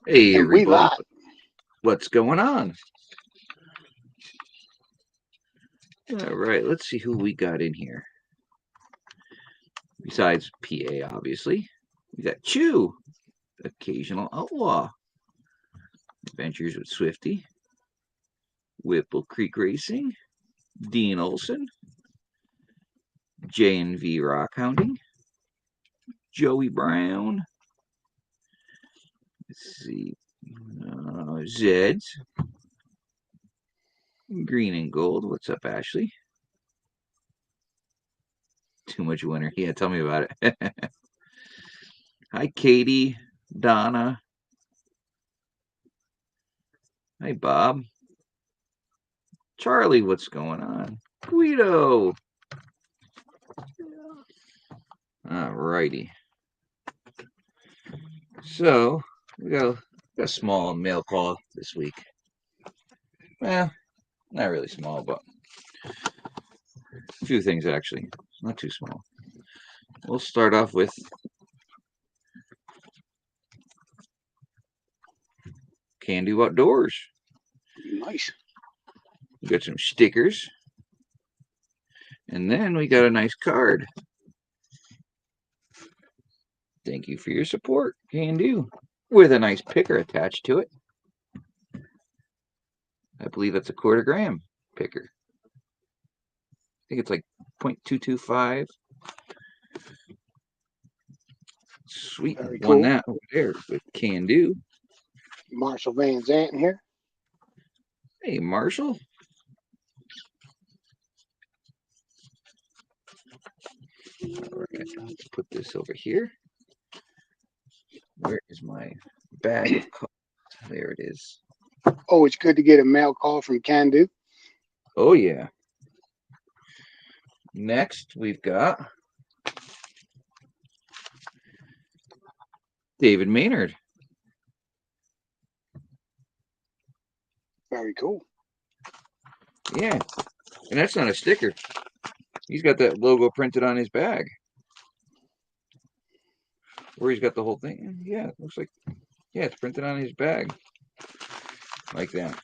Hey And we everybody, live. what's going on? All right, let's see who we got in here. Besides PA, obviously. We got Chew, Occasional Outlaw, Adventures with Swifty, Whipple Creek Racing, Dean Olson, J&V Rock Hounding, Joey Brown, let's see, Zeds, Green and Gold. What's up, Ashley? Too much winter. Yeah, tell me about it. Hi, Katie, Donna. Hi, Bob. Charlie, what's going on? Guido. All righty. So we got a small mail call this week. Well, not really small, but a few things actually. Not too small. We'll start off with Can Do Outdoors. Nice. We got some stickers. And then we got a nice card. Thank you for your support, Can Do. With a nice picker attached to it. I believe that's a quarter gram picker. I think it's like 0.225. Sweet. Very Won cool. that over there with Can Do. Marshall Van Zandt here. Hey, Marshall. All right, let's put this over here. Where is my bag of cards? There it is. Always good to get a mail call from Can Do. Oh, yeah. Next, we've got David Maynard. Very cool. Yeah, and that's not a sticker. He's got that logo printed on his bag. Or he's got the whole thing. Yeah, it looks like, yeah, it's printed on his bag. Like that.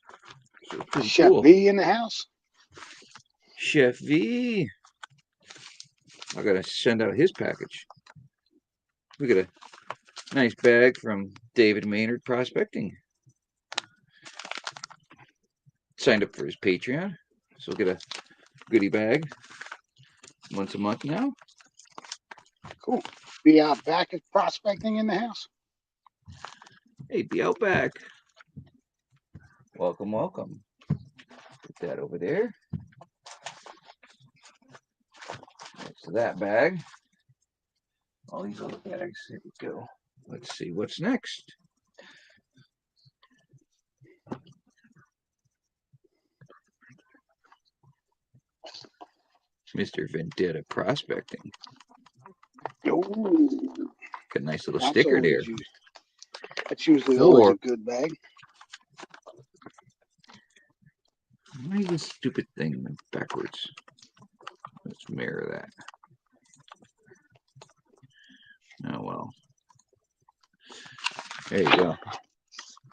So pretty Chef cool. V in the house. Chef V. I gotta send out his package. We got a nice bag from David Maynard Prospecting. Signed up for his Patreon. So we'll get a goodie bag once a month now. Cool. Be out back at prospecting in the house. Hey, be out back. Welcome, welcome. Put that over there. Next to that bag. All these other bags. Here we go. Let's see what's next. Mr. Vendetta Prospecting. Ooh, Got a nice little that's sticker there. that's usually always For a good bag. why is this stupid thing backwards? Let's mirror that. Oh well. There you go.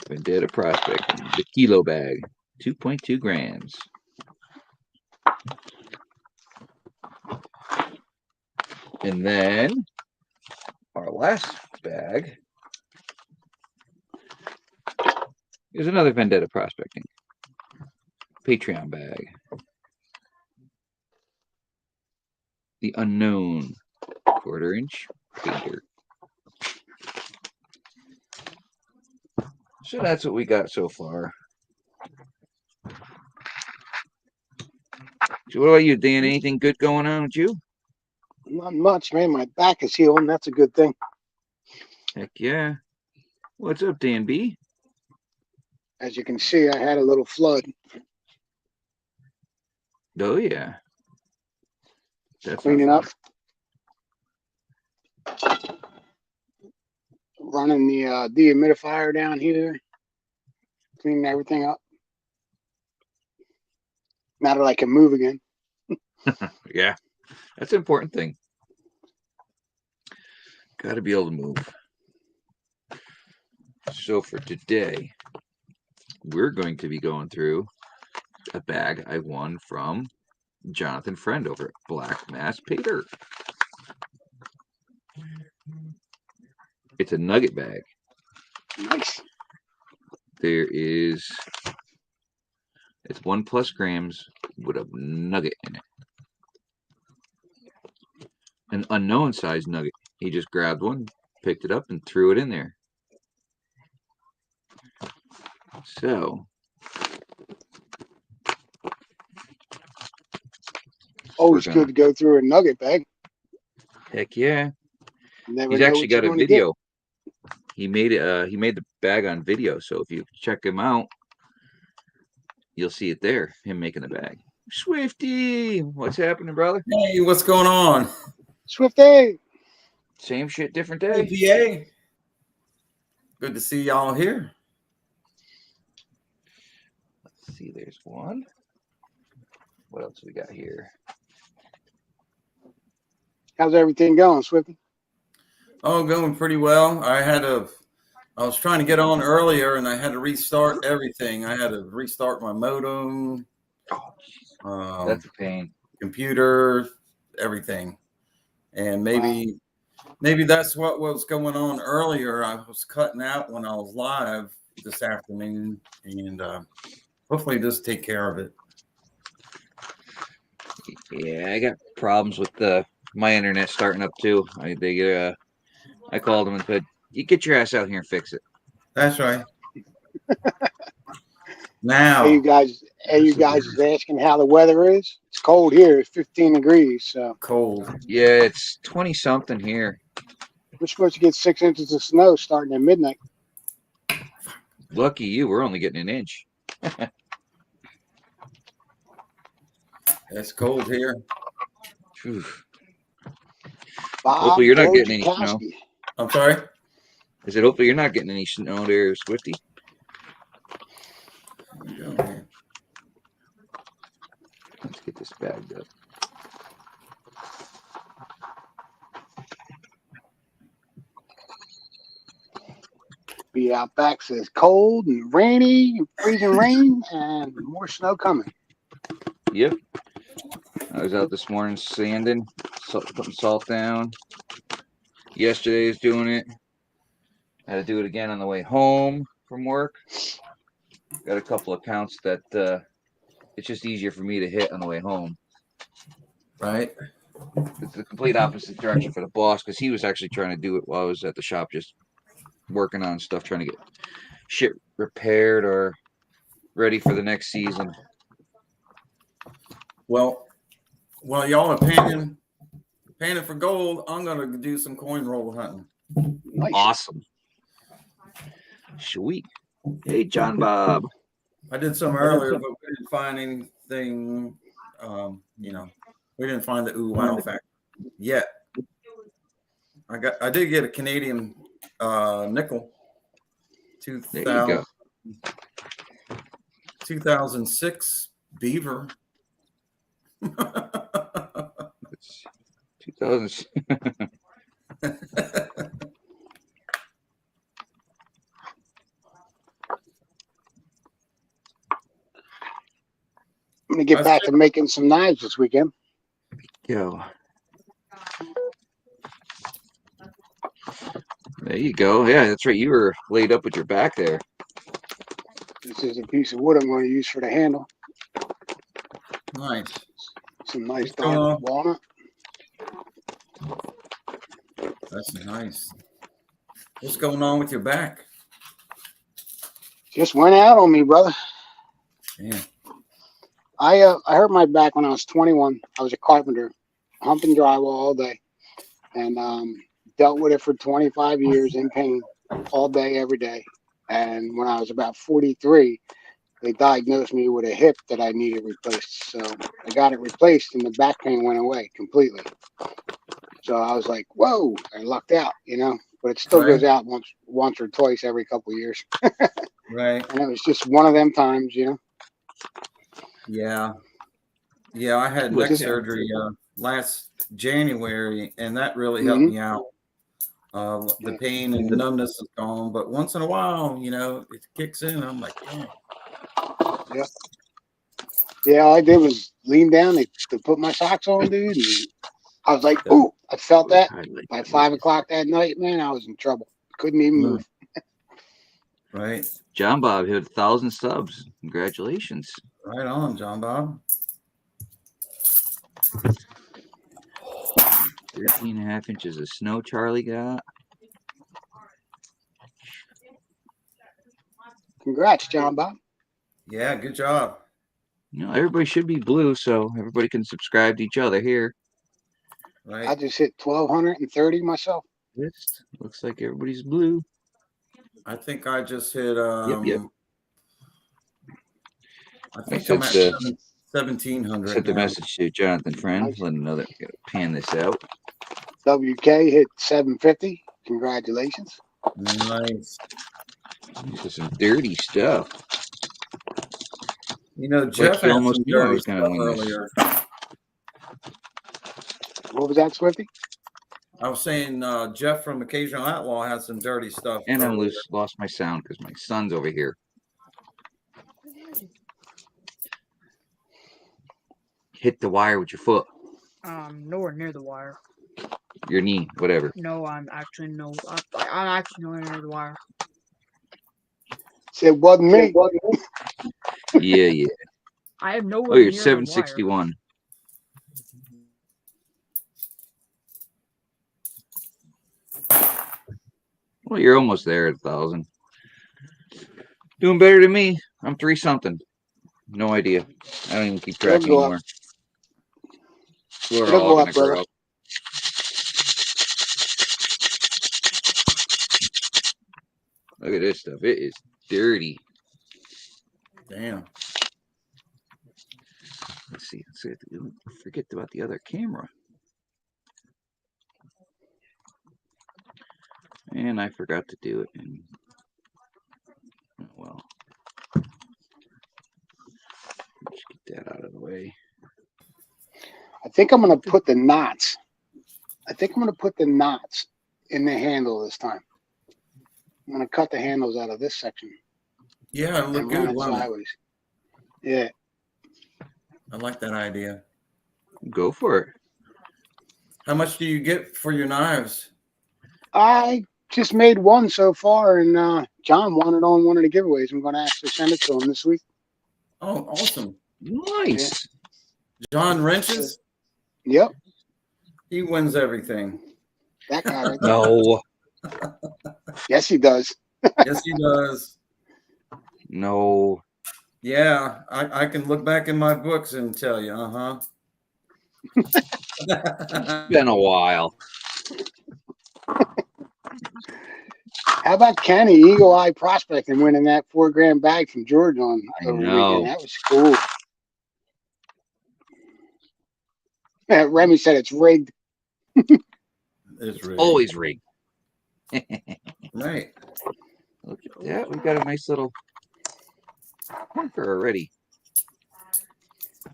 Vendetta Prospecting. The kilo bag. 2.2 grams. And then our last bag is another Vendetta Prospecting Patreon bag. The Unknown 1/4-inch painter. So that's what we got so far. So what about you, Dan? Anything good going on with you? Not much, man. My back is healing. That's a good thing. Heck yeah. What's up, Dan B? As you can see, I had a little flood. Oh yeah. Just That's not cleaning fun. up. Running the dehumidifier down here. Cleaning everything up. Now that I can move again. Yeah. That's an important thing. Got to be able to move. So for today, we're going to be going through a bag I won from Jonathan Friend over at Black Mass Pater. It's a nugget bag. Nice. It's 1+ grams with a nugget in it. An unknown size nugget. He just grabbed one, picked it up, and threw it in there. So, always good to go through a nugget bag. Heck yeah! Never He's know actually what you're got a going to get. video. He made it. He made the bag on video. So if you check him out, you'll see it there. Him making the bag. Swifty, what's happening, brother? Hey, what's going on? Swifty. Same shit, different day. Hey, PA. Good to see y'all here. Let's see, there's one. What else we got here? How's everything going, Swifty? Oh, going pretty well. I was trying to get on earlier and I had to restart everything. I had to restart my modem. That's a pain. Computer, everything. And maybe that's what was going on earlier. I was cutting out when I was live this afternoon, and hopefully this will take care of it. Yeah, I got problems with my internet starting up too. I called them and said, "You get your ass out here and fix it." That's right. Now, you guys is asking how the weather is. It's cold here. It's 15 degrees. So cold. Yeah, it's 20 something here. We're supposed to get 6 inches of snow starting at midnight. Lucky you, we're only getting an inch. It's cold here. Hopefully you're not getting any snow. I'm sorry? I said, hopefully you're not getting any snow there, Swifty. Let's get this bagged up. Be out back says cold and rainy and freezing rain and more snow coming. Yep. I was out this morning sanding, putting salt down. Yesterday was doing it. I had to do it again on the way home from work. Got a couple of accounts that it's just easier for me to hit on the way home. Right. It's the complete opposite direction for the boss because he was actually trying to do it while I was at the shop just working on stuff, trying to get shit repaired or ready for the next season. Well, y'all are panning for gold. I'm gonna do some coin roll hunting. Nice. Awesome. Sweet. Hey, John Bob. I did some earlier, but we didn't find anything. We didn't find the wow factor yet. I did get a Canadian nickel. 2006 beaver. 2000. I'm going to get back to making some knives this weekend. Go. There you go. Yeah, that's right. You were laid up with your back there. This is a piece of wood I'm going to use for the handle. Nice. Some nice dark walnut. That's nice. What's going on with your back? Just went out on me, brother. Yeah. I hurt my back when I was 21. I was a carpenter, humping drywall all day, and dealt with it for 25 years in pain all day, every day. And when I was about 43, they diagnosed me with a hip that I needed replaced. So I got it replaced, and the back pain went away completely. So I was like, "Whoa!" I lucked out, But it still goes out once or twice every couple of years. Right. And it was just one of them times, Yeah. Yeah, I had neck surgery last January, and that really helped me out. The pain and numbness is gone, but once in a while, it kicks in. I'm like, dang. Yeah. Yeah, all I did was lean down to put my socks on, dude, and I was like, ooh, I felt that. By 5 o'clock that night, man, I was in trouble. Couldn't even move. Right. John Bob hit 1,000 subs. Congratulations. Right on, John Bob. 13.5 inches of snow Charlie got. Congrats, John Bob. Yeah, good job. Everybody should be blue, so everybody can subscribe to each other here. Right. I just hit 1,230 myself. Looks like everybody's blue. I think I just hit. Yep. I think I'm at 1,700. Sent the message to Jonathan Friend, letting him know that we got to pan this out. WK hit 750. Congratulations. Nice. This is some dirty stuff. Jeff he almost knew I was going going to win earlier. What was that, Swifty? I was saying Jeff from Occasional Outlaw had some dirty stuff. And I lost my sound because my son's over here. Hit the wire with your foot. Nowhere near the wire. Your knee, whatever. No, I'm actually nowhere near the wire. Said wasn't me. Yeah. I have nowhere. Oh, you're near 761. Well, you're almost there at 1,000. Doing better than me. I'm 3-something. No idea. I don't even keep track anymore. We're all gonna grow. Look at this stuff. It is dirty. Damn. Let's see. Forget about the other camera. And I forgot to do it. And well, let's get that out of the way. I think I'm going to put the knots. In the handle this time. I'm going to cut the handles out of this section. Yeah, it looked good. Sideways. Yeah. I like that idea. Go for it. How much do you get for your knives? I just made one so far, and John won it on one of the giveaways. I'm going to actually send it to him this week. Oh, awesome. Nice. Yeah. John Wrenches? Yep. He wins everything. That guy right there. No. Yes, he does. Yes, he does. No. Yeah, I can look back in my books and tell you, It's been a while. How about Kenny, Eagle Eye Prospecting, winning that $4,000 bag from George over the weekend? That was cool. Remy said it's rigged. It's rigged. Always rigged. Right. Look at that. We've got a nice little marker already.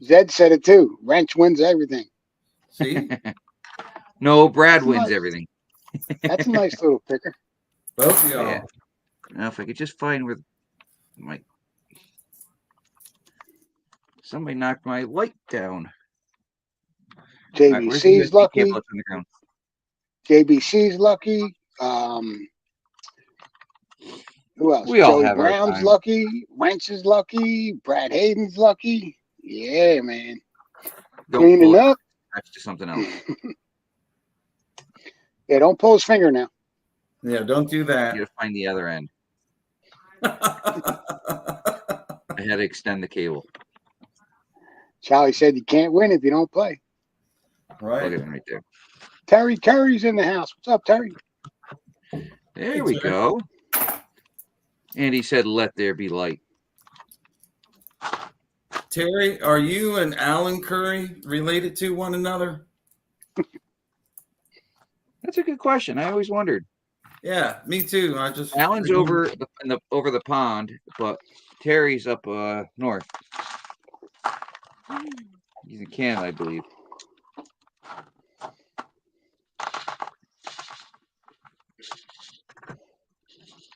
Zed said it too. Wrench wins everything. See? No, Brad wins everything. That's a nice little picker. Both of y'all. Yeah. Now, if I could just find where somebody knocked my light down. JBC's lucky. JBC's lucky. Who else? We all Joey have our Brown's time. lucky. Wentz is lucky. Brad Hayden's lucky. Yeah, man. Cleaning up. That's just something else. Yeah, don't pull his finger now. Yeah, don't do that. You gotta find the other end. I had to extend the cable. Charlie said you can't win if you don't play. Right. Look at him right there. Terry Curry's in the house. What's up, Terry? There we go. And he said, "Let there be light." Terry, are you and Alan Curry related to one another? That's a good question. I always wondered. Yeah, me too. Alan's over the pond, but Terry's up north. He's in Canada, I believe.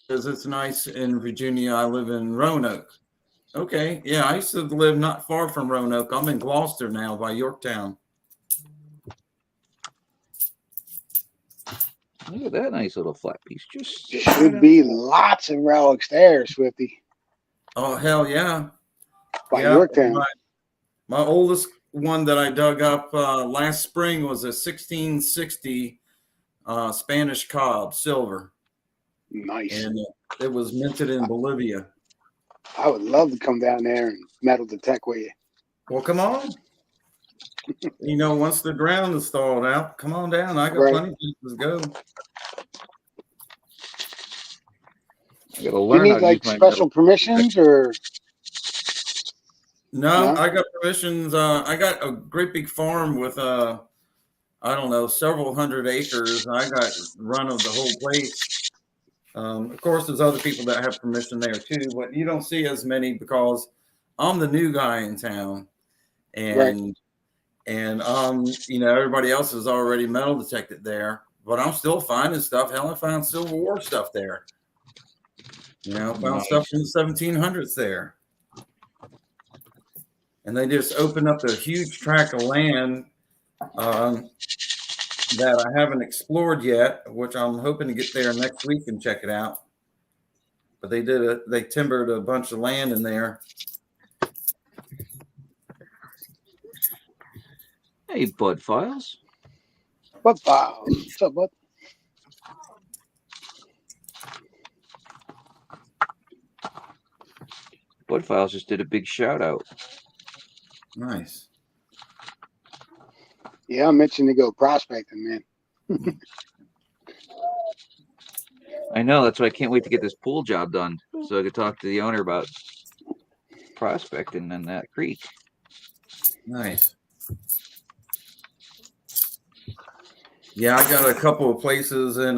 Because it's nice in Virginia. I live in Roanoke. Okay. Yeah, I used to live not far from Roanoke. I'm in Gloucester now by Yorktown. Look at that nice little flat piece. Just There sitting right should be lots of relics there, Swifty, Oh, hell yeah. by Yeah. Yorktown. My oldest one that I dug up last spring was a 1660 Spanish cob, silver. Nice. And it was minted in Bolivia. I would love to come down there and metal detect with you. Well, come on. Once the ground is thawed out, come on down. I got Right. plenty of places to go. I gotta Do you learn how need to like use my special metal. permissions or No, no? I got permissions. I got a great big farm with I don't know, several hundred acres. I got run of the whole place. Of course, there's other people that have permission there too, but you don't see as many because I'm the new guy in town, Right. and everybody else is already metal detected there, but I'm still finding stuff. Hell, I found Civil War stuff there. Found stuff from the 1700s there. And they just opened up a huge tract of land that I haven't explored yet, which I'm hoping to get there next week and check it out. But they timbered a bunch of land in there. Hey, Bud Files. What files? What's up, bud? Bud Files just did a big shout out. Nice. Yeah, I'm itching to go prospecting, man. I know, that's why I can't wait to get this pool job done so I could talk to the owner about prospecting in that creek. Nice. Yeah, I got a couple of places in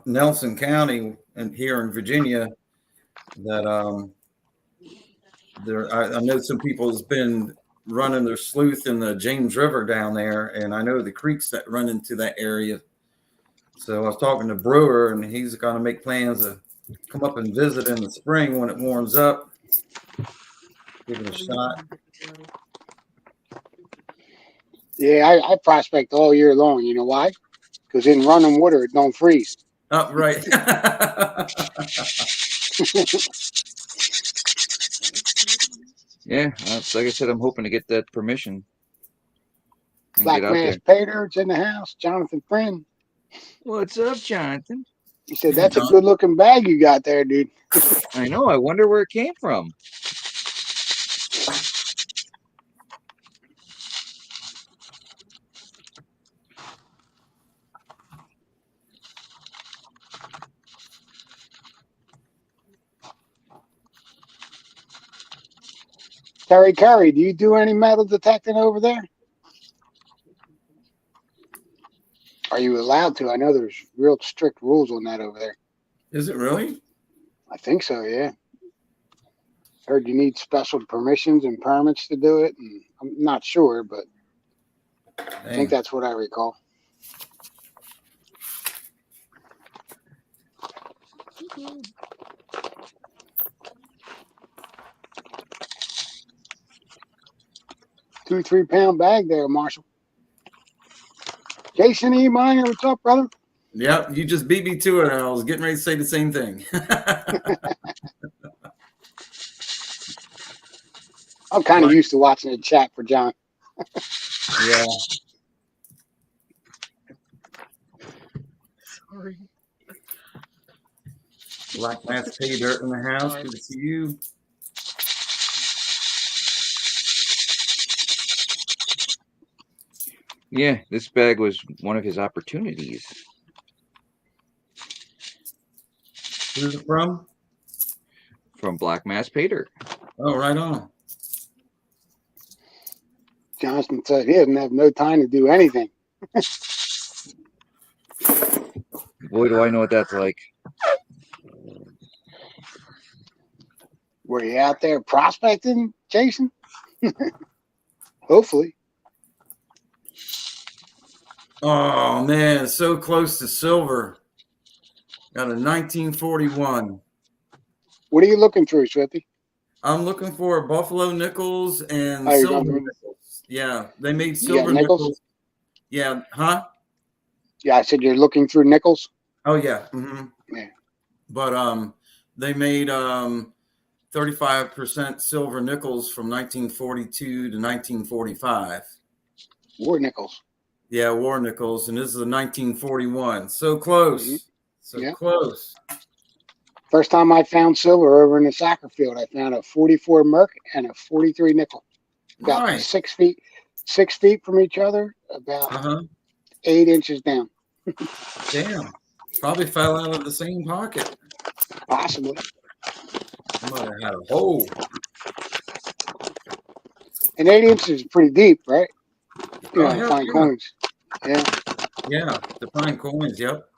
Nelson County and here in Virginia that I know some people has been running their sleuth in the James River down there, and I know the creeks that run into that area. So I was talking to Brewer, and he's going to make plans to come up and visit in the spring when it warms up. Give it a shot. Yeah, I prospect all year long. You know why? Because in running water, it don't freeze. Oh, right. Yeah, like I said, I'm hoping to get that permission and Black get out there. Mass Pater, it's in the house. Jonathan Friend. What's up, Jonathan? He said, that's a good looking bag you got there, dude. I know. I wonder where it came from. Terry Curry, do you do any metal detecting over there? Are you allowed to? I know there's real strict rules on that over there. Is it really? I think so, yeah. Heard you need special permissions and permits to do it, and I'm not sure, but I think that's what I recall. Two 3-pound bag there, Marshall. Jason E. Meyer, what's up, brother? Yep, you just beat me to it. I was getting ready to say the same thing. I'm kind of used to watching the chat for John. Yeah. Sorry. Black Mass Pay Dirt in the house. Good to see you. Yeah, this bag was one of his opportunities. Who's it from? From Black Mass Pater. Oh, right on. Johnson said he doesn't have no time to do anything. Boy, do I know what that's like. Were you out there prospecting, Jason? Hopefully. Oh, man, so close to silver. Got a 1941. What are you looking through, Swifty? I'm looking for buffalo nickels and Oh, you're silver going through. nickels. Yeah, they made You got silver nickels? nickels. Yeah, huh? Yeah, I said you're looking through nickels. Oh yeah. Mm-hmm. Yeah. But they made 35% silver nickels from 1942 to 1945. War nickels. Yeah, war nickels, and this is a 1941. So close. Mm-hmm. So Yeah. close. First time I found silver over in the soccer field, I found a 44 Merc and a 43 nickel. About Nice. 6 feet from each other, about 8 inches down. Damn. Probably fell out of the same pocket. Possibly. I might have had a hole. And 8 inches is pretty deep, right? You know, hell fine yeah. coins. Yeah. Yeah, the fine coins, yep.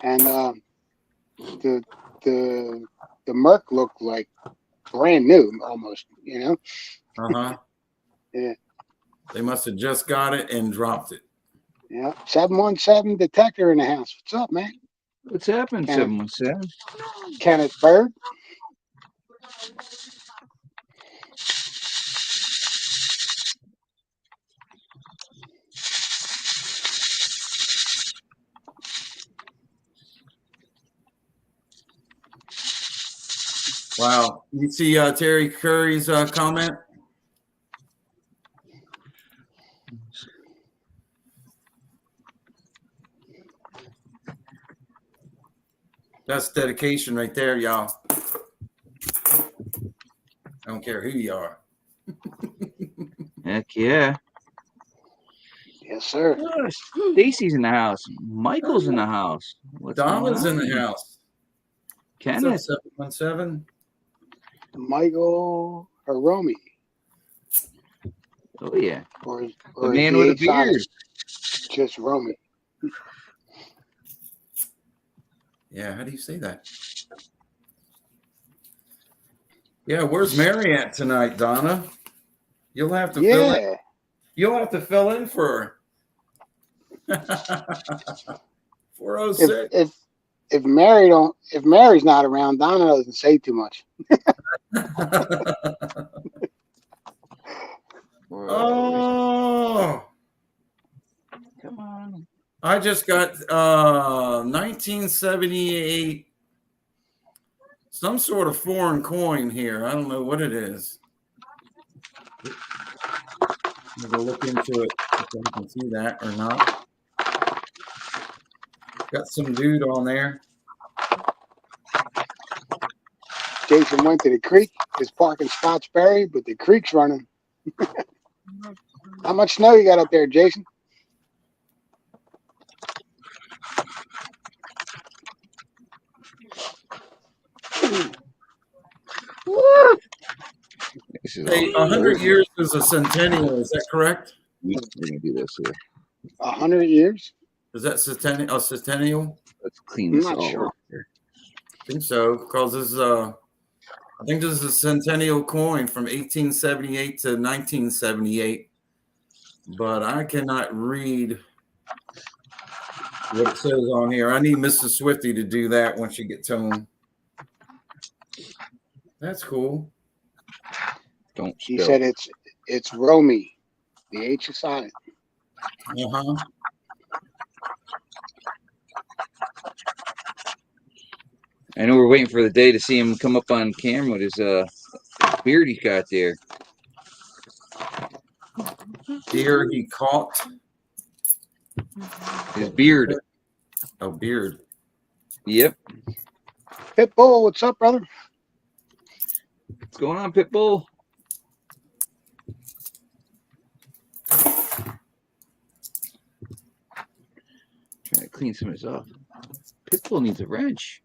And the Merc looked like brand new almost, you know? Yeah. They must have just got it and dropped it. Yeah. 717 detector in the house. What's up, man? What's happened, 717? Kenneth Bird. Wow. You see Terry Curry's comment? That's dedication right there, y'all. I don't care who you are. Heck yeah. Yes, sir. Oh, Stacy's in the house. Michael's in the house. What's Donna's going in on? the house. Kenneth. What's up, 717? Michael Hiromi. Oh, yeah. Or The man with a beard. Just Romy. Yeah, how do you say that? Yeah, where's Mary at tonight, Donna? You'll have to fill in. You'll have to fill in for her. 406. If Mary's not around, Donna doesn't say too much. Oh, come on! I just got 1978, some sort of foreign coin here. I don't know what it is. I'm gonna look into it if I can see that or not. Got some dude on there. Jason went to the creek. His parking spot's buried, but the creek's running. How much snow you got up there, Jason? Hey, 100 years is a centennial. Is that correct? We're gonna do this here. 100 years? Is that centennial? A centennial? Let's clean this all sure. up here. I think so, because this is I think this is a centennial coin from 1878 to 1978, but I cannot read what it says on here. I need Mrs. Swifty to do that when she gets home. That's cool. Don't. She said it's Romy. The H is silent. I know we're waiting for the day to see him come up on camera with his beard he's got there. Deer he caught. His beard. Oh, beard. Yep. Pitbull, what's up, brother? What's going on, Pitbull? Trying to clean some of this off. Pitbull needs a wrench.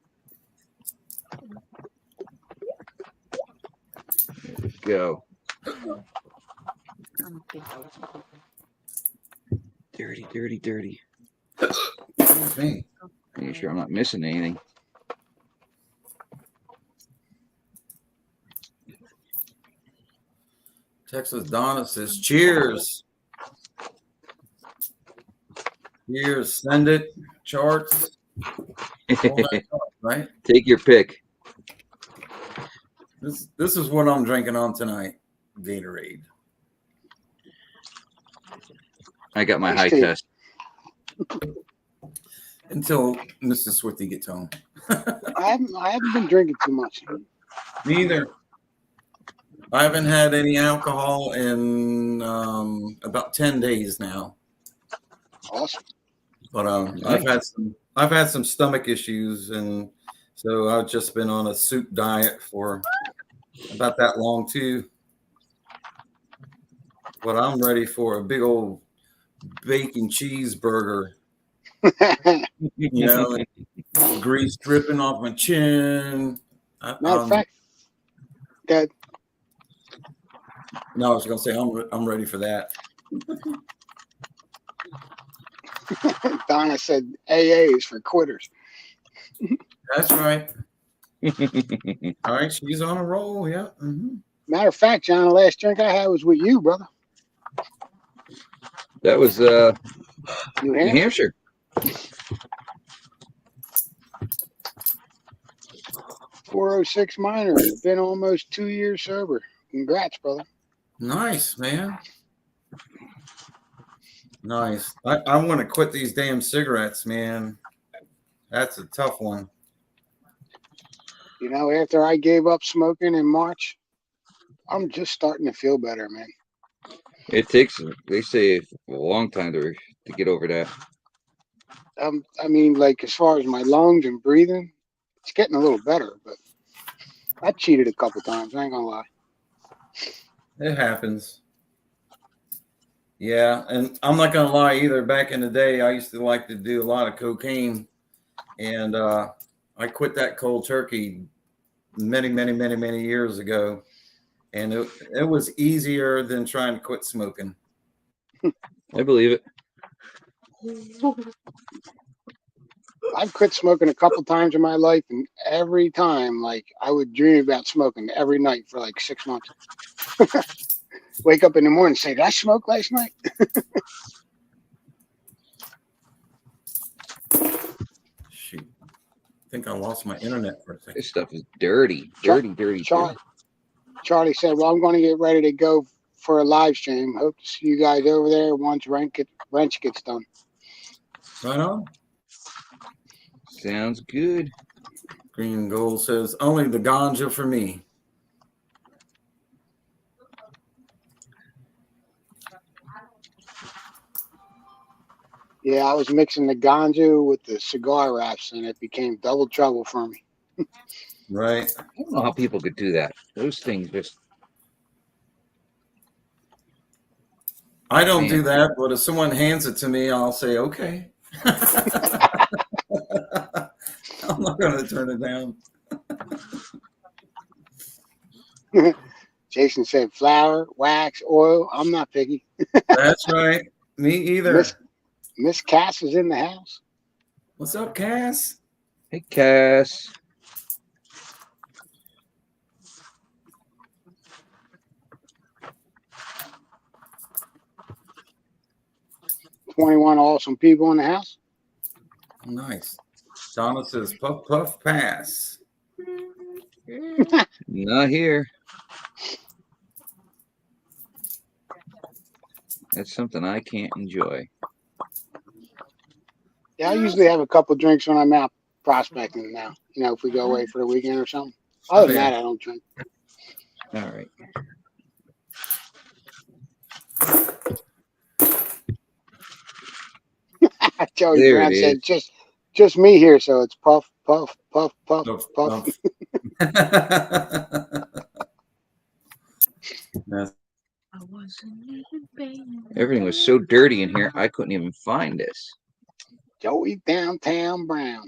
There we go. Dirty, dirty, dirty. Me. Making sure I'm not missing anything. Texas Donna says, cheers. Cheers. Send it. Charts. All that stuff, right? Take your pick. This is what I'm drinking on tonight. Gatorade. I got my Iced high tea. test. Until Mrs. Swifty gets home. I haven't been drinking too much. Neither. I haven't had any alcohol in about 10 days now. Awesome. But Nice. I've had some stomach issues, and so I've just been on a soup diet for about that long too. But I'm ready for a big old bacon cheeseburger, you know, grease dripping off my chin. Matter of fact, that No, I was gonna say I'm ready for that. Donna said AA is for quitters. That's right. All right, she's on a roll. Yeah. Matter of fact, John, the last drink I had was with you, brother. That was New New Hampshire. Hampshire. 406 minor. Been almost 2 years sober. Congrats, brother. Nice, man. Nice. I want to quit these damn cigarettes, man. That's a tough one. You know, after I gave up smoking in March, I'm just starting to feel better, man. It takes, they say, a long time to get over that. I mean, like as far as my lungs and breathing, it's getting a little better, but I cheated a couple times. I ain't gonna lie. It happens. Yeah, and I'm not gonna lie either. Back in the day, I used to like to do a lot of cocaine, and I quit that cold turkey many years ago, and it was easier than trying to quit smoking. I believe it. I've quit smoking a couple times in my life, and every time, like, I would dream about smoking every night for like 6 months. Wake up in the morning and say, did I smoke last night? Shoot, I think I lost my internet for a second. This stuff is dirty. Dirty. Charlie said, well, I'm going to get ready to go for a live stream. Hope to see you guys over there once wrench gets done. Right on. Sounds good. Green and Gold says, only the ganja for me. Yeah, I was mixing the ganja with the cigar wraps, and it became double trouble for me. Right. I don't know how people could do that. Those things just. I don't do Man. that, but if someone hands it to me, I'll say, okay. I'm not going to turn it down. Jason said flour, wax, oil. I'm not picky. That's right. Me either. Miss Cass is in the house. What's up, Cass? Hey, Cass. "21 awesome people in the house." Nice. Donna says, puff, puff, pass. Not here. That's something I can't enjoy. Yeah, I usually have a couple drinks when I'm out prospecting now. You know, if we go away for the weekend or something. Other than that, I don't drink. All right. Joey There Brown it said, is. just me here, so it's puff, puff, puff, puff, Puff, puff. That's Everything was so dirty in here, I couldn't even find this. Joey Downtown Brown.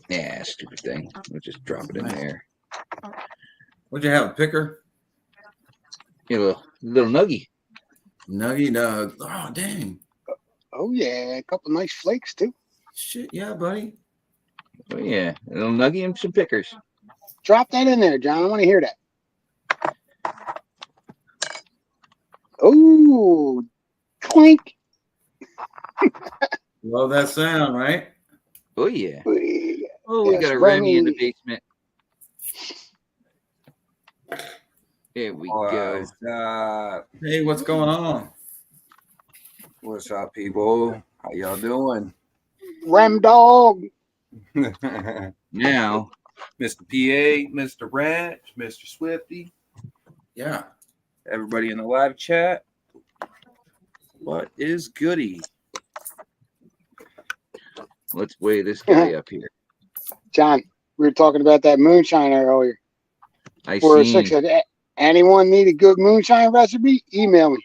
Yeah, stupid thing. We'll just drop it in there. What'd you have, a picker? You know, little nuggie. Nuggy nug. Oh, dang. Oh, yeah, a couple nice flakes, too. Shit, yeah, buddy. Oh, yeah. A little nuggie and some pickers. Drop that in there, John. I want to hear that. Oh, clink. Love that sound, right? Oh yeah. We Oh, we Yes, got a bring Remy in the me- basement. There we go. What's up? Hey, what's going on? What's up, people? How y'all doing? Rem Dog. Mr. Now, PA, Mr. Ranch, Mr. Swifty, Yeah. everybody in the live chat. What is goody? let's weigh this guy up here. John, we were talking about that moonshine earlier. I We're at seen. 6. Anyone need a good moonshine recipe? Email me.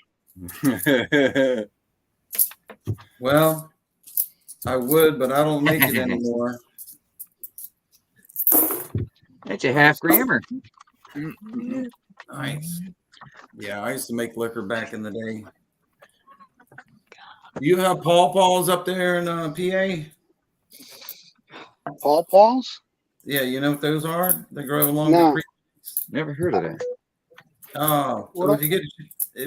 Well, I would, but I don't make it anymore. That's a half grammer. Nice. Yeah, I used to make liquor back in the day. You have Paws up there in PA? Paws? Yeah, you know what those are? They grow along No. the creek. Never heard of that. Oh, so if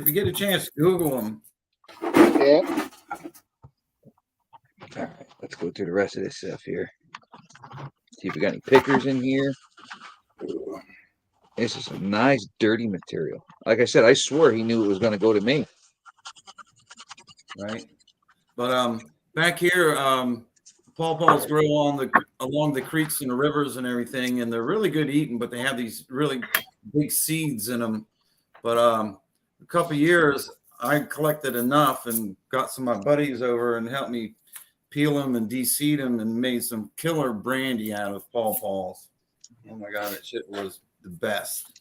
you get a chance, Google them. Yeah. All right, let's go through the rest of this stuff here. See if we got any pickers in here. This is some nice dirty material. Like I said, I swore he knew it was going to go to me. Right. But back here, Paws grow along the creeks and the rivers and everything, and they're really good eating, but they have these really big seeds in them. But a couple of years, I collected enough and got some of my buddies over and helped me peel them and de-seed them and made some killer brandy out of Paws. Oh my God, that shit was the best.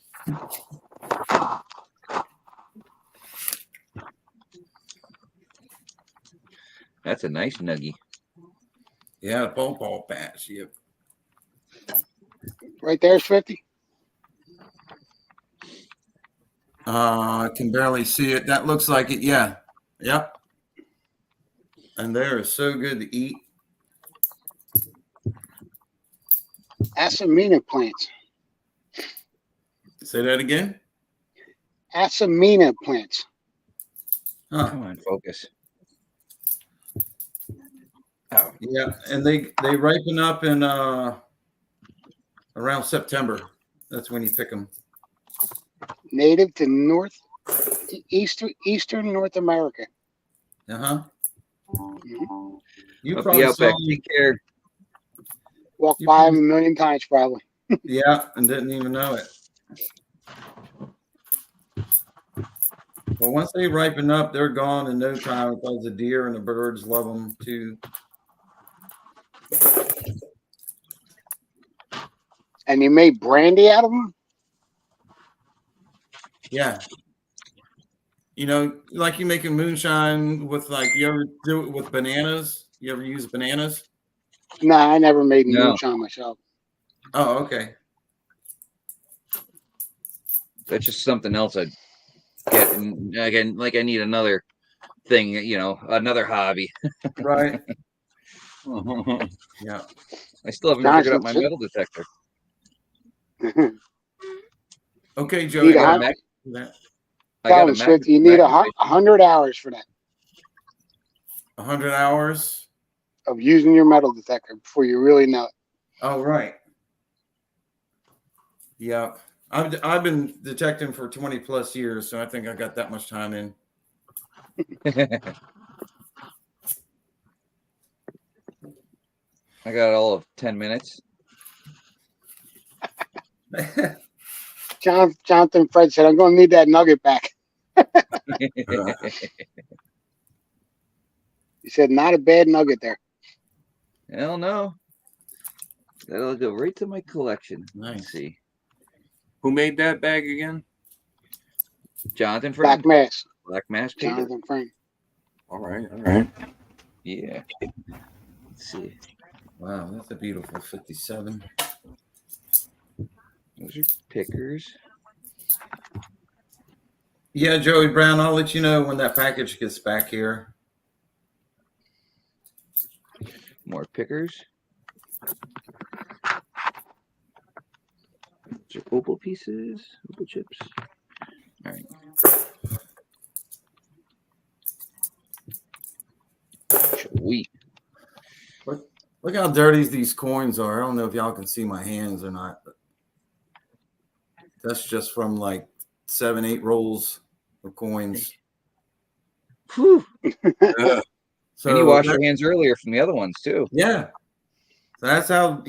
That's a nice nuggie. Yeah, Paw patch. Yep. Right there, Swifty. I can barely see it. That looks like it. Yeah. Yep. And they're so good to eat. Asamina plants. Say that again. Asamina plants. Huh. Come on, focus. Oh, Yeah, and they ripen up in around September. That's when you pick them. Native to Eastern North America. Uh-huh. Mhm. You up probably the saw outback. them. Take care. Walked You by them probably- a million times, probably. Yeah, and didn't even know it. But once they ripen up, they're gone in no time because the deer and the birds love them too. And you made brandy out of them? Yeah. You know, like you making moonshine with you ever do it with bananas? You ever use bananas? No, I never made No. moonshine myself. Oh, okay. That's just something else I'd get. And again, like I need another thing, another hobby. Right. Yeah. I still haven't John's figured out my legit. metal detector. Okay, I Joey. Need a got a hun- Mac. That I got Tell a them, Mac. Swifty, you need Mac- 100 hours for that 100 hours. of using your metal detector before you really know it. Oh, right. Yeah. I've been detecting for 20 plus years, so I think I got that much time in. I got all of 10 minutes. Jonathan Fred said, I'm going to need that nugget back. He said, not a bad nugget there. Hell no. That'll go right to my collection. Nice. Let's see. Who made that bag again? Jonathan Friend. Black Mass. Black Mass paper. Jonathan Frank. All right, all right. Yeah. Let's see. Wow, that's a beautiful 57. Those are pickers. Yeah, Joey Brown, I'll let you know when that package gets back here. More pickers. Those are opal pieces. Opal chips. All right. Look how dirty these coins are. I don't know if y'all can see my hands or not, but that's just from like 7, 8 rolls of coins. Whew. So And you washed your hands earlier from the other ones too. yeah. So that's how,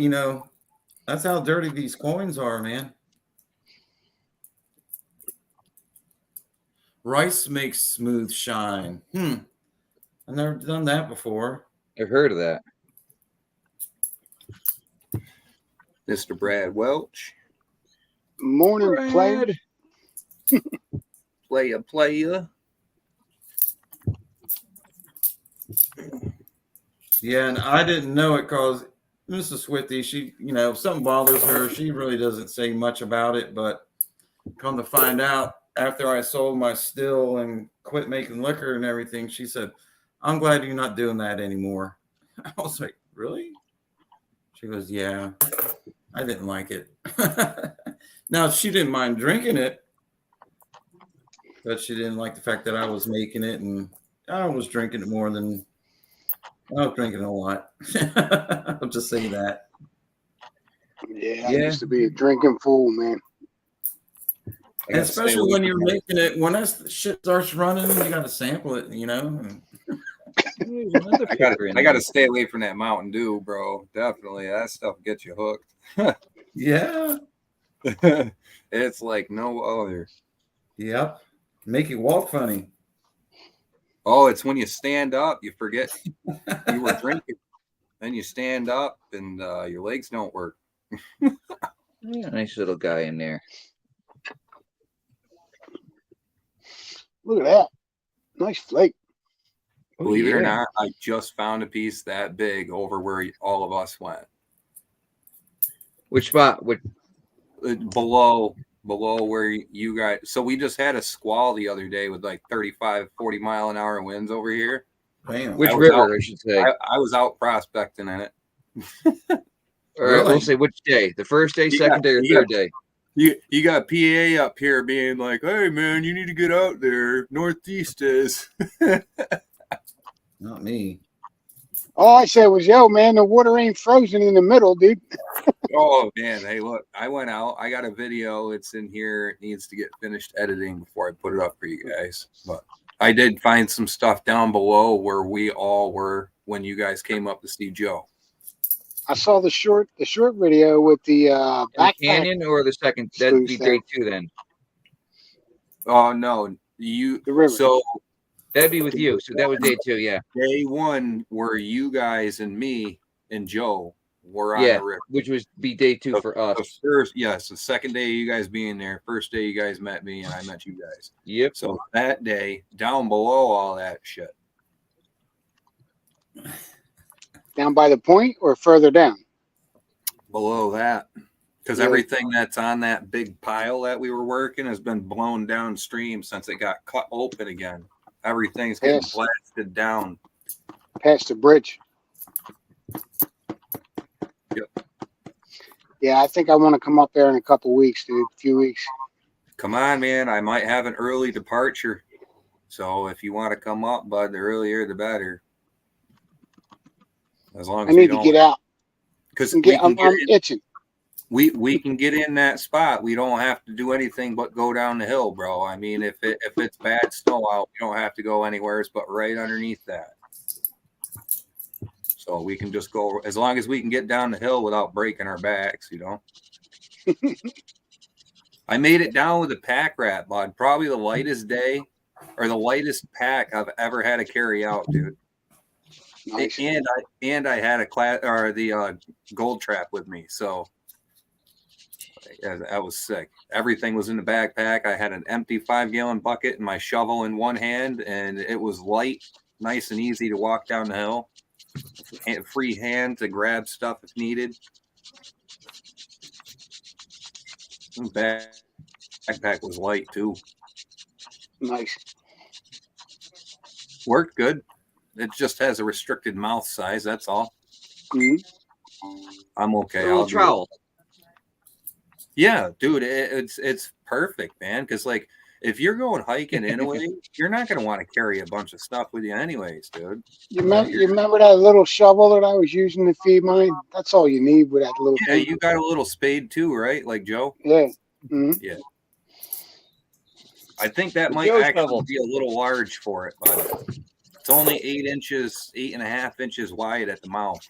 that's how dirty these coins are, man. Rice makes smooth shine. I've never done that before. I've heard of that. Mr. Brad Welch. Morning, player. Playa. Yeah, and I didn't know it because Mrs. Swifty, she, if something bothers her, she really doesn't say much about it. But come to find out, after I sold my still and quit making liquor and everything, she said, "I'm glad you're not doing that anymore." I was like, "Really?" She goes, "Yeah, I didn't like it." Now, she didn't mind drinking it, but she didn't like the fact that I was making it, and I was drinking it more than I was drinking a lot. I'll just say that. Yeah, I used to be a drinking fool, man. And especially when you're making it, when that shit starts running, you got to sample it, I gotta stay away from that Mountain Dew, bro. Definitely, that stuff gets you hooked. Yeah, it's like no other. Yep, make you walk funny. Oh, it's when you stand up, you forget you were drinking. Then you stand up and your legs don't work. Yeah, nice little guy in there. Look at that. Nice flake. Believe it or not, I just found a piece that big over where all of us went. Which spot? Below where you guys. So we just had a squall the other day with like 35, 40 mile an hour winds over here. Damn. Which river, I should say? I was out prospecting in it. All right, we'll say which day. The first day, second day, or third day? You got PA up here being like, "Hey, man, you need to get out there. Northeast is." Not me. All I said was, yo, man, the water ain't frozen in the middle, dude. Oh, man. Hey, look, I went out. I got a video. It's in here. It needs to get finished editing before I put it up for you guys. But I did find some stuff down below where we all were when you guys came up to see Joe. I saw the short video with the backpack canyon or the second. That'd be day 2 then. Oh no, the river. So that'd be with you. So that was day 2, yeah. Day 1 were you guys and me and Joe were on the river, which was be day 2 for us. The second day you guys being there. First day you guys met me and I met you guys. Yep. So that day down below all that shit. Down by the point or further down? Below that. Because everything that's on that big pile that we were working has been blown downstream since it got cut open again. Everything's getting blasted down. Past the bridge. Yep. Yeah, I think I want to come up there in a couple weeks, dude. A few weeks. Come on, man. I might have an early departure. So if you want to come up, bud, the earlier the better. As long as I need to get out. Because I'm itching. We can get in that spot. We don't have to do anything but go down the hill, bro. I mean, if it's bad snow out, we don't have to go anywhere but right underneath that. So we can just go as long as we can get down the hill without breaking our backs, I made it down with a pack rat, bud. Probably the lightest day or the lightest pack I've ever had to carry out, dude. Nice. And I had the gold trap with me, so that was sick. Everything was in the backpack. I had an empty 5-gallon bucket and my shovel in one hand, and it was light, nice and easy to walk down the hill. Free hand to grab stuff if needed. Backpack was light too. Nice. Worked good. It just has a restricted mouth size. That's all. Mm-hmm. I'm okay. I'll trowel. Yeah, dude, it's perfect, man. Because like if you're going hiking anyway, you're not going to want to carry a bunch of stuff with you anyways, dude. You remember that little shovel that I was using to feed mine? That's all you need with that little Yeah, thing. you got a little spade too, right? Like Joe? Yeah. Mm-hmm. Yeah. I think that The might Joe actually shovel. be a little large for it, but it's only 8.5 inches wide at the mouth.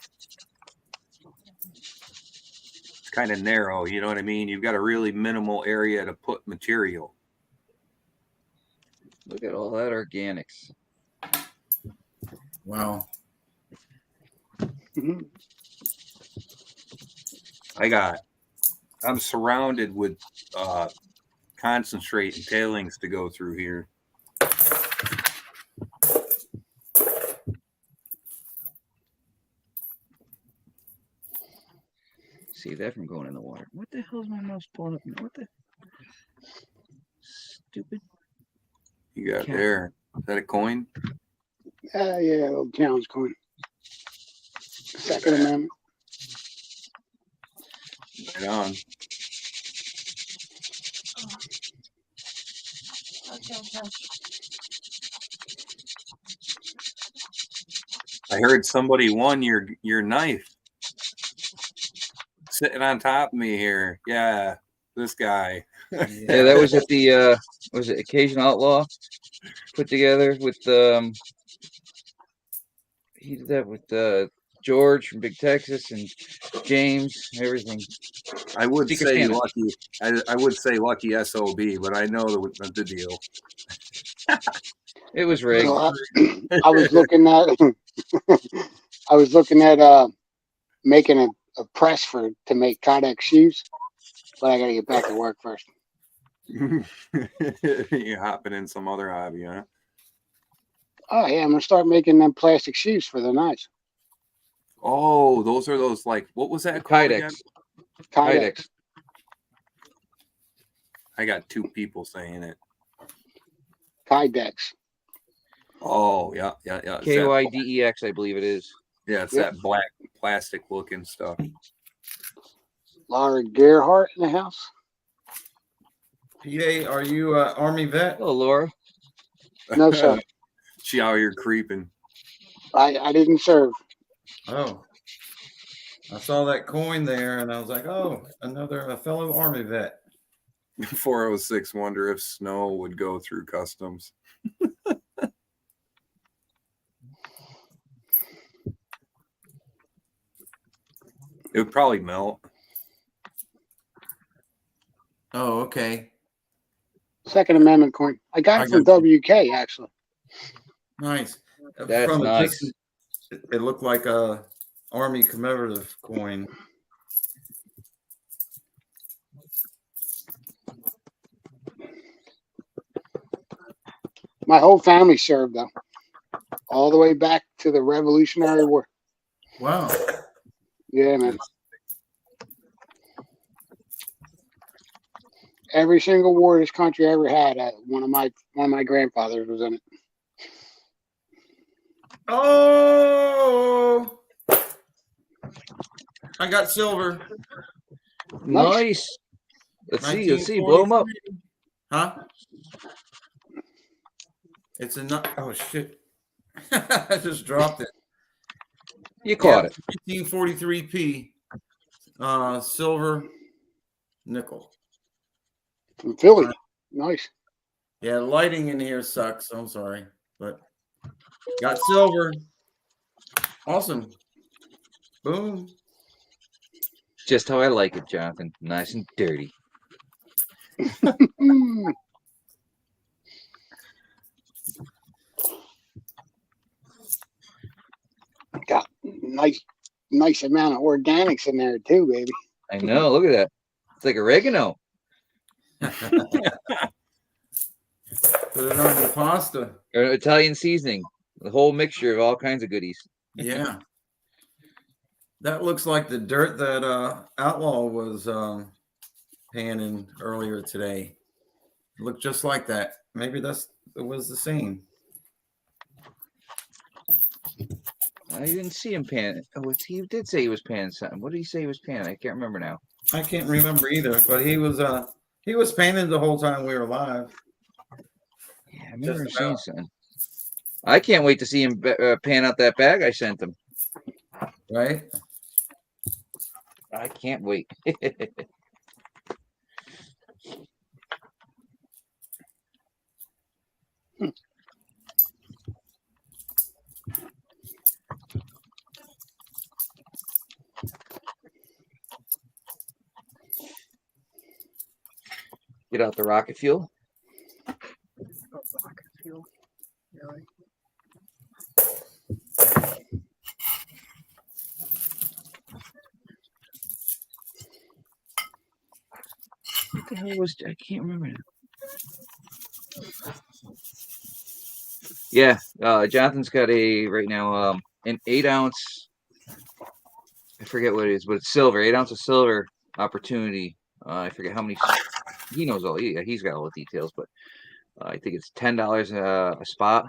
It's kind of narrow, you know what I mean? You've got a really minimal area to put material. Look at all that organics. Wow. Mm-hmm. I'm surrounded with concentrate and tailings to go through here. Save that from going in the water. What the hell is my mouse pulling up? What the stupid? You got Cow. there. Is that a coin? Yeah, little challenge coin. Second Amendment. Right on. I heard somebody won your knife. Sitting on top of me here. Yeah, this guy. Yeah, that was at the was it Occasion Outlaw put together with he did that with George from Big Texas and James and everything. I would Secret say Santa. lucky. I would say lucky SOB, but I know the deal. It was rigged. Well, I was looking at making a press to make Kydex shoes, but I gotta get back to work first. You're hopping in some other hobby, huh? Oh yeah, I'm gonna start making them plastic shoes for the knives. Oh, those are those like what was that called again? Kydex. I got two people saying it. Kydex. Oh yeah. KYDEX, I believe it is. Yeah, it's Yep. that black plastic looking stuff. Laura Gerhardt in the house. PA, are you an Army vet? Hello, Laura. No sir, See how you're creeping. I didn't serve. Oh, I saw that coin there, and I was like, oh, a fellow Army vet. 406 wonder if snow would go through customs. It would probably melt. Oh, okay. Second Amendment coin. I got it from WK actually. Nice. That's From a nice. distance, it looked like a Army commemorative coin. My whole family served though, all the way back to the Revolutionary War. Wow. Yeah, man. Every single war this country ever had, one of my grandfathers was in it. Oh, I got silver. Nice. Let's see. Blow them up. 1943. Huh? It's a nut. Oh shit! I just dropped it. You caught it. 1943 silver, nickel. From Philly. Nice. Yeah, lighting in here sucks. I'm sorry, but got silver. Awesome. Boom. Just how I like it, Jonathan. Nice and dirty. Mm. Got nice amount of organics in there too, baby. I know. Look at that. It's like oregano. Put it on your pasta. Or Italian seasoning. The whole mixture of all kinds of goodies. Yeah. That looks like the dirt that Outlaw was panning earlier today. It looked just like that. Maybe it was the same. I didn't see him pan. Oh, he did say he was panning something. What did he say he was panning? I can't remember now. I can't remember either, but he was panning the whole time we were live. I remember Just seeing about. something. I can't wait to see him pan out that bag I sent him. Right? I can't wait. Get out the rocket fuel. Oh, rocket fuel. Really? What the hell was I can't remember now. Yeah, Jonathan's got right now an 8-ounce. I forget what it is, but it's silver. 8 ounce of silver opportunity. I forget how many. He knows all. Yeah, he's got all the details, but I think it's $10 a spot.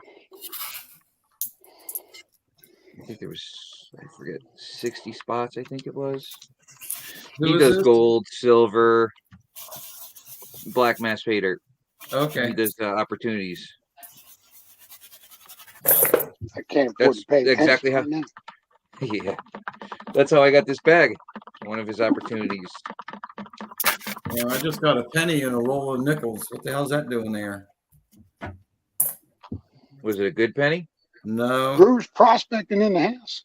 I think there was. I forget 60 spots. I think it was. Who He is does this? gold, silver, black mass pay dirt. Okay. He does opportunities. I can't afford That's to pay attention exactly how. right now. Yeah, that's how I got this bag. One of his opportunities. Well, I just got a penny and a roll of nickels. What the hell's that doing there? Was it a good penny? No. Brewers prospecting in the house.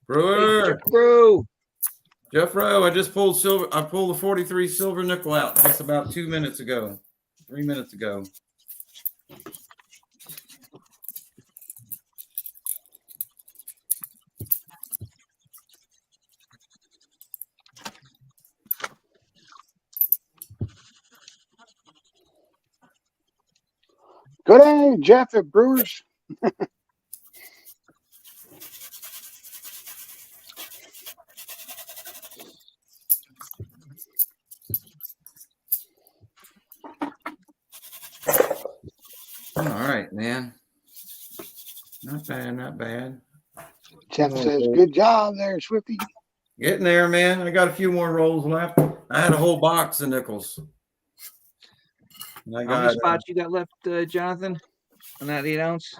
Brewer. Bro. Jeff Rowe, I just pulled silver. I pulled the 43 silver nickel out just about 2 minutes ago. 3 minutes ago. Good day, Jeff at Brewers. All right, man. Not bad, not bad. Jeff says, good job there, Swifty. Getting there, man. I got a few more rolls left. I had a whole box of nickels. And I How got many spots you got left, Jonathan, on that 8 ounce?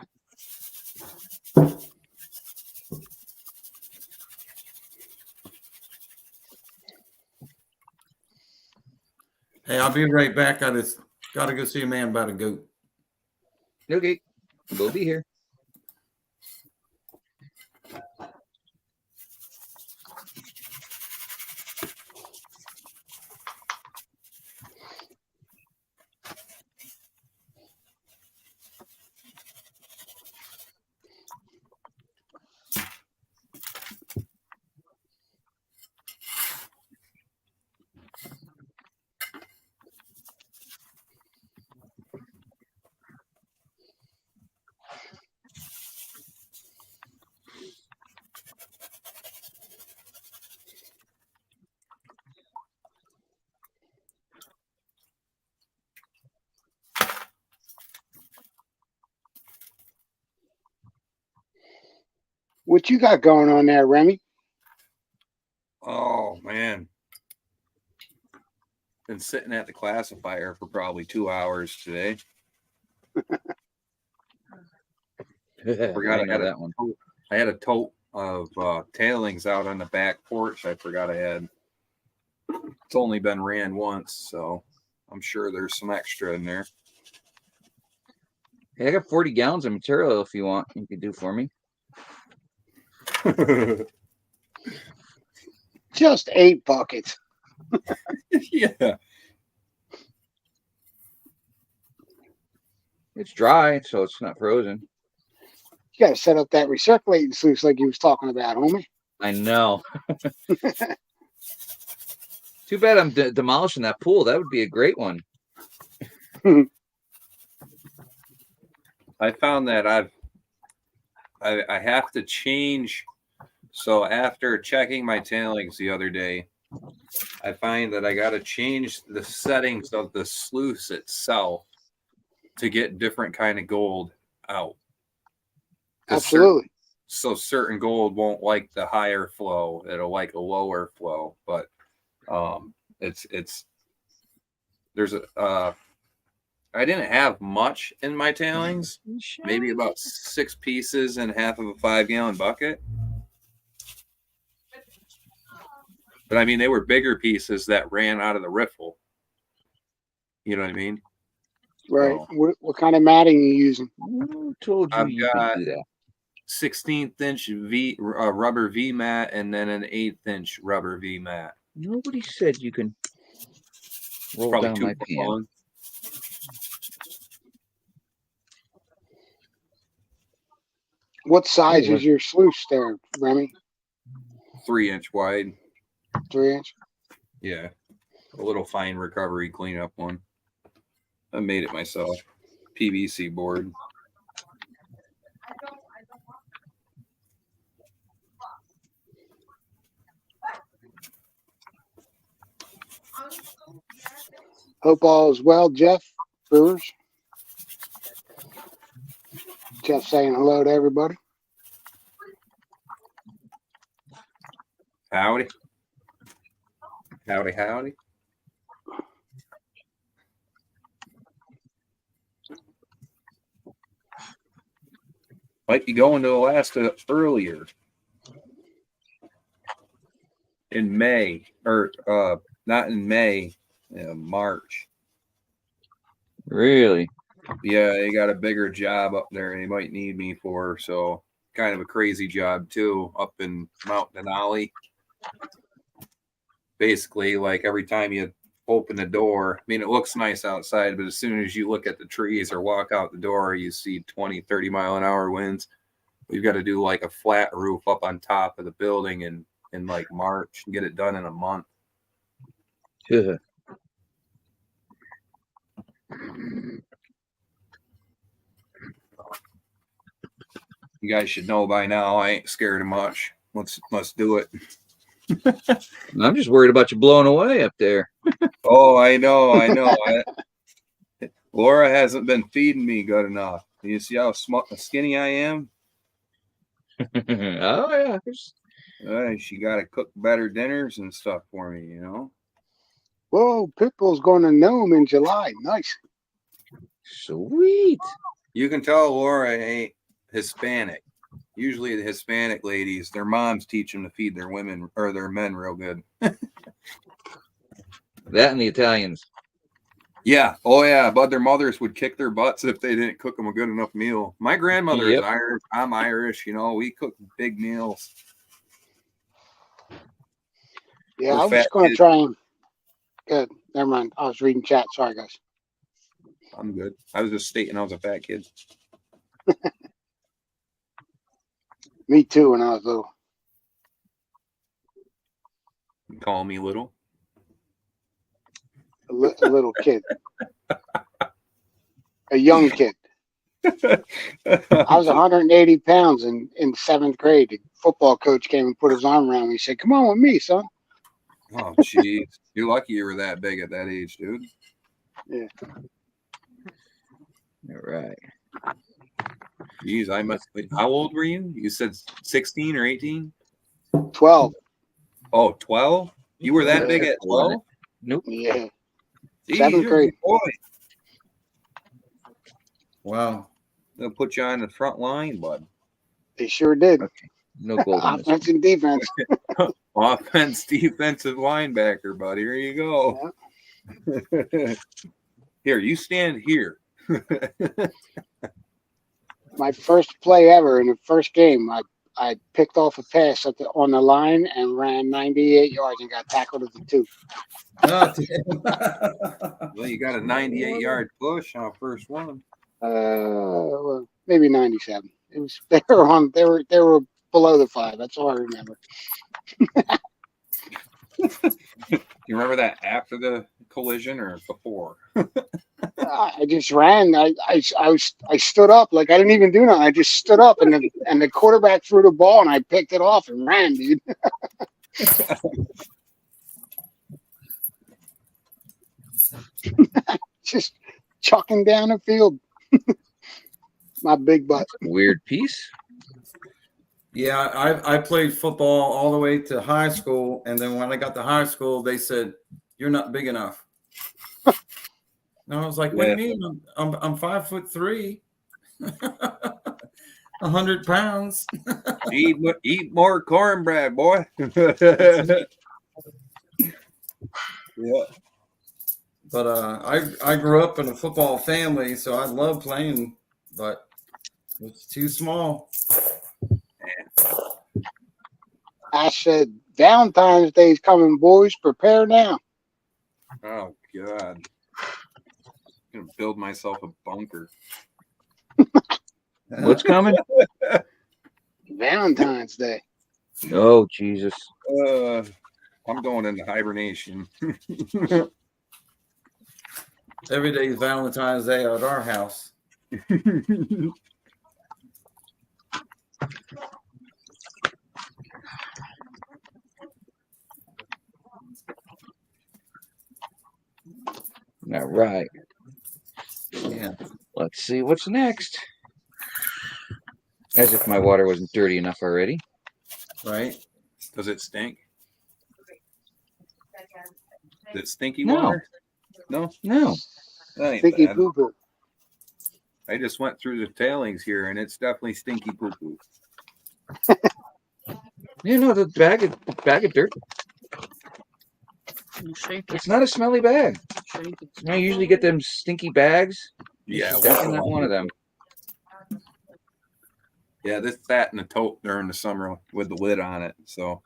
Hey, I'll be right back. I just got to go see a man about a goat. Okay, we'll be here. What you got going on there, Remy? Oh man. Been sitting at the classifier for probably 2 hours today. Forgot I had that one. I had a tote of tailings out on the back porch. I forgot I had. It's only been ran once, so I'm sure there's some extra in there. Hey, I got 40 gallons of material if you want. You can do for me. Just 8 buckets. Yeah. It's dry, so it's not frozen. You got to set up that recirculating sluice like you was talking about, homie. I know. Too bad I'm demolishing that pool. That would be a great one. I found that I have to change. So after checking my tailings the other day, I find that I got to change the settings of the sluice itself to get different kind of gold out. Absolutely. So certain gold won't like the higher flow; it'll like a lower flow. But it's there's a I didn't have much in my tailings. Maybe about 6 pieces and half of a 5-gallon bucket. But I mean, they were bigger pieces that ran out of the riffle. You know what I mean? Right. So, What kind of matting are you using? Who told you I've you got could do that? 16th inch rubber V mat and then an 1/8 inch rubber V mat. Nobody said you can roll Probably down 2 my foot pants. long. What size Oh, is your sluice there, Remy? 3-inch wide. 3-inch? Yeah. A little fine recovery cleanup one. I made it myself. PVC board. Hope all is well, Jeff. Brewers. Jeff saying hello to everybody. Howdy. Howdy, howdy. Might be going to Alaska earlier in May, or not in May, March. really? Yeah, they got a bigger job up there they might need me for. So kind of a crazy job too, up in Mount Denali. Basically, like every time you open the door, I mean, it looks nice outside, but as soon as you look at the trees or walk out the door, you see 20, 30 mile an hour winds. We've got to do like a flat roof up on top of the building in like March and get it done in a month. Yeah. You guys should know by now I ain't scared of much. Let's do it. I'm just worried about you blowing away up there. Oh, I know. Laura hasn't been feeding me good enough. You see how skinny I am? Oh yeah. She got to cook better dinners and stuff for me, you know? Whoa, Pitbull's going to Nome in July. Nice. Sweet. You can tell Laura ain't Hispanic. Usually the Hispanic ladies, their moms teach them to feed their women or their men real good. That and the Italians. Yeah. Oh, yeah. But their mothers would kick their butts if they didn't cook them a good enough meal. My grandmother is Irish. I'm Irish. You know, we cook big meals. Yeah, We're I was fat going to kids. try and. Good. Never mind. I was reading chat. Sorry, guys. I'm good. I was just stating I was a fat kid. Me too when I was little. You call me little. A little kid. A young kid. I was 180 pounds in 7th grade. The football coach came and put his arm around me. He said, "Come on with me, son." Oh, jeez. You're lucky you were that big at that age, dude. Yeah. All right. Jeez, I must. Wait, how old were you? You said 16 or 18? 12. Oh, 12? You were that big at 12? Nope. Yeah. Jeez, 7th you're a grade. big boy. Wow. They'll put you on the front line, bud. They sure did. Okay. No gold in this. Offense and defense. Offense, defensive linebacker, bud. Here you go. Yeah. Here, you stand here. My first play ever in the first game, I picked off a pass on the line and ran 98 yards and got tackled at the 2. Oh, damn. Well, you got a 98-yard push on first one. Well, maybe 97. It was they were below the 5. That's all I remember. You remember that after the collision or before? I just ran. I stood up like I didn't even do nothing. I just stood up and the quarterback threw the ball and I picked it off and ran, dude. Just chucking down the field. My big butt. Weird piece. Yeah, I played football all the way to high school, and then when I got to high school, they said, "You're not big enough." And I was like, what do you mean? I'm 5'3", 100 pounds. Eat more cornbread, boy. Yeah. But I grew up in a football family, so I love playing, but it's too small. I said, Valentine's Day's coming, boys. Prepare now. Oh God. I'm gonna build myself a bunker. What's coming? Valentine's Day. Oh, Jesus. I'm going into hibernation. Every day is Valentine's Day at our house. All right. Yeah. Let's see what's next. As if my water wasn't dirty enough already. Right. Does it stink? Is it stinky No. water? No. No. That ain't Sticky bad. poo poo. I just went through the tailings here, and it's definitely stinky poo poo. You know, the bag of dirt. You shake it. It's not a smelly bag. Shake it. I usually get them stinky bags. Yeah, It's definitely not one of them. Yeah, this sat in a tote during the summer with the lid on it. So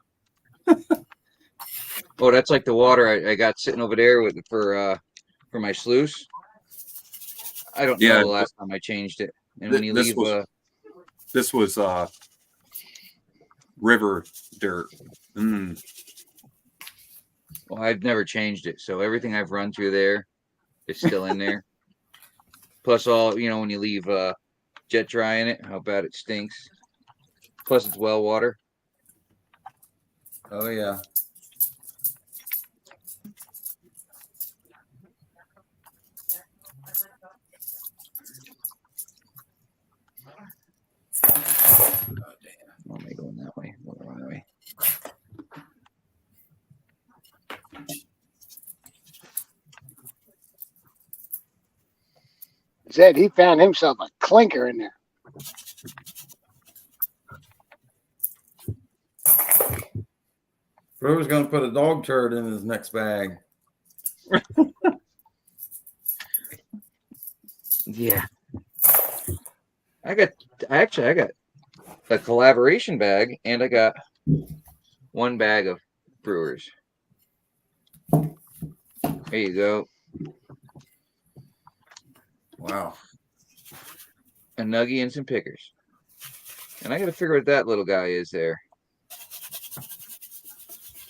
Oh, that's like the water I got sitting over there for my sluice. I don't know Yeah, the last time I changed it. And when you leave, this was river dirt. Mm. well, I've never changed it, so everything I've run through there is still in there. Plus, all when you leave jet dry in it, how bad it stinks. Plus, it's well water. Oh yeah. Oh, am I going that way? Going the wrong way. Said he found himself a clinker in there. Brewer's gonna put a dog turd in his next bag. Yeah. I got a collaboration bag, and I got one bag of Brewers. There you go. Wow. A nuggie and some pickers. And I got to figure what that little guy is there.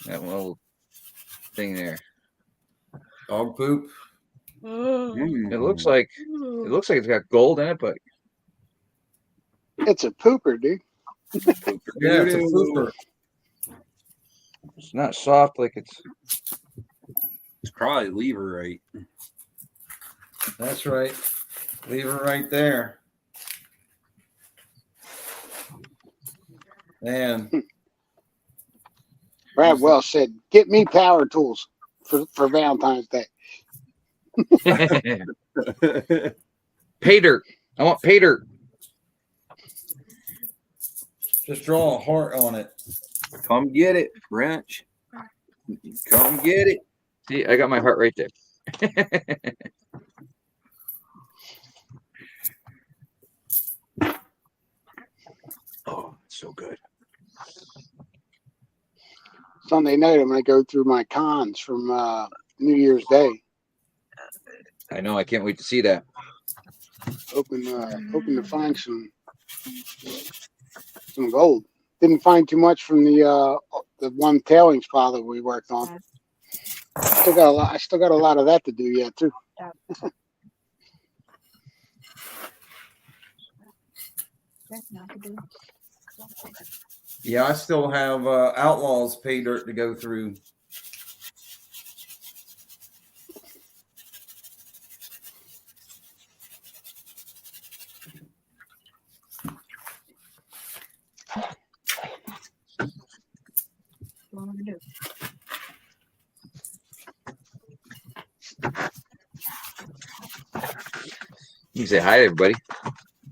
That little thing there. Dog poop. It looks like it's got gold in it, but It's a pooper, dude. Yeah, it's a pooper. it's not soft like it's. It's probably leverite. That's right. Leave her right there. Man. Brad Wells said, "Get me power tools for Valentine's Day." Pay dirt. I want pay dirt. Just draw a heart on it. Come get it, Wrench. Come get it. See, I got my heart right there. Oh, it's so good. Sunday night, I'm going to go through my cons from New Year's Day. I know. I can't wait to see that. Hoping to find some gold. Didn't find too much from the one tailing spa that we worked on. I still got a lot of that to do yet too. Yeah, I still have Outlaws pay dirt to go through. What am I gonna do? You can say hi to everybody.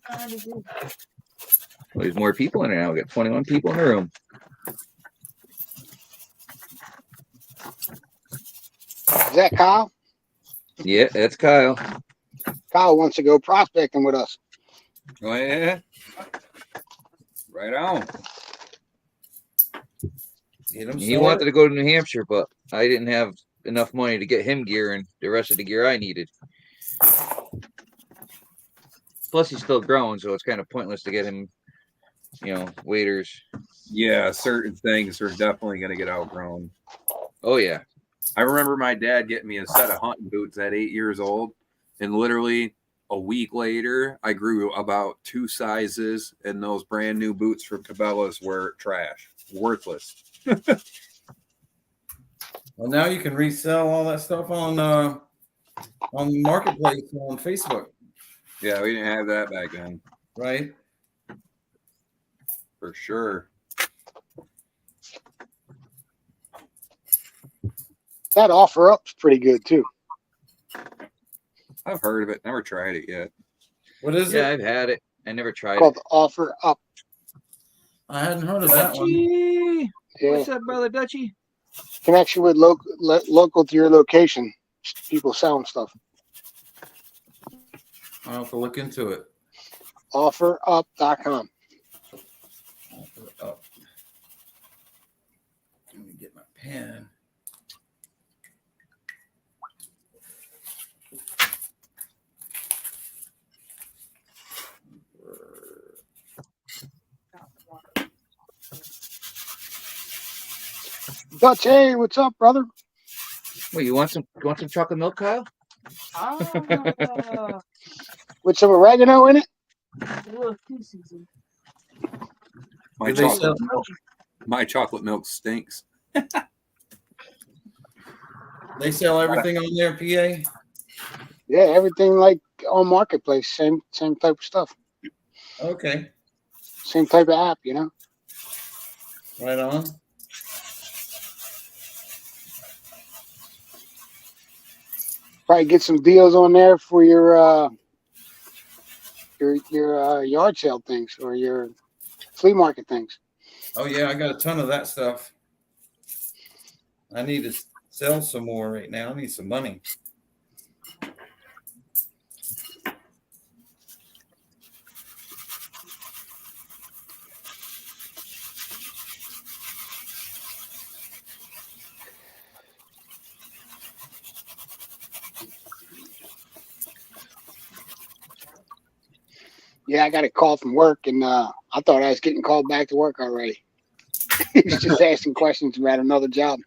I did. Well, there's more people in there now. We got 21 people in the room. Is that Kyle? Yeah, that's Kyle. Kyle wants to go prospecting with us. Oh yeah. Right on. Get him He wanted to go to New Hampshire, but I didn't have enough money to get him gear and the rest of the gear I needed. Plus, he's still growing, so it's kind of pointless to get him, waders. Yeah, certain things are definitely gonna get outgrown. Oh, yeah. I remember my dad getting me a set of hunting boots at 8 years old, and literally a week later, I grew about 2 sizes, and those brand new boots from Cabela's were trash, worthless. Well, now you can resell all that stuff on the marketplace on Facebook, Yeah, we didn't have that back then, right? for sure. That offer up's pretty good too. I've heard of it, never tried it yet. What is Yeah, it? I've had it. I never tried Called it. the offer up. I hadn't heard of that one. Dutchie! Yeah. What's up, brother Dutchie? Connection with local to your location. People selling stuff. I'll have to look into it. Offerup.com. Oh. Let me get my pen. Dutch, hey, what's up, brother? Wait, you want some chocolate milk, Kyle? Ah, With some oregano in it? look, this is it. My Do they chocolate, sell- my chocolate milk stinks. They sell everything on there, PA? Yeah, everything like on marketplace. Same type of stuff. Okay, Same type of app, you know. right on. Probably get some deals on there for your yard sale things or your flea market things. Oh yeah, I got a ton of that stuff. I need to sell some more right now. I need some money. Yeah, I got a call from work, and I thought I was getting called back to work already. He's just asking questions about another job.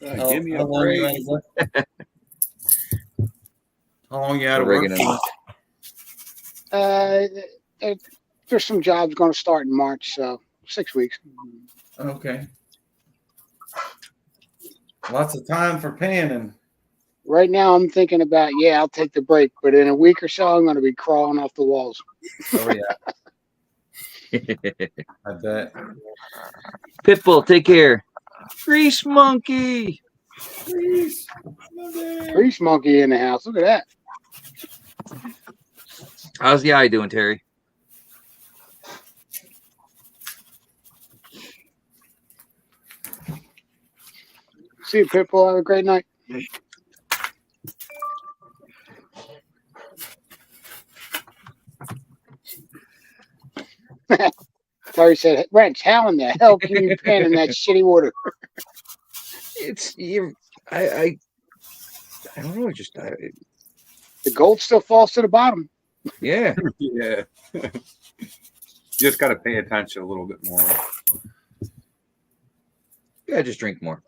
Give me a how long you break. out of work? How long you out of work? Oregano. There's some jobs going to start in March, so 6 weeks. Okay. Lots of time for panning. Right now, I'm thinking about, I'll take the break, but in a week or so, I'm going to be crawling off the walls. Oh yeah, I bet. Pitbull, take care. Grease monkey. Grease monkey in the house. Look at that. How's the eye doing, Terry? See you, Pitbull. Have a great night. Terry said, Wrench, how in the hell can you pan in that shitty water? It's you. I don't know. The gold still falls to the bottom. Yeah. Yeah. Just got to pay attention a little bit more. Yeah, just drink more.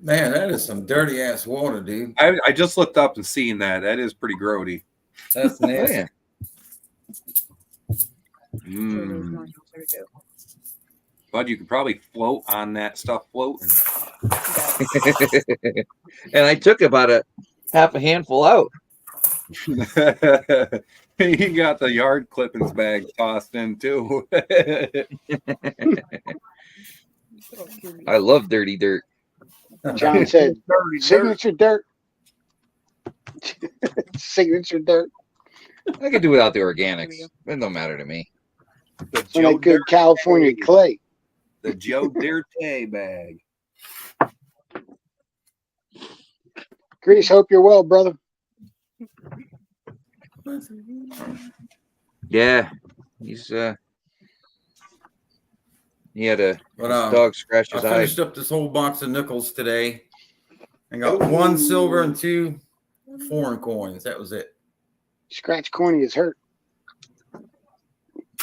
Man, that is some dirty ass water, dude. I just looked up and seen that. That is pretty grody. That's Oh, nasty. yeah. Mm. Bud, you could probably float on that stuff floating. And I took about a half a handful out. He got the yard clippings bag tossed in too. I love dirty dirt. John said, Dirty dirt. signature dirt. Signature dirt. I could do without the organics. It don't matter to me. The Some of that good California clay. The Joe Dirte bag. Grease, hope you're well, brother. Yeah, he's he had a But, dog scratch I his eye. finished up this whole box of nickels today. I got 1 silver and 2 foreign coins. That was it. Scratch corny is hurt.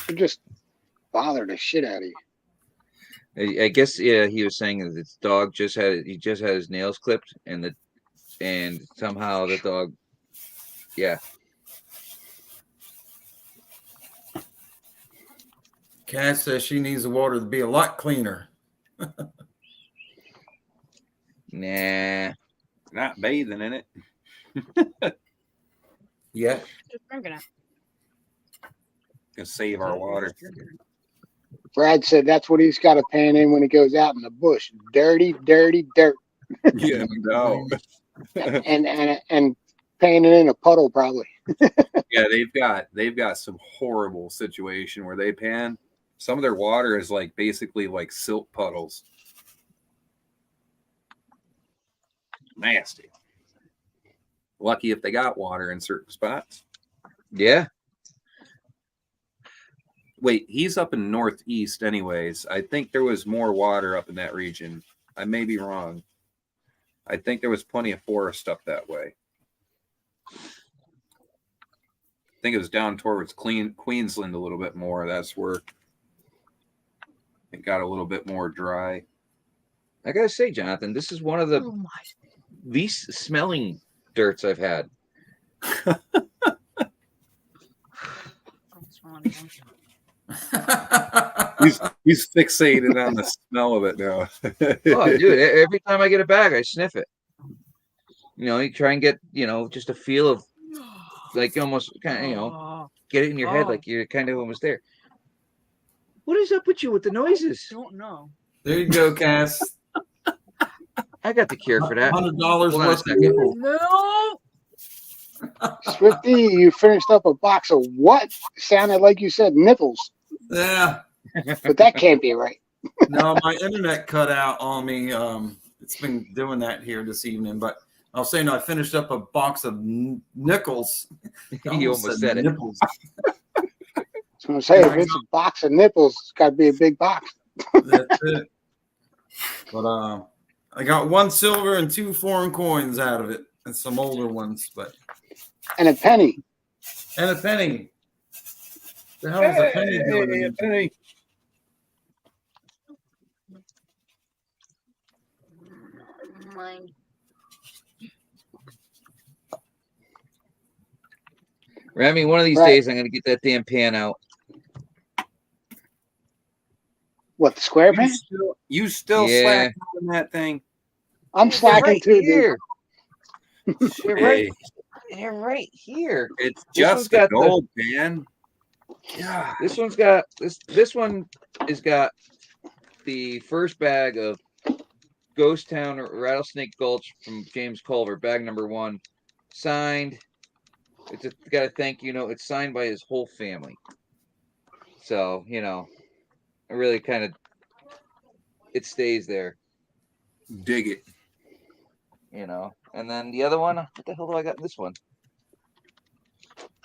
It just bothered the shit out of you. I guess he was saying that his dog just had his nails clipped and somehow the dog Cass says she needs the water to be a lot cleaner. nah. Not bathing in it. Yeah. Just drinking it. Gonna save our water. Brad said that's what he's got to pan in when he goes out in the bush. Dirty, dirty dirt. Yeah, no. and panning in a puddle probably. Yeah, they've got some horrible situation where they pan. Some of their water is like basically like silt puddles. Nasty. Lucky if they got water in certain spots. Yeah. Wait, he's up in northeast anyways. I think there was more water up in that region. I may be wrong. I think there was plenty of forest up that way. I think it was down towards Queensland a little bit more. That's where it got a little bit more dry. I gotta say, Jonathan, this is one of the Oh my. least smelling dirts I've had. He's fixated on the smell of it now. Oh, dude, every time I get a bag, I sniff it. You try and get, just a feel of like almost kind of, get it in your head like you're kind of almost there. What is up with you with the noises? Don't know. There you go, Cass. I got the cure for that. $100 Hold on a worth of second. nickels. No. Swifty, you finished up a box of what? Sounded like you said nipples, Yeah. but that can't be right. No, my internet cut out on me. It's been doing that here this evening, but I was saying I finished up a box of nickels. You almost said it. nipples. So I'm saying, if it's a box of nipples, it's got to be a big box. That's it. But I got 1 silver and 2 foreign coins out of it, and some older ones, And a penny. and a penny. The hell is a penny doing? in it? Penny. Mine. Remy, one of these Right. days I'm gonna get that damn pan out. What, the square pan? You still Yeah. slack on that thing? I'm slacking right too, dude. here. You're right. Hey, You're right here. it's This one's just a got the- gold pan. Yeah. This one's got this one has got the first bag of Ghost Town or Rattlesnake Gulch from James Culver, bag number 1, signed. It's got a thank you note. It's signed by his whole family. So, I really kind of it stays there, Dig it. And then the other one, what the hell do I got in this one?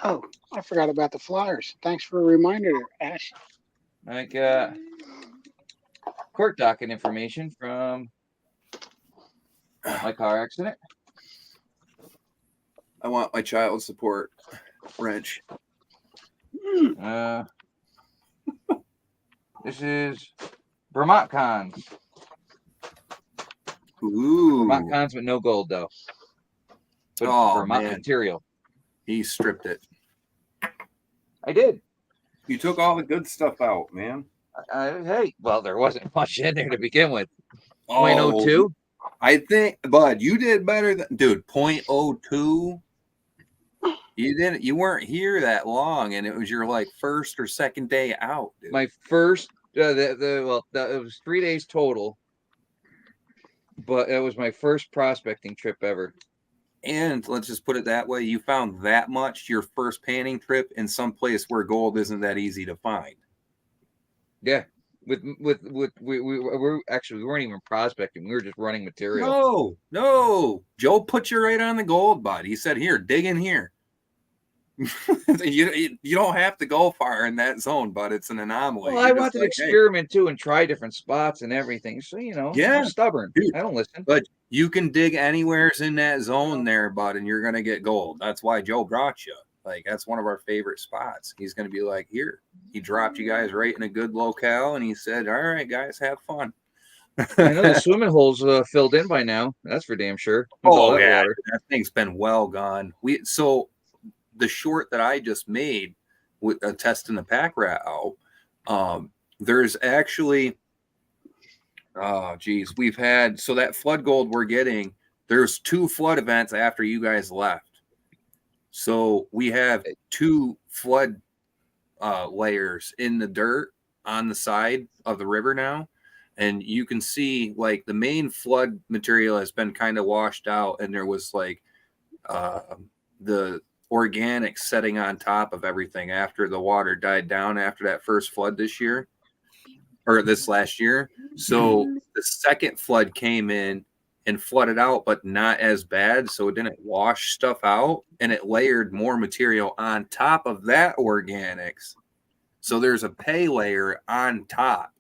Oh, I forgot about the flyers. Thanks for a reminder there, Ash. I got court docket information from my car accident. I want my child support wrench. This is Vermont cons. Ooh. Vermont cons with no gold though. But Oh, Vermont man. material. He stripped it. I did. You took all the good stuff out, man. Hey, well, there wasn't much in there to begin with. Oh, 0.02. I think, Bud, you did better than dude. 0.02. You weren't here that long, and it was your like first or second day out, dude. My first, it was 3 days total. but it was my first prospecting trip ever. And let's just put it that way: you found that much your first panning trip in some place where gold isn't that easy to find. Yeah, we weren't even prospecting. We were just running material. No. Joe put you right on the gold, bud. He said, "Here, dig in here." you don't have to go far in that zone, but it's an anomaly. Well, I wanted to experiment too and try different spots and everything. So Yeah, I'm stubborn. dude. I don't listen. But you can dig anywheres in that zone there, bud, and you're gonna get gold. That's why Joe brought you. Like, that's one of our favorite spots. He's gonna be like, here. He dropped you guys right in a good locale, and he said, "All right, guys, have fun." I know the swimming holes filled in by now. That's for damn sure. Oh yeah, that thing's been well gone. So the short that I just made with testing the pack rat out, there's actually, we've had, so that flood gold we're getting, there's 2 flood events after you guys left. So we have 2 flood layers in the dirt on the side of the river now. And you can see like the main flood material has been kind of washed out, and there was like the organic setting on top of everything after the water died down after that first flood this last year. So the second flood came in and flooded out, but not as bad. So it didn't wash stuff out, and it layered more material on top of that organics. So there's a pay layer on top.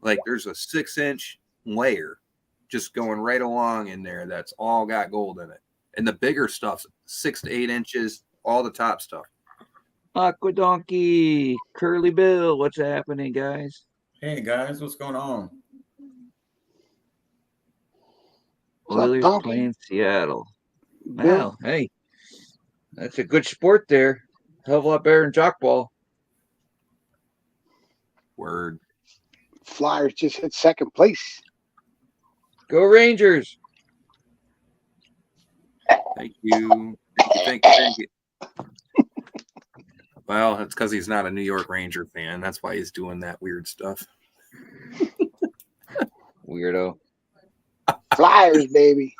Like there's a 6-inch layer just going right along in there. That's all got gold in it. And the bigger stuff's 6 to 8 inches, all the top stuff. Aqua Donkey, Curly Bill, what's happening, guys? Hey guys, what's going on? Oilers playing Seattle. Bill? Wow, hey, that's a good sport there. Hell of a lot better than jockball. Word. Flyers just hit second place. Go Rangers. Thank you. Thank you. Well, that's because he's not a New York Ranger fan. That's why he's doing that weird stuff. Weirdo. Flyers, baby.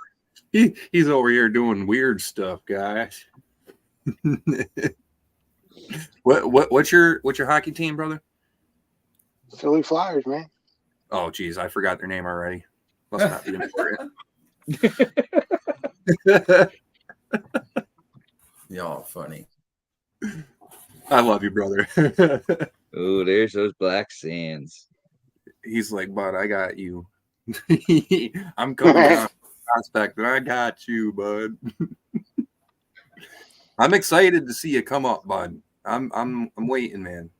He's over here doing weird stuff, guys. What's your hockey team, brother? Philly Flyers, man. Oh, geez, I forgot their name already. Must not be important. Y'all funny. I love you, brother. Oh, there's those black sands. He's like, bud, I got you. I'm coming down prospect, and I got you, bud. I'm excited to see you come up, bud. I'm waiting, man.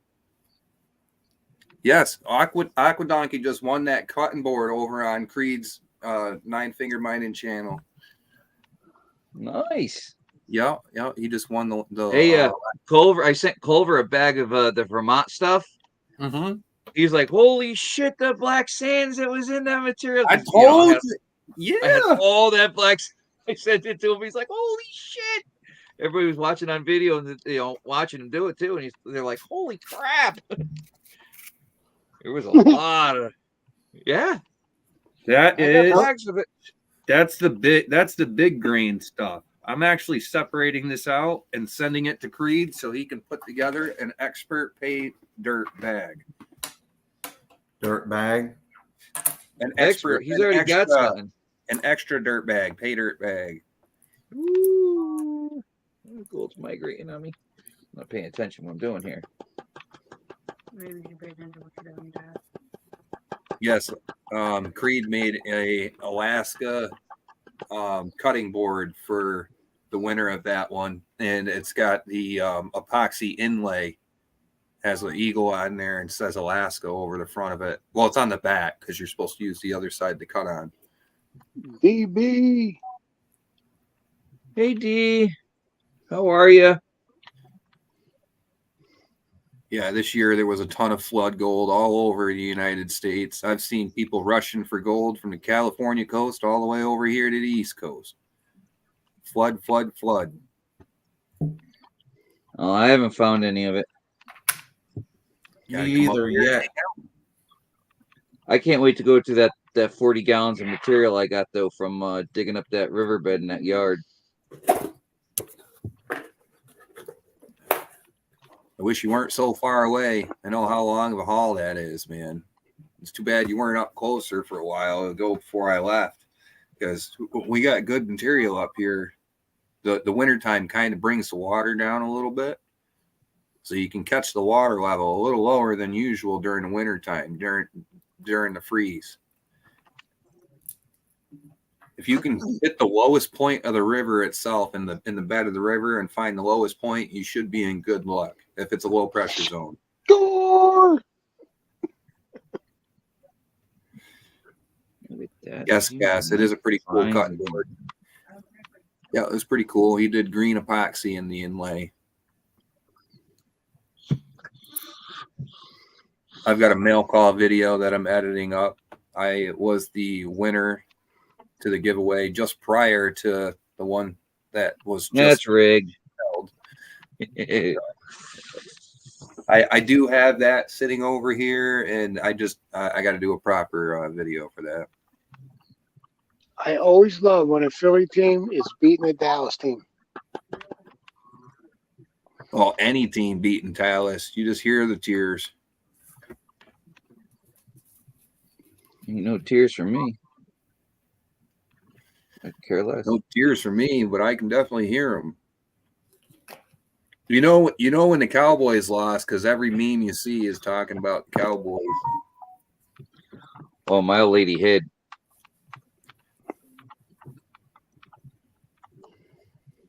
Yes, Aqua Donkey just won that cutting board over on Creed's 9-finger mining channel. Nice. Yeah, he just won the Hey, Culver, I sent Culver a bag of the Vermont stuff. Mm-hmm. He's like, holy shit, the black sands that was in that material. I told you. I had all that black. I sent it to him. He's like, holy shit. Everybody was watching on video and watching him do it too. And they're like, holy crap. There was a lot of That's the big grain stuff. I'm actually separating this out and sending it to Creed so he can put together an expert pay dirt bag. Dirt bag? An expert. He's already got something. An extra dirt bag, pay dirt bag. Ooh. Gold's migrating on me. I'm not paying attention to what I'm doing here. Maybe you pay attention to what you're doing, Dad. Yes, Creed made a Alaska cutting board for the winner of that one, and it's got the epoxy inlay, has an eagle on there and says Alaska over the front of it. Well, it's on the back because you're supposed to use the other side to cut on. DB. Hey, D. How are you? Yeah, this year there was a ton of flood gold all over the United States. I've seen people rushing for gold from the California coast all the way over here to the East Coast. Flood. Oh, I haven't found any of it. Neither yet. I can't wait to go to that that 40 gallons of material I got though from digging up that riverbed in that yard. I wish you weren't so far away. I know how long of a haul that is, man. It's too bad you weren't up closer for a while ago before I left, because we got good material up here. The wintertime kind of brings the water down a little bit, so you can catch the water level a little lower than usual during the wintertime, during the freeze. If you can hit the lowest point of the river itself in the bed of the river and find the lowest point, you should be in good luck if it's a low pressure zone. Score! Yes, it is a pretty cool cutting board. Yeah, it was pretty cool. He did green epoxy in the inlay. I've got a mail call video that I'm editing up. I was the winner to the giveaway just prior to the one that was just That's rigged. held. I do have that sitting over here, and I got to do a proper video for that. I always love when a Philly team is beating a Dallas team. Well, any team beating Dallas, you just hear the tears. Ain't no tears for me. I care less. No tears for me, but I can definitely hear them. You know when the Cowboys lost, because every meme you see is talking about the Cowboys. Oh, my old lady hid.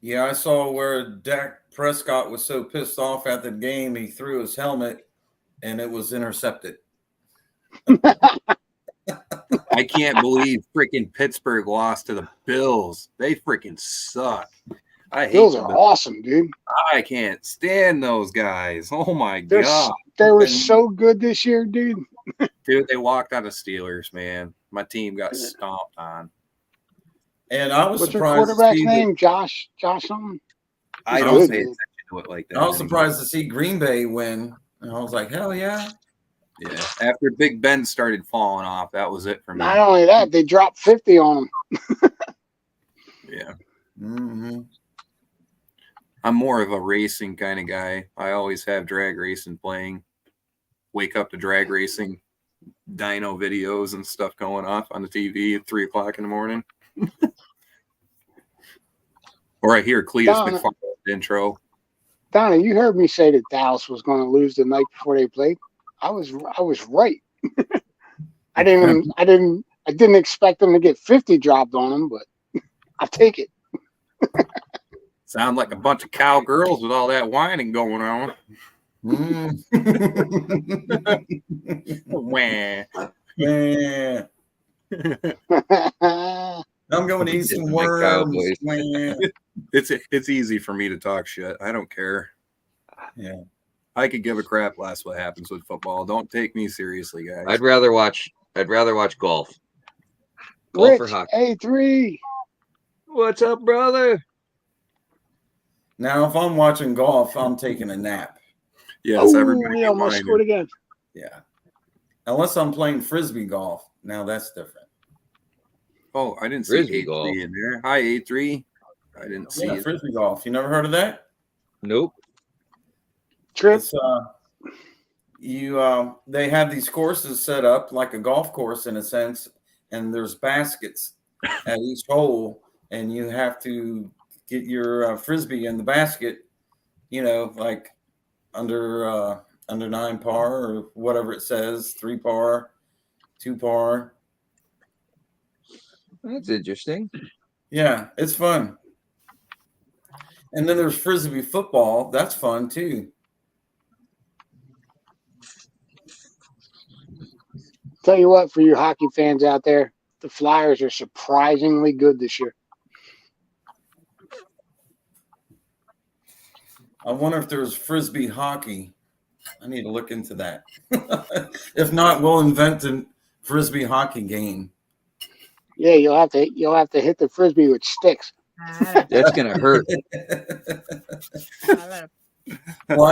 Yeah, I saw where Dak Prescott was so pissed off at the game, he threw his helmet and it was intercepted. I can't believe freaking Pittsburgh lost to the Bills. They freaking suck. I hate Bills the are Bills. awesome, dude. I can't stand those guys. Oh my god. They were so good this year, dude. Dude, they walked out of Steelers, man. My team got stomped on. And I was What's your surprised to quarterback's see name? Josh something? I He's don't good, pay dude. attention to it like that. I was anymore. surprised to see Green Bay win. And I was like, hell yeah. Yeah. After Big Ben started falling off, that was it for me. Not only that, they dropped 50 on him. Yeah. Mm-hmm. I'm more of a racing kind of guy. I always have drag racing playing. Wake up to drag racing, dyno videos and stuff going off on the TV at 3 o'clock in the morning. Or I hear Cletus McFarland's intro. Donna, you heard me say that Dallas was going to lose the night before they played. I was right. I didn't expect them to get 50 dropped on them, but I'll take it. Sound like a bunch of cowgirls with all that whining going on. Wah. Yeah. I'm going to eat some Like worms. Cowboys. Man. It's easy for me to talk shit. I don't care. Yeah. I could give a crap less what happens with football. Don't take me seriously, guys. I'd rather watch golf. Golf or Rich, hockey. A3. What's up, brother? Now, if I'm watching golf, I'm taking a nap. Yes, Oh, everybody. we get almost mine. scored again. Yeah. Unless I'm playing frisbee golf. Now that's different. Oh, I didn't see Frisbee A3 golf. in there. Hi, A3. I didn't see Yeah, it. frisbee golf. You never heard of that? Nope. Trip. It's they have these courses set up like a golf course in a sense, and there's baskets at each hole, and you have to get your frisbee in the basket, like under 9 par or whatever it says, 3 par, 2 par. That's interesting. Yeah, it's fun. And then there's frisbee football. That's fun too. Tell you what, for you hockey fans out there, the Flyers are surprisingly good this year. I wonder if there's frisbee hockey. I need to look into that. If not, we'll invent a frisbee hockey game. Yeah, you'll have to hit the frisbee with sticks. That's gonna hurt. Well,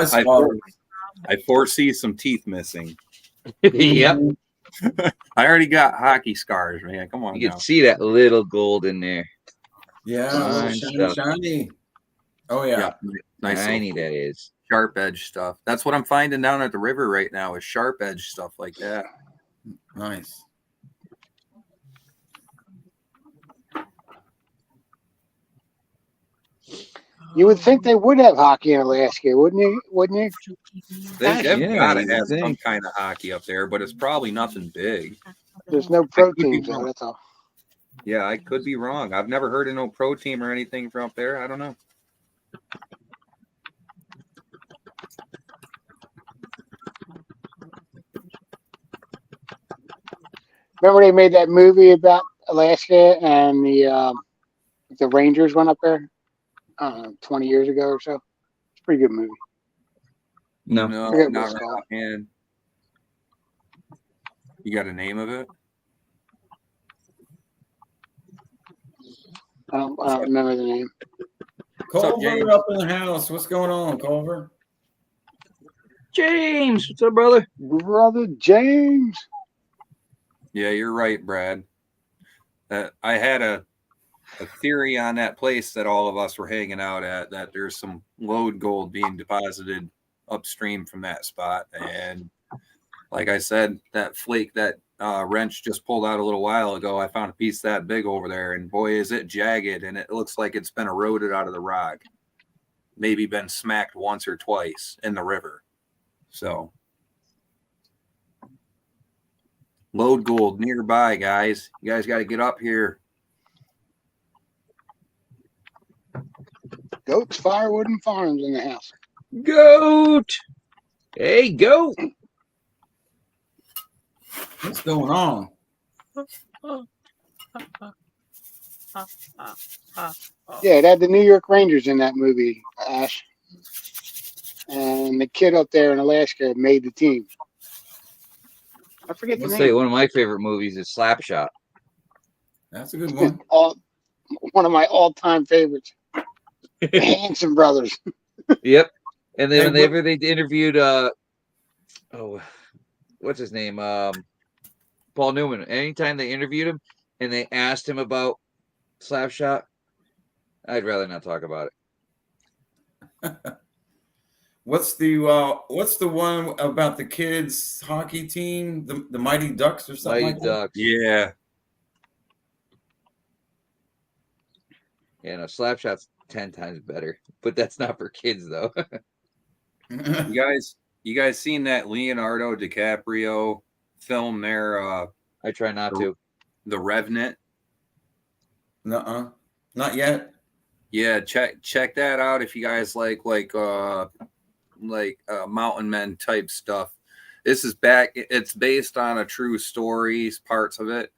I foresee some teeth missing. Yep. I already got hockey scars, man. Come on You now. can see that little gold in there. Yeah, Fine shiny, stuff. shiny. Oh yeah. Yeah, nice Tiny little that is. sharp edge stuff. That's what I'm finding down at the river right now is sharp edge stuff like that. Nice. You would think they would have hockey in Alaska, wouldn't you? Wouldn't you? They've Yeah, got to you have would some think. kind of hockey up there, but it's probably nothing big. There's no I pro could be teams though. wrong. That's all. Yeah, I could be wrong. I've never heard of no pro team or anything from up there. I don't know. Remember they made that movie about Alaska and the Rangers went up there 20 years ago or so. It's a pretty good movie. No. No, Forget what not it's right called. offhand. You got a name of it? I don't remember the name. up, James? Culver up in the house. What's going on, Culver? James, what's up, brother? Brother James. Yeah, you're right, Brad. I had a theory on that place that all of us were hanging out at, that there's some load gold being deposited upstream from that spot. And like I said, that flake that wrench just pulled out a little while ago, I found a piece that big over there, and boy, is it jagged, and it looks like it's been eroded out of the rock. Maybe been smacked once or twice in the river. So load gold nearby, guys. You guys got to get up here. Goats, firewood, and farms in the house. Goat. Hey, goat. What's going on? Yeah, it had the New York Rangers in that movie, Ash. And the kid up there in Alaska made the team. I forget the Let's name. say one of my favorite movies is Slapshot. That's a good one. One of my all-time favorites. The Hanson brothers. Yep. And then Hey, whenever they interviewed what's his name? Paul Newman. Anytime they interviewed him and they asked him about Slapshot, I'd rather not talk about it. What's the one about the kids hockey team, the Mighty Ducks or something Mighty like Ducks. Yeah. Yeah, no, Slapshot's 10 times better, but that's not for kids though. that? You guys seen that Leonardo DiCaprio film there, I try not to. The Revenant? Nuh-uh. Not yet. Yeah, check that out if you guys like mountain men type stuff. This is it's based on a true story, parts of it.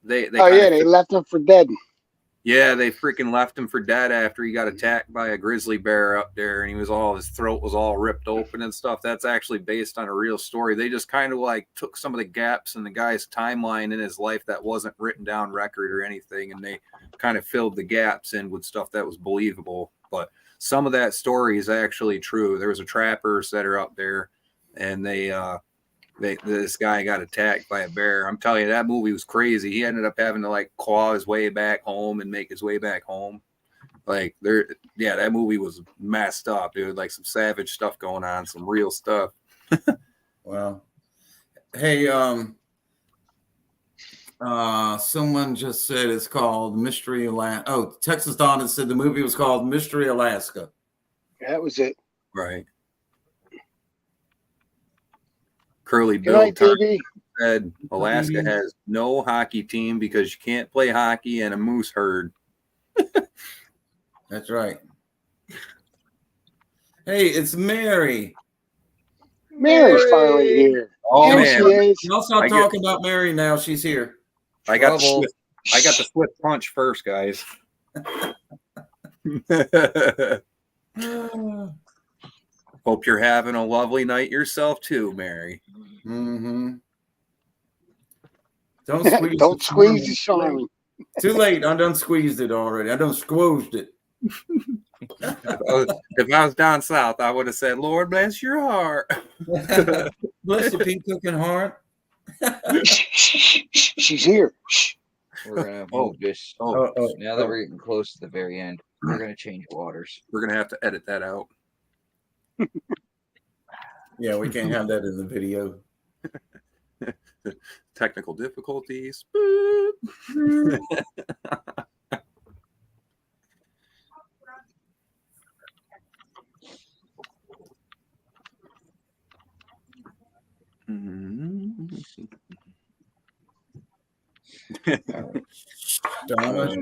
They They left him for dead. Yeah, they freaking left him for dead after he got attacked by a grizzly bear up there, and his throat was all ripped open and stuff. That's actually based on a real story. They just kind of like took some of the gaps in the guy's timeline in his life that wasn't written down record or anything, and they kind of filled the gaps in with stuff that was believable. But some of that story is actually true. There was a trapper setter up there, and this guy got attacked by a bear. I'm telling you, that movie was crazy. He ended up having to like claw his way back home and make his way back home. Like that movie was messed up, dude. Like some savage stuff going on, some real stuff. Wow. Hey, someone just said it's called Mystery Alaska. Oh, Texas Dawn has said the movie was called Mystery Alaska. That was it. Right. Curly Good Bill night, TV. said Alaska has no hockey team because you can't play hockey in a moose herd. That's right. Hey, it's Mary. Mary's finally here. Oh Here man, she is. I'll stop I get- talking about Mary now. She's here. I got Trouble. the swift punch first, guys. Hope you're having a lovely night yourself too, Mary. Mm-hmm. Don't squeeze. Don't squeeze the Charmin. Too late. I done squeezed it already. I done squoozed it. If I was down south, I would have said, "Lord bless your heart." Bless your pink cooking heart. She's here. Shh. We're gonna move this. Now that we're getting close to the very end, we're gonna change waters. We're gonna have to edit that out. Yeah, we can't have that in the video. Technical difficulties. Donna,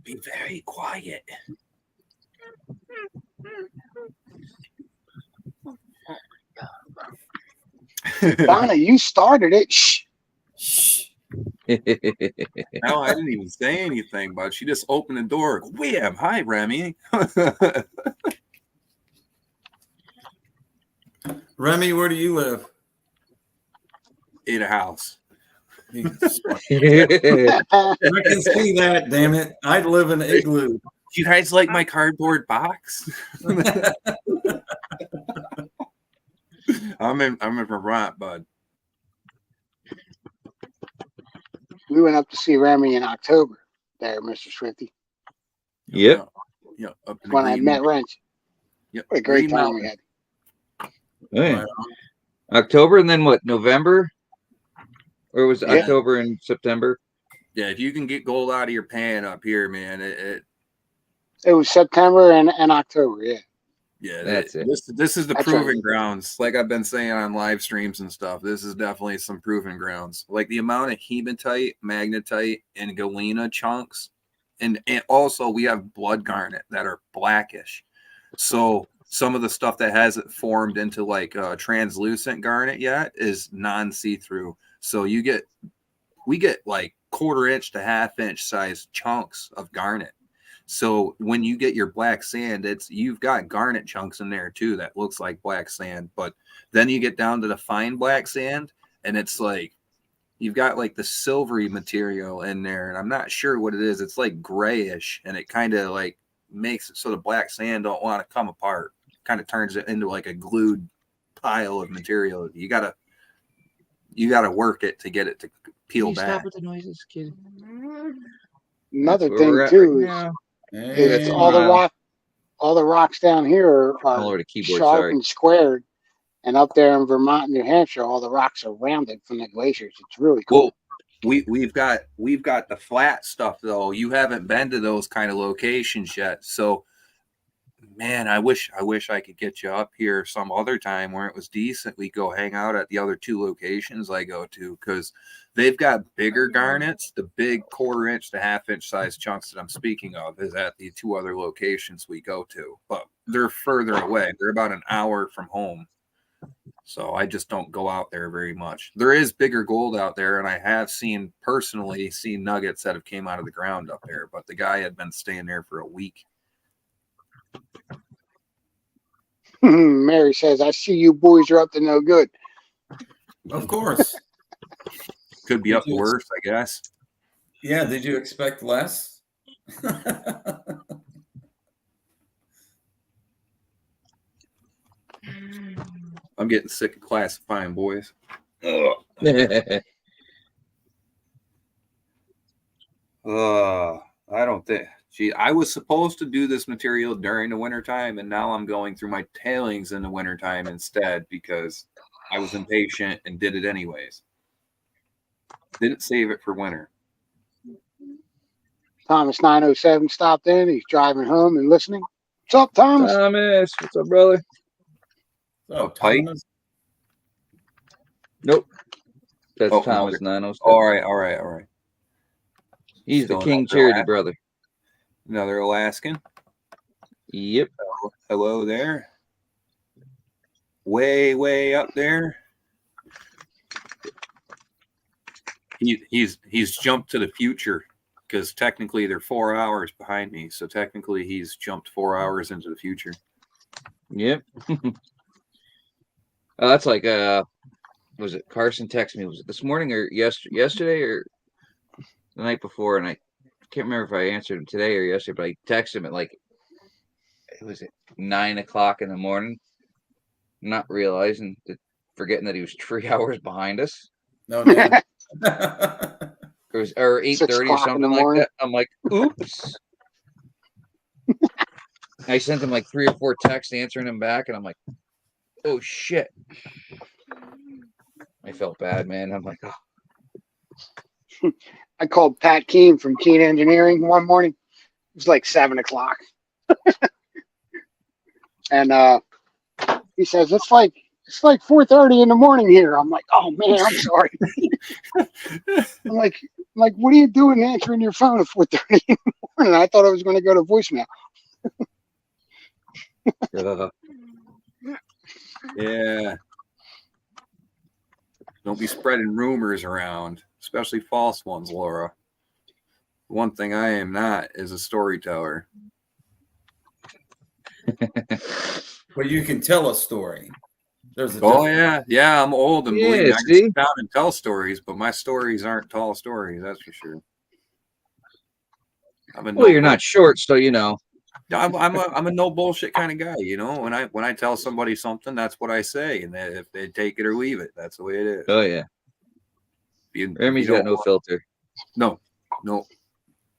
Be very quiet. Donna, you started it. Shh. No, I didn't even say anything, but she just opened the door. Wham! Hi, Remy. Remy, where do you live? In a house. I can see that, damn it. I live in an igloo. You guys like my cardboard box? I'm in Vermont, bud. We went up to see Remy in October there, Mr. Swifty. Yep. Yeah. Up in the When I Green met Mountain. Wrench. Yep. What a great Green time we Mountain. had. Hey. October and then what? November? Or was it Yeah. October and September? Yeah, if you can get gold out of your pan up here, man, It was September and October, yeah. That's it. This is the That's proving right. grounds. Like I've been saying on live streams and stuff, this is definitely some proving grounds. Like the amount of hematite, magnetite, and galena chunks, and also we have blood garnet that are blackish. So some of the stuff that hasn't formed into like translucent garnet yet is non-see-through. So we get like 1/4 inch to 1/2 inch size chunks of garnet. So when you get your black sand, you've got garnet chunks in there too that looks like black sand. But then you get down to the fine black sand, and it's like you've got like the silvery material in there, and I'm not sure what it is. It's like grayish, and it kind of like makes it so the black sand don't want to come apart. Kind of turns it into like a glued pile of material. You gotta work it to get it to peel back. Stop with the noises, kid. Another That's where thing we're at too right is, now. is And all the rocks down here All over are the keyboard, sharp sorry. and squared, and up there in Vermont and New Hampshire, all the rocks are rounded from the glaciers. It's really cool. Well, we've got the flat stuff though. You haven't been to those kind of locations yet. So man, I wish I could get you up here some other time where it was decent. We go hang out at the other 2 locations I go to, because they've got bigger garnets. The big 1/4 inch to 1/2 inch size chunks that I'm speaking of is at the 2 other locations we go to, but they're further away. They're about an hour from home. So I just don't go out there very much. There is bigger gold out there, and I have personally seen nuggets that have came out of the ground up there, but the guy had been staying there for a week. Mary says, I see you boys are up to no good. of course. Could be up to worse, I guess. Yeah, did you expect less? I'm getting sick of classifying boys. I don't think. Gee, I was supposed to do this material during the wintertime, and now I'm going through my tailings in the wintertime instead because I was impatient and did it anyways. Didn't save it for winter. Thomas 907 stopped in. He's driving home and listening. What's up, Thomas? Thomas, what's up, brother? So, Pike? Thomas, Nope. That's Oh, Thomas no, 907. All right. He's Still the King another Charity Alaskan? brother. Another Alaskan. Yep. Hello there. Way up there. He's jumped to the future because technically they're 4 hours behind me. So technically he's jumped 4 hours into the future. Yep. That's like was it Carson texted me? Was it this morning or yesterday or the night before? And I can't remember if I answered him today or yesterday, but I texted him at like it was at 9 o'clock in the morning, not realizing that forgetting that he was 3 hours behind us. No, damn. It was or 8:30 or 6 o'clock in the something like morning. that. I'm like, oops. I sent him like 3 or 4 texts answering him back, and I'm like, oh shit. I felt bad, man. I'm like, oh. I called Pat Keen from Keen Engineering one morning. It was like 7 o'clock. And he says, it's like 4:30 in the morning here. I'm like, oh man, I'm sorry. I'm like, what are you doing answering your phone at 4:30 in the morning? I thought I was going to go to voicemail. Yeah. Don't be spreading rumors around, especially false ones, Laura. One thing I am not is a storyteller. But you can tell a story. There's a Oh difference. yeah, I'm old and believe me, Yeah, I can see? sit down and tell stories, but my stories aren't tall stories. That's for sure. Well, you're not short, so you know. I'm a no bullshit kind of guy, you know. When I tell somebody something, that's what I say, and if they take it or leave it, that's the way it is. Oh yeah. Remy's got no filter. No. And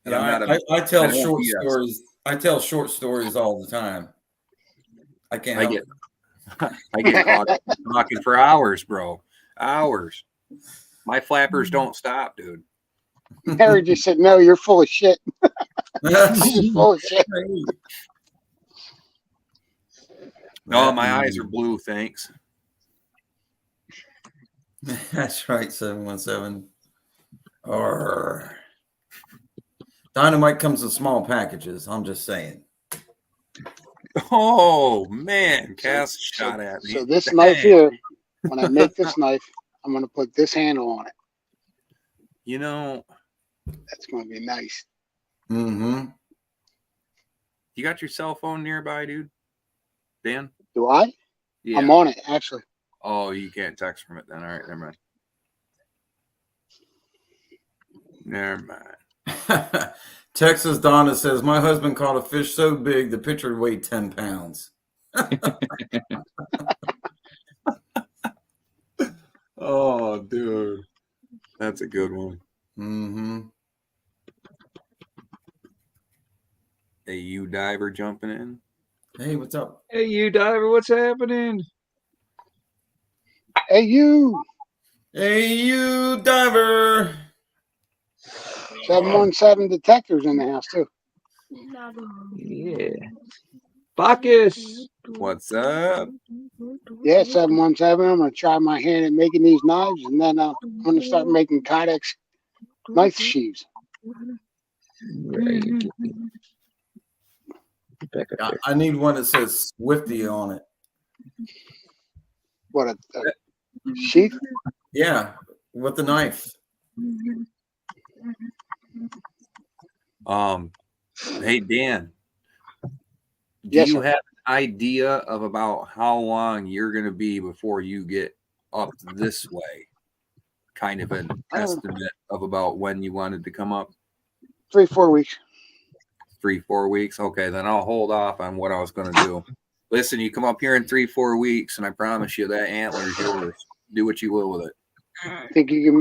Yeah, I'm not I tell I don't short BS. stories. I tell short stories all the time. I can't help it. I get caught talking for hours, bro. Hours. My flappers don't stop, dude. Harry just said, no, you're full of shit. You're just full of shit. No, my eyes are blue, thanks. That's right, 717. Or dynamite comes in small packages. I'm just saying. Oh man, Cass shot at me. So this knife here, when I make this knife, I'm going to put this handle on it. You know, That's going to be nice. Mm-hmm. you got your cell phone nearby, dude? Dan? Do I? Yeah. I'm on it, actually. Oh, you can't text from it then. All right, never mind. Never mind. Texas Donna says, my husband caught a fish so big the picture weighed 10 pounds. Oh, dude. That's a good one. Mm-hmm. Hey, you diver jumping in? Hey, what's up? Hey, you diver, what's happening? Hey, you. Hey, you diver. 717 detectors in the house, too. Yeah. Bacchus. What's up? Yeah, 717. I'm going to try my hand at making these knives, and then I'm going to start making Kydex knife sheaves. Right. Back up there. I need one that says Swifty on it. What, a sheath? Yeah, with the knife. Hey Dan, do Yes, you sir. have an idea of about how long you're gonna be before you get up this way? Kind of an estimate of about when you wanted to come up? 3-4 weeks. 3-4 weeks. Okay, then I'll hold off on what I was gonna do. Listen, you come up here in 3-4 weeks, and I promise you that antler is yours. Do what you will with it. Think you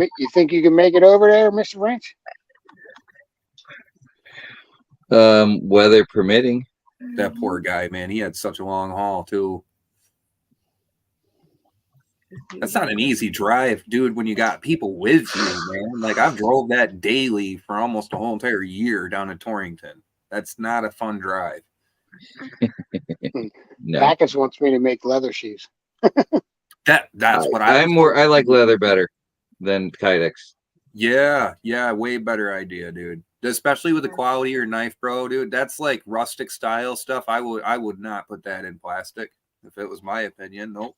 can make it over there, Mr. Ranch? Weather permitting. That poor guy, man. He had such a long haul too. That's not an easy drive, dude, when you got people with you, man. Like I've drove that daily for almost a whole entire year down to Torrington. That's not a fun drive. No. Bacchus wants me to make leather sheaves. That's what I like leather better than Kydex. Yeah, way better idea, dude. Especially with the quality of your knife, bro, dude. That's like rustic style stuff. I would not put that in plastic if it was my opinion. Nope.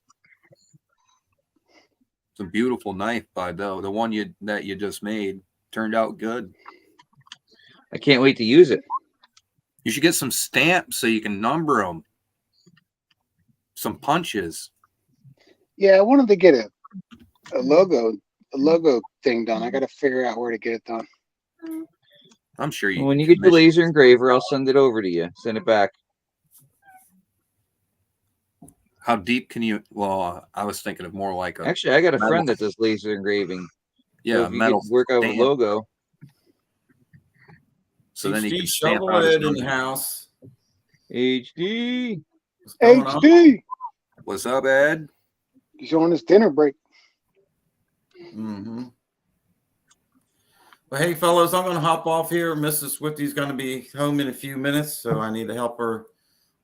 It's a beautiful knife, bud. Though the one that you just made turned out good. I can't wait to use it. You should get some stamps so you can number them. Some punches. Yeah, I wanted to get a logo thing done. I got to figure out where to get it done. I'm sure you. When you get your laser engraver, I'll send it over to you. Send it back. How deep can you? Well, I was thinking of more like a Actually, I got a metal, friend that does laser engraving. So yeah, if you could metal work out a stamp. logo, So then you HD can stamp shovel out his it in the number. house. HD. What's going on? HD. What's up, Ed? He's on his dinner break. Mm-hmm. Well, hey, fellas, I'm going to hop off here. Mrs. Swifty's going to be home in a few minutes, so I need to help her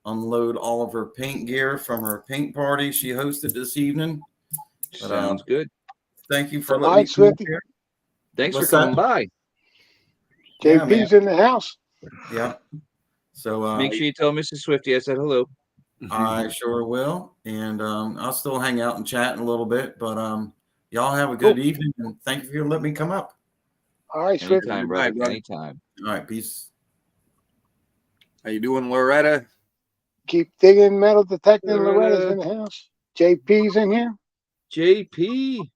unload all of her paint gear from her paint party she hosted this evening. But, Sounds good. Thank you for All letting right, me come up Swifty. here. Thanks What's for coming that? by. Yeah, man. JP's in the house. Yeah. So Make sure you tell Mrs. Swifty I said hello. I sure will. And I'll still hang out and chat in a little bit. But y'all have a Cool. good evening. And thank you for letting me come up. All right, Swifty. Anytime, Good night, brother. brother. Anytime. All right. Peace. How you doing, Loretta? Keep digging, metal detecting. Loretta's Loretta. in the house. JP's in here. JP.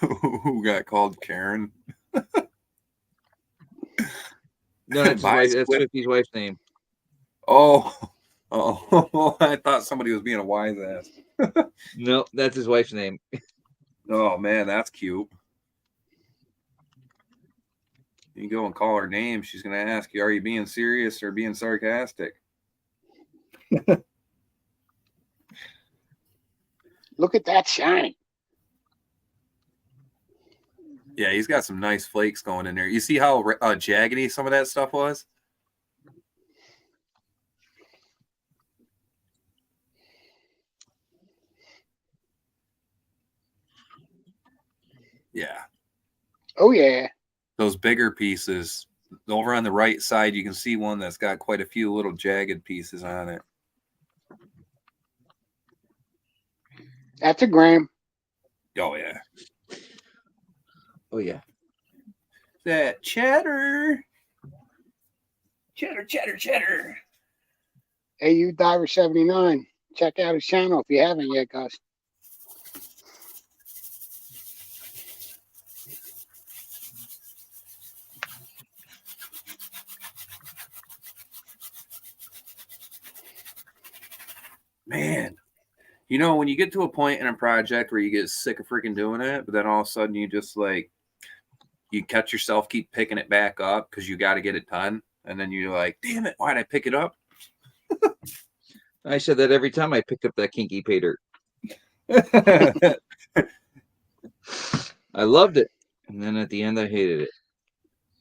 Who got called Karen? No, that's his Bye, wife. That's Swift. Swifty's wife's name. Oh, I thought somebody was being a wise ass. No, that's his wife's name. Oh man, that's cute. You go and call her name. She's gonna ask you, "Are you being serious or being sarcastic?" Look at that shine. Yeah, he's got some nice flakes going in there. You see how jaggedy some of that stuff was? Yeah. Oh, yeah. Those bigger pieces. Over on the right side, you can see one that's got quite a few little jagged pieces on it. That's a gram. Oh, yeah. Oh, yeah. That cheddar. Cheddar, cheddar, cheddar. AU Diver 79. Check out his channel if you haven't yet, guys. Man, you know, when you get to a point in a project where you get sick of freaking doing it, but then all of a sudden you just like, you catch yourself, keep picking it back up because you got to get it done. And then you're like, damn it, why'd I pick it up? I said that every time I picked up that kinky pay dirt. I loved it. And then at the end, I hated it.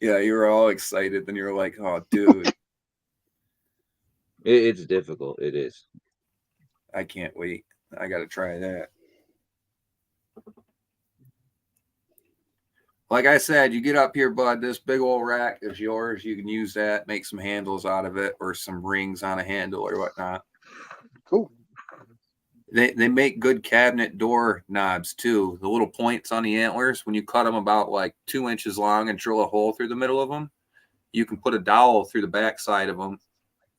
Yeah, you were all excited. Then you were like, oh, dude, It's difficult. It is. I can't wait. I got to try that. Like I said, you get up here, bud, this big old rack is yours. You can use that, make some handles out of it or some rings on a handle or whatnot. Cool. They make good cabinet door knobs too. The little points on the antlers, when you cut them about like 2 inches long and drill a hole through the middle of them, you can put a dowel through the back side of them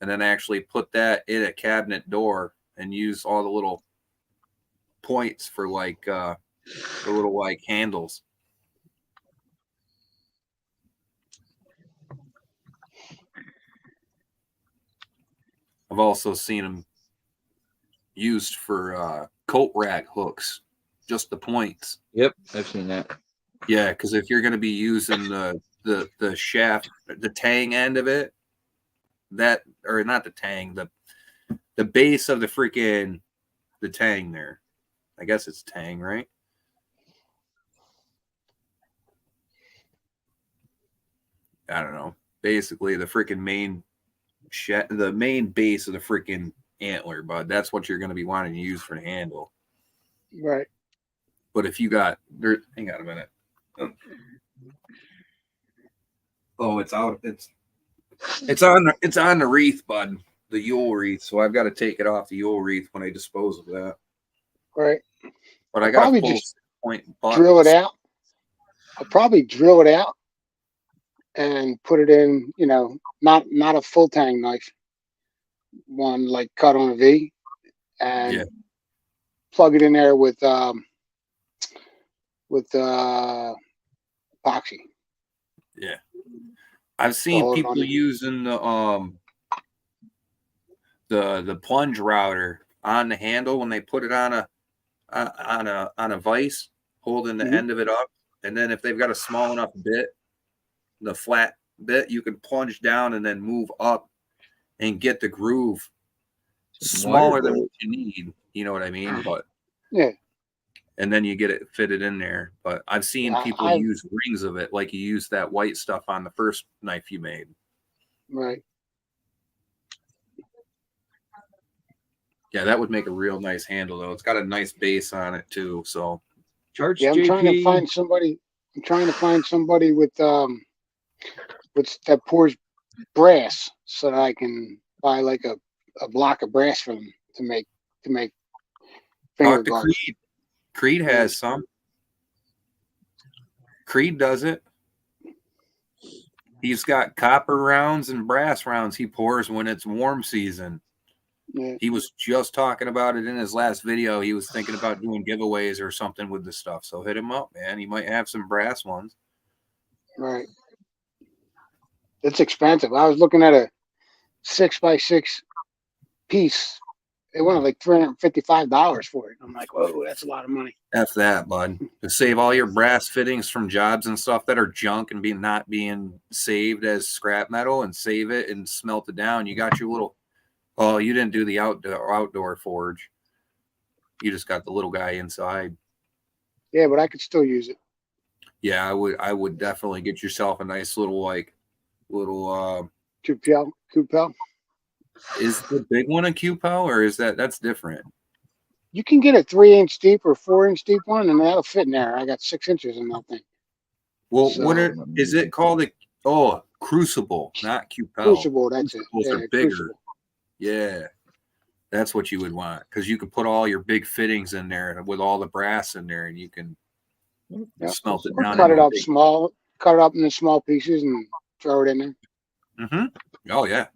and then actually put that in a cabinet door and use all the little points for like the little like handles. I've also seen them used for coat rack hooks, just the points. Yep, I've seen that. Yeah, because if you're going to be using the shaft, the tang end of it, that or not the tang, the base of the freaking the tang there. I guess it's tang, right? I don't know. Basically, the freaking main the main base of the freaking antler, bud. That's what you're going to be wanting to use for the handle. Right. But if you got there, hang on a minute. Oh, it's out. It's on the wreath, bud. The Yule wreath. So I've got to take it off the Yule wreath when I dispose of that. Right. But I'll I got probably to pull just point drill it out. I'll probably drill it out and put it in, you know, not a full tang knife, one like cut on a V, and plug it in there with epoxy. Yeah. I've seen hold people on. using the plunge router on the handle when they put it on a vise, holding the Mhm. end of it up, and then if they've got a small enough bit, the flat bit, you can plunge down and then move up and get the groove smaller than what you need. You know what I mean? But Yeah. and then you get it fitted in there. But I've seen Yeah, people use rings of it, like you use that white stuff on the first knife you made. Right. Yeah, that would make a real nice handle, though. It's got a nice base on it too. So Charge Yeah, I'm trying to JP. find somebody. I'm trying to find somebody with that pours brass so that I can buy like a block of brass for them to make finger talk to guards. Creed. Creed has some. Creed does it. He's got copper rounds and brass rounds he pours when it's warm season. Yeah. He was just talking about it in his last video. He was thinking about doing giveaways or something with the stuff. So hit him up, man. He might have some brass ones. Right. It's expensive. I was looking at a 6x6 piece. They wanted like $355 for it. I'm like, whoa, that's a lot of money. F that, bud. To save all your brass fittings from jobs and stuff that are junk and not being saved as scrap metal, and save it and smelt it down. You got your little. Oh, you didn't do the outdoor forge. You just got the little guy inside. Yeah, but I could still use it. Yeah, I would definitely get yourself a nice little Coupel. Is the big one a Q-Pow, or is that's different? You can get a 3-inch deep or 4-inch deep one, and that'll fit in there. I got 6 inches in that thing. Well, So, is it called? Crucible, not Q-Pow. Crucible, that's it. Crucibles Yeah, are bigger. Crucible. Yeah, that's what you would want, because you can put all your big fittings in there with all the brass in there, and you can smelt it Or down. cut it up small, cut it up into small pieces and throw it in there. Mm-hmm. Oh yeah.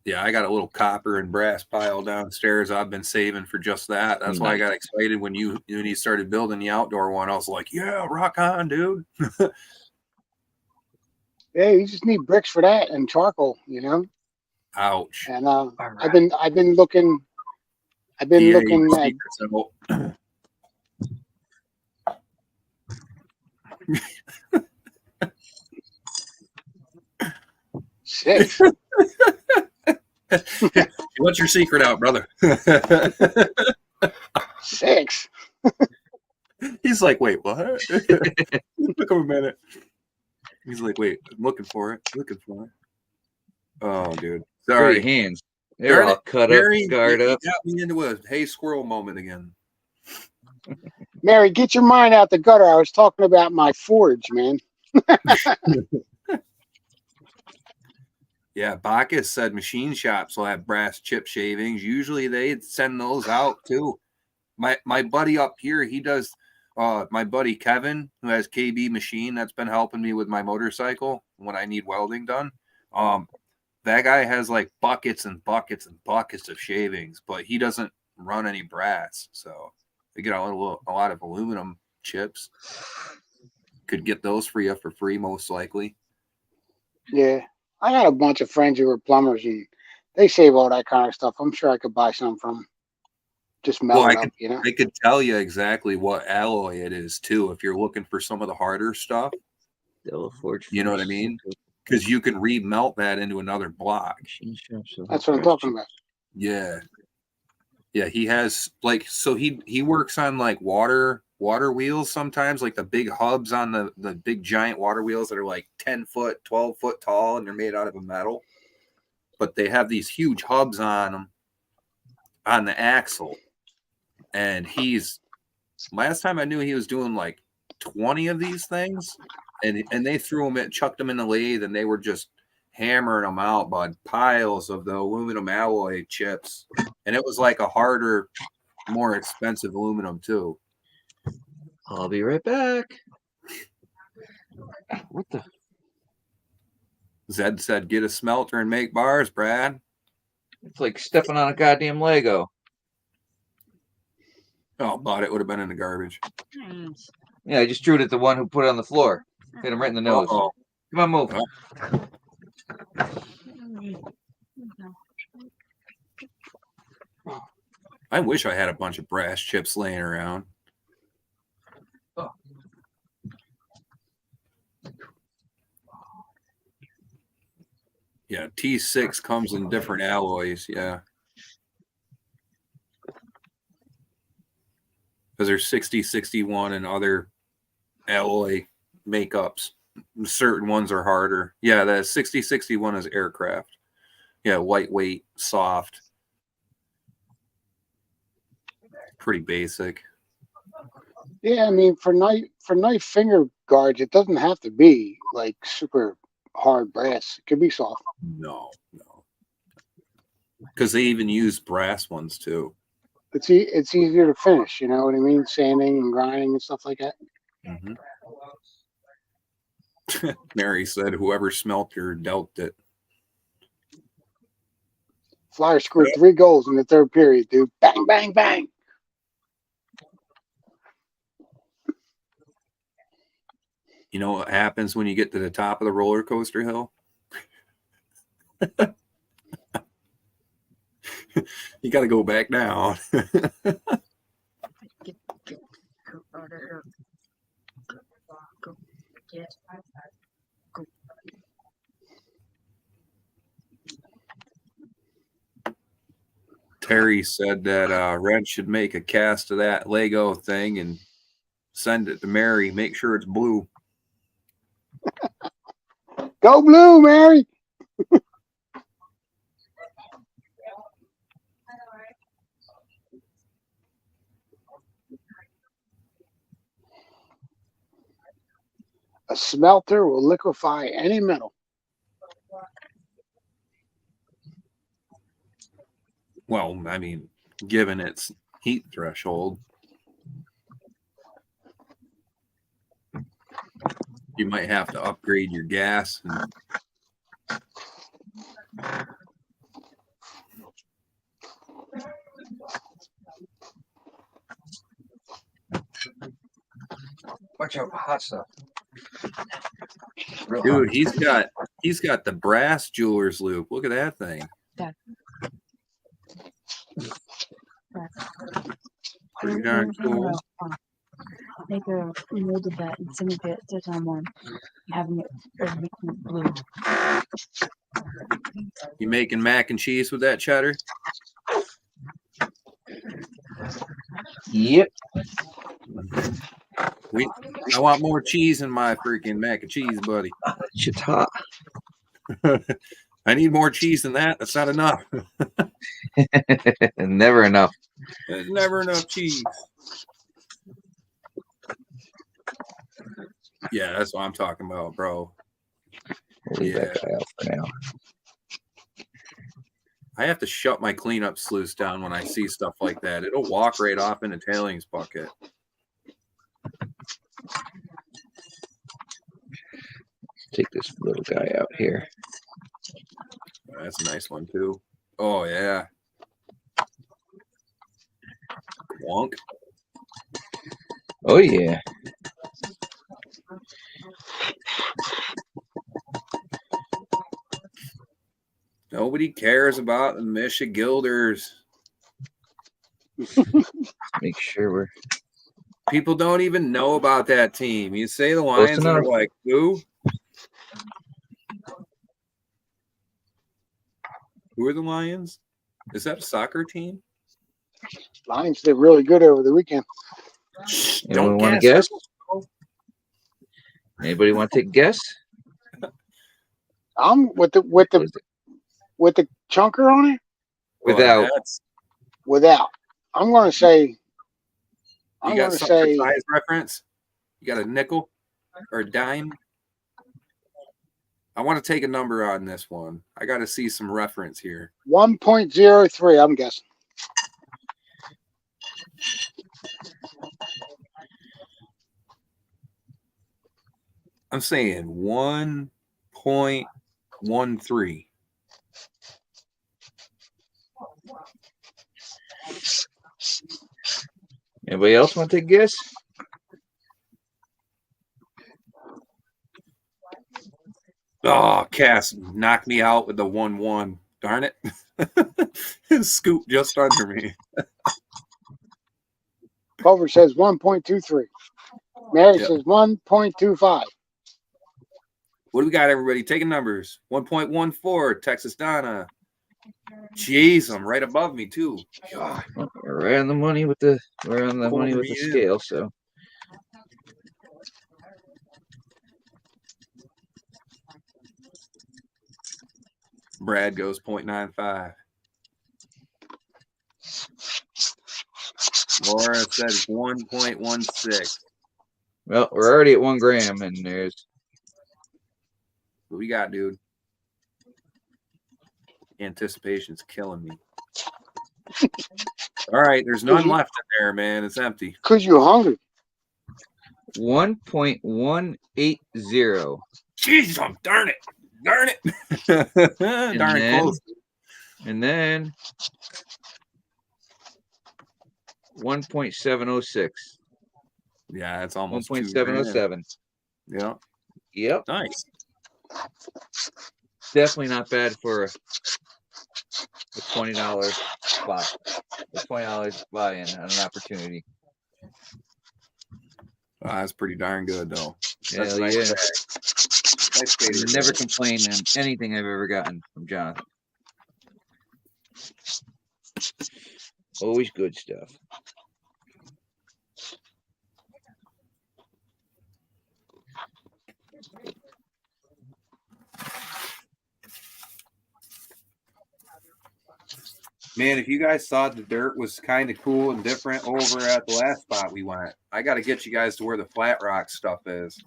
Yeah, I got a little copper and brass pile downstairs I've been saving for just that. That's why I got excited when you started building the outdoor one. I was like, yeah, rock on, dude. Yeah, you just need bricks for that and charcoal, Ouch. And I've been looking at six. What's your secret out, brother? 6. He's like, wait, what? Look a minute. He's like, wait, I'm looking for it. Oh, dude. Sorry. Your hands. They're all cut up, scarred up. Got me into a hey squirrel moment again. Mary, get your mind out the gutter. I was talking about my forge, man. Yeah, Bacchus said machine shops will have brass chip shavings. Usually they send those out too. My buddy up here, he does. My buddy Kevin, who has KB Machine, that's been helping me with my motorcycle when I need welding done. That guy has like buckets and buckets and buckets of shavings, but he doesn't run any brass, so they get a lot of aluminum chips. Could get those for you for free, most likely. Yeah, I got a bunch of friends who are plumbers, and they save all that kind of stuff. I'm sure I could buy some from them. Just melt it up, I could tell you exactly what alloy it is too, if you're looking for some of the harder stuff. You know what I mean? Because you can remelt that into another block. That's what I'm talking about. Yeah. Yeah, he has so he works on like water wheels sometimes, like the big hubs on the big giant water wheels that are like 10 foot, 12 foot tall, and they're made out of a metal. But they have these huge hubs on them on the axle. And last time I knew he was doing like 20 of these things, and they chucked them in the lathe, and they were just hammering them out, bud. Piles of the aluminum alloy chips, and it was like a harder, more expensive aluminum too. I'll be right back. What the? Zed said, "Get a smelter and make bars, Brad." It's like stepping on a goddamn Lego. Oh, but it would have been in the garbage. Yeah, I just threw it at the one who put it on the floor. Hit him right in the nose. Uh-oh. Come on, move. I wish I had a bunch of brass chips laying around. Yeah, T6 comes in different alloys. Yeah. Because there's 60, 61 and other alloy makeups. Certain ones are harder. Yeah, the 60, 61 is aircraft. Yeah, lightweight, soft. Pretty basic. Yeah, I mean, for knife finger guards, it doesn't have to be like super hard brass. It could be soft. No. Because they even use brass ones too. It's easier to finish. You know what I mean? Sanding and grinding and stuff like that. Mm-hmm. Mary said, "Whoever smelt her dealt it." Flyers scored 3 goals in the third period, dude. Bang, bang, bang. You know what happens when you get to the top of the roller coaster hill? You got to go back down. Terry said that Red should make a cast of that Lego thing and send it to Mary. Make sure it's blue. Go blue, Mary. A smelter will liquefy any metal. Well, I mean, given its heat threshold, you might have to upgrade your gas. Watch out, hot stuff. Real Dude, hot. he's got the brass jeweler's loop. Look at that thing. Pretty darn cool. Make a mold of that and send it to someone, having it blue. You making mac and cheese with that cheddar? Yep. I want more cheese in my freaking mac and cheese, buddy. Shit's hot. I need more cheese than that. That's not enough. Never enough. There's never enough cheese. Yeah, that's what I'm talking about, bro. We'll leave that guy out for now. I have to shut my cleanup sluice down when I see stuff like that. It'll walk right off in a tailings bucket. Take this little guy out here. That's a nice one too. Oh yeah. Wonk. Oh yeah. Nobody cares about the Michigilders. Make sure we're People don't even know about that team. You say the Lions, and they're like, who? Who are the Lions? Is that a soccer team? Lions did really good over the weekend. Anyone want to guess? Anybody want to take a guess? I'm with the chunker on it. Without. I'm going to say. You got some size reference? You got a nickel or a dime? I want to take a number on this one. I got to see some reference here. 1.03, I'm guessing. I'm saying 1.13. Anybody else want to take a guess? Oh, Cass knocked me out with the 1-1. Darn it. His scoop just under me. Culver says 1.23. Mary Yep. says 1.25. What do we got, everybody? Taking numbers. 1.14, Texas Donna. Jeez, I'm right above me, too. God. We're right on the money with the scale, so. Brad goes 0.95. Laura says 1.16. Well, we're already at 1 gram, and there's. What we got, dude? Anticipation's killing me. All right, there's none left in there, man. It's empty. Because you're hungry. 1.180. Jeez, darn it. Darn it. Darn it close. And then 1.706. Yeah, it's almost 1.707. Yeah. Yep. Nice. Definitely not bad for a $20 spot. A $20 buy-in on an opportunity. That's pretty darn good, though. Hell nice yeah. Nice fader. Never complained on anything I've ever gotten from Jonathan. Always good stuff. Man, if you guys thought the dirt was kind of cool and different over at the last spot we went, I got to get you guys to where the flat rock stuff is.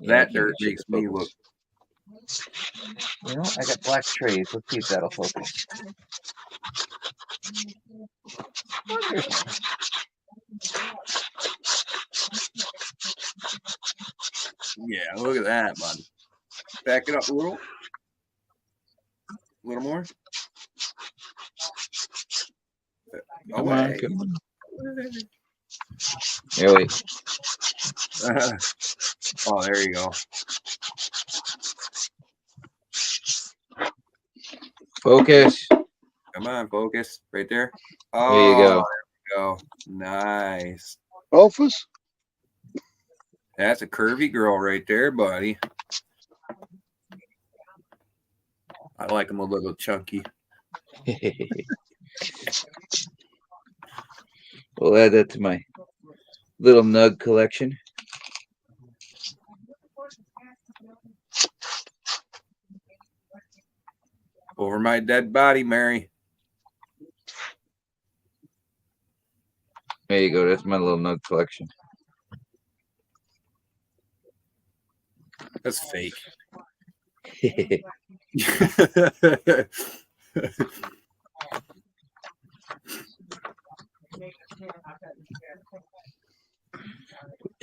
Yeah, That dirt makes me look. You know, I got black trays. Let's see if that'll focus. Yeah, look at that, bud. Back it up a little. A little more. Come on, come on. Here, wait. Oh, there you go. Focus. Come on, focus. Right there. There Oh, you go. there we go. Nice. Rufus? That's a curvy girl right there, buddy. I like them a little chunky. We'll add that to my little nug collection. Over my dead body, Mary. There you go. That's my little nug collection. That's fake.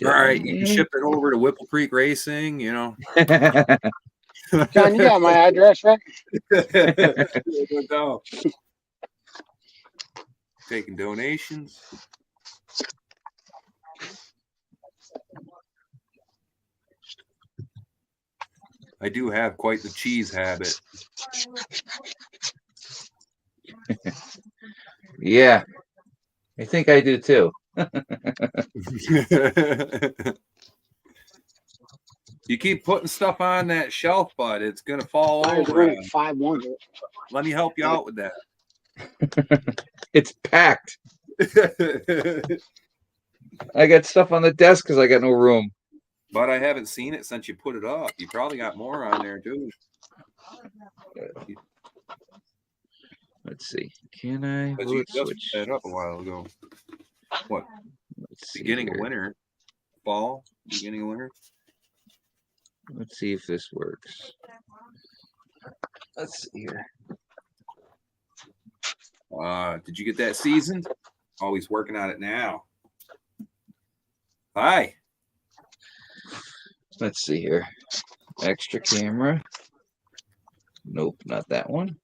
All right, you can ship it over to Whipple Creek Racing, you know. John, you got my address, right? Taking donations. I do have quite the cheese habit. Yeah, I think I do too. You keep putting stuff on that shelf, bud. It's gonna fall I was over. running 5-1. Let me help you out with that. It's packed. I got stuff on the desk because I got no room. But I haven't seen it since you put it up. You probably got more on there, too. Let's see. Can I? But you Let's just switch. set it up a while ago. What? Let's see Beginning of here. winter. Fall? Beginning of winter? Let's see if this works. Let's see here. Did you get that seasoned? Oh, he's working on it now. Hi. Let's see here. Extra camera. Nope, not that one.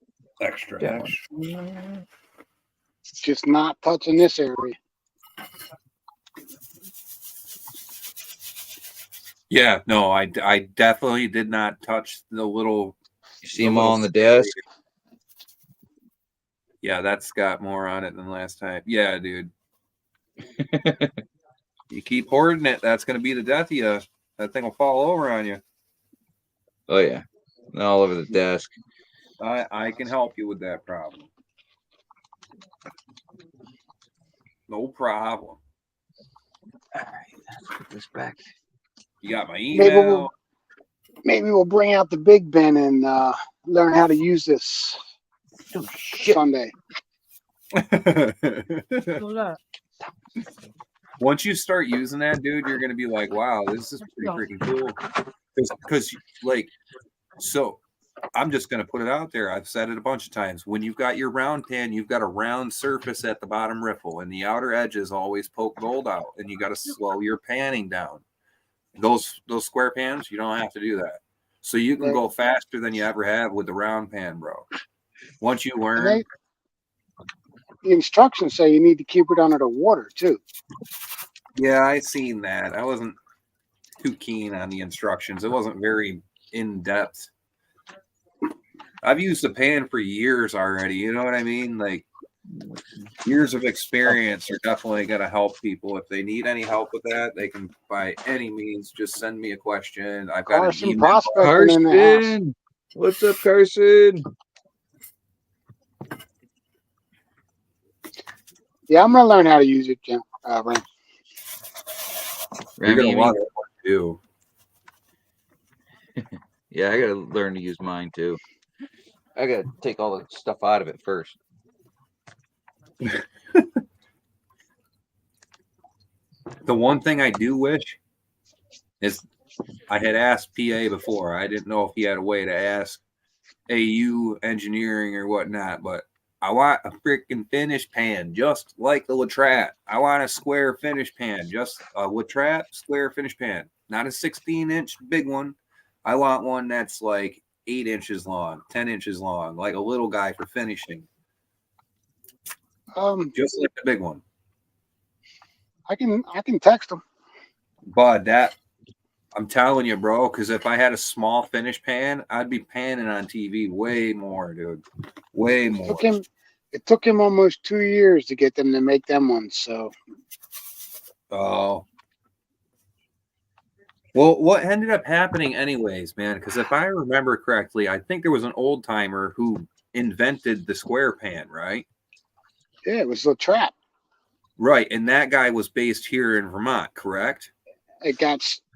Extra. That extra. Just not touching this area. Yeah, no, I definitely did not touch the little. You see them all on the desk? Yeah, that's got more on it than last time. Yeah, dude. You keep hoarding it, that's going to be the death of you. That thing will fall over on you. Oh yeah, they're all over the desk. I can help you with that problem. No problem. All right, let's put this back. You got my Maybe email. we'll bring out the big bin and learn how to use this Oh shit! Sunday. Hold up. Once you start using that, dude, you're going to be like, wow, this is pretty freaking cool. Because, like, so I'm just going to put it out there. I've said it a bunch of times. When you've got your round pan, you've got a round surface at the bottom riffle, and the outer edges always poke gold out, and you got to slow your panning down. Those square pans, you don't have to do that. So you can Right. go faster than you ever have with the round pan, bro. Once you And learn, the instructions say you need to keep it under the water too. yeah, I seen that. I wasn't too keen on the instructions. It wasn't very in depth. I've used the pan for years already. You know what I mean? Like, years of experience are definitely going to help people. If they need any help with that, they can by any means just send me a question. I've got an Carson email. prospecting in the house. Carson, what's up, Carson? Yeah, I'm gonna learn how to use it, Jim. Ren. You're Remy, going you to mean? love it what you do. Yeah, I gotta learn to use mine too. I gotta take all the stuff out of it first. The one thing I do wish is I had asked PA before. I didn't know if he had a way to ask AU engineering or whatnot, but I want a freaking finish pan just like the Latrat. I want a square finish pan, just a Latrat square finish pan, not a 16-inch big one. I want one that's like 8 inches long, 10 inches long, like a little guy for finishing, just like the big one. I can text them. But that, I'm telling you, bro, because if I had a small finish pan, I'd be panning on TV way more, dude. Way more. It took him almost 2 years to get them to make them ones. So Oh. Well, what ended up happening anyways, man, because if I remember correctly, I think there was an old timer who invented the square pan, right? yeah, it was a trap. Right. And that guy was based here in Vermont, correct?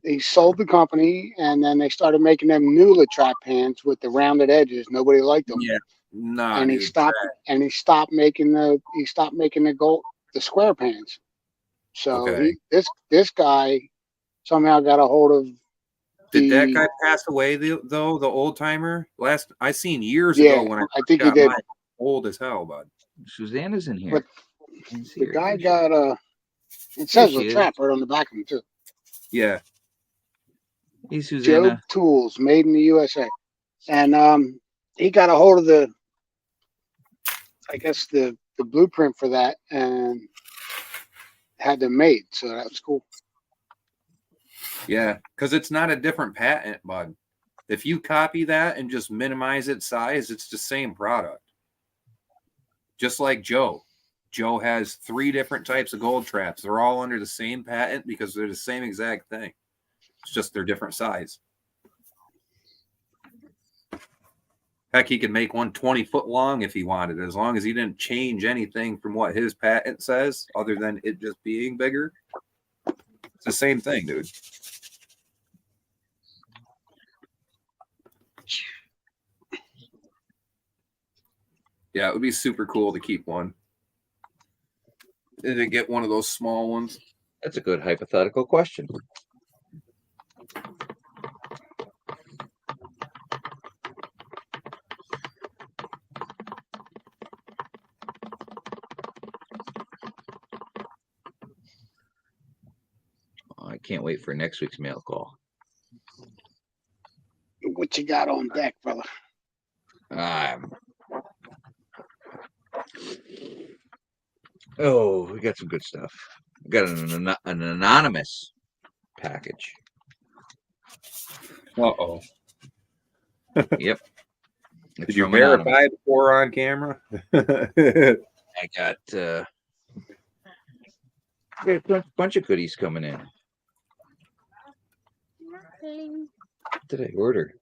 He sold the company, and then they started making them new Latrap pans with the rounded edges. Nobody liked them. Yeah. Nah, and dude. he stopped making the square pans. So Okay. this guy somehow got a hold of Did that guy pass away though? The old timer? Last I seen years ago when I think he got did. mine. Old as hell, bud. Susanna's in here. But Can't see the her. guy Where's she? got it There says she is. Latrap right on the back of him too. Yeah. Hey, Job Susanna. Tools, made in the USA. And he got a hold of the blueprint for that and had them made. So that was cool. Yeah, because it's not a different patent, bud. If you copy that and just minimize its size, it's the same product. Just like Joe. Joe has 3 different types of gold traps. They're all under the same patent because they're the same exact thing. It's just they're different size. Heck, he could make one 20 foot long if he wanted, as long as he didn't change anything from what his patent says, other than it just being bigger. It's the same thing, dude. Yeah, it would be super cool to keep one. To get one of those small ones. That's a good hypothetical question. Oh, I can't wait for next week's mail call. What you got on deck, brother? Oh, we got some good stuff. We got an anonymous package. Uh-oh. Yep. Did you verify before on camera? I got a bunch of goodies coming in. What did I order?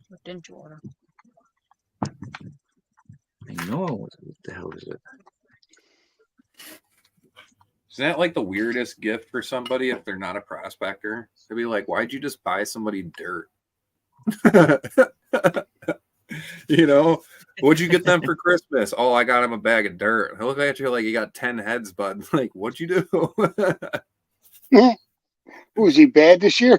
What didn't you order? I know. What the hell is it? Isn't that like the weirdest gift for somebody if they're not a prospector? They'd be like, why'd you just buy somebody dirt? You know, what'd you get them for Christmas? Oh, I got him a bag of dirt. I look at you like you got 10 heads, bud. Like, what'd you do? Was he bad this year?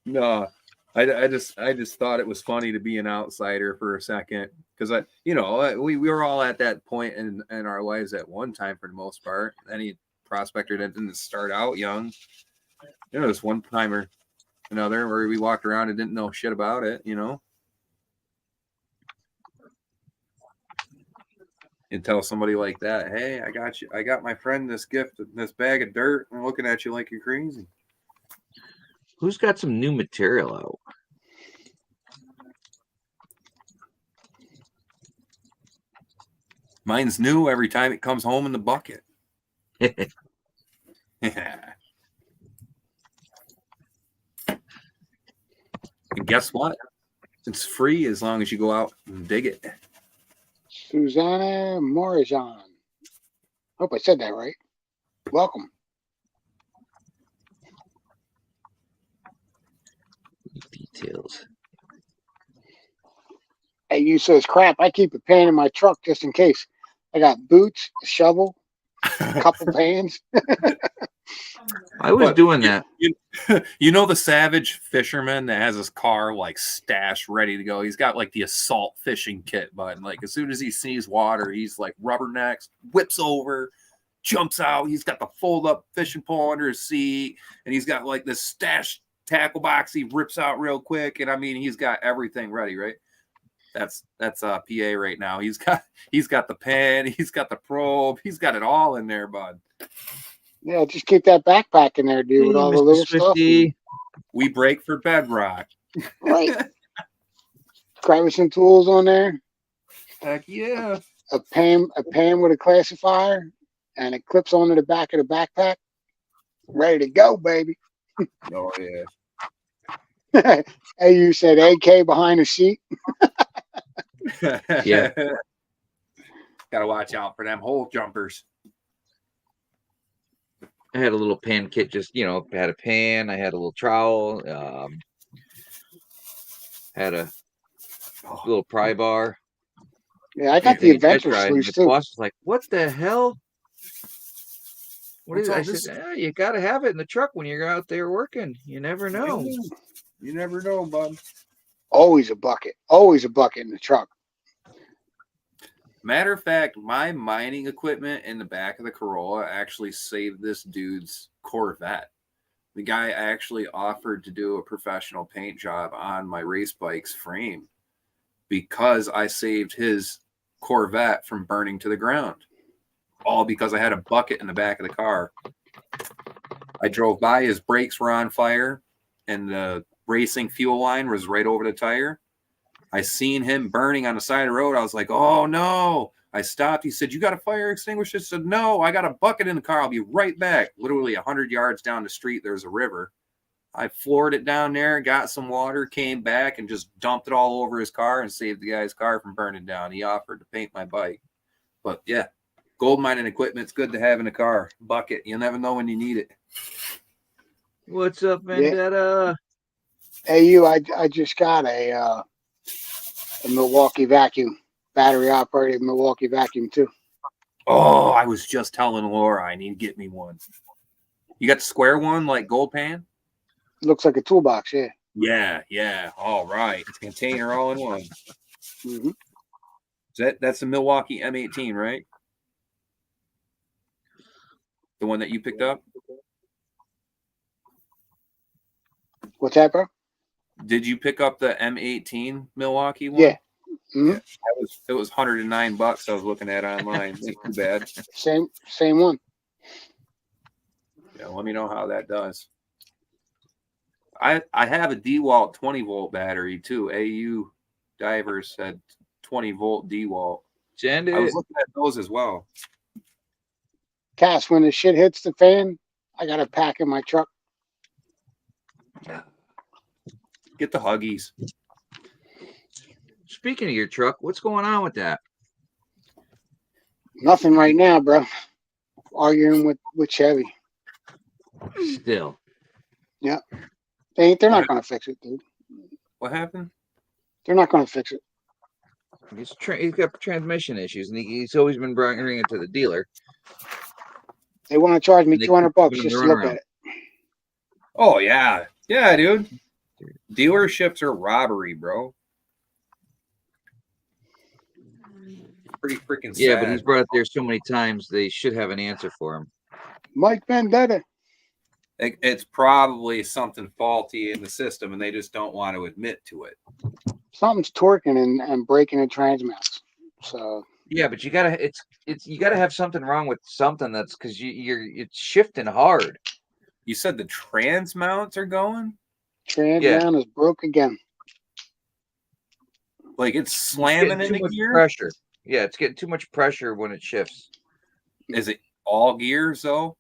No, I just thought it was funny to be an outsider for a second because we were all at that point in our lives at one time for the most part. Any prospector that didn't start out young, this one time or another where we walked around and didn't know shit about it, And tell somebody like that, hey, I got my friend this gift, this bag of dirt, and looking at you like you're crazy. Who's got some new material out? Mine's new every time it comes home in the bucket. Yeah. And guess what? It's free as long as you go out and dig it. Susanna Morajan. Hope I said that right. Welcome. Details. Hey, you says crap. I keep a pan in my truck just in case. I got boots, a shovel, a couple pans. I was doing that. You know the savage fisherman that has his car like stashed ready to go. He's got like the assault fishing kit, but like as soon as he sees water, he's like rubbernecks, whips over, jumps out. He's got the fold up fishing pole under his seat, and he's got like this stashed tackle box he rips out real quick. And I mean, he's got everything ready, right? That's PA right now. He's got the pen, he's got the probe, he's got it all in there, bud. Yeah, just keep that backpack in there, dude, with all the little Swifty. stuff. We break for bedrock. Right. Grab some tools on there. Heck yeah. A pan with a classifier, and it clips onto the back of the backpack. Ready to go, baby. Oh yeah. Hey, you said AK behind the seat. Yeah. Gotta watch out for them hole jumpers. I had a little pan kit, just had a pan, I had a little trowel, had a little pry bar. Yeah, I got the adventure sluice too. The boss was like, "What the hell? What is it?" I said, "You got to have it in the truck when you're out there working. You never know. You never know, bud." Always a bucket. Always a bucket in the truck. Matter of fact, my mining equipment in the back of the Corolla actually saved this dude's Corvette. The guy actually offered to do a professional paint job on my race bike's frame because I saved his Corvette from burning to the ground. All because I had a bucket in the back of the car. I drove by, his brakes were on fire, and the racing fuel line was right over the tire. I seen him burning on the side of the road. I was like, oh no. I stopped. He said, "You got a fire extinguisher?" I said, "No, I got a bucket in the car. I'll be right back." Literally 100 yards down the street, there's a river. I floored it down there, got some water, came back, and just dumped it all over his car and saved the guy's car from burning down. He offered to paint my bike. But yeah, gold mining equipment's good to have in the car. Bucket. You never know when you need it. What's up, Vendetta? Hey, you, I just got a Milwaukee vacuum, battery operated Milwaukee vacuum too. Oh, I was just telling Laura I need to get me one. You got the square one, like gold pan? Looks like a toolbox, yeah. Yeah. All right. It's a container all in one. Mm-hmm. That's the Milwaukee M18, right? The one that you picked up? What's that, bro? Did you pick up the M18 Milwaukee one? Yeah. Mm-hmm. It was $109 I was looking at online. Ain't too bad. Same one. Yeah, let me know how that does. I have a DeWalt 20-volt battery too. AU Divers said 20-volt DeWalt. Send I was it. looking at those as well. Cass, when the shit hits the fan, I got a pack in my truck. Get the Huggies. Speaking of your truck, what's going on with that? Nothing right now, bro. Arguing with Chevy. Still. They're not going to fix it, dude. What happened? They're not going to fix it. He's got transmission issues, and he's always been bringing it to the dealer. They want to charge me And they $200 keep giving him just the to look runaround. at it. Oh yeah, yeah, dude. Dealerships are robbery, bro. Pretty freaking sad. Yeah, but he's brought it there so many times, they should have an answer for him. Mike Vendetta. It's probably something faulty in the system, and they just don't want to admit to it. Something's torquing and breaking the transmats. So Yeah, but you gotta you gotta have something wrong with something that's because it's shifting hard. You said the trans mounts are going? trans Yeah. mount is broke again. Like it's It's slamming getting too into much gear? pressure. Yeah, it's getting too much pressure when it shifts. Is it all gears though?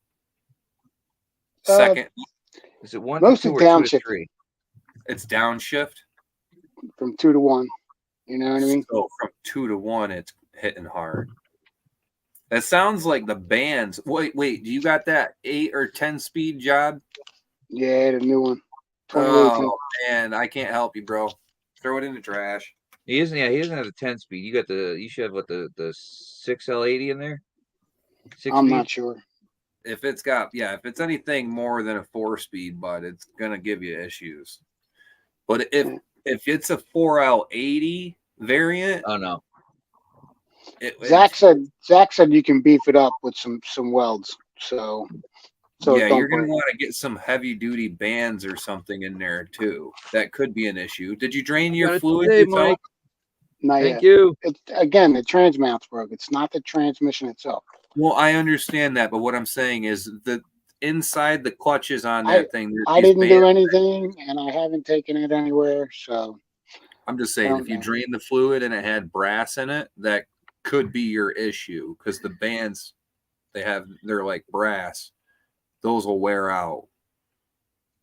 Uh, Second, Is it one Most to of two or two to downshift. three? it's downshift. From 2 to 1. You know what I mean? So from 2 to 1, it's hitting hard. That sounds like the bands. Wait, do you got that 8 or 10 speed job? Yeah, the new one. 2018. Oh man, I can't help you, bro. Throw it in the trash. He isn't. Yeah, he doesn't have a 10-speed. You should have what the 6L80 in there. 6 I'm speed? not sure. If it's anything more than a 4-speed, but it's gonna give you issues. But if it's a 4L80 variant, Oh no. Zach said you can beef it up with some welds. So yeah, don't you're gonna break. want to get some heavy duty bands or something in there too. That could be an issue. Did you drain Got your it fluid today, yourself? Mike. Not Thank yet. you. It's again the trans mount's broke. It's not the transmission itself. Well, I understand that, but what I'm saying is the inside the clutches on that thing. there's I these didn't do bands. anything, and I haven't taken it anywhere. So I'm just saying, don't if you know. drain the fluid and it had brass in it, that could be your issue because the bands they're like brass. Those will wear out.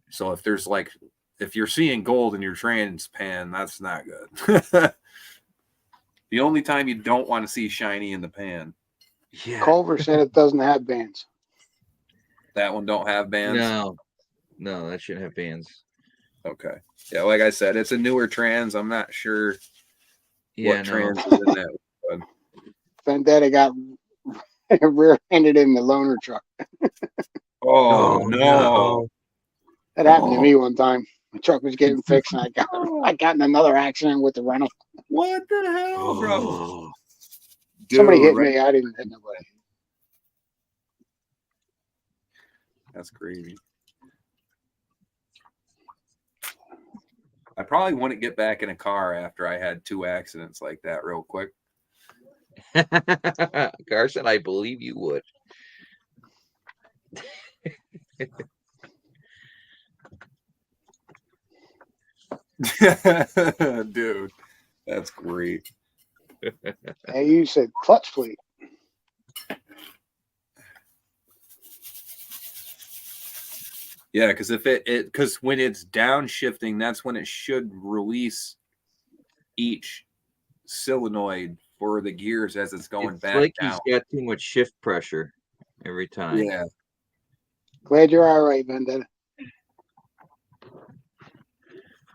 So if you're seeing gold in your trans pan, that's not good. The only time you don't want to see shiny in the pan. Yeah. Culver said it doesn't have bands. That one don't have bands. No, that shouldn't have bands. Okay. Yeah, like I said, it's a newer trans. I'm not sure Yeah, what no. trans is in that. But Vendetta got rear-ended in the loaner truck. oh no. That happened to me one time. My truck was getting fixed, and I got in another accident with the rental. What the hell, bro? Oh. Somebody Dude, hit right- me. I didn't hit nobody. That's crazy. I probably wouldn't get back in a car after I had 2 accidents like that real quick. Carson, I believe you would. Dude, that's great. Hey, you said clutch fleet. Yeah, because because when it's downshifting, that's when it should release each solenoid for the gears as it's going It's back like down. he's got too much shift pressure every time. Yeah. Glad you're all right, Vendetta.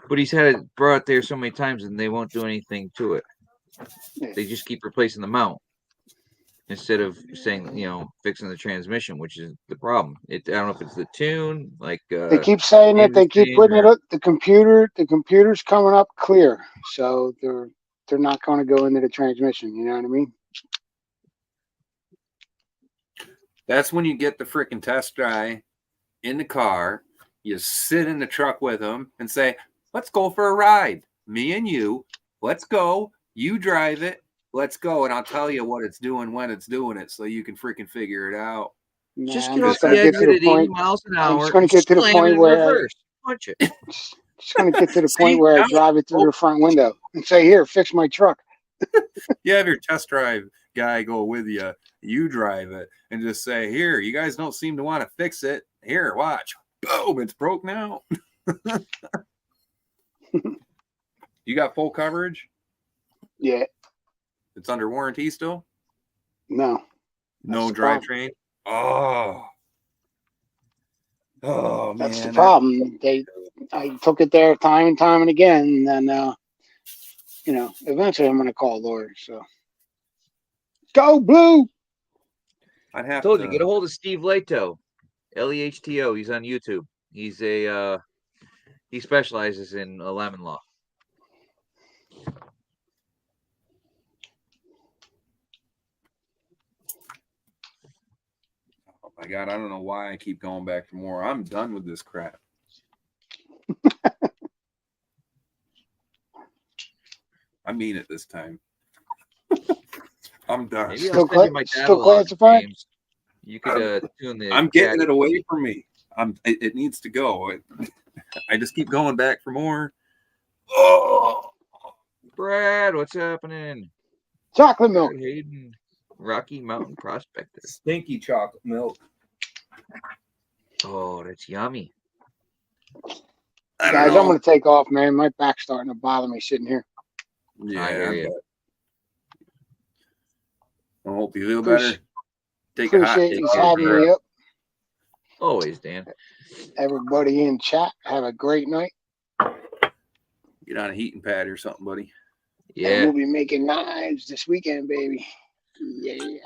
But he's had it brought there so many times and they won't do anything to it. Yeah. They just keep replacing the mount instead of saying, fixing the transmission, which is the problem. I don't know if it's the tune, like They keep saying that they keep putting it up. The computer's coming up clear, so they're not going to go into the transmission. You know what I mean? That's when you get the freaking test guy in the car. You sit in the truck with him and say, let's go for a ride. Me and you. Let's go. You drive it. Let's go. And I'll tell you what it's doing when it's doing it so you can freaking figure it out. Nah, Just I'm get off just gonna the get to exit the at 80 point. miles an I'm hour just gonna and get to the slam it point in where reverse. Punch it. just gonna get to the point See, where I now, drive it through oh, the front window and say, "Here, fix my truck." You have your test drive guy go with you. You drive it and just say, "Here, you guys don't seem to want to fix it. Here, watch. Boom, it's broke now." You got full coverage? Yeah, It's under warranty still? no, No the problem. drivetrain? Oh. Oh, That's the man. problem. I took it there time and time and again, and then eventually I'm gonna call a lawyer. So go blue. I'd I have told you, get a to. hold of Steve Leto, Lehto. He's on YouTube. He's he specializes in lemon law. Oh, my God. I don't know why I keep going back for more. I'm done with this crap. I mean it this time. I'm done. Maybe I'll Still, send you my still catalog, classified. James. You could tune the. I'm getting cat- it away from me. It needs to go. I just keep going back for more. Oh, Brad, what's happening? Chocolate milk. Brad Hayden, Rocky Mountain Prospector. stinky chocolate milk. Oh, that's yummy. I don't Guys, know. I'm gonna take off, man. My back's starting to bother me sitting here. Yeah, I hear I you. bet. I hope you feel Appreciate- better. Take a hot Appreciate take you over having there. me up. Always, Dan. Everybody in chat, have a great night. Get on a heating pad or something, buddy. And Yeah. we'll be making knives this weekend, baby. Yeah.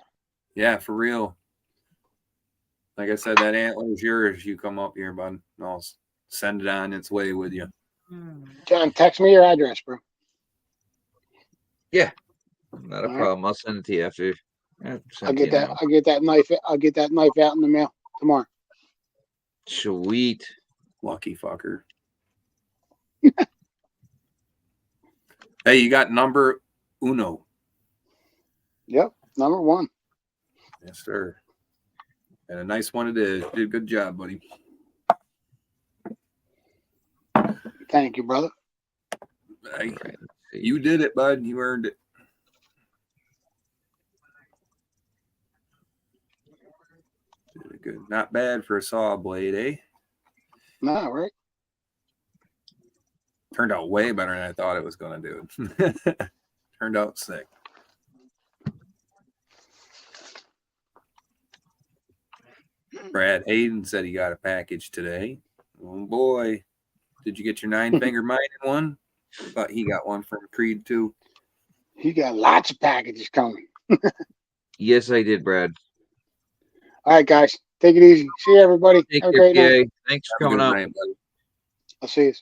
Yeah, for real. Like I said, that antler's yours. You come up here, bud. I'll send it on its way with you. John, text me your address, bro. Not a All right. problem. I'll send it to you after. I'll get that. I'll get that knife. I'll get that knife out in the mail tomorrow. Sweet. Lucky fucker. Hey, you got number uno. Yep, number one. Yes, sir. And a nice one it is. Did a good job, buddy. Thank you, brother. Hey, All right, let's see. you did it, bud. You earned it. Did it good. Not bad for a saw blade, eh? No, right? Turned out way better than I thought it was going to do. Turned out sick. Brad Hayden said he got a package today. Oh boy. Did you get your 9-finger mining one? Thought he got one from Creed too. You got lots of packages coming. Yes, I did, Brad. All right, guys, take it easy. See you, everybody. Take Have a care, great night. PA. Thanks for Have a coming good up. night, buddy. I'll see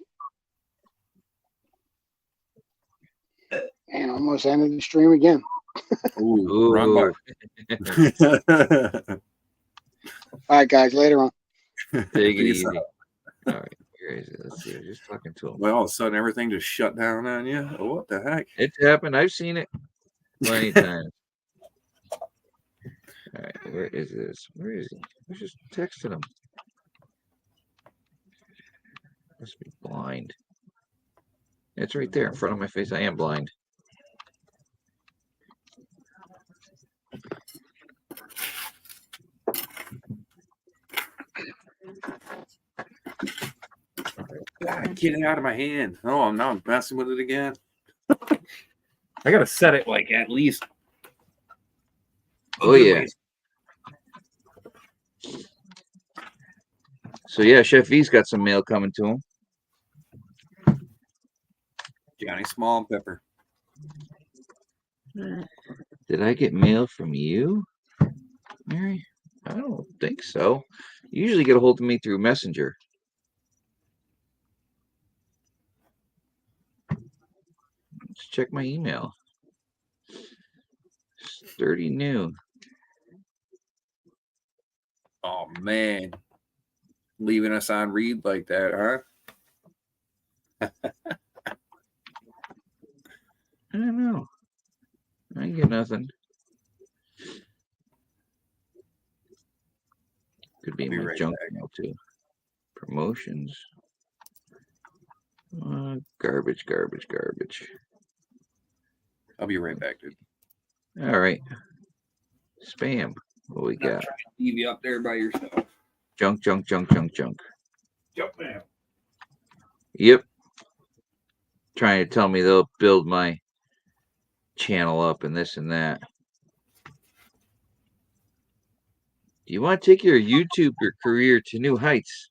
you. And almost ended the stream again. Ooh, wrong Ooh. button. All right, guys, later on. Take it Peace easy. out. All right. Where is it? Let's see. I was just talking to him. Well, all of a sudden everything just shut down on you. Oh, what the heck? It's happened. I've seen it plenty of times. All right. Where is this? Where is he? I was just texting him. Must be blind. It's right there in front of my face. I am blind. God, get it out of my hand. Oh, now I'm messing with it again. I gotta set it like at least. Oh, yeah. So, yeah, Chef V's got some mail coming to him. Johnny Small and Pepper. Did I get mail from you, Mary? I don't think so. You usually get a hold of me through Messenger. Let's check my email. Sturdy new. Oh man, leaving us on read like that, huh? I don't know. I ain't get nothing. Could be I'll be my right junk back. mail too. Promotions. Garbage. I'll be right back, dude. All right. Spam. What we Not got? trying to leave you up there by yourself. Junk. Jump man. Yep. Trying to tell me they'll build my channel up and this and that. Do you want to take your YouTube career to new heights?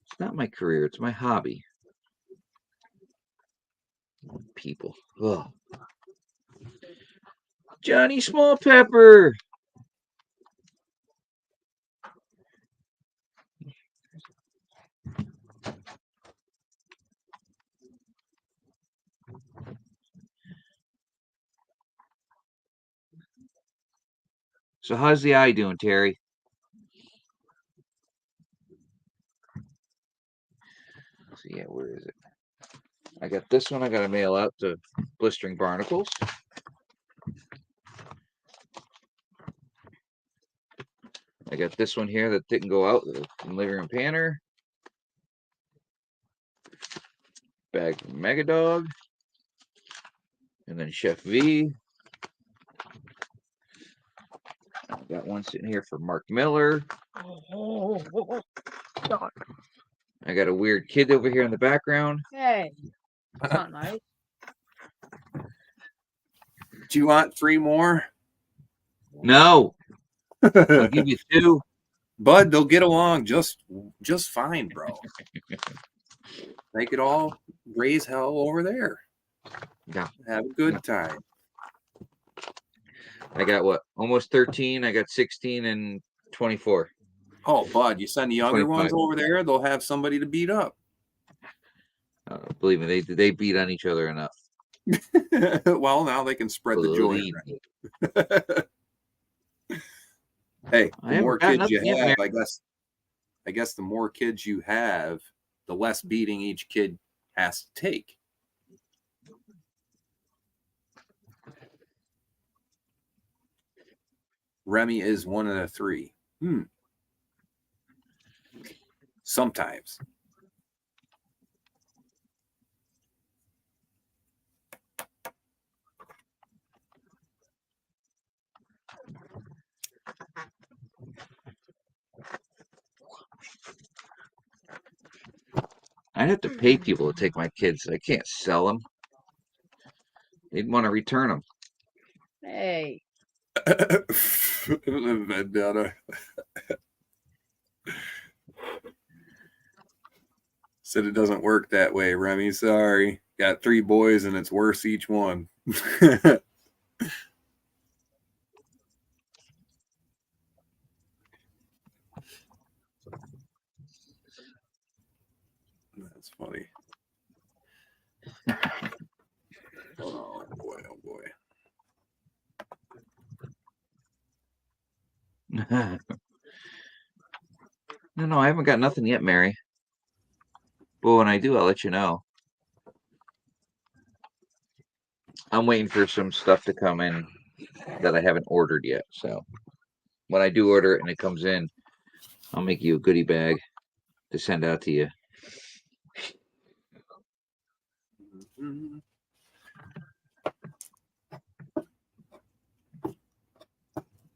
It's not my career. It's my hobby. People. Ugh. Johnny Small Pepper. So how's the eye doing, Terry? So yeah, where is it? I got this one. I got to mail out to Blistering Barnacles. I got this one here that didn't go out from Living Room Panner. Bag from Megadog. And then Chef V. I got one sitting here for Mark Miller. I got a weird kid over here in the background. Hey, it's not nice. Do you want 3 more? No, I'll give you 2. Bud, they'll get along just fine, bro. They could all raise hell over there. Yeah. Have a good time. I got what? Almost 13. I got 16 and 24. Oh, Bud, you send the younger 25. ones over there, they'll have somebody to beat up. Believe me, they beat on each other enough. Well, now they can spread the joy. Believe me. Hey, I the haven't more got kids nothing you yet, have, Mary. I guess the more kids you have, the less beating each kid has to take. Remy is one of the 3. Sometimes. I'd have to pay people to take my kids. I can't sell them. They'd want to return them. Hey, Vendetta. Said it doesn't work that way, Remy. Sorry. Got 3 boys and it's worse each one. That's funny. Oh boy, oh boy. No, I haven't got nothing yet, Mary. But when I do, I'll let you know. I'm waiting for some stuff to come in that I haven't ordered yet. So when I do order it and it comes in, I'll make you a goodie bag to send out to you.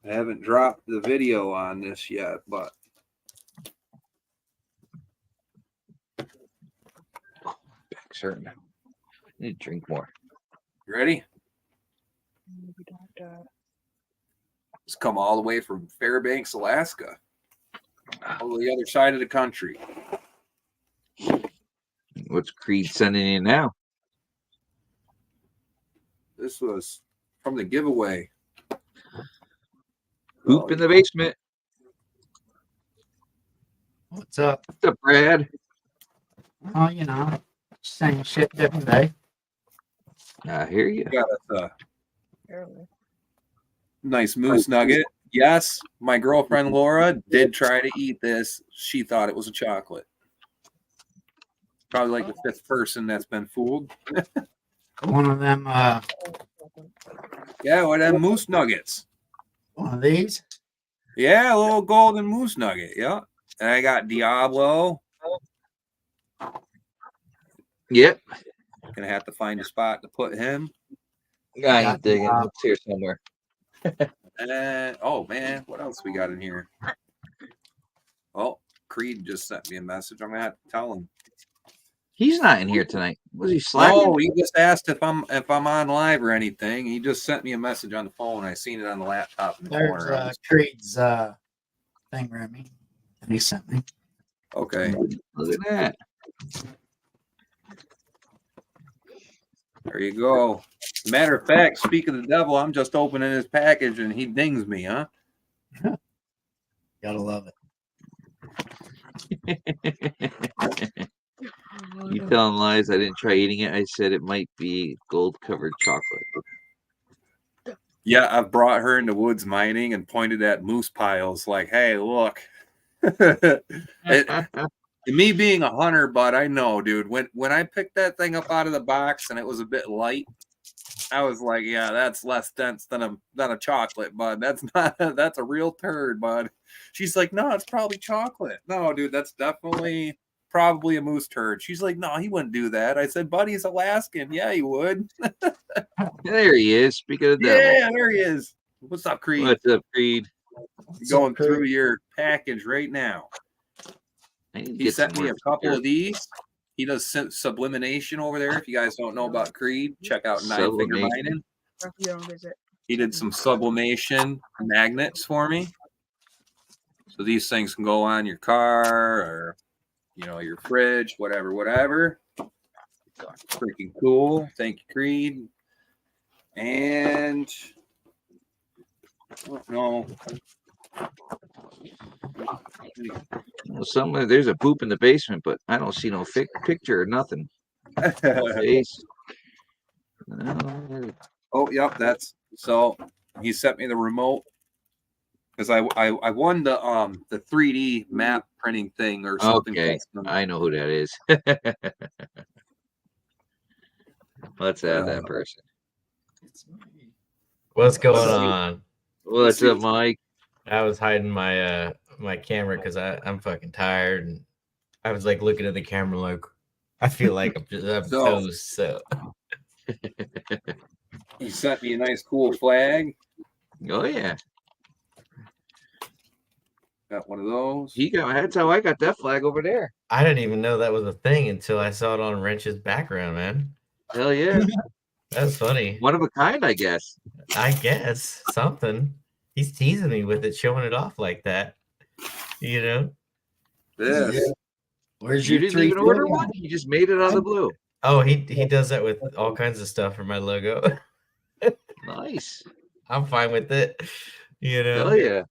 I haven't dropped the video on this yet, but Back certain. I need to drink more. you ready? maybe don't. It's come all the way from Fairbanks, Alaska, all the other side of the country. What's Creed sending you now? This was from the giveaway. Hoop in the basement. What's up? What's up, Brad? Oh, you know, same shit, different day. I hear you. Got us Barely. nice moose nugget. Yes, my girlfriend Laura did try to eat this. She thought it was a chocolate. Probably like the 5th person that's been fooled. One of them, Yeah, what them moose nuggets? one of these. Yeah, a little golden moose nugget. Yeah. And I got Diablo. Yep. Gonna have to find a spot to put him. I ain't digging. It's here somewhere. And oh man, what else we got in here? Oh, Creed just sent me a message. I'm gonna have to tell him. He's not in here tonight. Was he slacking? No, he just asked if I'm on live or anything. He just sent me a message on the phone. I seen it on the laptop in the There's corner. Creed's thing, Remy. He sent me. Okay, Look at that. there you go. Matter of fact, speak of the devil, I'm just opening his package and he dings me, huh? Gotta love it. You telling lies. I didn't try eating it. I said it might be gold-covered chocolate. Yeah, I've brought her into woods mining and pointed at moose piles like, hey, look. Me being a hunter, bud, I know, dude. When I picked that thing up out of the box and it was a bit light, I was like, yeah, that's less dense than a chocolate, bud. That's a real turd, bud. She's like, no, it's probably chocolate. No, dude, that's definitely probably a moose turd. She's like, no, he wouldn't do that. I said, buddy, he's Alaskan. Yeah, he would. There he is. Speaking of the devil. Yeah, there he is. What's up, Creed? What's up, Creed? Going through your package right now. He sent me a couple of these. He does sublimination over there. If you guys don't know about Creed, check out Nine Finger Mining. He did some sublimation magnets for me. So these things can go on your car or, your fridge, whatever. Freaking cool. Thank you, Creed. And no. Well, there's a poop in the basement, but I don't see no picture or nothing. Face. Oh, yep, so he sent me the remote because I won the 3D map printing thing or something. Okay, I know who that is. Let's add that person. What's going on? What's up, Mike? I was hiding my my camera because I'm fucking tired, and I was like looking at the camera like I feel like I'm toast. So he sent me a nice cool flag. Oh yeah, got one of those. That's how I got that flag over there. I didn't even know that was a thing until I saw it on Wrench's background, man. Hell yeah, that's funny. One of a kind, I guess. I guess something. He's teasing me with it, showing it off like that. This. Yeah. Where's You your didn't even order one? You just made it out of the blue. Oh, he does that with all kinds of stuff for my logo. Nice. I'm fine with it. Hell yeah.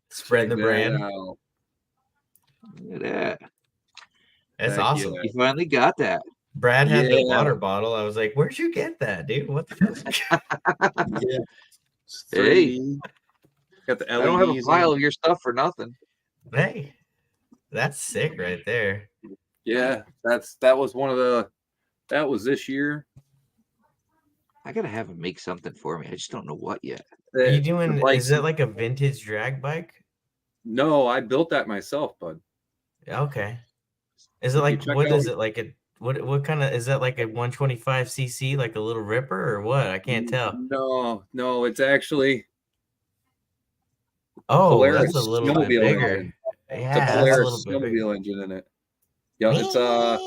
Spread the brand. Look at that. That's awesome. You finally got that. Brad had the water bottle. I was like, where'd you get that, dude? What the fuck? Yeah. Hey. Got the LEDs. I don't have a pile of your stuff for nothing. Hey, that's sick right there. Yeah, that was this year. I gotta have him make something for me. I just don't know what yet. Are you doing? Is that like a vintage drag bike? No, I built that myself, bud. Okay. Is it like what is it like a what kind of is that like a 125cc like a little ripper or what? I can't tell. No, it's actually. Oh, Polaris that's a little bit bigger. Engine. Yeah, it's a Polaris snowmobile engine in it. Yeah, it's a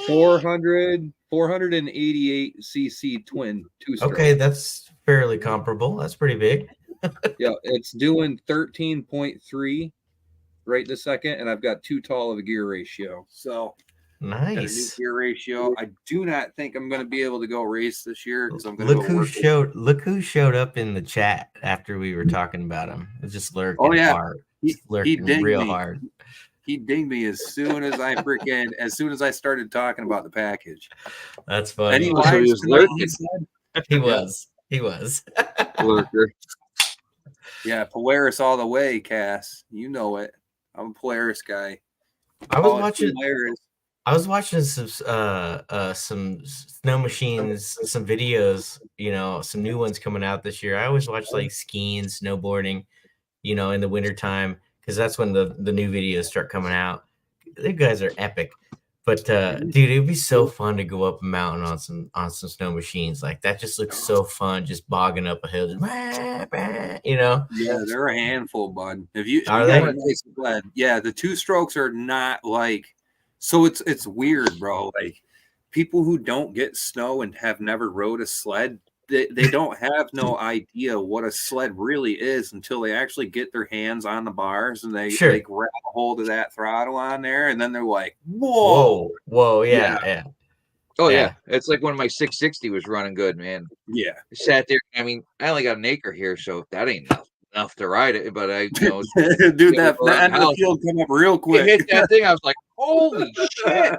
488 cc twin two-stroke. Okay, that's fairly comparable. That's pretty big. Yeah, it's doing 13.3 right this second, and I've got too tall of a gear ratio. So nice gear ratio. I do not think I'm going to be able to go race this year because I'm going to look who showed up in the chat after we were talking about him. It just lurking hard. He dinged real hard. He dinged me as soon as I started talking about the package. That's funny. Anyway, he was. Lurker. Yeah, Polaris all the way, Cass. You know it. I'm a Polaris guy. I was watching some snow machines, some videos, some new ones coming out this year. I always watch like skiing, snowboarding, you know, in the wintertime, because that's when the new videos start coming out. The guys are epic. But dude, it'd be so fun to go up a mountain on some snow machines. Like that just looks so fun, just bogging up a hill, just, you know. Yeah, they're a handful, bud. If you Are got they? a nice sled, yeah, the two strokes are not like, so it's weird, bro. Like people who don't get snow and have never rode a sled, they don't have no idea what a sled really is until they actually get their hands on the bars and they Sure. grab a hold of that throttle on there, and then they're like, whoa, Whoa, yeah, yeah. Oh Yeah. yeah, it's like when my 660 was running good, man. yeah. I sat there. I mean, I only got an acre here, so that ain't enough to ride it. But I, Dude, that around end the of the house, field come up real it quick. hit that thing. I was like, holy shit!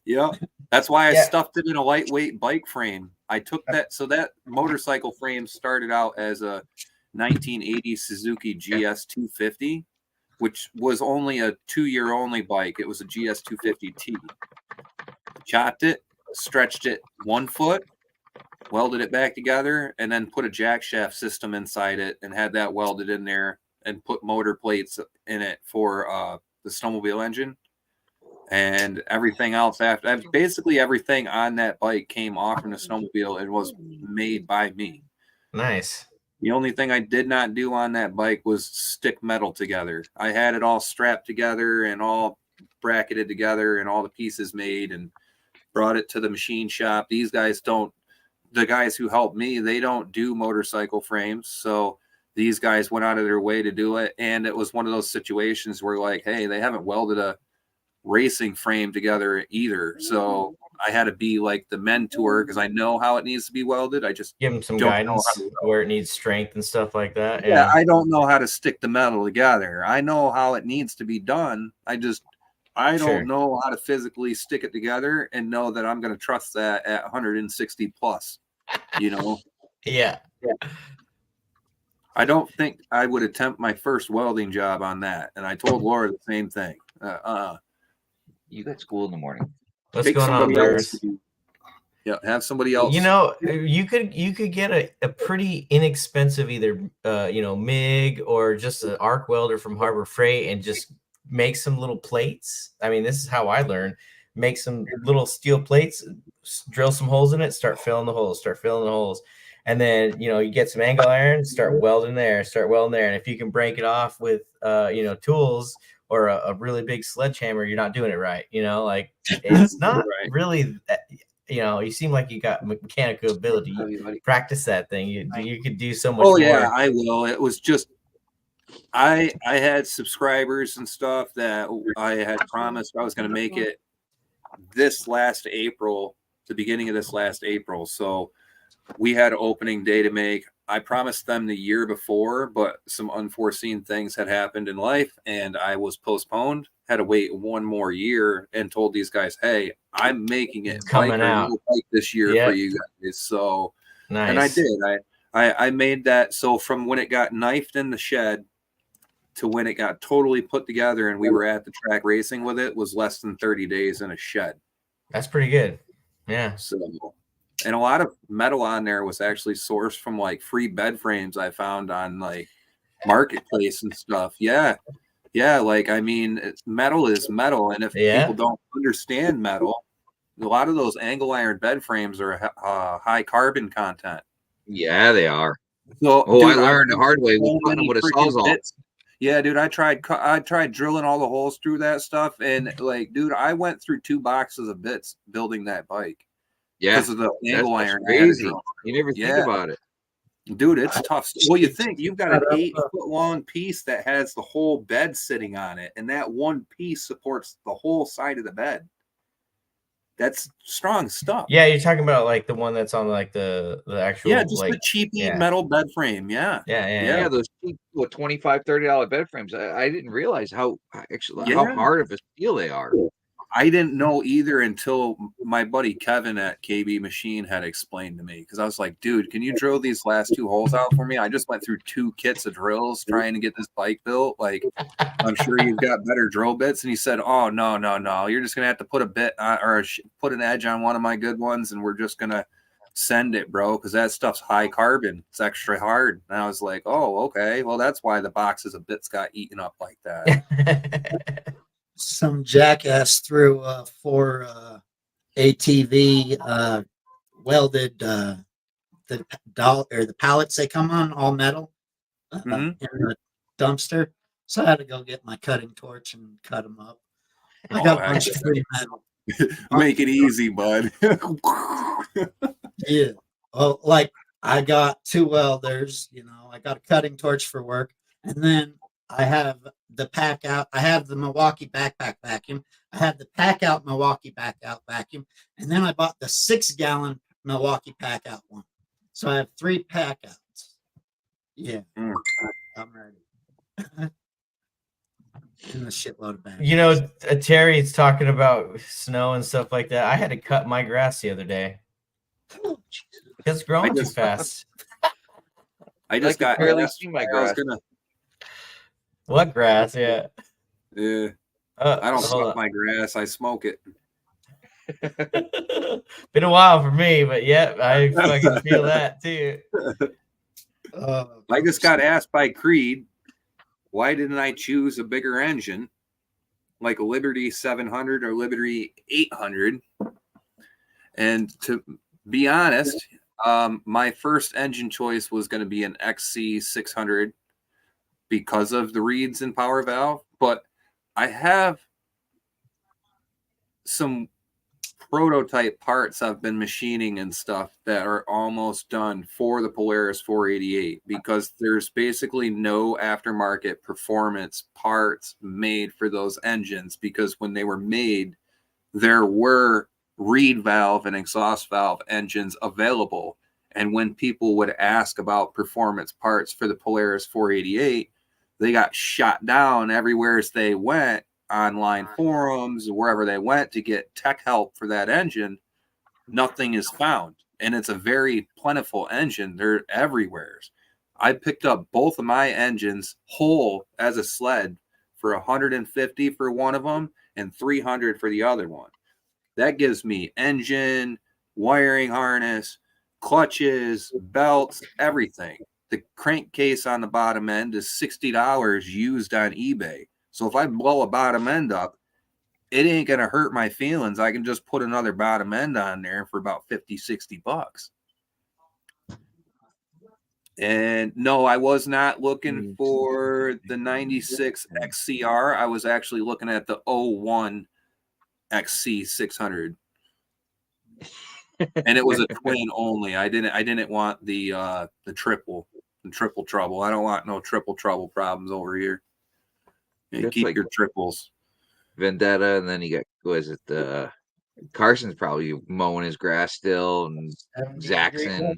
Yeah, that's why I Yeah. stuffed it in a lightweight bike frame. I took that, so that motorcycle frame started out as a 1980 Suzuki GS 250, which was only a 2-year only bike. It was a GS 250T. Chopped it, stretched it 1 foot, welded it back together, and then put a jack shaft system inside it and had that welded in there and put motor plates in it for the snowmobile engine. And everything else after, basically everything on that bike came off from the snowmobile and was made by me. Nice. The only thing I did not do on that bike was stick metal together. I had it all strapped together and all bracketed together and all the pieces made and brought it to the machine shop. These guys don't, the guys who helped me, they don't do motorcycle frames. So these guys went out of their way to do it. And it was one of those situations where like, hey, they haven't welded a racing frame together either. So I had to be like the mentor because I know how it needs to be welded. I just Give them some don't know guidance how to where it needs strength and stuff like that. yeah, I don't know how to stick the metal together. I know how it needs to be done. I Sure. don't know how to physically stick it together and know that I'm going to trust that at 160 plus, you know. Yeah. I don't think I would attempt my first welding job on that. And I told Laura the same thing. You got school in the morning. What's Take going on, somebody else Birds? to- yeah, have somebody else. You know, you could get a pretty inexpensive either MIG or just an arc welder from Harbor Freight and just make some little plates. I mean, this is how I learned. Make some little steel plates, drill some holes in it, start filling the holes, and then you get some angle iron, start welding there, and if you can break it off with tools or a really big sledgehammer, you're not doing it right. Like it's not Right. really you seem like you got mechanical ability. You practice that thing. You could do so much Oh more. yeah, I will. It was just I had subscribers and stuff that I had promised I was going to make it this last April, the beginning of this last April. So we had an opening day to make. I promised them the year before, but some unforeseen things had happened in life and I was postponed. Had to wait 1 more year and told these guys, hey, I'm making it Coming out this year for you guys. So, nice. And I did. I made that. So from when it got knifed in the shed to when it got totally put together and we were at the track racing with it was less than 30 days in a shed. That's pretty good. Yeah. So, and a lot of metal on there was actually sourced from like free bed frames I found on like Marketplace and stuff. Yeah. Yeah. Like, I mean, metal is metal. And if people don't understand metal, a lot of those angle iron bed frames are high carbon content. Yeah, they are. So, I learned the hard way with putting them with a sawzall. Yeah, dude, I tried drilling all the holes through that stuff, and like, dude, I went through 2 boxes of bits building that bike. Yeah, because of the angle iron. Crazy. You never think about it, dude. It's tough. Well, you think you've got an 8-foot long piece that has the whole bed sitting on it, and that one piece supports the whole side of the bed. That's strong stuff. Yeah, you're talking about like the one that's on like the actual just the cheapy metal bed frame. Yeah. Those cheap $25-$30 bed frames. I didn't realize how hard of a steel they are. I didn't know either until my buddy Kevin at KB Machine had explained to me, because I was like, dude, can you drill these last 2 holes out for me? I just went through 2 kits of drills trying to get this bike built. Like, I'm sure you've got better drill bits. And he said, oh, no. You're just going to have to put a bit or put an edge on one of my good ones. And we're just going to send it, bro, because that stuff's high carbon. It's extra hard. And I was like, oh, okay. Well, that's why the boxes of bits got eaten up like that. Some jackass threw 4 ATV welded the the pallets they come on, all metal, in the dumpster. So I had to go get my cutting torch and cut them up. I got a bunch of free metal. Make it easy, bud. Yeah. Well, like I got 2 welders, I got a cutting torch for work, and then I have the pack out. I have the Milwaukee backpack vacuum. I have the pack out Milwaukee back out vacuum, and then I bought the 6-gallon Milwaukee pack out one. So I have 3 pack outs. Yeah. I'm ready. In the shitload of bags. Terry's talking about snow and stuff like that. I had to cut my grass the other day. It's growing too fast. I just got barely see my grass. What grass? Yeah. Yeah. I don't cut my grass. I smoke it. Been a while for me, but yeah, I fucking feel that too. I just got asked by Creed, why didn't I choose a bigger engine like a Liberty 700 or Liberty 800? And to be honest, my first engine choice was going to be an XC 600 because of the reeds and power valve. But I have some prototype parts I've been machining and stuff that are almost done for the Polaris 488 because there's basically no aftermarket performance parts made for those engines, because when they were made, there were reed valve and exhaust valve engines available. And when people would ask about performance parts for the Polaris 488, they got shot down everywhere as they went, online forums, wherever they went to get tech help for that engine. Nothing is found. And it's a very plentiful engine. They're everywhere. I picked up both of my engines whole as a sled for $150 for one of them and $300 for the other one. That gives me engine, wiring harness, clutches, belts, everything. The crankcase on the bottom end is $60 used on eBay. So if I blow a bottom end up, it ain't going to hurt my feelings. I can just put another bottom end on there for about $50-$60. And no, I was not looking for the 96 XCR. I was actually looking at the 01 XC 600. And it was a twin only. I didn't want the triple trouble. I don't want no triple trouble problems over here. And keep your triples. Vendetta, and then you got, what is it? Carson's probably mowing his grass still, and Zaxxon.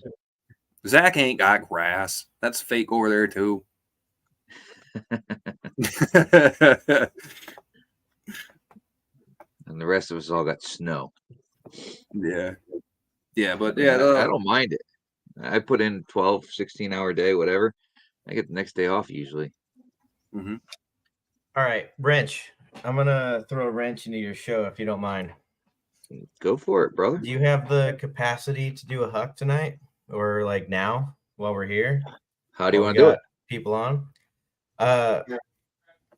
Zach ain't got grass. That's fake over there too. And the rest of us all got snow. Yeah, but I don't mind it. I put in 12, 16-hour day, whatever. I get the next day off usually. Mm-hmm. All right, wrench. I'm gonna throw a wrench into your show if you don't mind. Go for it, brother. Do you have the capacity to do a huck tonight, or like now while we're here? How do you want to do it? People on.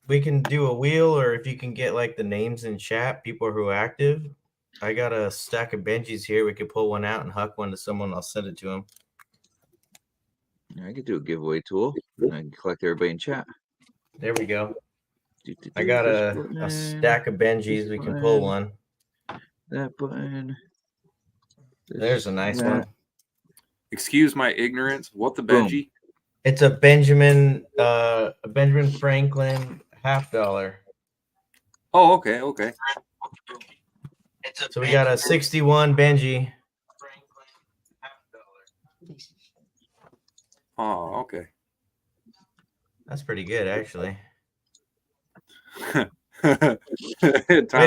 We can do a wheel, or if you can get like the names in chat, people who are active. I got a stack of Benjis here. We could pull one out and huck one to someone. I'll send it to them. I could do a giveaway tool. And I can collect everybody in chat. There we go. I got a stack of Benjis. We can pull one. That button. There's a nice one. Excuse my ignorance. What the Benji? It's a Benjamin Franklin $50. Oh, okay. So we got a 61 Benji. Oh, okay. That's pretty good, actually. Wait a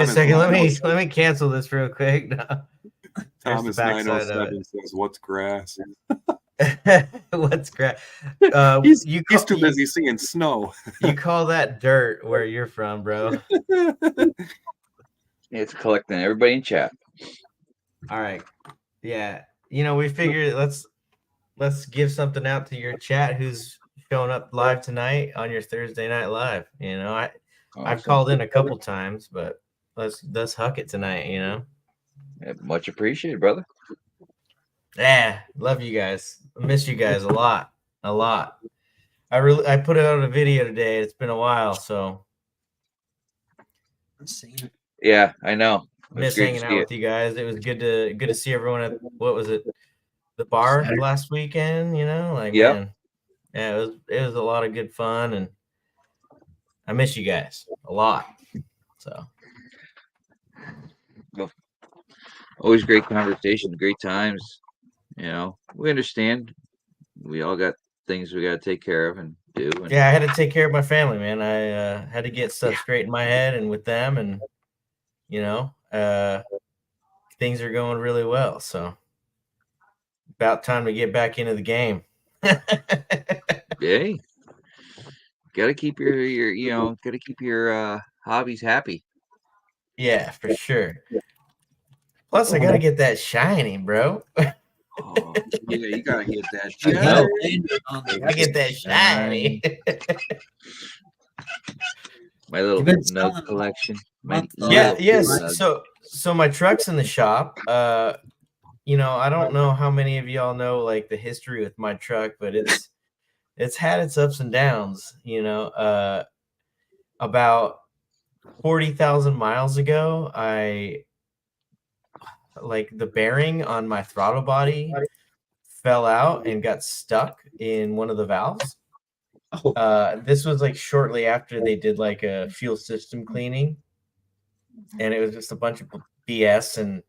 second. Let me cancel this real quick. No. Thomas 907 says, "What's grass?" What's grass? He's too busy seeing snow. You call that dirt where you're from, bro? It's collecting everybody in chat. All right. Yeah. we figured let's give something out to your chat who's showing up live tonight on your Thursday Night Live. I've Awesome. called in a couple times, but let's huck it tonight. Yeah, much appreciated, brother. Yeah, love you guys. I miss you guys a lot. I put out a video today. It's been a while, so I'm seeing it. Yeah, I know. miss hanging out with you guys. It was good to see everyone at what was it, the bar last weekend. Yep. Man, yeah, it was a lot of good fun, and I miss you guys a lot. So Always great conversations, great times. We understand. We all got things we got to take care of and do. And yeah, I had to take care of my family, man. I had to get stuff straight in my head and with them, and things are going really well. So about time to get back into the game. Hey, gotta keep your hobbies happy. Yeah, for sure. Plus, I gotta get that shiny, bro. Oh, yeah, you gotta get that. I know. I get that shiny. My little You've been nug selling collection. Yeah, yes. Nug. So my truck's in the shop. I don't know how many of y'all know like the history with my truck, but it's had its ups and downs. About 40,000 miles ago, the bearing on my throttle body fell out and got stuck in one of the valves. This was like shortly after they did like a fuel system cleaning, and it was just a bunch of BS, and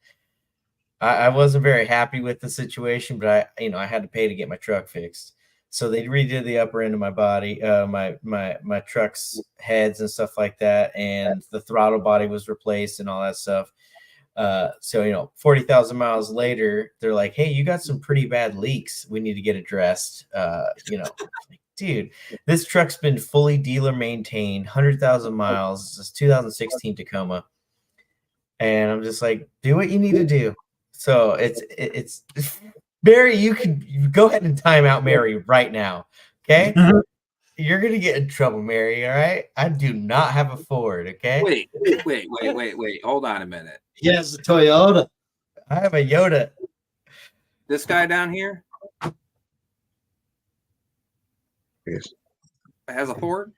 I wasn't very happy with the situation, but I had to pay to get my truck fixed. So they redid the upper end of my body, my truck's heads and stuff like that, and the throttle body was replaced and all that stuff. So 40,000 miles later, they're like, "Hey, you got some pretty bad leaks. We need to get addressed." Dude, this truck's been fully dealer maintained, 100,000 miles. It's 2016 Tacoma, and I'm just like, do what you need to do. So it's Mary. You can go ahead and time out Mary right now, okay? You're gonna get in trouble, Mary. All right? I do not have a Ford. Okay. Wait. Hold on a minute. He has a Toyota. I have a Yoda. This guy down here Yes. has a Ford.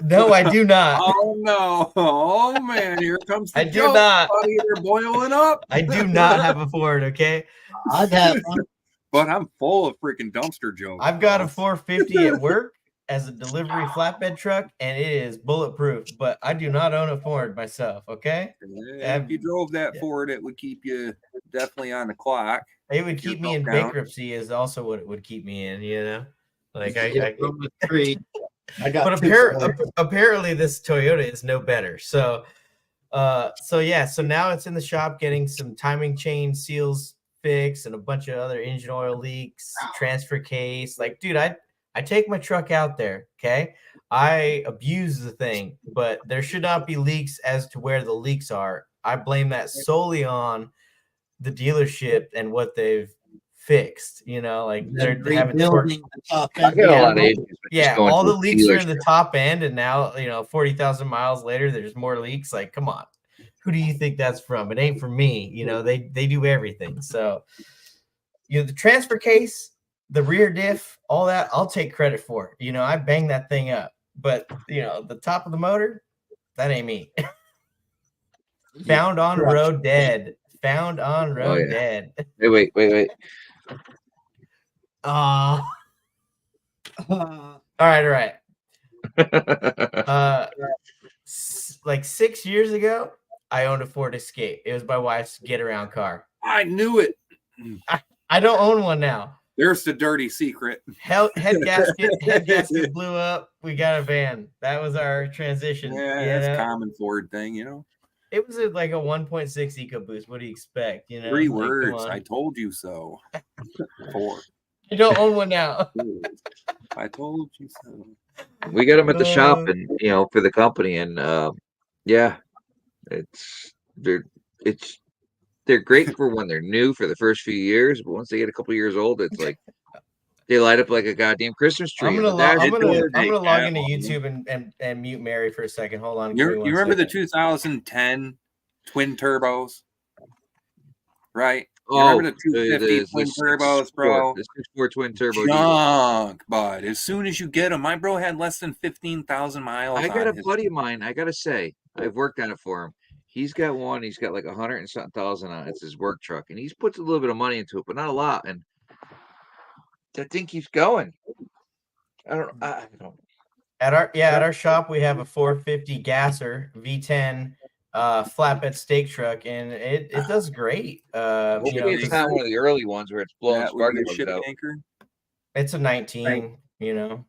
No, I do not. Oh no! Oh man, here comes the I do joke, not. buddy. They're boiling up. I do not have a Ford. Okay. I'd have one. But I'm full of freaking dumpster jokes. I've got a 450 at work as a delivery flatbed truck, and it is bulletproof. But I do not own a Ford myself. Okay. If you drove that Ford, it would keep you definitely on the clock. It would keep me in bankruptcy. Is also what it would keep me in. Like I but apparently this Toyota is no better. So now it's in the shop getting some timing chain seals fixed and a bunch of other engine oil leaks, transfer case. Like, dude, I take my truck out there, okay? I abuse the thing, but there should not be leaks as to where the leaks are. I blame that solely on the dealership and what they've fixed, like they're having rebuilding the top I end. got a lot of issues. all the leaks are in the top end, and now 40,000 miles later there's more leaks. Like, come on, who do you think that's from? It ain't from me. They do everything. So the transfer case, the rear diff, all that I'll take credit for. I banged that thing up, but the top of the motor, that ain't me. Found on road dead. Found on road dead. Wait. All right. Like 6 years ago, I owned a Ford Escape. It was my wife's get around car. I knew it. I don't own one now. There's the dirty secret. Head gasket blew up. We got a van. That was our transition. Yeah, that's a common Ford thing, It was like a 1.6 EcoBoost. What do you expect? 3 words. I told you so. 4. You don't own one now. I told you so. We got them at the shop, and for the company, and they're they're great for when they're new for the first few years, but once they get a couple years old, it's like they light up like a goddamn Christmas tree. I'm in gonna the I'm dashboard. gonna They log have into on them. YouTube and mute Mary for a second. Hold on. Give me You one remember the second. 2010 twin turbos, right? You Oh, remember the 250 twin turbos, bro? The 6.4 twin turbo diesel. Junk, bud. As soon as you get them, my bro had less than 15,000 miles. I got a on his. buddy of mine. I gotta say, I've worked on it for him. He's got one. He's got like 100 and something thousand on it. It's his work truck, and he's puts a little bit of money into it, but not a lot. And that thing keeps going. I don't. At our shop we have a 450 gasser V10 flatbed steak truck, and it does great. Hopefully it's not one of the early ones where it's blowing That would spark be a plugs ship out. anchor. it's a 19. All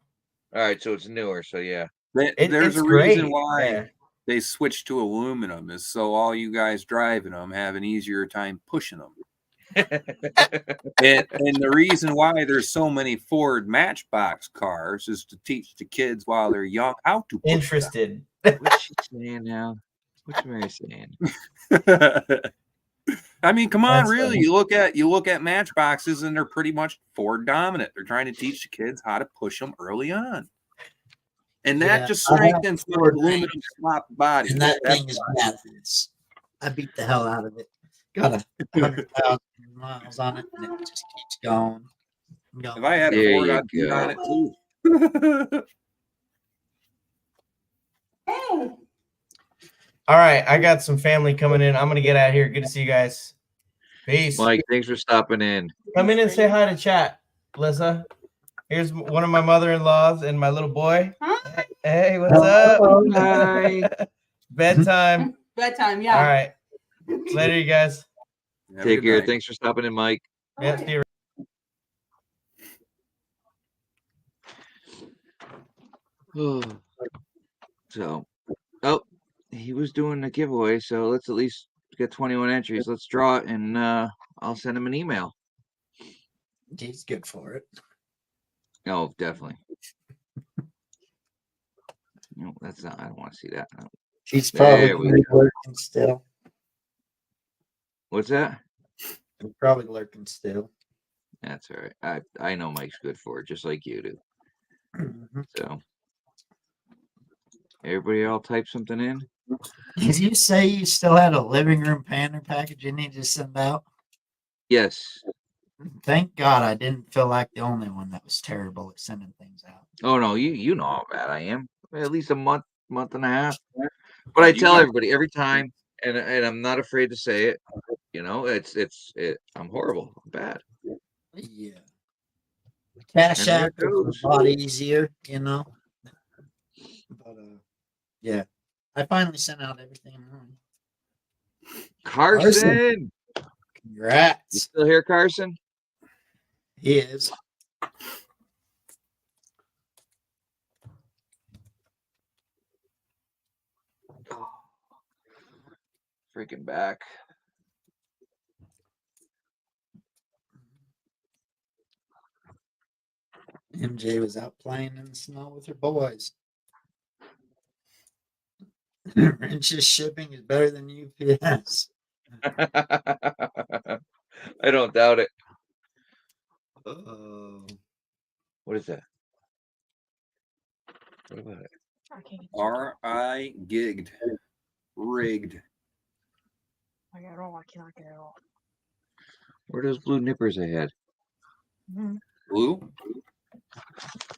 right, so it's newer. So yeah, There's it's a reason great. why Yeah. they switched to aluminum, is so all you guys driving them have an easier time pushing them. and the reason why there's so many Ford Matchbox cars is to teach the kids while they're young how to push Interested. What's she saying now? What's Mary saying? them. I mean, come on, That's really. funny. You look at Matchboxes, and they're pretty much Ford dominant. They're trying to teach the kids how to push them early on. And that Yeah, just I have strengthens the Ford aluminum Range, slop body. and that That's thing is badass. I beat the hell out of it. Got 100,000 miles on it, and it just keeps going. If I had a There Ford, you I'd be go. on it too. All right, I got some family coming in. I'm gonna get out of here. Good to see you guys. Peace. Mike, thanks for stopping in. Come in and say hi to chat, Lissa. Here's one of my mother-in-laws and my little boy. Hey, what's up? Hi. Bedtime. Bedtime, yeah. All right. Later, you guys. Have a Take good care. night. Thanks for stopping in, Mike. Yeah, see you. So, oh, he was doing a giveaway, so let's at least get 21 entries. Let's draw it, and I'll send him an email. He's good for it. Oh, definitely. No, that's not. I don't want to see that. No. He's There probably we lurking still. What's that? He's probably lurking still. That's all right. I know Mike's good for it, just like you do. Mhm. So, everybody all type something in. Did you say you still had a living room painter package you need to send out? Yes. Thank God I didn't feel like the only one that was terrible at sending things out. Oh no, you know how bad I am. At least a month and a half. But I You tell got- everybody every time, and I'm not afraid to say it. You know, I'm horrible. I'm bad. Yeah. Cash And there app it is goes. a lot easier, you know. But yeah. I finally sent out everything. Carson, you Congrats. still here, Carson? He is. Oh, freaking back. MJ was out playing in the snow with her boys. Wrench's shipping is better than UPS. I don't doubt it. Oh. What is that? What about it? R.I. gigged. Rigged. I got it all. I cannot get it all. Where are those blue nippers I had? Blue?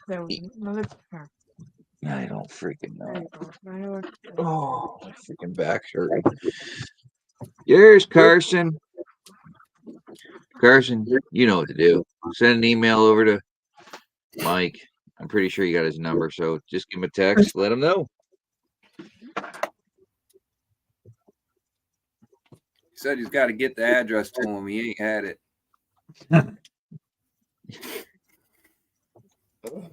There was another. Here, I don't freaking there know. you go. I know it. Oh, my freaking back's hurting. Here's Carson. Carson, you know what to do. Send an email over to Mike. I'm pretty sure you got his number, so just give him a text. Let him know. He said he's got to get the address to him. He ain't had it.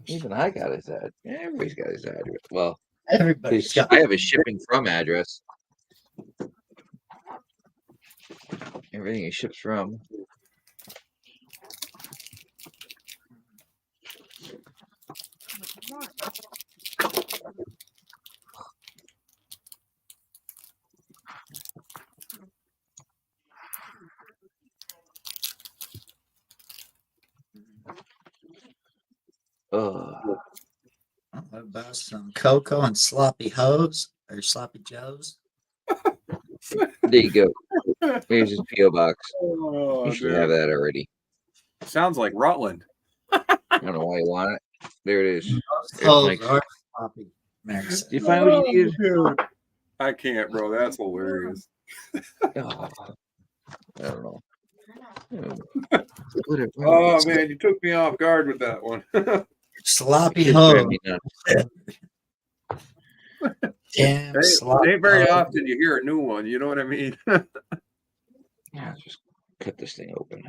Even I got his address. Everybody's got his address. Well, Everybody's got. I have a shipping from address. Everything he ships from. Oh, What about some cocoa and sloppy hoes or sloppy joes? there you go. Here's his PO box. Oh, You should have dude. that already. Sounds like Rutland. I don't know why you want it. There it is. Most There's hoes Mike's. are sloppy. Mary Did said. you find what you needed? Dude. I can't, bro. That's hilarious. Oh, I don't know. Whatever. Oh man, you took me off guard with that one. Sloppy Kids drive hoe. me nuts. Damn It sloppy ain't very hoe. often you hear a new one. You know what I mean? Yeah, just cut this thing open.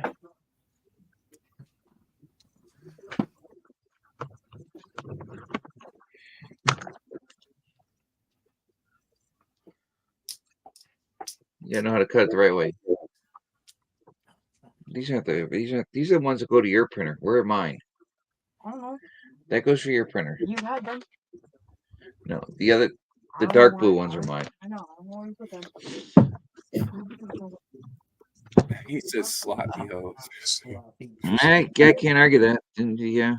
You gotta know how to cut it the right way. These are the ones that go to your printer. Where are mine? I don't know. That goes for your printer. You had them. No, the I don't dark know blue why- ones are mine. I know. I don't know where you put them. He says sloppy hose. Sloppy. I can't argue that. And, yeah.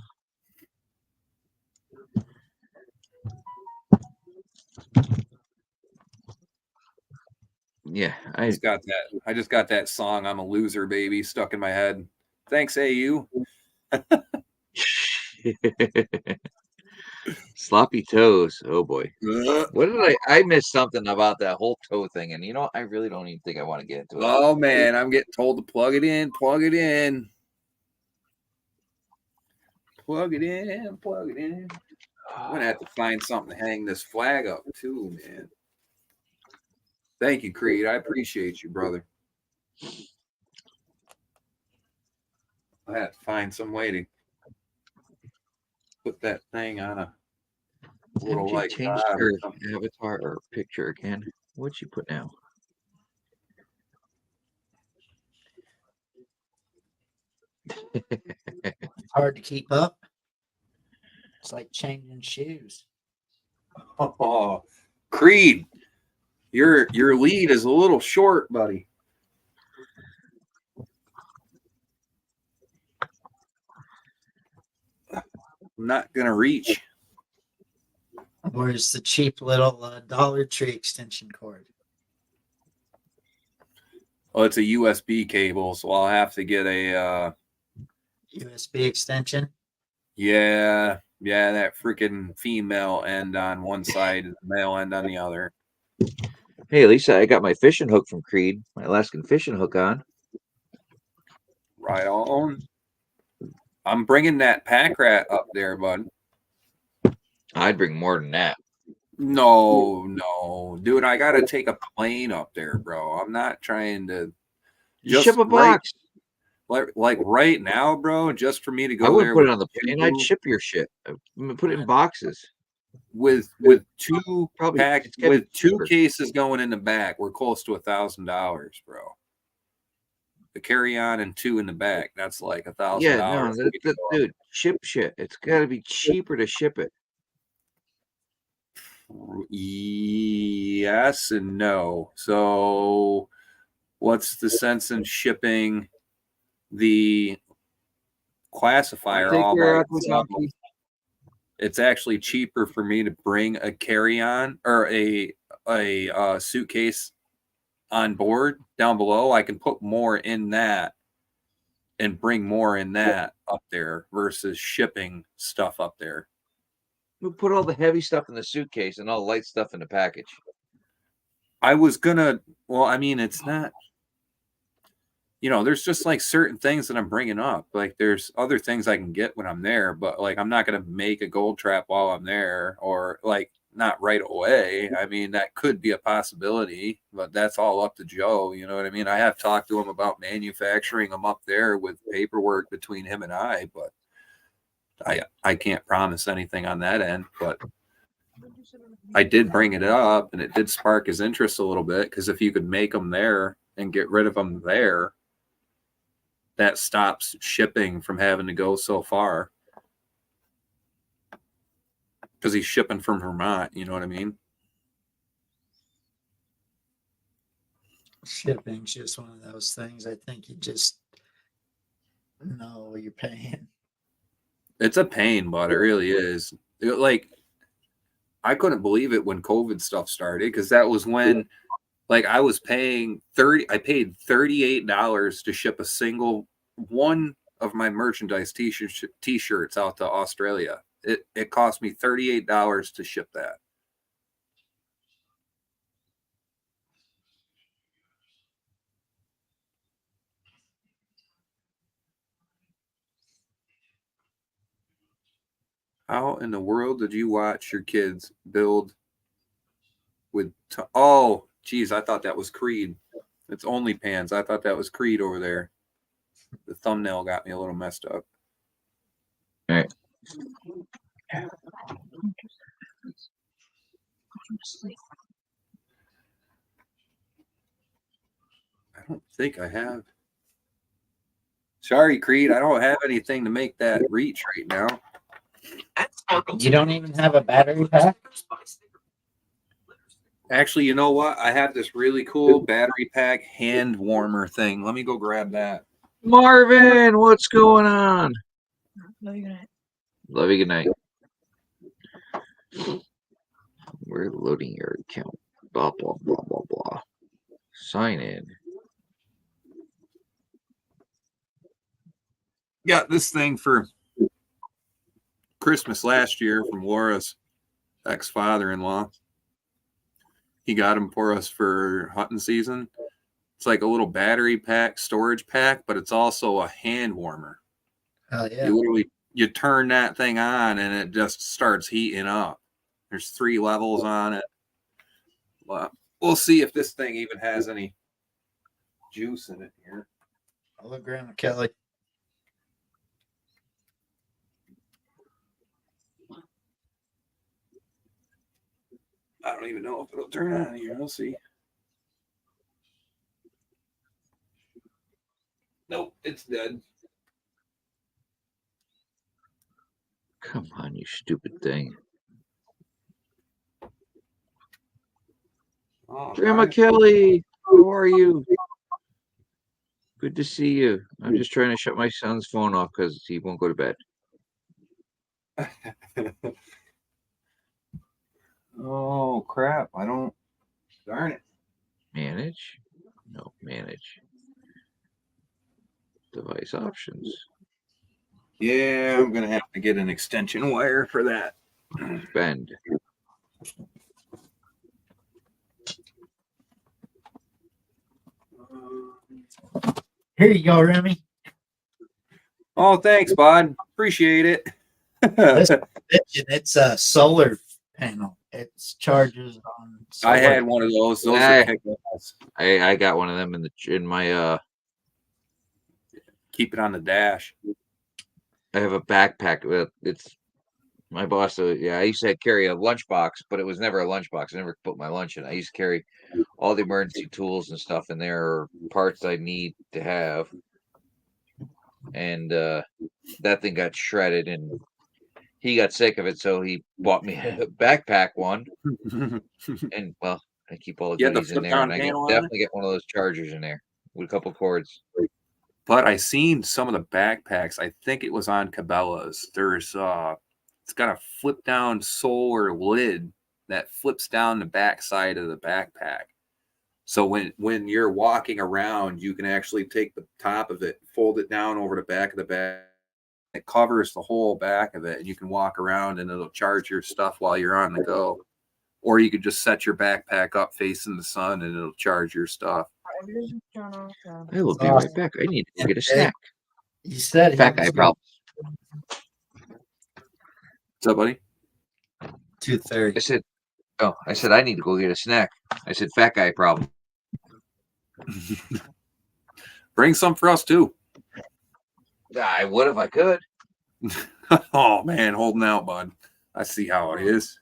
Yeah, I just got that song "I'm a Loser, Baby" stuck in my head. Thanks, AU. Sloppy toes. Oh boy. Ugh. What did I missed something about that whole toe thing, and I really don't even think I want to get into it. Oh man, I'm getting told to plug it in. Plug it in. Plug it in. Plug it in. I'm gonna have to find something to hang this flag up too, man. Thank you, Creed. I appreciate you, brother. I have to find some way to put that thing on a little MJ like changed rod or her something. avatar or picture again. What'd she put now? Hard to keep up. It's like changing shoes. Oh, Creed, your lead is a little short, buddy. I'm not gonna reach. Where's the cheap little Dollar Tree extension cord? Oh, it's a USB cable, so I'll have to get a USB extension? yeah, that freaking female end on one side and the male end on the other. Hey, Lisa, I got my fishing hook from Creed, my Alaskan fishing hook on. Right on. I'm bringing that pack rat up there, bud. I'd bring more than that. No, dude, I gotta take a plane up there, bro. I'm not trying to Just ship a box. like right now, bro. Just for me to I go wouldn't there put with it on the plane. I'd ship your shit. Put it in boxes. with two Probably pack it's gotta be with two cheaper. cases going in the back. We're close to $1,000, bro. The carry on and two in the back. That's like $1,000. Yeah, no, dude, ship shit. It's got to be cheaper to ship it. Yes and no. So, what's the sense in shipping the classifier Take all care by of the itself? donkey. It's actually cheaper for me to bring a carry-on or a suitcase on board down below. I can put more in that and bring more in that up there versus shipping stuff up there. We'll put all the heavy stuff in the suitcase and all the light stuff in the package. I was gonna, well, I mean, it's not, there's just like certain things that I'm bringing up. Like there's other things I can get when I'm there, but like I'm not gonna make a gold trap while I'm there, or like not right away. I mean, that could be a possibility, but that's all up to Joe. You know what I mean? I have talked to him about manufacturing them up there with paperwork between him and I, but I can't promise anything on that end. But I did bring it up, and it did spark his interest a little bit, because if you could make them there and get rid of them there, that stops shipping from having to go so far. Because he's shipping from Vermont, you know what I mean? Shipping's just one of those things. I think you just know what you're paying. It's a pain, but it really is. Like, I couldn't believe it when COVID stuff started, because that was when, like, I paid $38 to ship a single one of my merchandise t-shirts out to Australia. It cost me $38 to ship that. How in the world did you watch your kids build with oh geez, I thought that was Creed. It's OnlyPans. I thought that was Creed over there. The thumbnail got me a little messed up. All right. I don't think I have. Sorry, Creed. I don't have anything to make that reach right now. You don't even have a battery pack? Actually, you know what? I have this really cool battery pack hand warmer thing. Let me go grab that. Marvin, what's going on? Love you, good night. Love you. Good night. We're loading your account. Blah blah blah blah blah. Sign in. Got this thing for Christmas last year from Laura's ex-father-in-law. He got them for us for hunting season. It's like a little battery pack, storage pack, but it's also a hand warmer. Hell yeah. You turn that thing on and it just starts heating up. There's 3 levels on it. Well, we'll see if this thing even has any juice in it here. Hello, Grandma Kelly. I don't even know if it'll turn on here. We'll see. Nope, it's dead. Come on, you stupid thing. Oh, Grandma right. Kelly, how are you? Good to see you. I'm just trying to shut my son's phone off because he won't go to bed. Oh, crap. I don't. Darn it. Manage? No, manage. Device options. Yeah, I'm going to have to get an extension wire for that. Spend. Here you go, Remy. Oh, thanks, bud. Appreciate it. It's a solar panel. It charges on solar. I had one of those. Those Hey. are kick-ass. I got one of them in my Keep it on the dash. I have a backpack with it's my boss. Yeah, I used to carry a lunchbox, but it was never a lunchbox. I never put my lunch in. I used to carry all the emergency tools and stuff in there, or parts I need to have. And that thing got shredded, and he got sick of it, so he bought me a backpack one. And well, I keep all the You had the goodies in there, flip-down and I panel on it? definitely get one of those chargers in there with a couple cords. But I seen some of the backpacks. I think it was on Cabela's. There's it's got a flip down solar lid that flips down the back side of the backpack. So when you're walking around, you can actually take the top of it, fold it down over the back of the bag. It covers the whole back of it, and you can walk around and it'll charge your stuff while you're on the go. Or you could just set your backpack up facing the sun and it'll charge your stuff. I will be right back. I need to go get a snack. You said Fat guy problem. What's up, buddy? 2:30. I said I need to go get a snack. I said fat guy problem. Bring some for us too. I would if I could. Oh man, holding out, bud. I see how it is.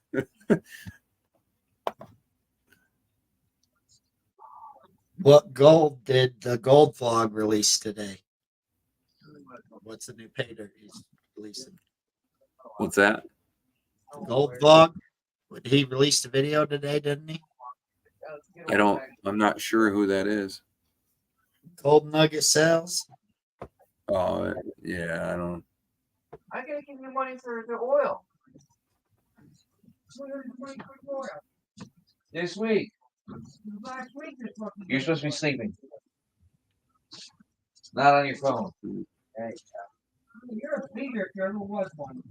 What gold did the gold vlog release today? What's the new paper he's releasing? What's that? The gold vlog? He released a video today, didn't he? I'm not sure who that is. Gold nugget sales. Oh yeah, I don't. I gotta give you money for the oil. This week. You're supposed to be sleeping. Not on your phone. Hey. You're a speaker if there ever was one.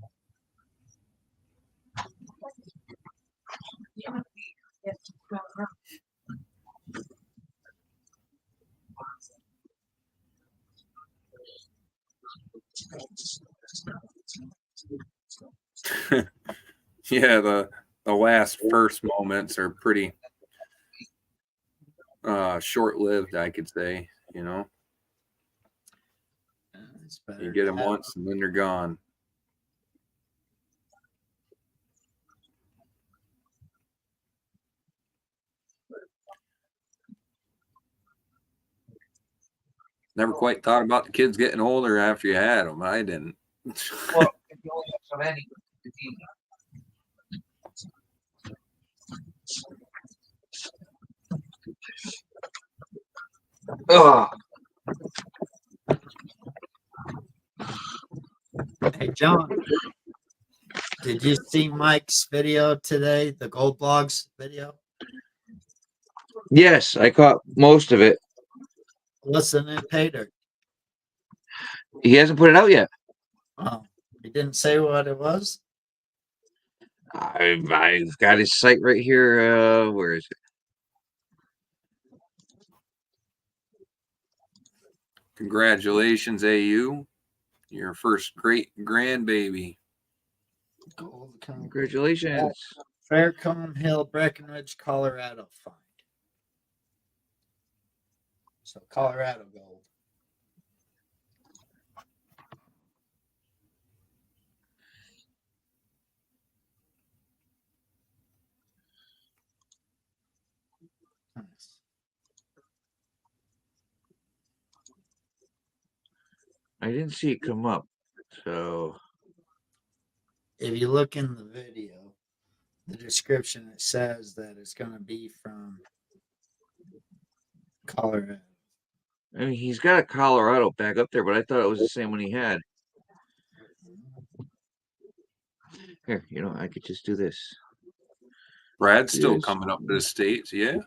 Yeah, the last first moments are pretty short-lived, I could say. You know, It's better you get to them have- once and then they're gone. Never quite thought about the kids getting older after you had them. I didn't. Well, if you only have so many, it's easy. Ugh. Hey, John, did you see Mike's video today? The Gold Blogs video? Yes, I caught most of it. Listen and pay dirt. He hasn't put it out yet. Oh, he didn't say what it was? I've got his site right here. Where is it? Congratulations, AU. Your first great grandbaby. Gold Cone. Congratulations. Faircombe Hill, Breckenridge, Colorado find. So Colorado gold. Nice. I didn't see it come up. So If you look in the video, the description, it says that it's going to be from Colorado. I mean, he's got a Colorado back up there, but I thought it was the same one he had. Here, I could just do this. Brad's still Yes. coming up to the States. Yeah.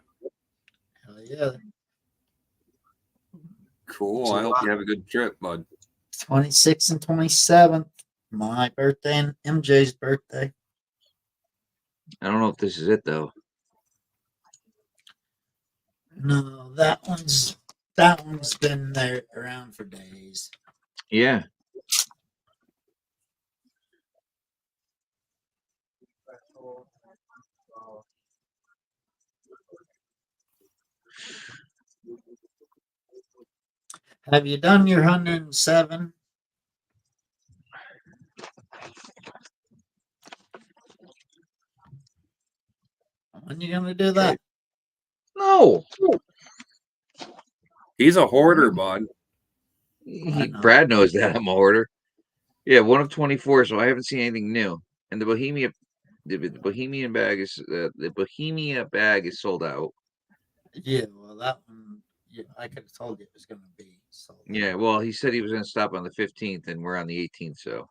Hell yeah. Cool. I hope you have a good trip, bud. 26th and 27th. My birthday and MJ's birthday. I don't know if this is it though. No, that one's been there around for days. Yeah. Have you done your 107? When you gonna do that? No. He's a hoarder, bud. Brad knows that I'm a hoarder. Yeah, one of 24, so I haven't seen anything new. And the Bohemia bag is the Bohemia bag is sold out. Yeah, well, that one, yeah, I could have told you it was gonna be sold. Yeah, well, he said he was going to stop on the 15th, and we're on the 18th, so.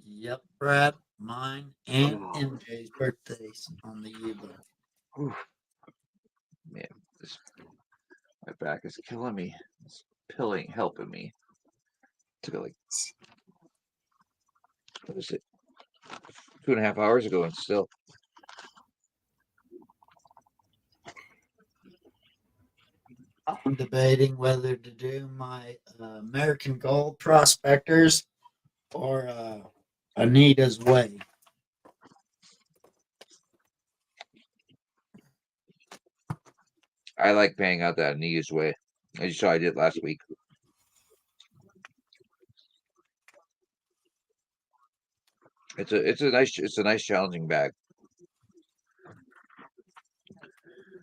Yep, Brad, mine, and MJ's birthdays on the U-boat. Man, my back is killing me. This pill ain't helping me. Took it like, what is it? 2.5 hours ago, and still. I'm debating whether to do my American Gold Prospectors or Anita's Way. I like paying out that Anita's Way. As you saw, I did last week. It's a nice challenging bag.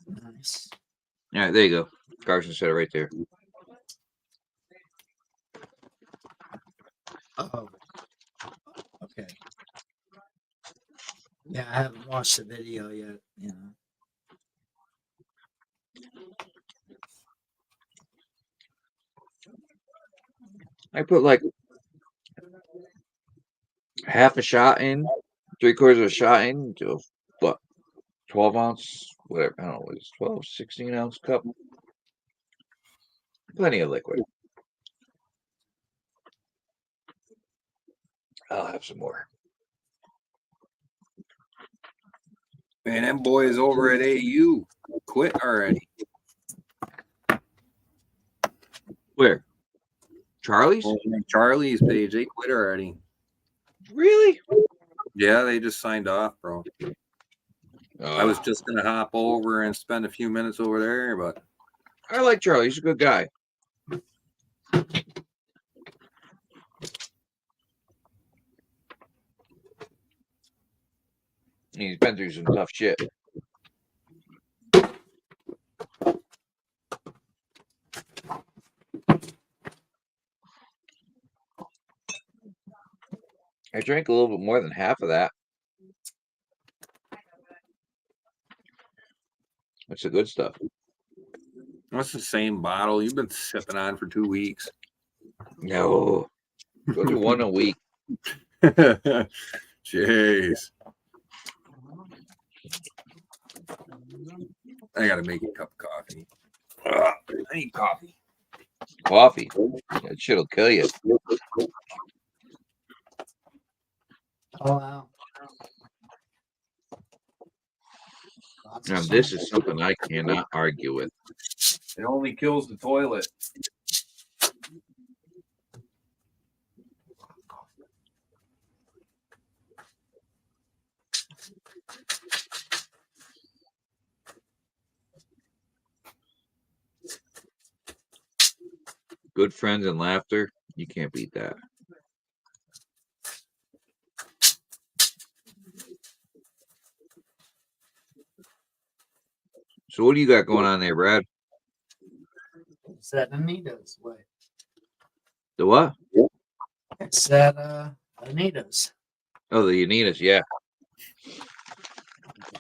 Nice. All right, there you go. Carson said it right there. Oh, okay. Yeah, I haven't watched the video yet. I put like half a shot in, 3/4 of a shot into what, 12 ounce, whatever. I don't know what it's 12, 16 ounce cup. Plenty of liquid. I'll have some more. Man, them boys over at AU quit already. Where? Charlie's? Charlie's page, they quit already. Really? Yeah, they just signed off, bro. I was Ah, just gonna hop over and spend a few minutes over there, but I like Charlie. He's a good guy. He's been through some tough shit. I drank a little bit more than half of that. That's the good stuff. that's the same bottle you've been sipping on for 2 weeks. No. Go do one a week. Jeez. I gotta make a cup of coffee. I need coffee. Coffee. That shit'll kill you. Oh wow. Now, this is something I cannot argue with. It only kills the toilet. Good friends and laughter. You can't beat that. So what do you got going on there, Brad? It's that Anita's way. The what? It's that Anita's. Oh, the Unitas, yeah.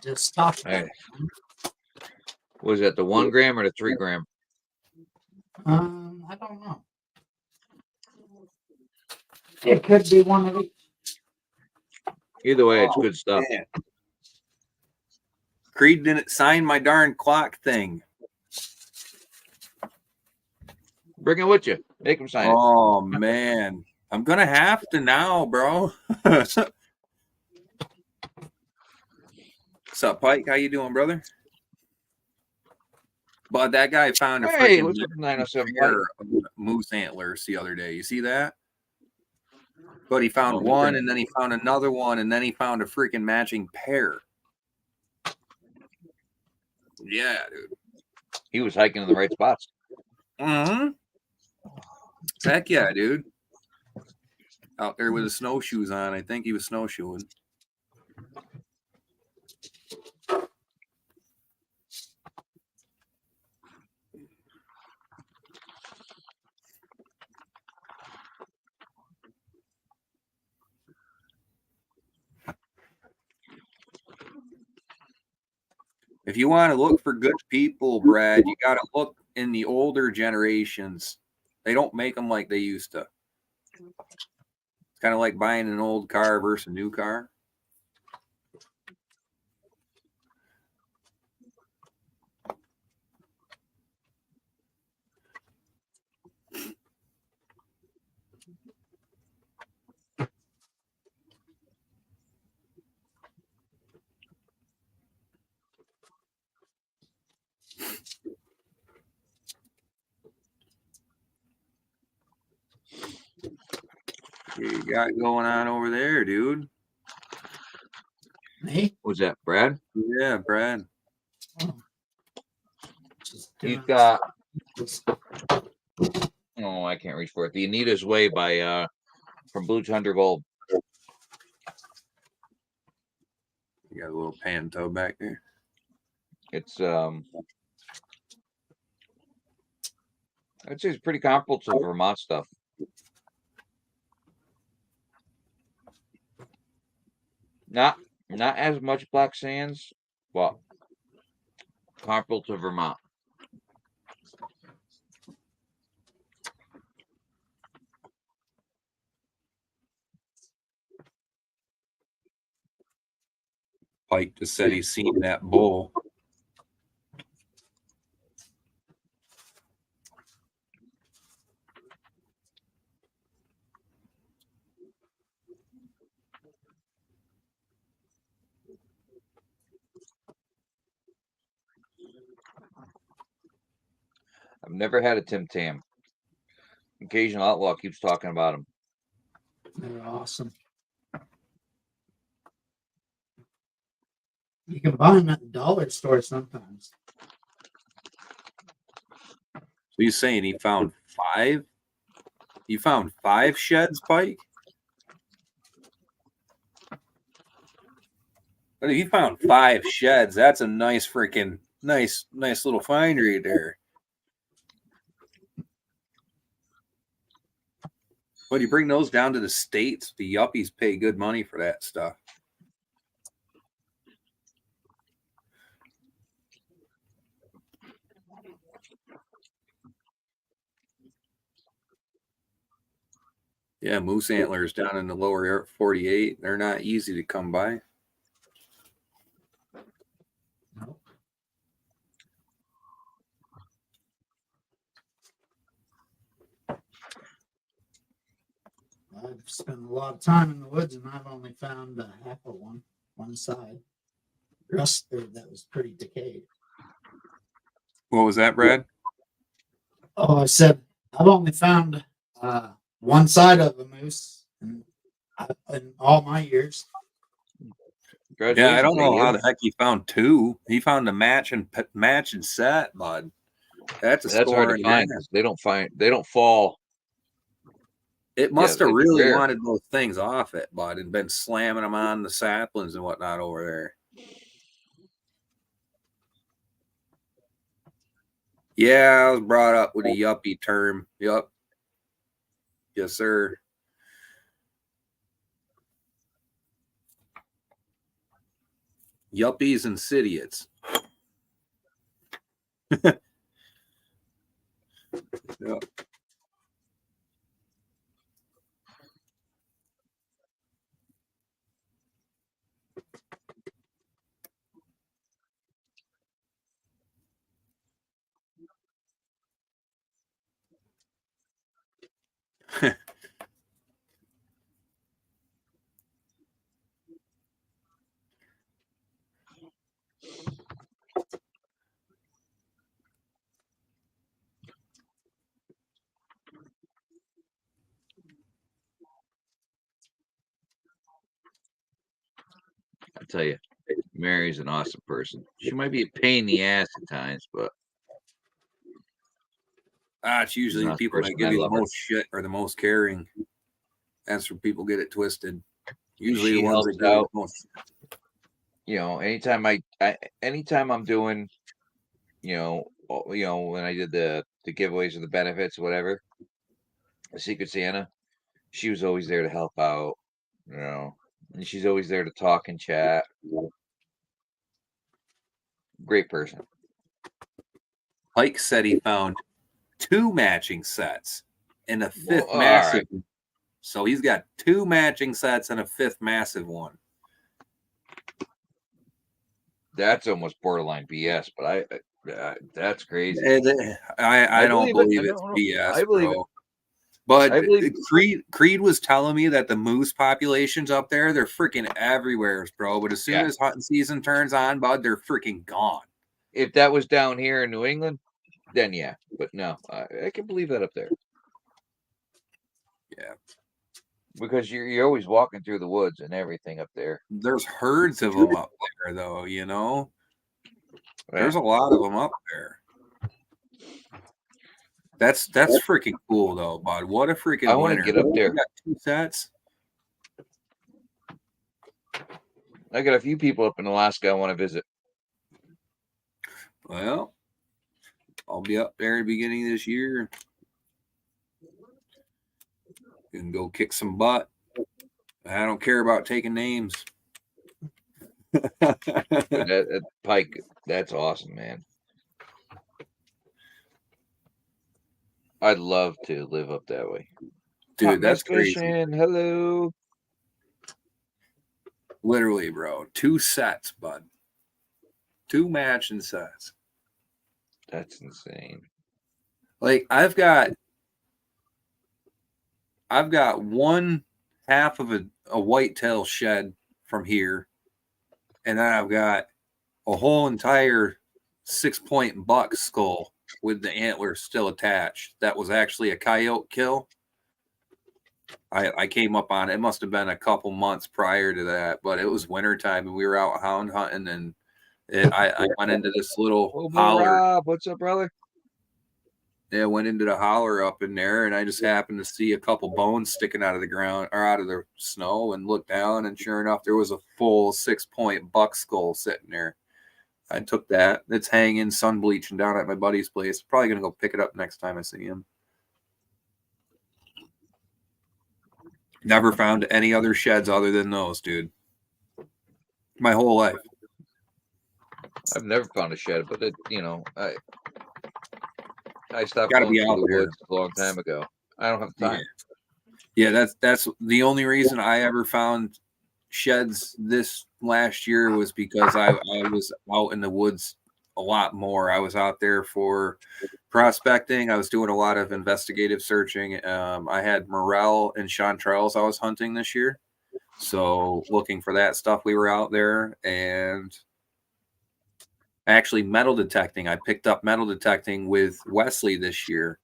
Just talked about Hey. Was that the 1 gram or the 3 gram? I don't know. It could be one of each. Either way, it's Oh, good stuff. man. Creed didn't sign my darn clock thing. Bring it with you. Make him sign it. Oh man, I'm gonna have to now, bro. What's up, Pike? How you doing, brother? But that guy found a Hey, freaking what's up, 907 pair of moose antlers the other day. You see that? But he found Oh, one, okay. and then he found another one, and then he found a freaking matching pair. Yeah, dude. He was hiking in the right spots. Mm-hmm. Heck yeah, dude. Out there with his snowshoes on. I think he was snowshoeing. If you want to look for good people, Brad, you got to look in the older generations. They don't make them like they used to. It's kind of like buying an old car versus a new car. What you got going on over there, dude? Me? Was that Brad? Yeah, Brad. Just He's doing got, this. oh, I can't reach for it. The Anita's Way by from Blue Thunder Gold. You got a little pan toe back there. It's I'd say it's pretty comparable to Vermont stuff. Not as much black sands, but comparable to Vermont. Pike just said he's seen that bull. I've never had a Tim Tam. Occasional Outlaw keeps talking about them. They're awesome. You can buy them at the dollar store sometimes. So he's saying he found 5? You found 5 sheds, Pike? But if you found 5 sheds, that's a nice freaking nice little find right there. But you bring those down to the States, the yuppies pay good money for that stuff. Yeah, moose antlers down in the lower 48, they're not easy to come by. Nope. I've spent a lot of time in the woods and I've only found half of one side. The rest that was pretty decayed. What was that, Brad? Oh, I said I've only found one side of a moose in all my years. Yeah, I don't know how the Congratulations, heck he found 2. He found a match and set, bud. That's a that's score hard and to a half. find because they don't fall. It must have it's really rare. wanted those things off it, bud, and been slamming them on the saplings and whatnot over there. Yeah, I was brought up with a yuppie term. Yup. Yes, sir. Yuppies and idiots. Yep. I tell you, Mary's an awesome person. She might be a pain in the ass at times, but It's she's usually an the awesome people person. that give I you the love her. most shit or the most caring. That's where people get it twisted. Usually She the ones that helps give you out. the most. Anytime I'm doing, when I did the giveaways or the benefits, whatever, the Secret Santa, she was always there to help out. And she's always there to talk and chat. Great person. Pike said he found 2 matching sets and a 5th Well, all massive. right. So he's got 2 matching sets and a 5th massive one. That's almost borderline BS, but that's crazy. I don't believe it. it's No, BS, I believe bro. But I believe Creed was telling me that the moose populations up there, they're freaking everywhere, bro. But as soon as hunting season turns on, bud, they're freaking gone. if that was down here in New England, then yeah. But no, I can believe that up there. Yeah. Because you're always walking through the woods and everything up there. There's herds of them up there, though, Yeah. There's a lot of them up there. That's freaking cool, though, bud. What a freaking I want winner. to get up there. You got 2 sets? I got a few people up in Alaska I want to visit. Well, I'll be up there at the beginning of this year. You can go kick some butt. I don't care about taking names. That Pike, that's awesome, man. I'd love to live up that way. Dude, that's crazy. crazy. Hello. Literally, bro. 2 sets, bud. 2 matching sets. That's insane. Like I've got one half of a whitetail shed from here, and then I've got a whole entire 6-point buck skull with the antlers still attached. That was actually a coyote kill. I came up on it. It must have been a couple months prior to that, but it was wintertime and we were out hound hunting, and I went into this little Oh, holler. Rob, what's up, brother? Yeah, went into the holler up in there, and I just happened to see a couple bones sticking out of the ground or out of the snow, and looked down, and sure enough, there was a full 6-point buck skull sitting there. I took that. It's hanging, sun bleaching down at my buddy's place. Probably gonna go pick it up next time I see him. Never found any other sheds other than those, dude. My whole life. I've never found a shed, but I stopped Gotta going be through out the there. woods a long time ago. I don't have time. Yeah, that's the only reason I ever found sheds this last year was because I was out in the woods a lot more. I was out there for prospecting. I was doing a lot of investigative searching. I had morel and chanterelles I was hunting this year. So looking for that stuff, we were out there, and actually metal detecting. I picked up metal detecting with Wesley this year.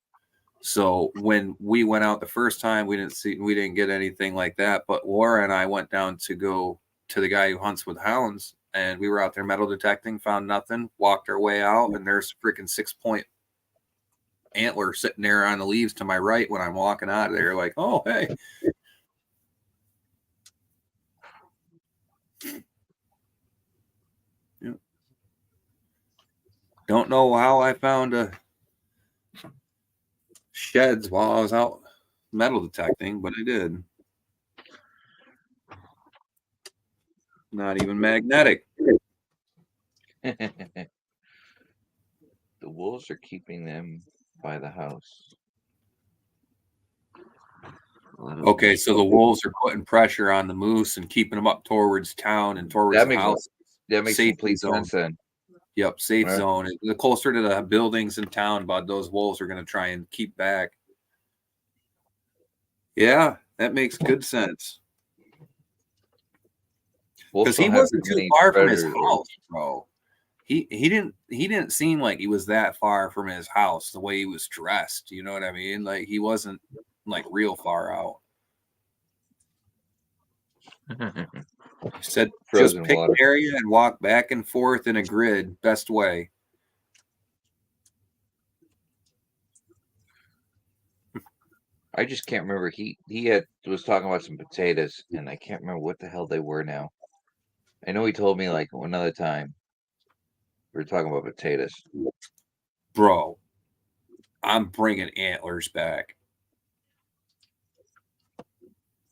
So when we went out the first time, we didn't get anything like that. But Laura and I went down to go to the guy who hunts with hounds, and we were out there metal detecting, found nothing, walked our way out, and there's a freaking 6-point antler sitting there on the leaves to my right when I'm walking out of there. Like, oh, hey. Yep. Don't know how I found sheds while I was out metal detecting, but I did. Not even magnetic. The wolves are keeping them by the house. Okay, so the wolves are putting pressure on the moose and keeping them up towards town and towards That the makes house. Safety complete zone. sense then. Yep, safe Right. zone. The closer to the buildings in town, bud, those wolves are going to try and keep back. Yeah, that makes good sense. Wolves Because he don't have wasn't too many far from his predators. house, bro. He didn't seem like he was that far from his house the way he was dressed. You know what I mean? Like he wasn't like real far out. He said just Frozen pick water. an area and walk back and forth in a grid. Best way. I just can't remember. He was talking about some potatoes, and I can't remember what the hell they were now. I know he told me like another time we were talking about potatoes. Bro, I'm bringing antlers back.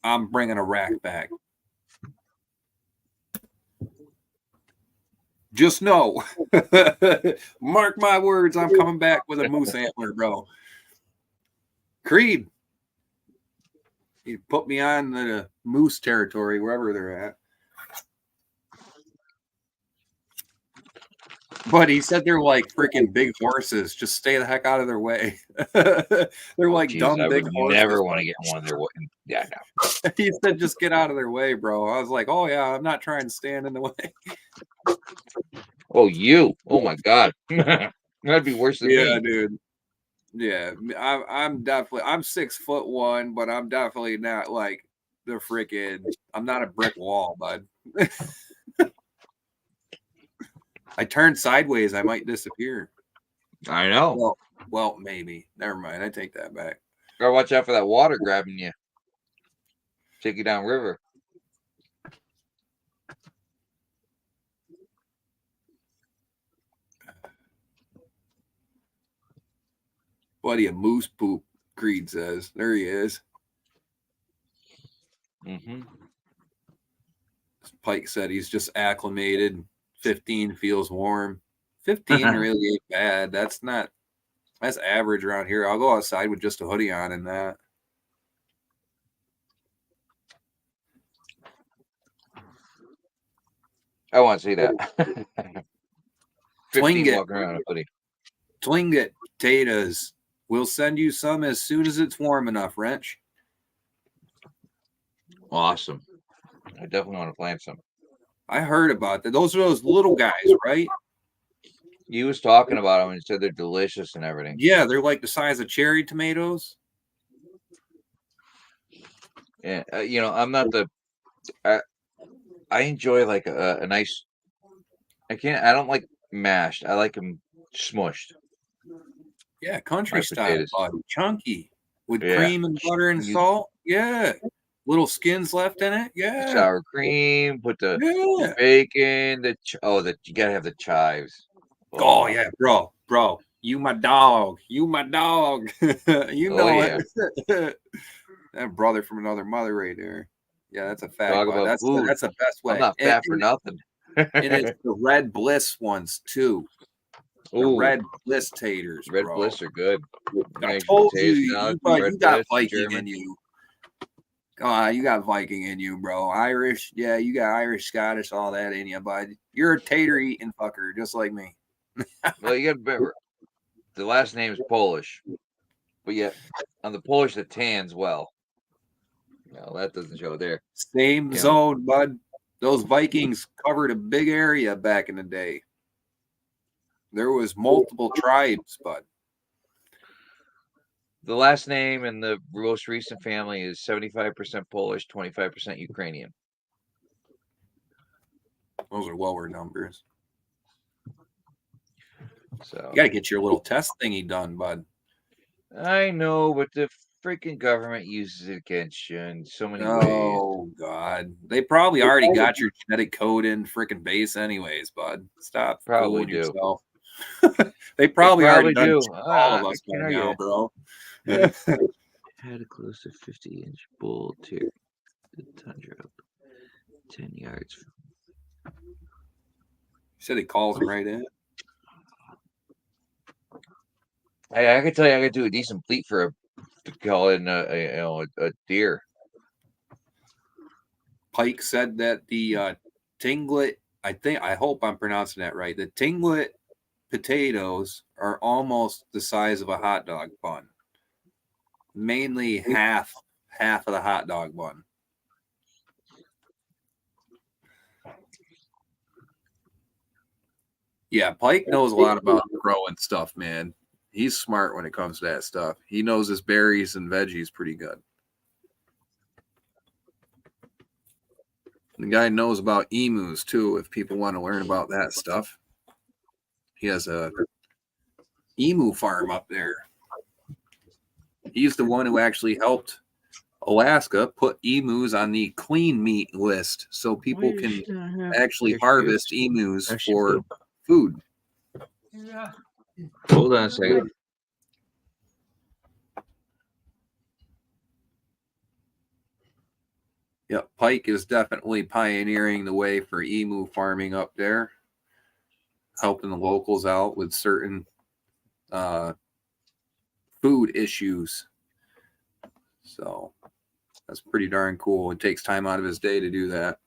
I'm bringing a rack back. Just know, mark my words, I'm coming back with a moose antler, bro. Creed, he put me on the moose territory, wherever they're at. But he said they're like freaking big horses. Just stay the heck out of their way. They're like Jeez, dumb I big would horses. never want to get one there. Yeah, no. He said, just get out of their way, bro. I was like, oh, yeah, I'm not trying to stand in the way. Oh, you. Oh, my God. That'd be worse than Yeah, me. dude. Yeah, I'm 6'1", but I'm definitely not like the freaking. I'm not a brick wall, bud. I turn sideways, I might disappear. I know. Well, maybe. Never mind. I take that back. Gotta watch out for that water grabbing you. Take you down river. Buddy, a moose poop, Creed says. There he is. Mm-hmm. Pike said he's just acclimated. 15 feels warm. 15 really ain't bad. That's average around here. I'll go outside with just a hoodie on and that. I want to see that. 15 Twinget. walking around a hoodie. Twinget potatoes. We'll send you some as soon as it's warm enough, Wrench. Awesome. I definitely want to plant some. I heard about that. Those are those little guys, right? You was talking about them and said they're delicious and everything. Yeah, they're like the size of cherry tomatoes. Yeah, I'm not the. I enjoy like a nice. I don't like mashed. I like them smushed. Yeah, country Mashed style, potatoes. chunky with Yeah. cream and butter and salt. Yeah, little skins left in it. Yeah, Sour cream. Put the yeah. bacon. You gotta have the chives. Oh yeah, bro. You my dog. You my dog. You know it. That brother from another mother right there. Yeah, that's a fact. Talk about food. That's the best way. I'm not fat for nothing. And it's the red bliss ones too. The Ooh, red bliss taters. red bro. bliss are good. I Mashed told potatoes, you, salad, you red got bliss, Viking German. in you. You got Viking in you, bro. Irish, yeah, you got Irish, Scottish, all that in you, bud. You're a tater eating fucker, just like me. Well, you got to remember, the last name is Polish, but yet on the Polish, the tan's well. No, that doesn't show there. Same zone, bud. Those Vikings covered a big area back in the day. There was multiple tribes, bud. The last name in the most recent family is 75% Polish, 25% Ukrainian. Those are lower numbers. So You got to get your little test thingy done, bud. I know, but the freaking government uses it against you in so many ways. Oh, God. They probably already got your genetic code in freaking base anyways, bud. Stop Probably fooling do. yourself. They probably already do. done all of us by now, bro. Had a close to 50-inch bull tear the tundra up 10 yards. He said he calls him right in. Hey, I can tell you, I could do a decent bleat for to call in a deer. Pike said that the tinglet, I hope I'm pronouncing that right. The tinglet potatoes are almost the size of a hot dog bun. Mainly half of the hot dog bun. Yeah, Pike knows a lot about growing stuff, man. He's smart when it comes to that stuff. He knows his berries and veggies pretty good. The guy knows about emus too, if people want to learn about that stuff. He has a emu farm up there. He's the one who actually helped Alaska put emus on the clean meat list so people can actually harvest emus for food. Hold on a second. Yeah, Pike is definitely pioneering the way for emu farming up there, helping the locals out with certain food issues. So that's pretty darn cool. It takes time out of his day to do that.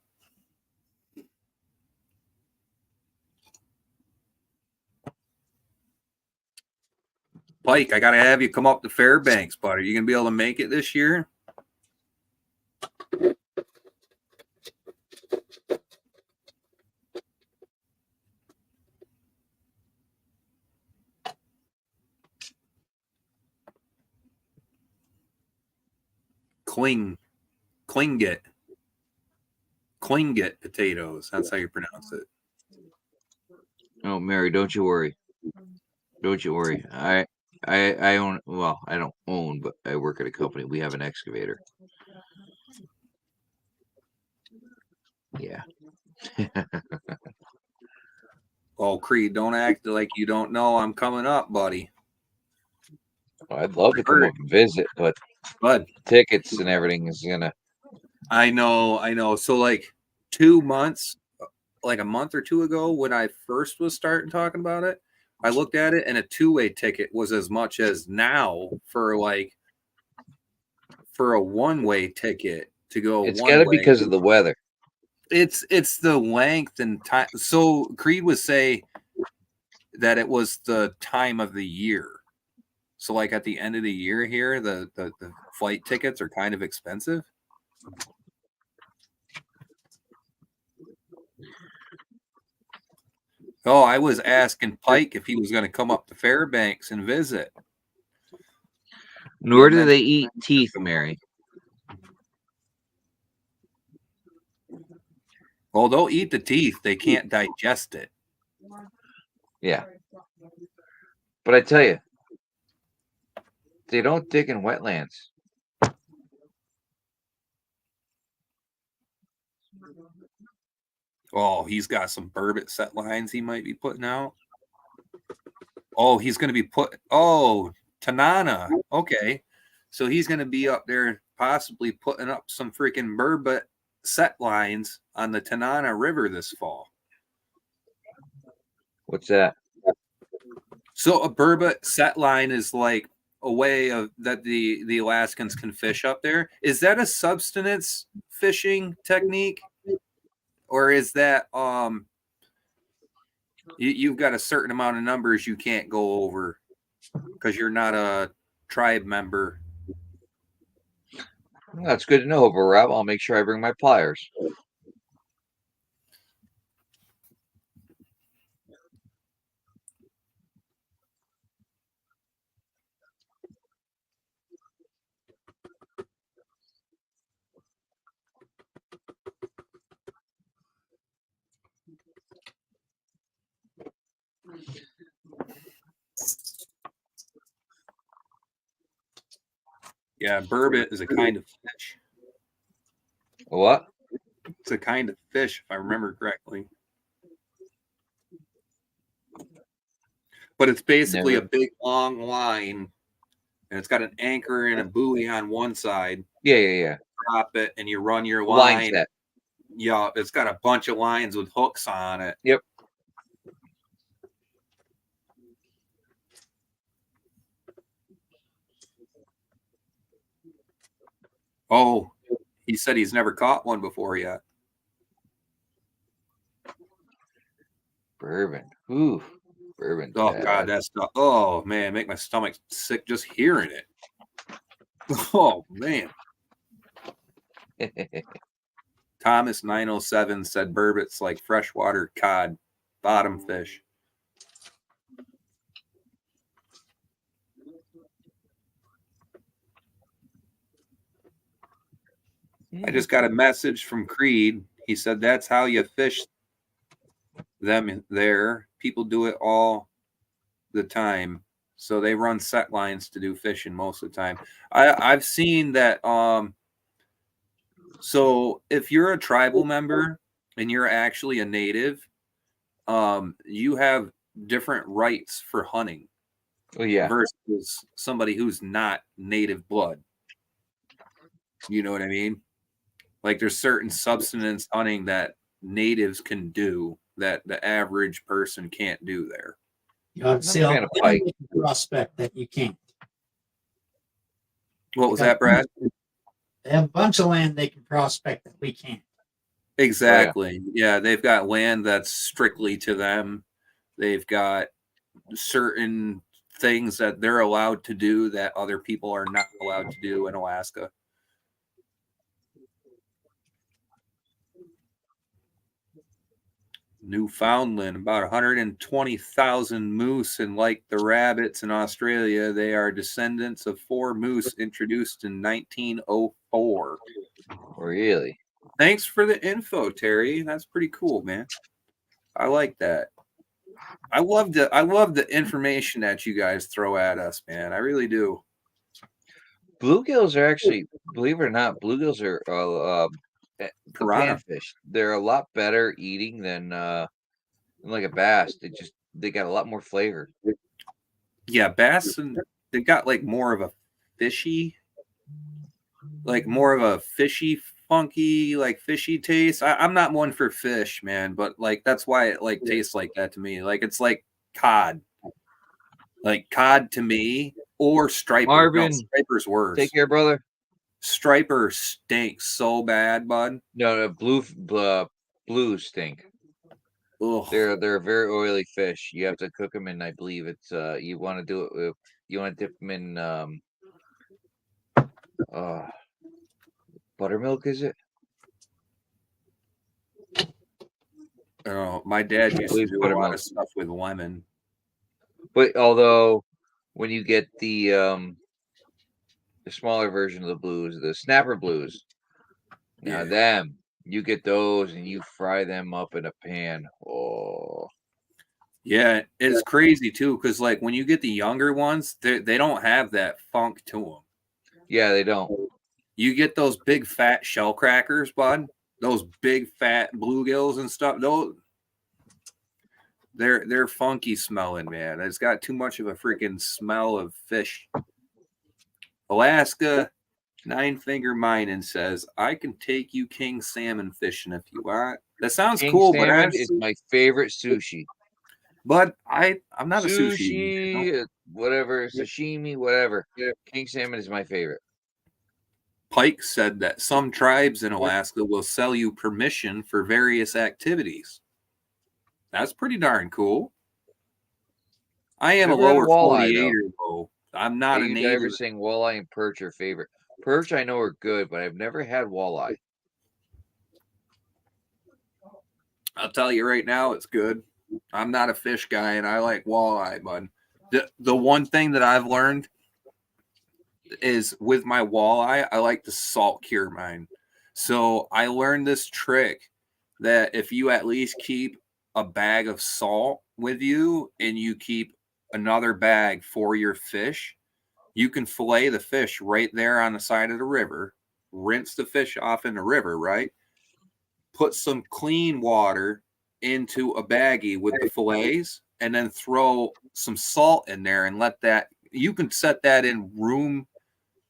Pike, I got to have you come up to Fairbanks, bud. Are you going to be able to make it this year? Klingit potatoes. That's how you pronounce it. Oh, Mary, don't you worry. Don't you worry. I own. Well, I don't own, but I work at a company. We have an excavator. Yeah. Oh, Creed, don't act like you don't know I'm coming up, buddy. Well, I'd love to come up and visit, but tickets and everything is gonna. I know. So like 2 months, like a month or two ago, when I first was starting talking about it, I looked at it and a two-way ticket was as much as now for a one-way ticket to go. It's got to be because of the weather. It's the length and time. So Creed would say that it was the time of the year. So like at the end of the year here, the flight tickets are kind of expensive. Oh, I was asking Pike if he was going to come up to Fairbanks and visit. Nor do they eat teeth, Mary. Well, they'll eat the teeth. They can't digest it. Yeah. But I tell you, they don't dig in wetlands. Oh, he's got some burbot set lines he might be putting out. Oh, he's going to be Tanana. Okay. So he's going to be up there possibly putting up some freaking burbot set lines on the Tanana River this fall. What's that? So a burbot set line is like a way of that the Alaskans can fish up there. Is that a subsistence fishing technique? Or is that you've got a certain amount of numbers you can't go over because you're not a tribe member? Well, that's good to know, Rob. I'll make sure I bring my pliers. Yeah, burbot is a kind of fish. What? It's a kind of fish, if I remember correctly. But it's basically Never. a big long line, and it's got an anchor and a buoy on one side. Yeah. Drop it, and you run your Line line. set. Yeah, it's got a bunch of lines with hooks on it. Yep. Oh, he said he's never caught one before yet. Bourbon. Ooh. Bourbon. Oh God, that stuff. Oh man, make my stomach sick just hearing it. Oh man. Thomas 907 said burbot's like freshwater cod, bottom fish. I just got a message from Creed. He said that's how you fish them there. People do it all the time. So they run set lines to do fishing most of the time. I've seen that so if you're a tribal member and you're actually a native, you have different rights for hunting. Oh yeah. Versus somebody who's not native blood. You know what I mean? Like there's certain subsistence hunting that natives can do that the average person can't do there. You have I'm a fan of pike. prospect that you can't. What was that, Brad? They have a bunch of land they can prospect that we can't. Exactly. Yeah, they've got land that's strictly to them. They've got certain things that they're allowed to do that other people are not allowed to do in Alaska. Newfoundland, about 120,000 moose, and like the rabbits in Australia, they are descendants of 4 moose introduced in 1904. Really? Thanks for the info, Terry. That's pretty cool, man. I like that. I love the information that you guys throw at us, man. I really do. Bluegills are actually, believe it or not, bluegills are Piranha panfish. They're a lot better eating than like a bass. They got a lot more flavor. Yeah, bass, and they got like more of a fishy, funky, like fishy taste. I'm not one for fish, man, but like that's why it like tastes like that to me. Like it's like cod. Like cod to me, or striper. Marvin, no, striper's worse. Take care, brother. Striper stinks so bad, bud. No, Blues stink. Ugh. They're a very oily fish. You have to cook them in. I believe it's you want to do it with, you want to dip them in uh buttermilk. Is it? My dad I used to believe do a lot buttermilk. of stuff with lemon. But although when you get the smaller version of the blues, the snapper blues, now Yeah. them you get those and you fry them up in a pan. Oh, Yeah, it's crazy too, because like when you get the younger ones, they don't have that funk to them. yeah, they don't. You get those big fat shell crackers, bud. Those big fat bluegills and stuff. Those they're funky smelling, man. It's got too much of a freaking smell of fish. Alaska Nine Finger Mining says, "I can take you king salmon fishing if you want." That sounds King cool, but salmon is my favorite sushi. I'm not a sushi eater, you know? Sushi, whatever, sashimi, whatever. King salmon is my favorite. Pike said that some tribes in Alaska will sell you permission for various activities. That's pretty darn cool. I am a Never had a lower walleye, though. 48er, though. I'm not a You native. ever saying walleye and perch are favorite? Perch I know are good, but I've never had walleye. I'll tell you right now, it's good. I'm not a fish guy, and I like walleye, bud. The one thing that I've learned is with my walleye, I like to salt cure mine. So I learned this trick that if you at least keep a bag of salt with you and you keep another bag for your fish, you can fillet the fish right there on the side of the river, rinse the fish off in the river, right? Put some clean water into a baggie with the fillets and then throw some salt in there and let that, you can set that in room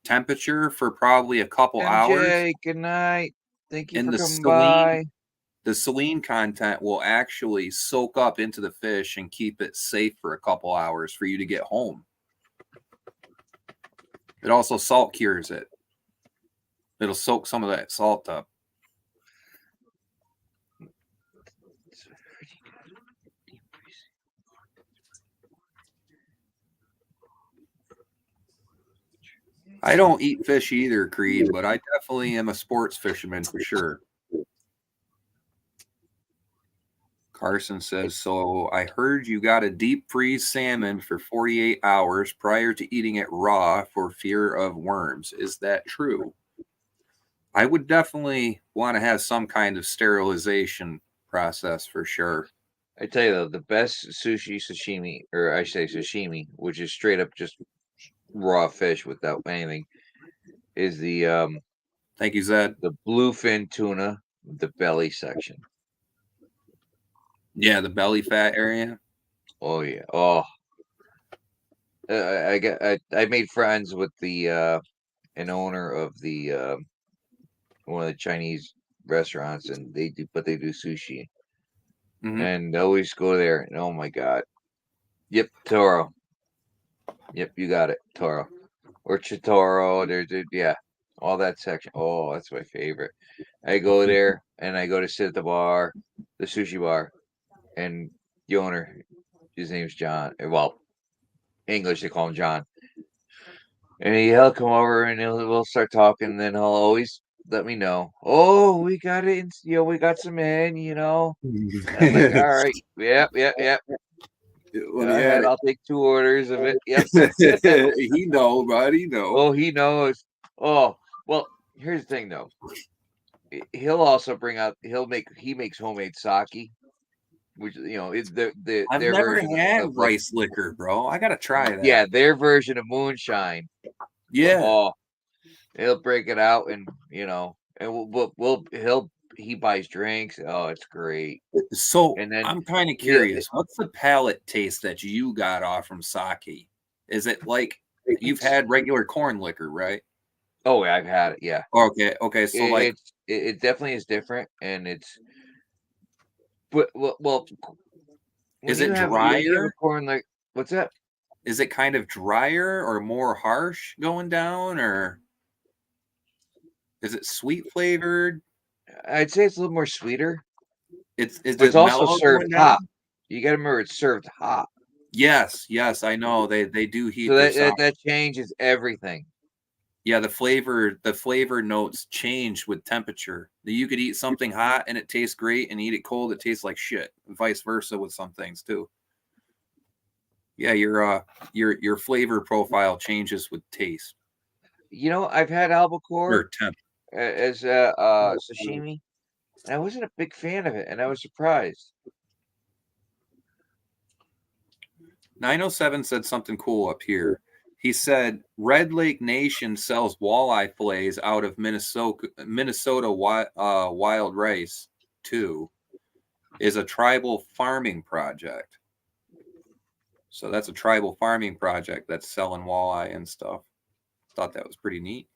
temperature for probably a couple hours. MJ, good night. Thank you And for coming by. the saline content will actually soak up into the fish and keep it safe for a couple hours for you to get home. It also salt cures it. It'll soak some of that salt up. I don't eat fish either, Creed, but I definitely am a sports fisherman for sure. Carson says, so I heard you got to deep freeze salmon for 48 hours prior to eating it raw for fear of worms. Is that true? I would definitely want to have some kind of sterilization process for sure. I tell you though, the best sushi sashimi, or I say sashimi, which is straight up just raw fish without anything, is the Thank you, Zed. the bluefin tuna, the belly section. Yeah, the belly fat area. Oh yeah. Oh, I made friends with the an owner of the one of the Chinese restaurants, and they do sushi, and I always go there. And oh my god, yep, Toro. Yep, you got it, Toro or Chitoro. Yeah, all that section. Oh, that's my favorite. I go there and I go to sit at the bar, the sushi bar, and the owner, his name's John. Well, English they call him John. And he'll come over and we'll start talking. And then he'll always let me know. Oh, we got it. We got some in. And I'm like, all right, yep. Go ahead. I'll take 2 orders of it. Yep. He know, buddy. He know. Oh, he knows. Oh, well. Here's the thing, though. He'll also bring out. He makes homemade sake, which is I've their never version had of rice liquor, bro. I gotta try that. Yeah, their version of moonshine. Yeah. Oh, he'll break it out, and and he buys drinks. Oh, it's great. So And then I'm kind of curious. What's the palate taste that you got off from sake? Is it like you've had regular corn liquor, right? Oh, I've had it. Yeah. Okay. So It definitely is different, and it's. But well, is it drier? Corn like what's that? Is it kind of drier or more harsh going down, or is it sweet flavored? I'd say it's a little more sweeter. Is But it it's also mellow served going hot. down? You got to remember it's served hot. Yes, I know they do heat So their that changes everything. Yeah, the flavor notes change with temperature. You could eat something hot and it tastes great, and eat it cold, it tastes like shit. And vice versa with some things too. Yeah, your flavor profile changes with taste You know, I've had albacore or temp. as sashimi, and I wasn't a big fan of it, and I was surprised. 907 said something cool up here. He said Red Lake Nation sells walleye fillets out of Minnesota wild rice too. Is a tribal farming project. So that's a tribal farming project that's selling walleye and stuff. Thought that was pretty neat.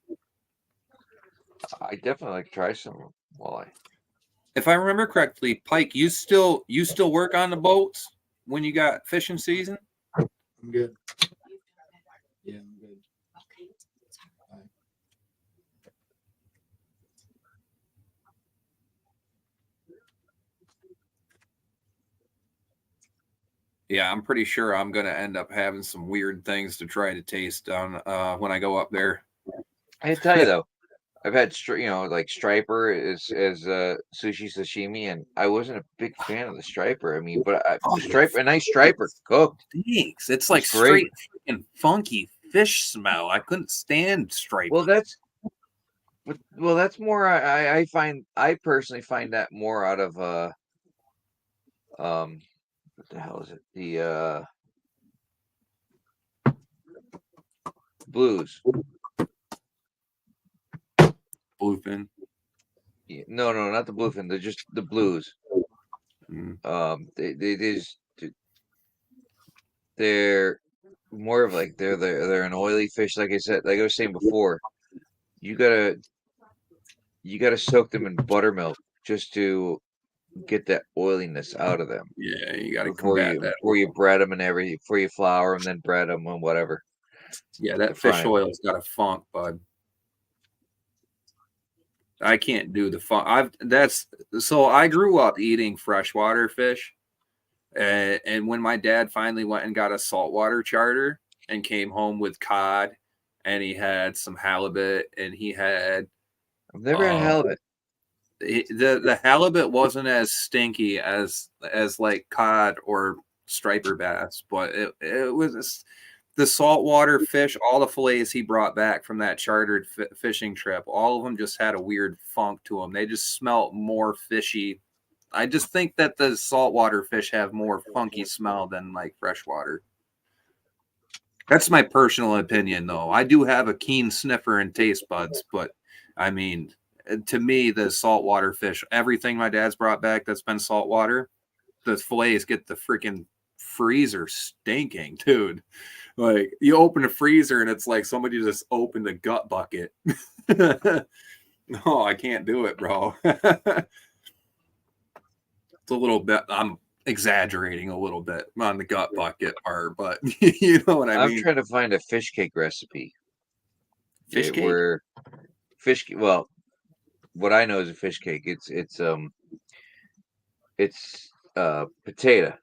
I definitely like to try some walleye. If I remember correctly, Pike, you still work on the boats when you got fishing season? I'm good. Yeah, I'm good. Yeah, I'm pretty sure I'm gonna end up having some weird things to try to taste on when I go up there. I tell you though, I've had like striper as sushi sashimi, and I wasn't a big fan of the striper. I mean, but a nice striper cooked. Thanks. It's It's like great. straight freaking funky fish smell. I couldn't stand striper. Well, that's more. I personally find that more out of what the hell is it? The blues. Bluefin. No, not the bluefin. They're just the blues. Mm. They're more of like they're an oily fish. Like I said, like I was saying before, you gotta soak them in buttermilk just to get that oiliness out of them Yeah, you got to before combat that. you bread them and everything, before you flour them, then bread them and whatever. Yeah, that fish oil's got a funk, bud. I can't do the funk. So I grew up eating freshwater fish, and when my dad finally went and got a saltwater charter and came home with cod, and he had some halibut, and he had I've never had halibut. The halibut wasn't as stinky as like cod or striper bass, but it was the saltwater fish. All the fillets he brought back from that chartered fishing trip, all of them just had a weird funk to them. They just smelled more fishy. I just think that the saltwater fish have more funky smell than like freshwater. That's my personal opinion, though. I do have a keen sniffer and taste buds, but I mean, to me, the saltwater fish, everything my dad's brought back that's been saltwater, the fillets get the freaking freezer stinking, dude. Like, you open a freezer and it's like somebody just opened a gut bucket. No, I can't do it, bro. It's a little bit, I'm exaggerating a little bit on the gut bucket part, but you know what I mean. I'm trying to find a fish cake recipe. Fish cake? Well, what I know is a fish cake. It's potato,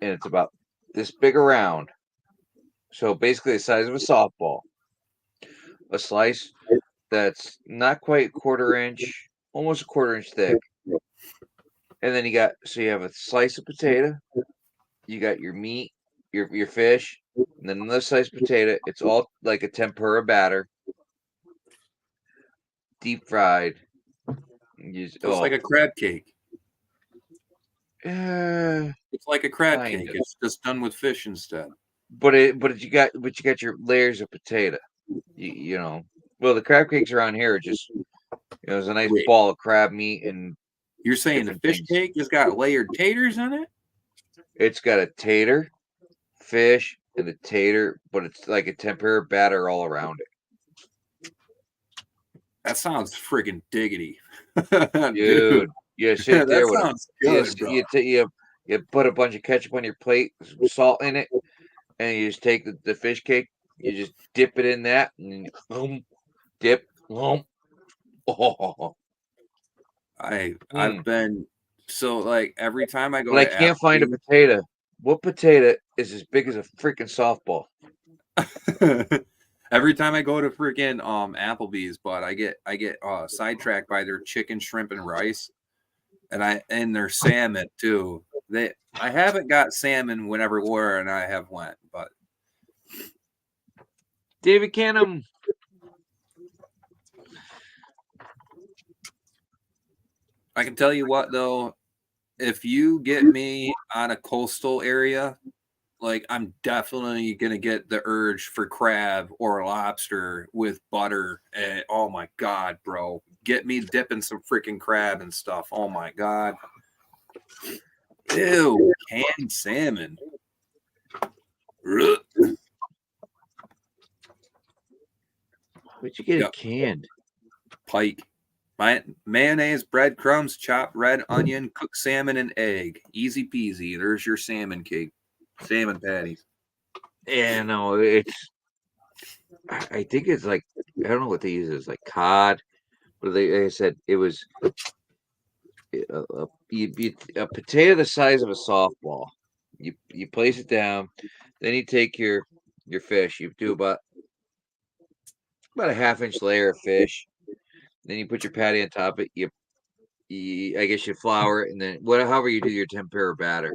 and it's about this big around. So basically the size of a softball. A slice that's not quite quarter inch, almost a quarter inch thick. And then you have a slice of potato, you got your meat, your fish, and then another slice of potato. It's all like a tempura batter, deep fried. It's like a crab cake. Uh, It's like a crab kind cake. of. It's just done with fish instead. But you got your layers of potato. You know. Well, the crab cakes around here are just it's a nice ball of crab meat and. You're saying the fish cake has got layered taters on it? It's got a tater, fish, and a tater, but it's like a tempura batter all around it. That sounds friggin' diggity. Dude, you sit there with sounds good, bro. You put a bunch of ketchup on your plate, some salt in it, and you just take the fish cake, you just dip it in that, and dip. Oh. I've been So like every time I go But I to can't find a potato. What potato is as big as a freaking softball? every time I go to freaking Applebee's, but I get sidetracked by their chicken, shrimp, and rice, and their salmon too. I haven't got salmon whenever Laura and I have went, but David Canham. I can tell you what though, if you get me on a coastal area, like I'm definitely gonna get the urge for crab or lobster with butter. And oh my god, bro, get me dipping some freaking crab and stuff. Oh my god, ew, canned salmon. Ugh. Where'd you get Yep. it canned? Pike. Mayonnaise, breadcrumbs, chopped red onion, cooked salmon, and egg. Easy peasy. There's your salmon cake, salmon patties. Yeah, no, it's. I think it's like I don't know what they use. It's like cod. But they said it was a potato the size of a softball. You place it down, then you take your fish. You do about a half-inch layer of fish. Then you put your patty on top of it. You I guess you flour it, and then however you do your tempura batter,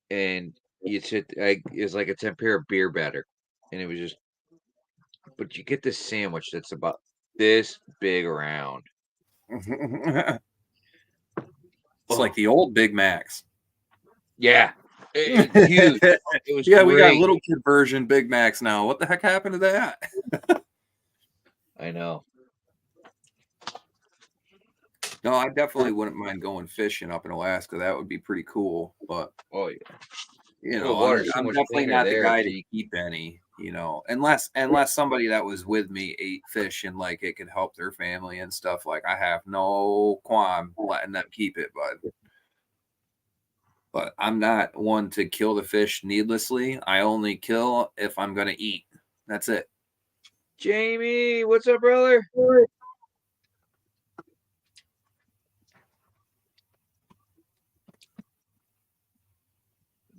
and it's like a tempura beer batter, and it was just. But you get this sandwich that's about this big around. It's like the old Big Macs. Yeah, it's huge. It was Yeah, we got great. little kid version Big Macs now. What the heck happened to that? I know. No, I definitely wouldn't mind going fishing up in Alaska. That would be pretty cool. But Oh yeah. you The know, water's so I'm much definitely cleaner not the there. guy So to keep any. You know, unless somebody that was with me ate fish and like it could help their family and stuff. Like I have no qualm letting them keep it, but I'm not one to kill the fish needlessly. I only kill if I'm gonna eat. That's it. Jamie, what's up, brother?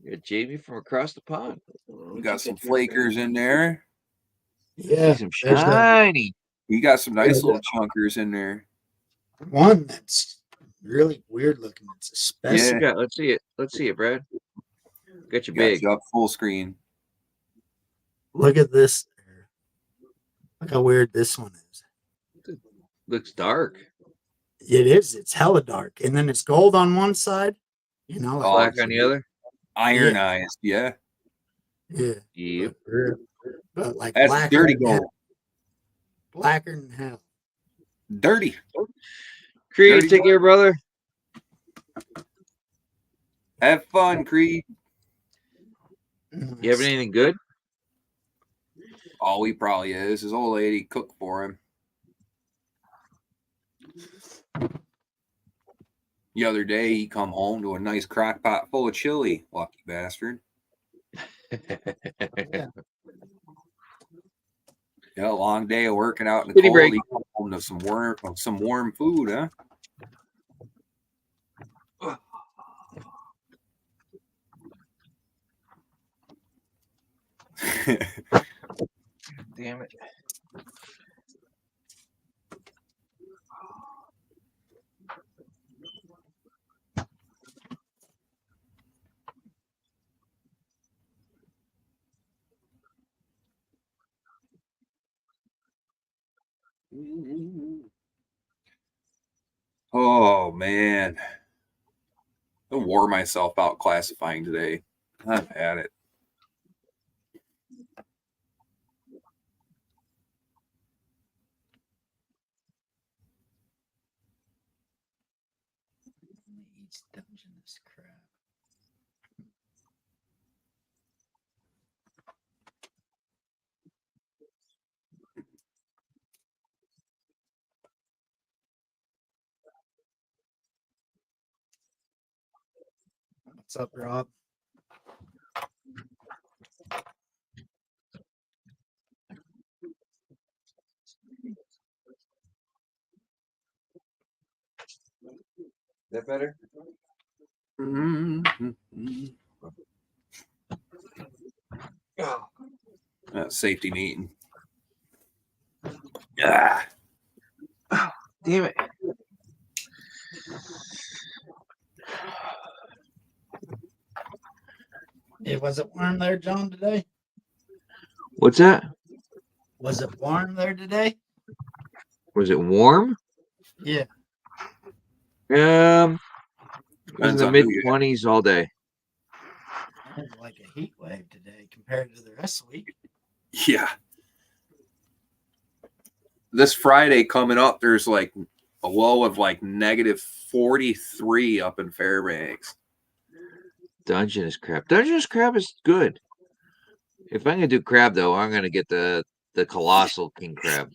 Yeah, Jamie from across the pond. You got some flakers in there. Yeah, Some there's shiny. You got some nice There's little chunkers in there. one that's really weird looking. It's a specimen. Yeah. Let's see it. Let's see it, Brad. Got you Got big. you up full screen. Look at this. Look how weird this one is. Looks dark. It is. It's hella dark, and then it's gold on one side. You know, like, Black on the other. Ironized, yeah. yeah. Yep. But like That's blacker dirty than hell. gold. Blacker than hell. Dirty. Creed, Dirty take gold. care, brother. Have fun, Creed. You have anything good? All he probably is. His old lady cooked for him. The other day, he come home to a nice crock pot full of chili. Lucky bastard. Yeah. Yeah, a long day of working out in the City cold. break. He come home to some warm food, huh? Damn it. Oh man, I wore myself out classifying today. I've had it. Eats Dungeness crab. What's up, Rob? That better? Safety neating. Ah. Damn it. Was it warm there, John, today? What's that? Was it warm there today? Was it warm? Yeah. It was in Depends the on mid who you 20s all day. It was like a heat wave today compared to the rest of the week. Yeah. This Friday coming up, there's like a low of like negative 43 up in Fairbanks. Dungeness crab. Dungeness crab is good. If I'm gonna do crab though, I'm gonna get the colossal king crab.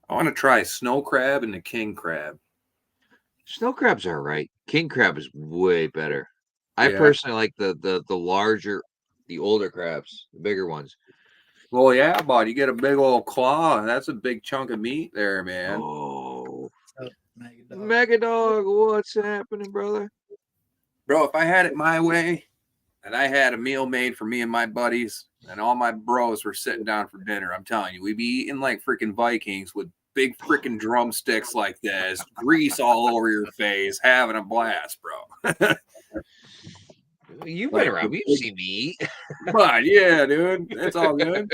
I want to try snow crab and the king crab. Snow crabs are right. King crab is way better. I Yeah. personally like the larger, the older crabs, the bigger ones. Well, yeah, bud, you get a big old claw. That's a big chunk of meat there, man. Oh, So, Megadog. Megadog, what's happening, brother? Bro, if I had it my way and I had a meal made for me and my buddies and all my bros were sitting down for dinner, I'm telling you, we'd be eating like freaking Vikings with big freaking drumsticks like this, grease all over your face, having a blast, bro. You've Like, been around me. You've seen me eat. But yeah, dude, it's all good.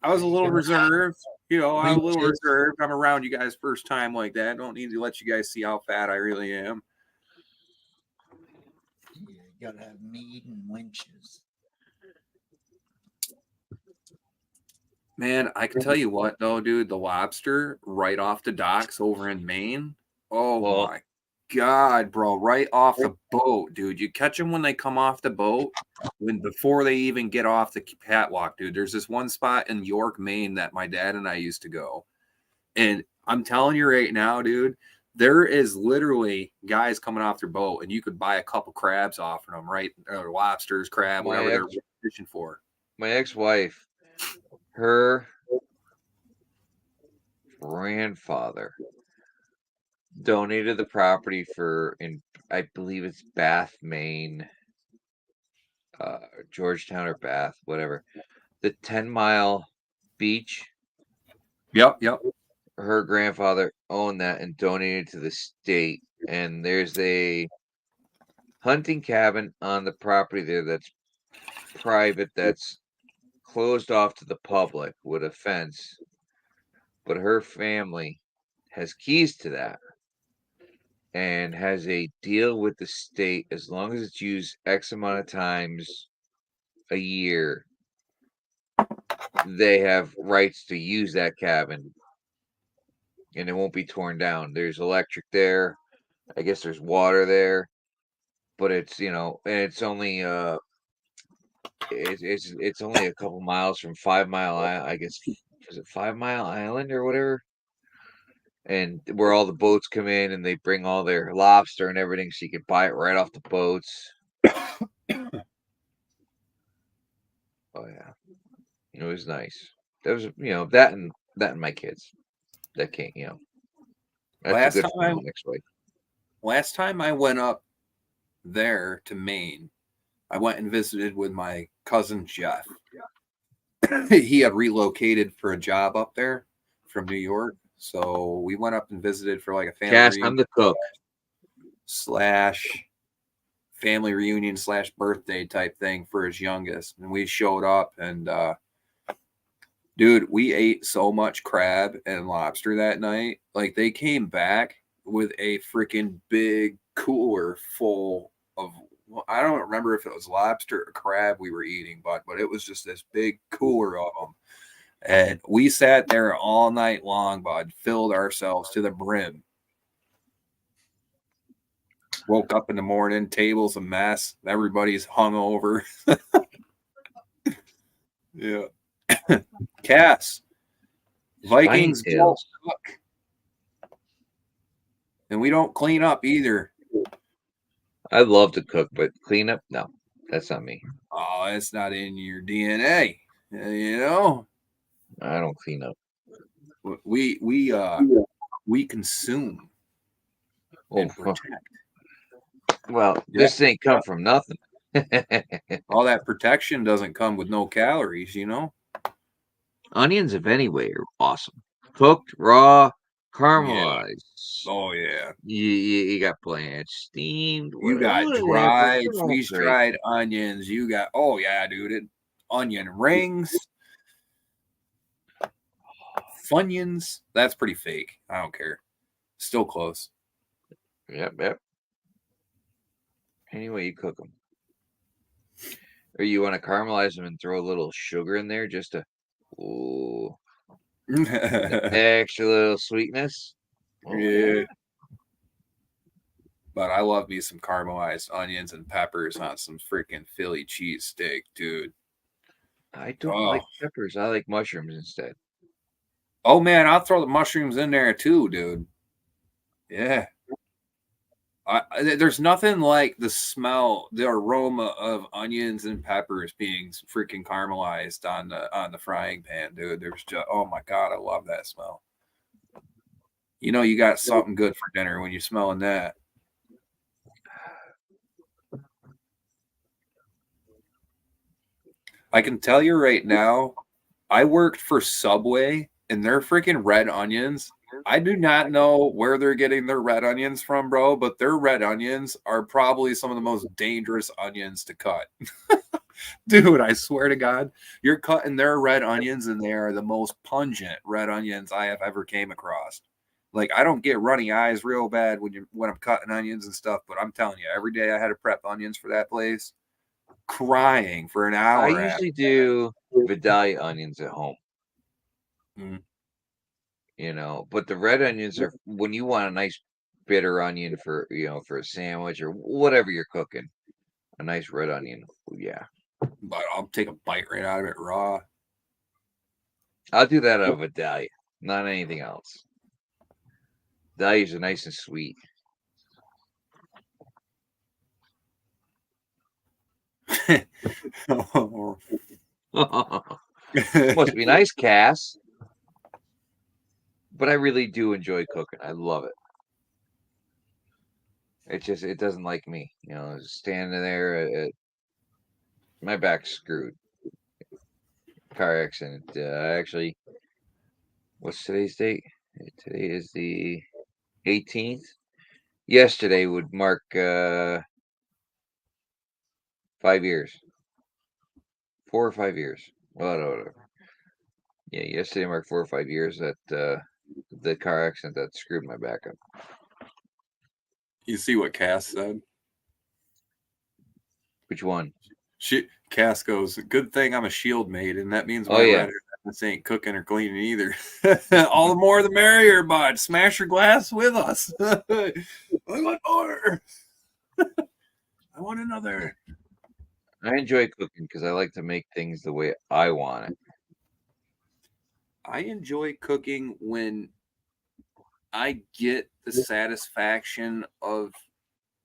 I was a little reserved. You know, I'm a little reserved. I'm around you guys first time like that. I don't need to let you guys see how fat I really am. Yeah, you gotta have meat and winches. Man, I can tell you what though, dude, the lobster right off the docks over in Maine. Oh Well, my God, bro, right off the boat, dude. You catch them when they come off the boat, before they even get off the catwalk, dude. There's this one spot in York, Maine that my dad and I used to go. And I'm telling you right now, dude, there is literally guys coming off their boat and you could buy a couple crabs off of them, right? Or lobsters, crab, whatever they're fishing for. my ex-wife, her grandfather donated the property I believe it's Bath, Maine, Georgetown or Bath, whatever. The 10-mile beach. Yep. Her grandfather owned that and donated to the state. And there's a hunting cabin on the property there that's private, that's closed off to the public with a fence. But her family has keys to that and has a deal with the state. As long as it's used X amount of times a year, they have rights to use that cabin and it won't be torn down. There's electric there. I guess there's water there, but it's, and it's only it's only a couple miles from 5 Mile Island. I guess, was it 5 Mile Island or whatever? And where all the boats come in and they bring all their lobster and everything, so you can buy it right off the boats. Oh yeah, it was nice. That was, that and my kids. That can't, that's a good for my next week. Last time I went up there to Maine, I went and visited with my cousin Jeff. He had relocated for a job up there from New York. So we went up and visited for like a family Cass, reunion I'm the cook. / family reunion / birthday type thing for his youngest. And we showed up and dude, we ate so much crab and lobster that night. Like, they came back with a freaking big cooler full of, well, I don't remember if it was lobster or crab we were eating, but it was just this big cooler of them. And we sat there all night long, bud, filled ourselves to the brim. Woke up in the morning, table's a mess. Everybody's hungover. Yeah. Cass, Vikings don't cook. And we don't clean up either. I love to cook, but clean up, no, that's not me. Oh, it's not in your DNA. You know? I don't clean up. We consume. Oh, and protect. well, this ain't come from nothing. All that protection doesn't come with no calories, you know? Onions, if anyway, are awesome. Cooked, raw, Yeah. caramelized. Oh, yeah. You got blanched, steamed, You got whatever. dried, They're all freeze great. dried onions. You got, oh, yeah, dude. Onion rings. Funyuns. That's pretty fake. I don't care. Still close. Yep. Anyway, you cook them. Or you want to caramelize them and throw a little sugar in there just to, ooh, extra little sweetness. Oh, Yeah. But I love me some caramelized onions and peppers on some freaking Philly cheesesteak, dude. I don't like peppers. I like mushrooms instead. Oh, man, I'll throw the mushrooms in there too, dude. Yeah. There's nothing like the smell, the aroma of onions and peppers being freaking caramelized on the frying pan, dude. There's just, oh my God, I love that smell. You know, you got something good for dinner when you're smelling that. I can tell you right now, I worked for Subway and their freaking red onions. I do not know where they're getting their red onions from, bro, but their red onions are probably some of the most dangerous onions to cut. Dude, I swear to God, you're cutting their red onions and they are the most pungent red onions I have ever came across. Like, I don't get runny eyes real bad when I'm cutting onions and stuff, but I'm telling you, every day I had to prep onions for that place, crying for an hour. I usually do Vidalia onions at home. You know, but the red onions are when you want a nice bitter onion for for a sandwich or whatever you're cooking. A nice red onion, yeah. But I'll take a bite right out of it raw. I'll do that out of Vidalia, not anything else. Vidalias are nice and sweet. Must be nice, Cass. But I really do enjoy cooking. I love it. It doesn't like me. Standing there, my back's screwed. Car accident. Actually, what's today's date? Today is the 18th. Yesterday would mark 5 years. 4 or 5 years. Whatever. Yeah, yesterday marked 4 or 5 years that the car accident that screwed my back up. You see what Cass said? Which one? Cass goes, good thing I'm a shield mate, and that means my red ass ain't cooking or cleaning either. All the more the merrier, bud. Smash your glass with us. I want more. I want another. I enjoy cooking because I like to make things the way I want it. I enjoy cooking when I get the satisfaction of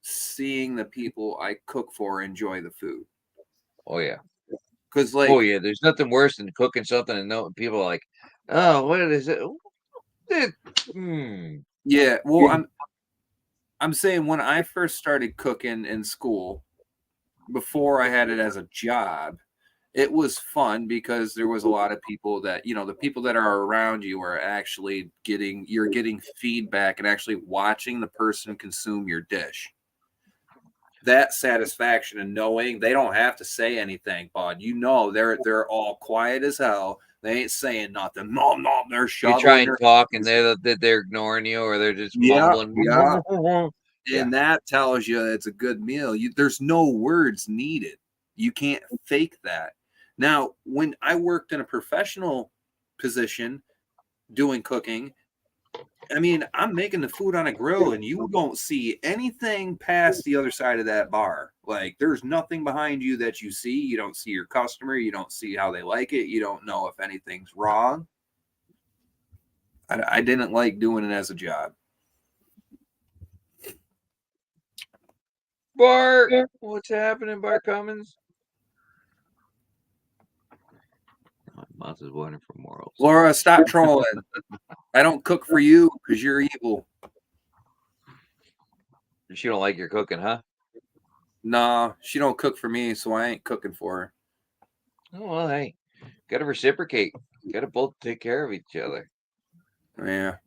seeing the people I cook for enjoy the food. Oh yeah. Because there's nothing worse than cooking something and people are like, oh, what is it? Yeah, well, I'm saying when I first started cooking in school, before I had it as a job, it was fun because there was a lot of people that, the people that are around you are actually you're getting feedback and actually watching the person consume your dish. That satisfaction and knowing they don't have to say anything, bud. They're all quiet as hell. They ain't saying nothing. No, they're shoveling. You try and talk and they're ignoring you or they're just mumbling. Yeah. And that tells you it's a good meal. There's no words needed. You can't fake that. Now, when I worked in a professional position doing cooking, I mean, I'm making the food on a grill and you don't see anything past the other side of that bar. Like, there's nothing behind you that you see. You don't see your customer. You don't see how they like it. You don't know if anything's wrong. I didn't like doing it as a job. Bart, what's happening, Bart Cummins? My mouth is watering for morals. Laura, stop trolling. I don't cook for you because you're evil. She don't like your cooking, huh? Nah, she don't cook for me, so I ain't cooking for her. Oh, well, hey, got to reciprocate. Got to both take care of each other. Yeah,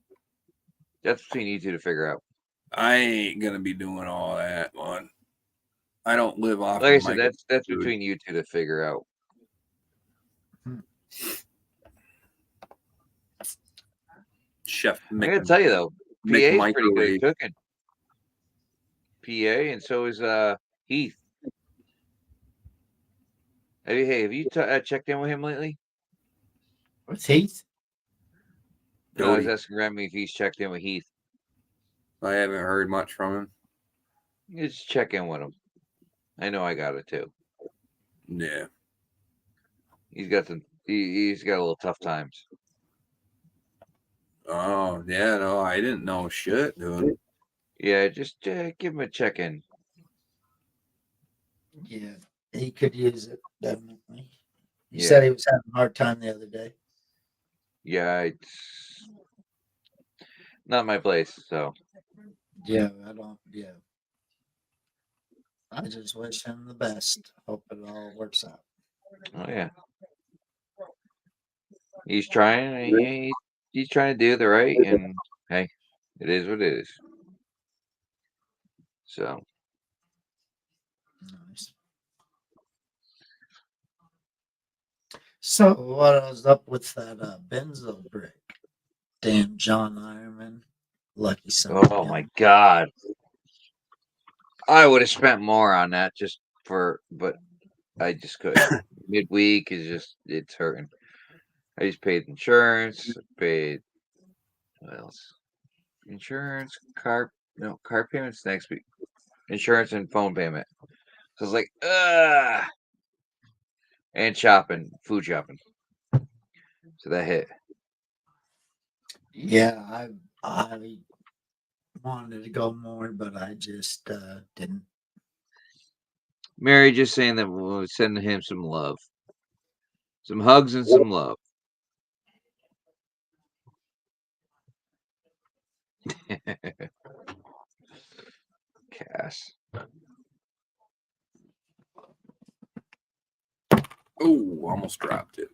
That's between you two to figure out. I ain't gonna be doing all that, man. I don't live off Like I of said, my that's food. between you two to figure out. Chef I gotta tell you though, PA is pretty good McMicrowave. at cooking. PA, and so is Heath. Have you checked in with him lately? With Heath? No, I was Jody. asking Remy if he's checked in with Heath. I haven't heard much from him. Just check in with him. I know I got it too. Yeah. He's got he's got a little tough times. Oh, yeah, no, I didn't know shit, dude. Yeah, just give him a check in. Yeah, he could use it, definitely. You Yeah. said he was having a hard time the other day. Yeah, it's not my place, so Yeah, I just wish him the best. Hope it all works out. oh yeah. He's trying. He's trying to do the right, and hey, it is what it is. So Nice. So what was up with that benzo brick? Damn John Ironman. Lucky son. of a oh gun. my God, I would have spent more on that but I just couldn't. Midweek is it's hurting. I just paid insurance, paid what else? Insurance, car payments next week. Insurance and phone payment. So it's like, and food shopping. So that hit. Yeah, I wanted to go more, but I just didn't. Mary just saying that we'll send him some love. Some hugs and some love. Cass. Oh, almost dropped it.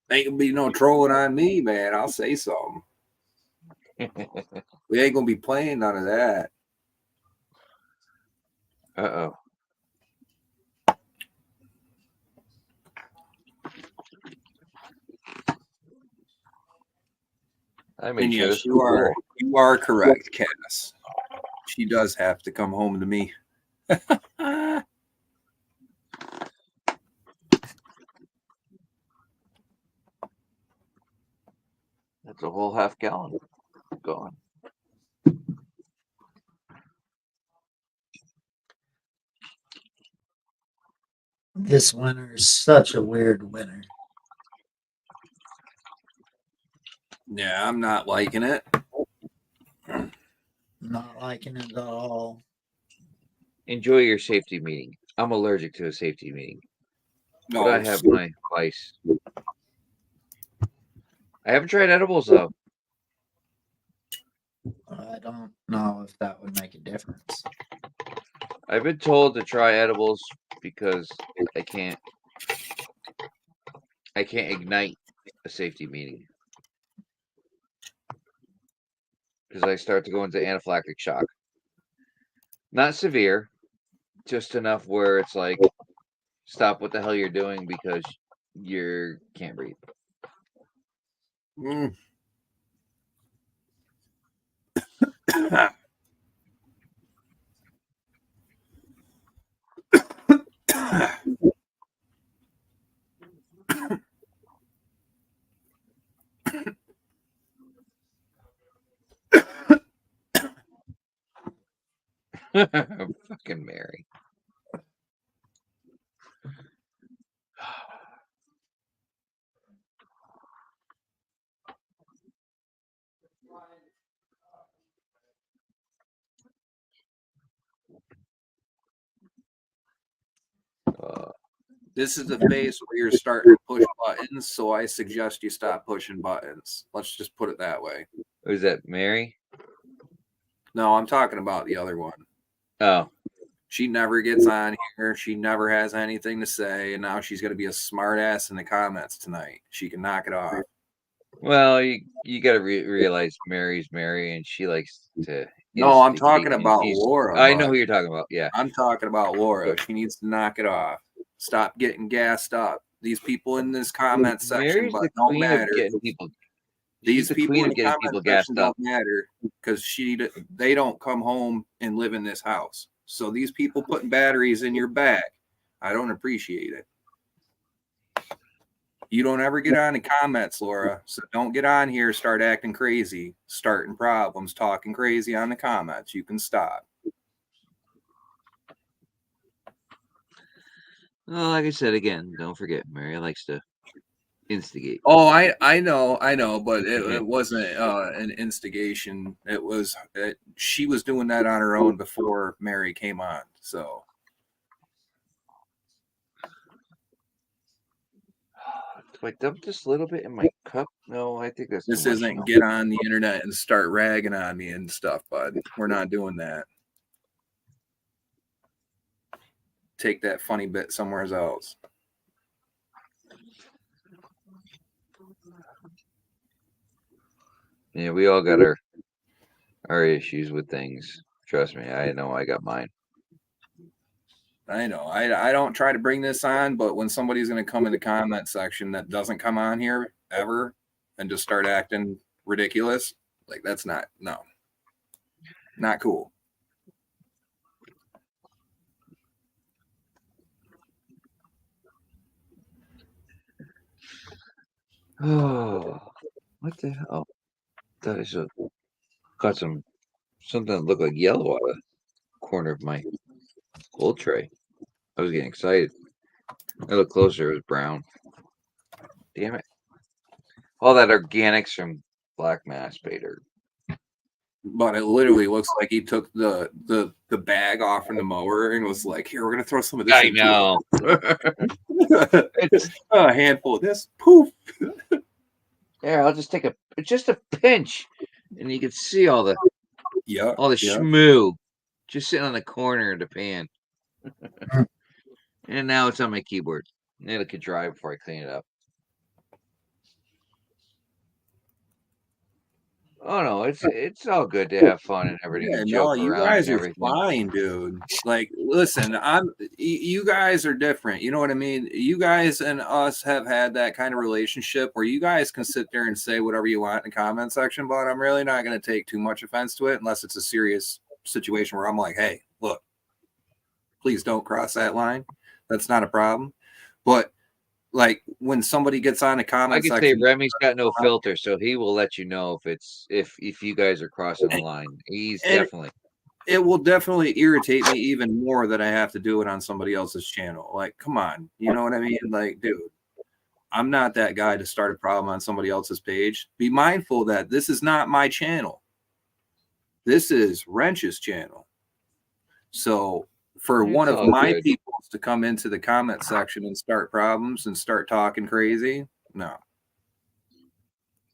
Ain't gonna be no trolling on me, man. I'll say something. We ain't gonna be playing none of that. Uh-oh. I made And sure yes, this you was are correct, Cass. She does have to come home to me. That's a whole half gallon gone. This winter is such a weird winter. Yeah, I'm not liking it. Not liking it at all. Enjoy your safety meeting. I'm allergic to a safety meeting. No, But I have my vice. I haven't tried edibles though. I don't know if that would make a difference. I've been told to try edibles because I can't ignite a safety meeting. Because I start to go into anaphylactic shock. Not severe, just enough where it's like, stop what the hell you're doing because you can't breathe. Mm. Fucking Mary. This is the phase where you're starting to push buttons, so I suggest you stop pushing buttons. Let's just put it that way. Who's that, Mary? No, I'm talking about the other one. Oh, She never gets on here. She never has anything to say, and now she's going to be a smart ass in the comments tonight. She can knock it off. well, you got to realize Mary's Mary, and she likes to. No, I'm instigate, talking and about she's- Laura. I know bud. who you're talking about. Yeah, I'm talking about Laura. She needs to knock it off. Stop getting gassed up. These people in this comment section, Mary's but the don't queen matter. of getting people. These She's the people queen in of the getting comment people section gassed up. don't matter because they don't come home and live in this house. So these people putting batteries in your bag, I don't appreciate it. You don't ever get on the comments, Laura. So don't get on here, start acting crazy, starting problems, talking crazy on the comments. You can stop. Well, like I said again, don't forget, Mary likes to instigate. Oh, I know, but it wasn't an instigation. It was she was doing that on her own before Mary came on. So Do I dump this a little bit in my cup? No, I think that's this too much. isn't now. get on the internet and start ragging on me and stuff, bud. We're not doing that. Take that funny bit somewhere else. Yeah, we all got our issues with things. Trust me, I know I got mine. I know. I don't try to bring this on, but when somebody's going to come in the comment section that doesn't come on here ever and just start acting ridiculous, like that's not cool. Oh, what the hell? That is got something that looked like yellow out of the corner of my cold tray. I was getting excited. I looked closer, it was brown. Damn it. All that organics from Black Mass Bader. But it literally looks like he took the bag off from the mower and was like, "Here, we're gonna throw some of this." I into know. it." A handful of this. Poof. There, I'll just take just a pinch, and you can see all the schmoo just sitting on the corner of the pan. And now it's on my keyboard. It could dry before I clean it up. Oh no, it's all good to have fun and everything, Yeah, and no, joke you around guys and are everything. fine, dude. Like, listen, you guys are different. You know what I mean? You guys and us have had that kind of relationship where you guys can sit there and say whatever you want in the comment section, but I'm really not going to take too much offense to it unless it's a serious situation where I'm like, hey, look, please don't cross that line. That's not a problem. But like when somebody gets on a comment I can section, say Remy's got no filter, so he will let you know if you guys are crossing the line. He's definitely. It will definitely irritate me even more that I have to do it on somebody else's channel. Like, come on, you know what I mean? Like, dude, I'm not that guy to start a problem on somebody else's page. Be mindful that this is not my channel. This is Wrench's channel. So for one of my people to come into the comment section and start problems and start talking crazy, no.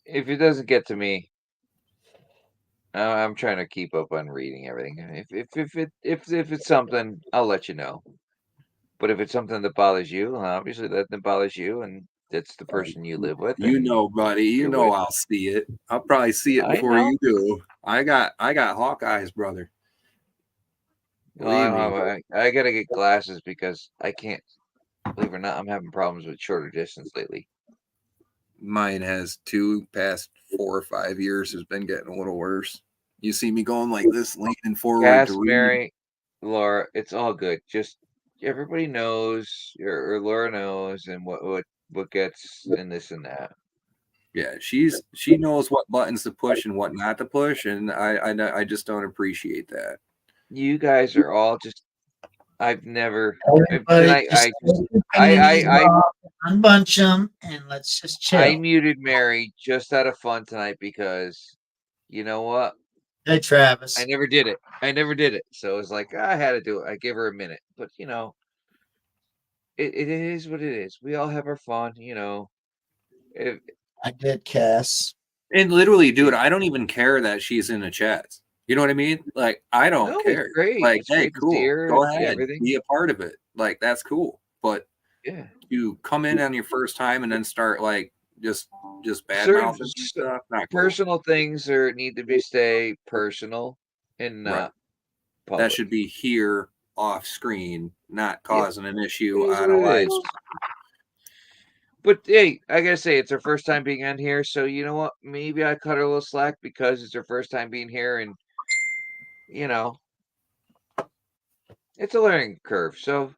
If it doesn't get to me, I'm trying to keep up on reading everything. If it's something, I'll let you know. But if it's something that bothers you, obviously that bothers you, and that's the person you live with. You know, buddy. You know I'll see it. I'll probably see it before you do. I got Hawkeyes, brother. Well, I gotta get glasses because I can't. Believe it or not, I'm having problems with shorter distance lately. Mine has past 4 or 5 years has been getting a little worse. You see me going like this, leaning forward to read. Mary, Laura, it's all good. Just everybody knows, or Laura knows, and what gets and this and that. Yeah, she knows what buttons to push and what not to push, and I just don't appreciate that. You guys are all just. I've never. Tonight, I unbunch them and let's just chill. I muted Mary just out of fun tonight because, you know what? Hey, Travis. I never did it. So it was like I had to do it. I gave her a minute, but it is what it is. We all have our fun, you know. If, I did, Cass. And literally, dude, I don't even care that she's in the chats. You know what I mean? Like, I don't no, it's care. great. Like, It's hey, great to see cool. her Go and ahead. everything. Be a part of it. Like, that's cool. But Yeah. you come in on your first time and then start like just bad Certain mouthing stuff. Not cool. personal things need to be stay personal and Right. not That public. should be here off screen, not Yeah. causing an issue It is on a what it live. is. But hey, I gotta say, it's her first time being on here, so you know what? Maybe I cut her a little slack because it's her first time being here, and you know, it's a learning curve. So,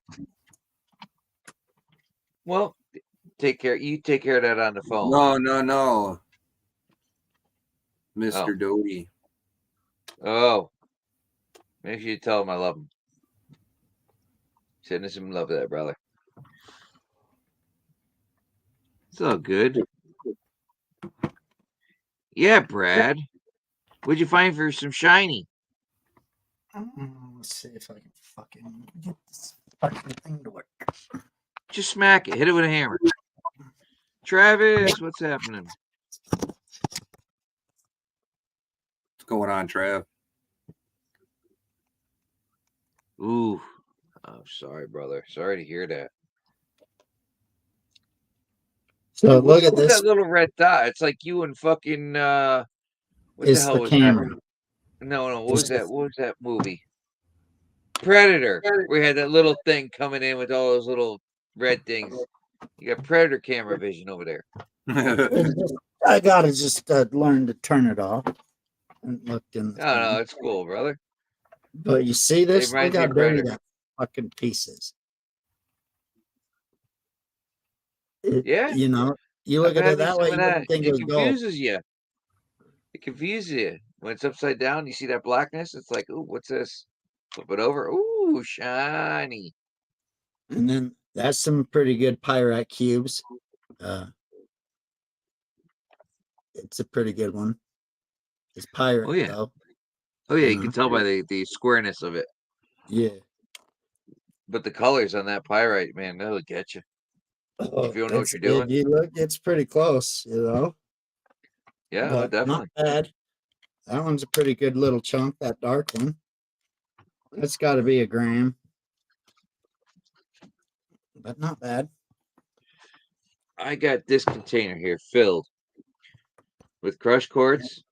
well, take care. You take care of that on the phone. No, Oh, Mr. Doty. oh, make sure you tell him I love him. Sending some love there, brother. It's all good. Yeah, Brad. What'd you find for some shiny? Let's see if I can fucking get this fucking thing to work. Just smack it. Hit it with a hammer. Travis, what's happening? What's going on, Trav? Ooh, I'm sorry, brother. Sorry to hear that. So What's look at up with this. that little red dot? It's like you and fucking what It's the hell the was camera. that? No, what was that? What was that movie? Predator. We had that little thing coming in with all those little red things. You got Predator camera vision over there. I gotta just learn to turn it off and look in the No, thing. it's cool, brother. But you see this? Look reminds me how of dirty Predator. that fucking piece is. Yeah. You know, you look at it that way, you wouldn't think it was It gold. confuses you. It confuses you. When it's upside down, you see that blackness, it's like, ooh, what's this? Flip it over. Ooh, shiny. And then that's some pretty good pyrite cubes. It's a pretty good one. It's pyrite, Oh yeah. though. Oh yeah, you know? can tell by the squareness of it. Yeah. But the colors on that pyrite, man, that'll get you. Oh, If you don't know what you're doing. You look, it's pretty close, you know. Yeah, But definitely. not bad. That one's a pretty good little chunk, that dark one. That's got to be a gram. But not bad. I got this container here filled with crushed quartz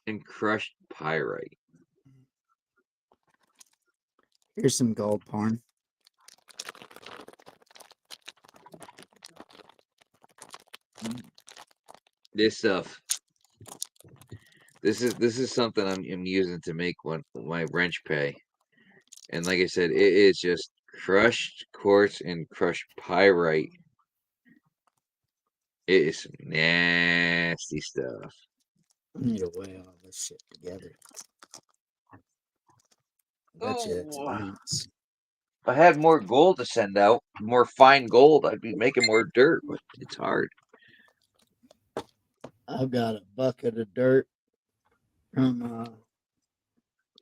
and crushed pyrite. Here's some gold porn. This stuff. This is something I'm using to make my wrench pay. And like I said, it is just crushed quartz and crushed pyrite. It is some nasty stuff. I need to weigh all this shit together. That's it. If I had more gold to send out, more fine gold, I'd be making more dirt, but it's hard. I've got a bucket of dirt from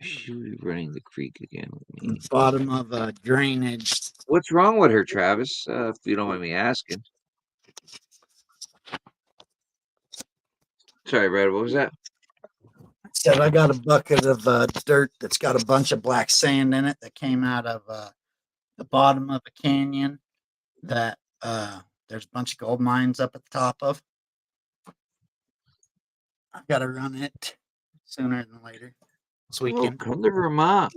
Should be running the creek again with me. the bottom of a drainage. What's wrong with her, Travis? If you don't mind me asking. Sorry, Brad. What was that? Said I got a bucket of dirt that's got a bunch of black sand in it that came out of the bottom of a canyon that there's a bunch of gold mines up at the top of. I've got to run it sooner than later this weekend. Come to Vermont.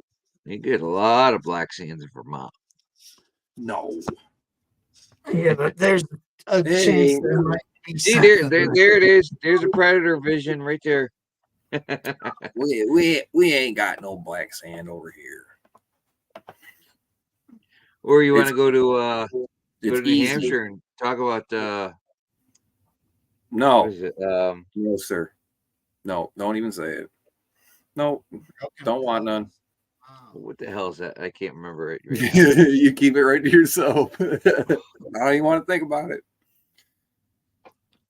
You get a lot of black sands in Vermont. No. Yeah, but there's a chance there might be See, something. there it is. There's a predator vision right there. we ain't got no black sand over here. Or you want to go to New easy. Hampshire and talk about No. what is it? No, sir. No, don't even say it. No, don't want none. What the hell is that? I can't remember it. Right You keep it right to yourself. I don't even want to think about it.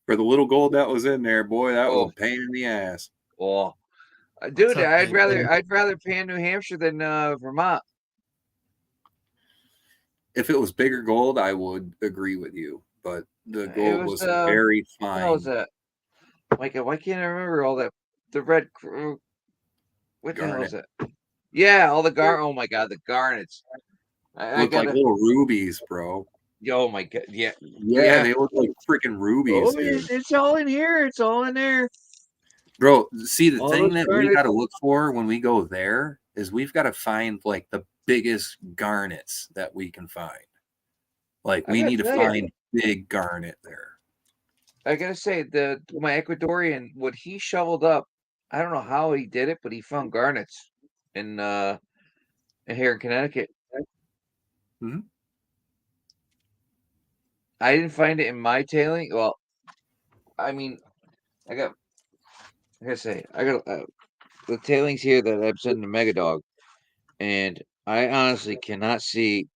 For the little gold that was in there, boy, that was a pain in the ass. Well, dude, okay, I'd rather pay in New Hampshire than Vermont. If it was bigger gold, I would agree with you. But the It gold was was very what the hell was fine. that? Like, why can't I remember all that? The red. What the hell is Garnet. that? Yeah, all the Oh my god, the garnets. I Looked like gotta. little rubies, bro. Oh my god. Yeah. Yeah, they look like freaking rubies, Oh, dude. it's all in here. It's all in there. Bro, see, the All thing those that we garnets. got to look for when we go there is we've got to find like the biggest garnets that we can find. Like I we gotta need to tell you, find big garnet there. I gotta say, my Ecuadorian, what he shoveled up, I don't know how he did it, but he found garnets in here in Connecticut. Mhm. I didn't find it in my tailing. Well, I mean, I gotta say, I got the tailings here that I'm sending to Megadog, and I honestly cannot see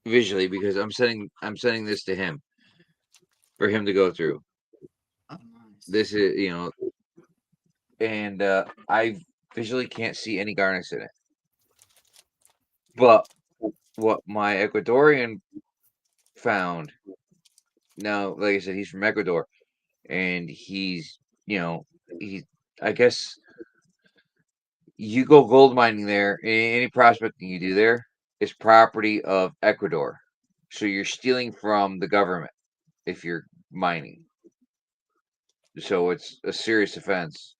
visually because I'm sending this to him for him to go through. Oh, nice. This is and I visually can't see any garnets in it. But what my Ecuadorian found, now, like I said, he's from Ecuador, and he's I guess you go gold mining there, any prospecting you do there is property of Ecuador. So you're stealing from the government if you're mining. So it's a serious offense.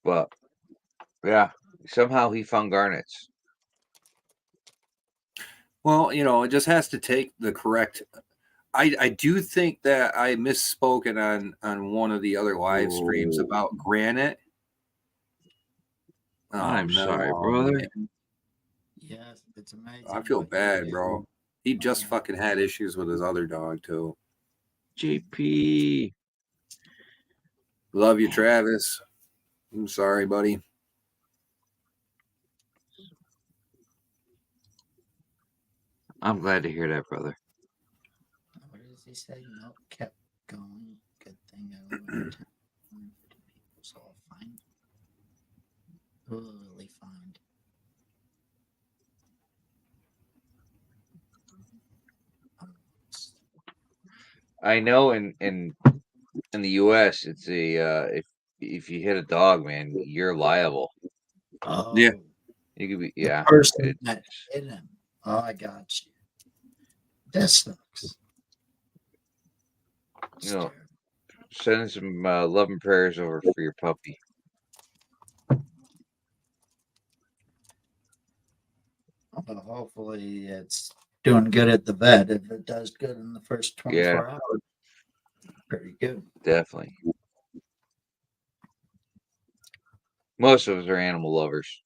But yeah, somehow he found garnets. Well, it just has to take the correct. I do think that I misspoken on one of the other live streams Oh, about granite. Oh I'm sorry, no, brother. man. Yes, it's amazing. I feel what you bad, do. bro. He just Oh, fucking had issues with his other dog too. JP. Love you, Travis. I'm sorry, buddy. I'm glad to hear that, brother. what does he say? Nope, kept going. Good thing I live in town. 150 people, so I'll find. Really find. I know in the U.S. it's if you hit a dog, man, you're liable. Oh, Yeah. You could be the person that it's hit him. Oh, I got you. That sucks. sending some love and prayers over for your puppy. Well, hopefully it's doing good at the vet. If it does good in the first 24 hours, pretty good. Definitely. Most of us are animal lovers.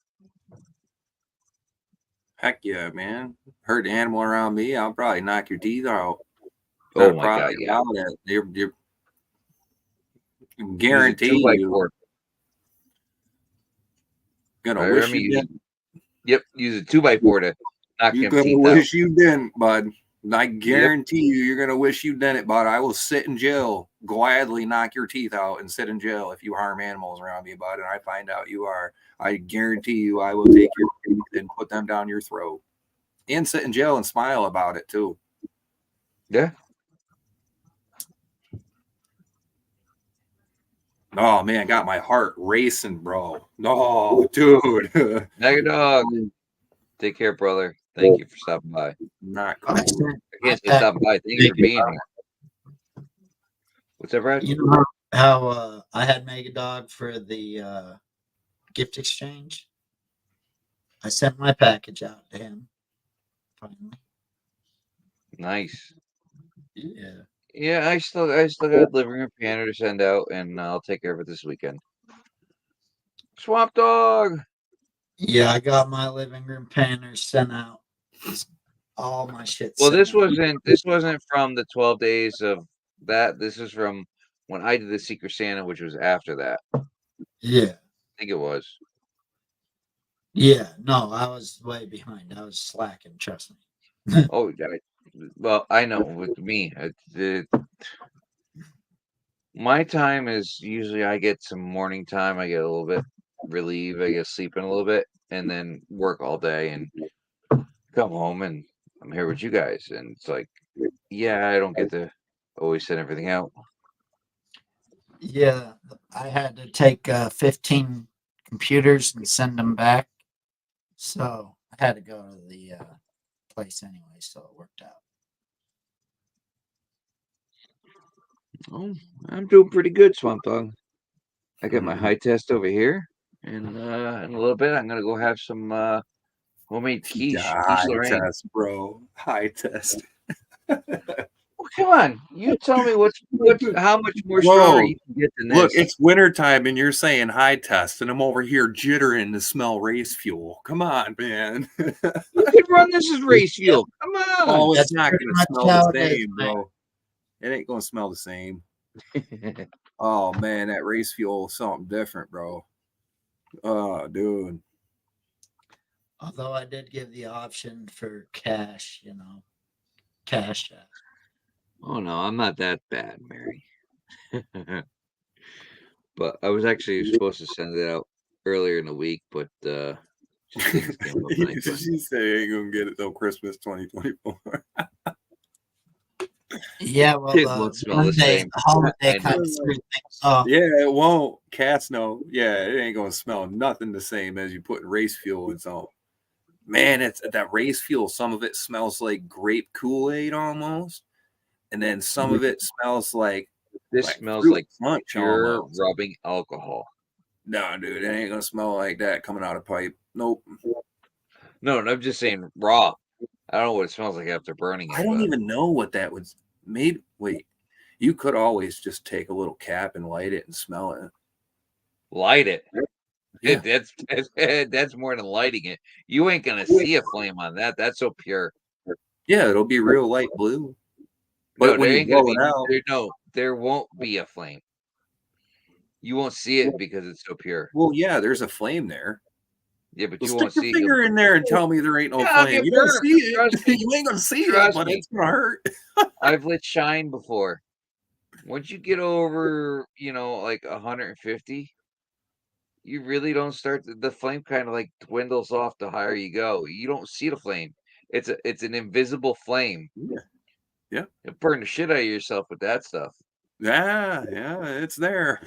Heck yeah, man. Hurt the animal around me, I'll probably knock your teeth out. Oh my god, yeah. You're Use a guarantee 2x4. gonna Right, wish Remy? you didn't. Use a 2x4 to knock You're him gonna teeth wish out. you didn't, bud. I guarantee you're gonna wish you didn't, bud. I will sit in jail, gladly knock your teeth out and sit in jail if you harm animals around me, bud. And I find out you are. I guarantee you, I will take your teeth and put them down your throat, and sit in jail and smile about it too. Yeah. Oh man, got my heart racing, bro. No, dude. Mega dog. Take care, brother. Thank you for stopping by. Not I cool. sent I can't say my stopping by. Thank you for Mega being Dog. here. What's up, Brad? You know how I had Mega Dog for the gift exchange? I sent my package out to him. Finally. Nice. Yeah. Yeah, I still got living room piano to send out, and I'll take care of it this weekend. Swamp Dog. Yeah, I got my living room painters sent out. All my shit. Well, sent out. this wasn't from the 12 days of that. This is from when I did the Secret Santa, which was after that. Yeah. I think it was. Yeah. No, I was way behind. I was slacking. Trust me. Oh, well, I know with me, my time is usually I get some morning time. I get a little bit relieved. I get sleeping a little bit, and then work all day and come home and I'm here with you guys. And it's like, yeah, I don't get to always send everything out. Yeah, I had to take 15 computers and send them back. So I had to go to the place anyway, so it worked out. Oh, I'm doing pretty good, Swamp Dog. I got my Mhm. high test over here, and in a little bit, I'm gonna go have some homemade quiche High Lorraine. test, bro. High test. Well, come on, you tell me how much more stronger Bro, you can get than look, this. it's wintertime and you're saying high test, and I'm over here jittering to smell race fuel. Come on, man. You can run this as race Yep. fuel. Come on. Oh, it's That's not pretty gonna much smell how the it is, same, man. bro. It ain't gonna smell the same. Oh man, that race fuel is something different, bro. Oh, dude. Although I did give the option for cash, cash. Oh no, I'm not that bad, Mary. But I was actually supposed to send it out earlier in the week, but just things came up and I couldn't. She said ain't gonna get it till Christmas 2024. Yeah, well, It won't smell the same. the holiday I kind know. of threw things off. Yeah, it won't. Cats know. Yeah, it ain't gonna smell nothing the same as you put race fuel in something. Man, it's that race fuel. Some of it smells like grape Kool-Aid almost, and then some of it smells like This smells fruit like punch pure almost. rubbing alcohol. No, dude, it ain't gonna smell like that coming out of pipe. Nope. No, I'm just saying raw. I don't know what it smells like after burning it, I don't but even know what that was. Maybe wait, you could always just take a little cap and light it and smell it. light it. Yeah. That's more than lighting it. You ain't gonna see a flame on that. That's so pure. Yeah, it'll be real light blue. No, But when there you ain't gonna blow be it out, there won't be a flame. You won't see it because it's so pure. well, yeah, there's a flame there. Yeah, but Well, you stick won't your see it. finger in there and tell me there ain't no Yeah, I'll flame. get You don't burned. see it. Trust me. You ain't gonna see it, Trust but me. it's gonna hurt. I've lit shine before. Once you get over, like 150, you really don't start the flame kind of like dwindles off the higher you go. You don't see the flame. It's an invisible flame. Yeah. Yeah. You burn the shit out of yourself with that stuff. Yeah, it's there.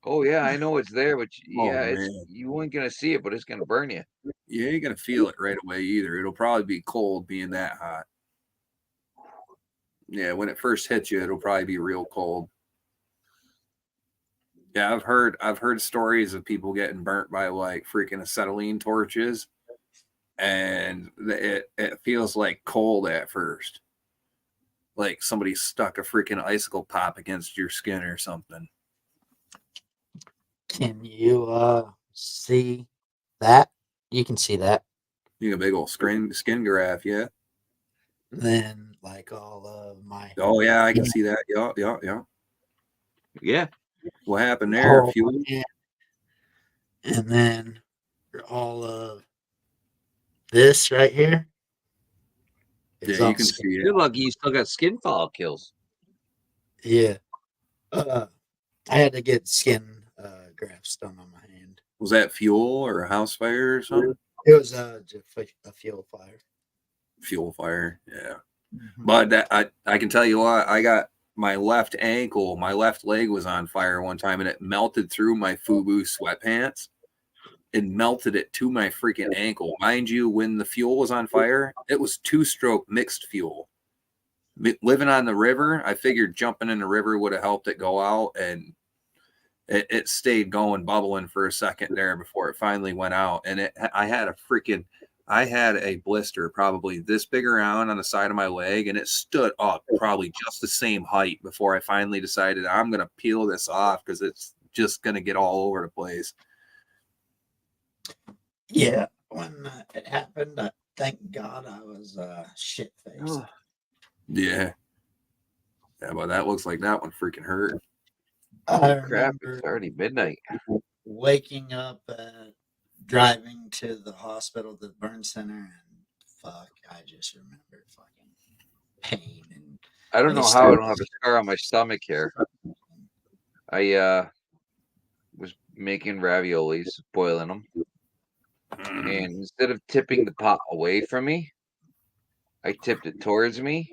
Oh yeah, I know it's there, but Oh yeah, man. you ain't gonna see it, but it's gonna burn you. You ain't gonna feel it right away either. It'll probably be cold being that hot. Yeah, when it first hits you, it'll probably be real cold. Yeah, I've heard stories of people getting burnt by like freaking acetylene torches, and it feels like cold at first, like somebody stuck a freaking icicle pop against your skin or something. Can you see that? You can see that. You got a big old skin graph, yeah. Then, like all of my Oh yeah, I can see that. Yeah. Yeah. What happened there? whole Fuel? hand, and then all of this right here. is Yeah, you all can skin. see it. You're lucky you still got skin follicles. Yeah. I had to get skin grafts done on my hand. Was that fuel or a house fire or something? It was just a fuel fire. Fuel fire, yeah. Mhm. But that I can tell you what, I got my left ankle, my left leg was on fire one time, and it melted through my FUBU sweatpants. It melted it to my freaking ankle. Mind you, when the fuel was on fire, it was 2-stroke mixed fuel. Living on the river, I figured jumping in the river would have helped it go out, and it stayed going, bubbling for a second there before it finally went out. And I had a blister probably this big around on the side of my leg, and it stood up probably just the same height before I finally decided I'm going to peel this off because it's just going to get all over the place. Yeah. When it happened, thank God I was shit faced. Yeah. Yeah, but that looks like that one freaking hurt. I Crap, remember it's already midnight. waking up driving to the hospital, the burn center, and fuck, I just remember fucking pain. And I don't they know how I started- don't have a scar on my stomach here. I was making raviolis, boiling them, and instead of tipping the pot away from me, I tipped it towards me,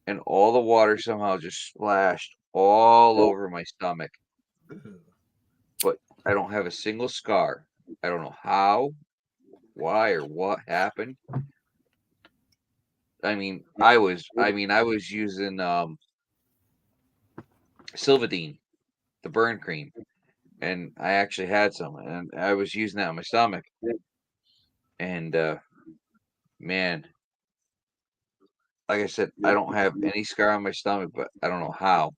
and all the water somehow just splashed all over my stomach. But I don't have a single scar. I don't know how, why, or what happened. I mean, I was using Silvadene, the burn cream, and I actually had some, and I was using that on my stomach. And man, like I said, I don't have any scar on my stomach, but I don't know how,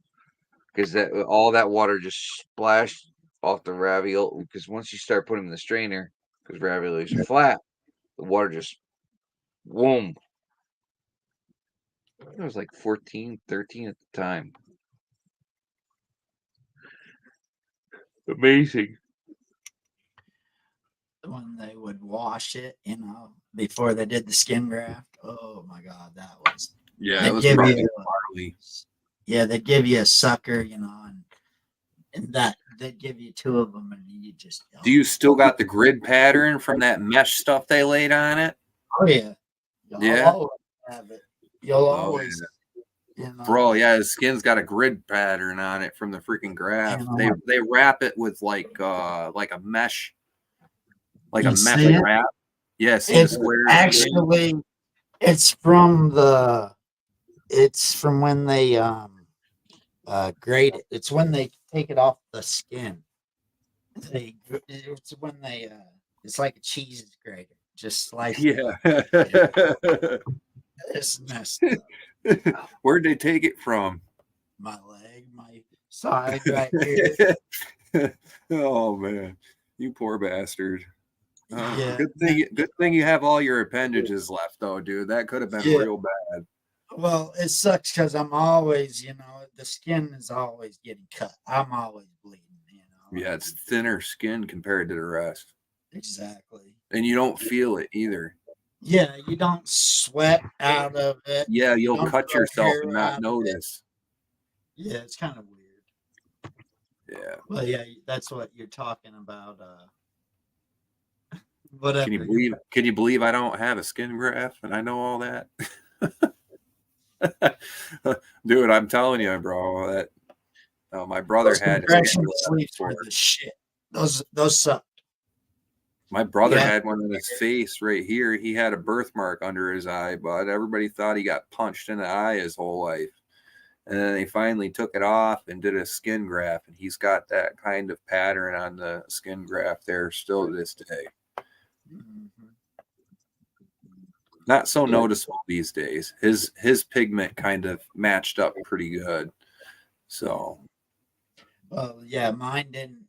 because that all that water just splashed off the ravioli. Because once you start putting them in the strainer, because raviolis are flat, the water just boom. It was like 14, 13 at the time. Amazing. When they would wash it, before they did the skin graft. Oh my God, that was. Yeah, They'd it was give probably you, barley. yeah, they'd give you a sucker, and that they'd give you two of them, and you just. Do you still got the grid pattern from that mesh stuff they laid on it? Oh yeah, you'll Yeah. always have it. You'll Oh, always, Bro, yeah, his skin's got a grid pattern on it from the freaking graft. You know They wrap it with like a mesh, like You a mesh see it? wrap. Yeah, see the It's squares. actually, it's from when they grate it. It's when they take it off the skin. It's when they it's like a cheese grater. Just slice it Yeah. up. It's messed up. Where'd they take it from? My leg, my side right here. Oh man, you poor bastard. Yeah. Good thing you have all your appendages left though, dude. That could have been Yeah. real bad. Well, it sucks because I'm always, the skin is always getting cut. I'm always bleeding, Yeah, it's thinner skin compared to the rest. Exactly. And you don't feel it either. Yeah, you don't sweat out of it. Yeah, you'll Don't cut grow yourself hair and out not of notice. Yeah, it's kind of weird. Yeah. Well, yeah, that's what you're talking about. Whatever. Can you believe I don't have a skin graft and I know all that? Dude, I'm telling you, bro, that my brother Those had compression sleeves were the shit. Those suck. My brother Yeah. had one in his face right here. He had a birthmark under his eye, but everybody thought he got punched in the eye his whole life. And then they finally took it off and did a skin graft, and he's got that kind of pattern on the skin graft there still to this day. Mm-hmm. Not so noticeable these days. His pigment kind of matched up pretty good. So Well, yeah, mine didn't,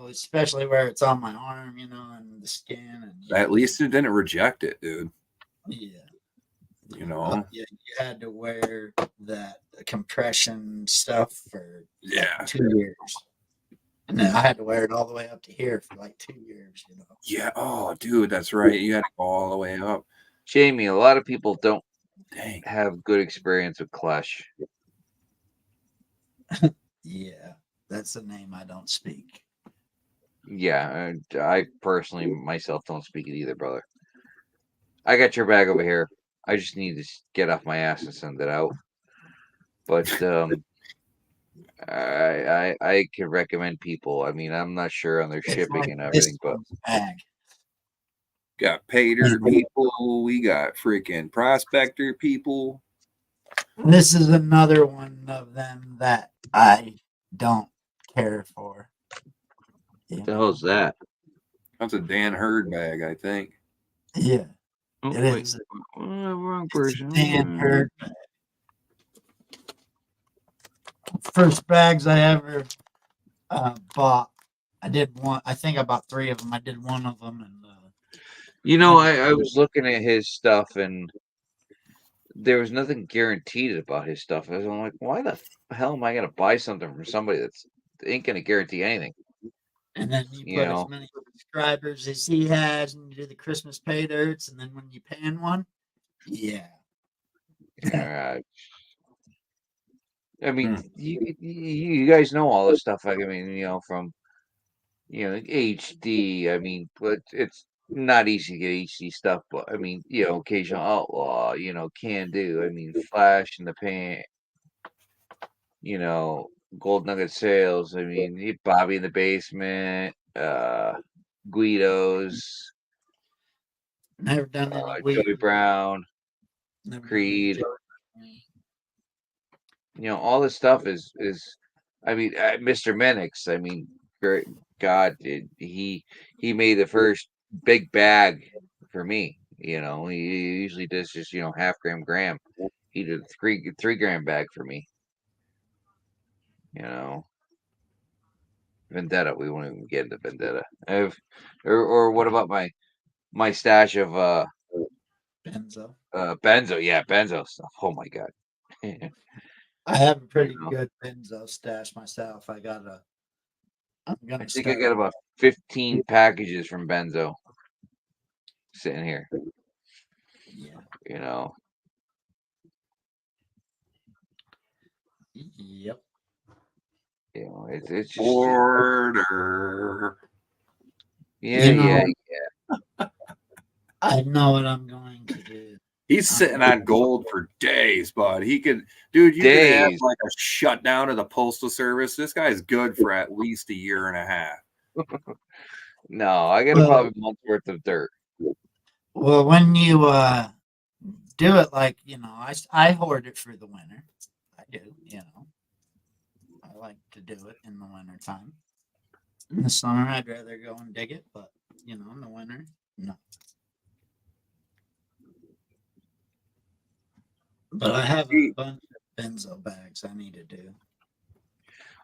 especially where it's on my arm, and the skin. And at least it didn't reject it, dude. Yeah. Yeah, you had to wear that compression stuff for 2 years. And then I had to wear it all the way up to here for like 2 years, Yeah. Oh, dude, that's right. You had to go all the way up. Jamie, a lot of people don't have good experience with Clash. Yeah, that's a name I don't speak. Yeah, I personally myself don't speak it either, brother. I got your bag over here. I just need to get off my ass and send it out. But I could recommend people. I mean, I'm not sure on their shipping and everything, but got pater people, we got freaking prospector people. This is another one of them that I don't care for. What the hell's that? That's a Dan Hurd bag, I think. Yeah, oh, it wait. is. Wrong person. Dan Hurd bag. First bags I ever bought. I did one. I think I bought 3 of them. I did one of them, and I was looking at his stuff, and there was nothing guaranteed about his stuff. I'm like, why the hell am I gonna buy something from somebody that's ain't gonna guarantee anything? And then you put as many subscribers as he has, and you do the Christmas pay dirts, and then when you pan one, yeah. I mean, you guys know all this stuff. I mean, from HD. I mean, but it's not easy to get HC stuff, but I mean, you know, occasional outlaw, you know, can do. I mean, flash in the pan, you know, gold nugget sales. I mean, Bobby in the basement, Guido's, Never done any weed. Joey Brown, Never done any Creed. joint. You know, all this stuff is. I mean, Mr. Minix. I mean, great God, he made the first big bag for me. You know, he usually does just half gram. He did a 3 gram bag for me. You know, Vendetta. We won't even get into Vendetta. Or what about my stash of Benzo. benzo? Yeah, benzo stuff. Oh my God. I have a pretty know. good benzo stash myself. I'm I gonna think I start. got about 15 packages from benzo sitting here. Yeah. You know. Yep. You know, it's just Order. yeah, You know, yeah. I know what I'm going to do. He's sitting on gold for days, bud. He could, dude. You could have Days. like a shutdown of the postal service. This guy's good for at least a year and a half. No, I got probably a month's worth of dirt. Well, when you do it, like I hoard it for the winter. I do. I like to do it in the winter time. In the summer, I'd rather go and dig it, but in the winter, no. But I have a bunch of benzo bags I need to do.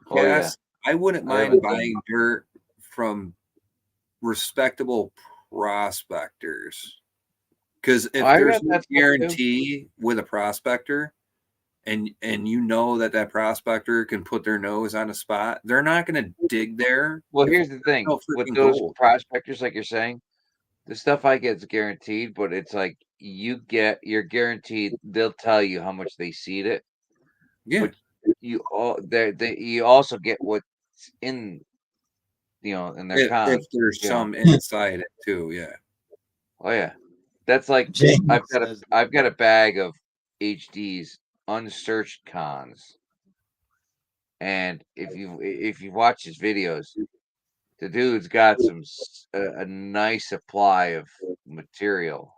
Oh yeah. Yes, I wouldn't I have mind a- buying dirt from respectable prospectors. Because if I there's got no that stuff too. guarantee with a prospector, and you know that prospector can put their nose on a spot, they're not going to dig there. Well, if here's the thing no with freaking those gold. prospectors, like you're saying, the stuff I get is guaranteed, but it's like you're guaranteed. They'll tell you how much they seed it, Yeah, but you also get what's in in their if cons. there's You know. some inside it too. Yeah, Oh yeah, that's like James says, I've got a bag of HD's unsearched cons, and if you watch his videos, the dude's got a nice supply of material,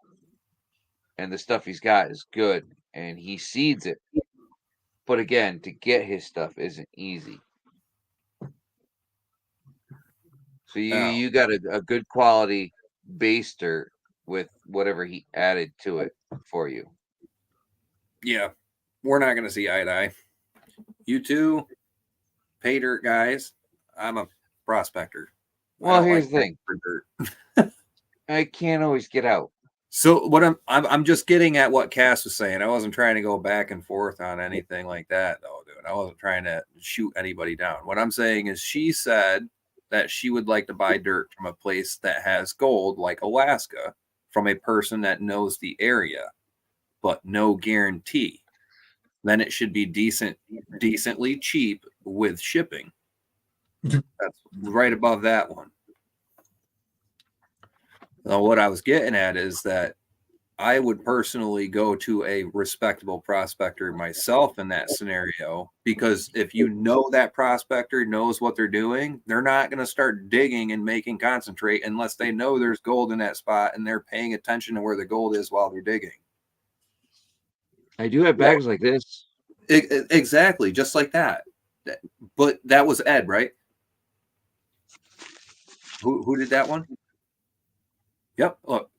and the stuff he's got is good, and he seeds it. But again, to get his stuff isn't easy. So you got a good quality base dirt with whatever he added to it for you. yeah. We're not going to see eye to eye. You two, pay dirt guys. I'm a prospector. Well, here's the thing. For dirt. I can't always get out. So what I'm just getting at what Cass was saying. I wasn't trying to go back and forth on anything like that, though, dude. I wasn't trying to shoot anybody down. What I'm saying is she said that she would like to buy dirt from a place that has gold, like Alaska, from a person that knows the area, but no guarantee. Then it should be decently cheap with shipping. That's right above that one. Now, what I was getting at is that I would personally go to a respectable prospector myself in that scenario, because if you know that prospector knows what they're doing, they're not going to start digging and making concentrate unless they know there's gold in that spot and they're paying attention to where the gold is while they're digging. I do have bags like this. Exactly, just like that. But that was Ed, right? Who did that one? Yep. Look,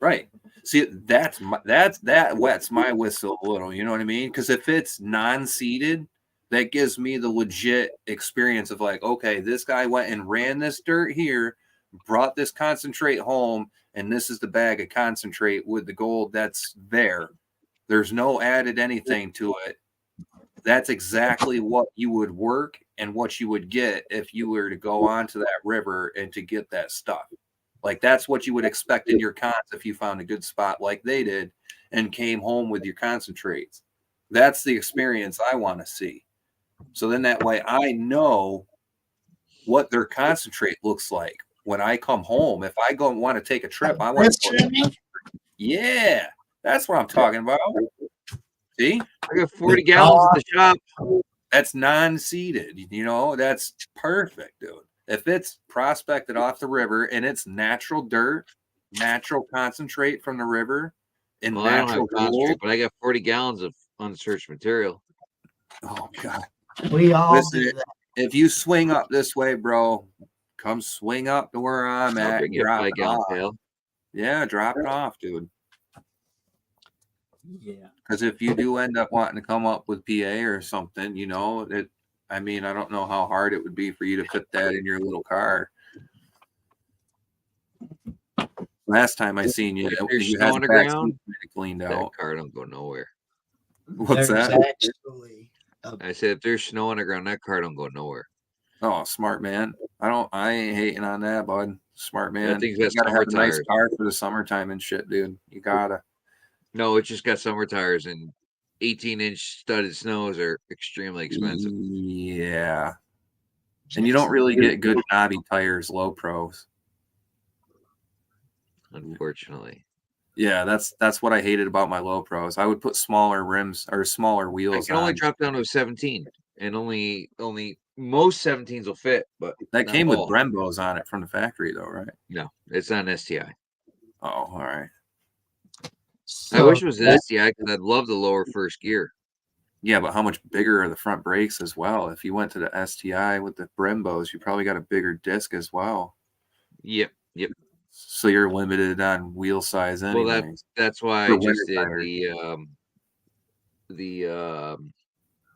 right. See, that wets my whistle a little. You know what I mean? Because if it's non-seeded, that gives me the legit experience of like, okay, this guy went and ran this dirt here, brought this concentrate home, and this is the bag of concentrate with the gold that's there. There's no added anything to it. That's exactly what you would work and what you would get if you were to go onto that river and to get that stuff. Like that's what you would expect in your cons if you found a good spot like they did and came home with your concentrates. That's the experience I want to see. So then that way I know what their concentrate looks like when I come home, if I go and want to take a trip, I want to. Yeah, that's what I'm talking about. See, I got 40 gallons at the shop. that's non-seeded. You know, that's perfect, dude. If it's prospected off the river and it's natural dirt, natural concentrate from the river, and Well, I don't have natural concentrate, gold. but I got 40 gallons of unsearched material. Oh God. We all Listen, do that. if you swing up this way, bro, come swing up to where I'm I'll at bring and you a drop 5 it gallon off. pail. Yeah, drop it off, dude. Yeah. Because if you do end up wanting to come up with PA or something, you know, I mean, I don't know how hard it would be for you to fit that in your little car. Last time I seen you, If there's you snow had on the the back ground, seat kinda cleaned that out. car don't go nowhere. What's There's that? actually I said, if there's snow on the ground, that car don't go nowhere. Oh, smart man. I ain't hating on that, bud. Smart man. That thing's You got gotta summer have a nice tires. car for the summertime and shit, dude. You gotta. No, it just got summer tires, and 18-inch studded snows are extremely expensive. Yeah. And you don't really get good knobby tires, low pros. Unfortunately, Yeah, that's what I hated about my low pros. I would put smaller rims or smaller I wheels can only on. drop down to a 17, and only most 17s will fit, but That not came with all. Brembos on it from the factory, though, right? No, it's not an STI. Oh, all right. I wish it was an STI because I'd love the lower first gear. Yeah, but how much bigger are the front brakes as well? If you went to the STI with the Brembos, you probably got a bigger disc as well. Yep. So you're limited on wheel size Well, anyways. that's why For I just did winter the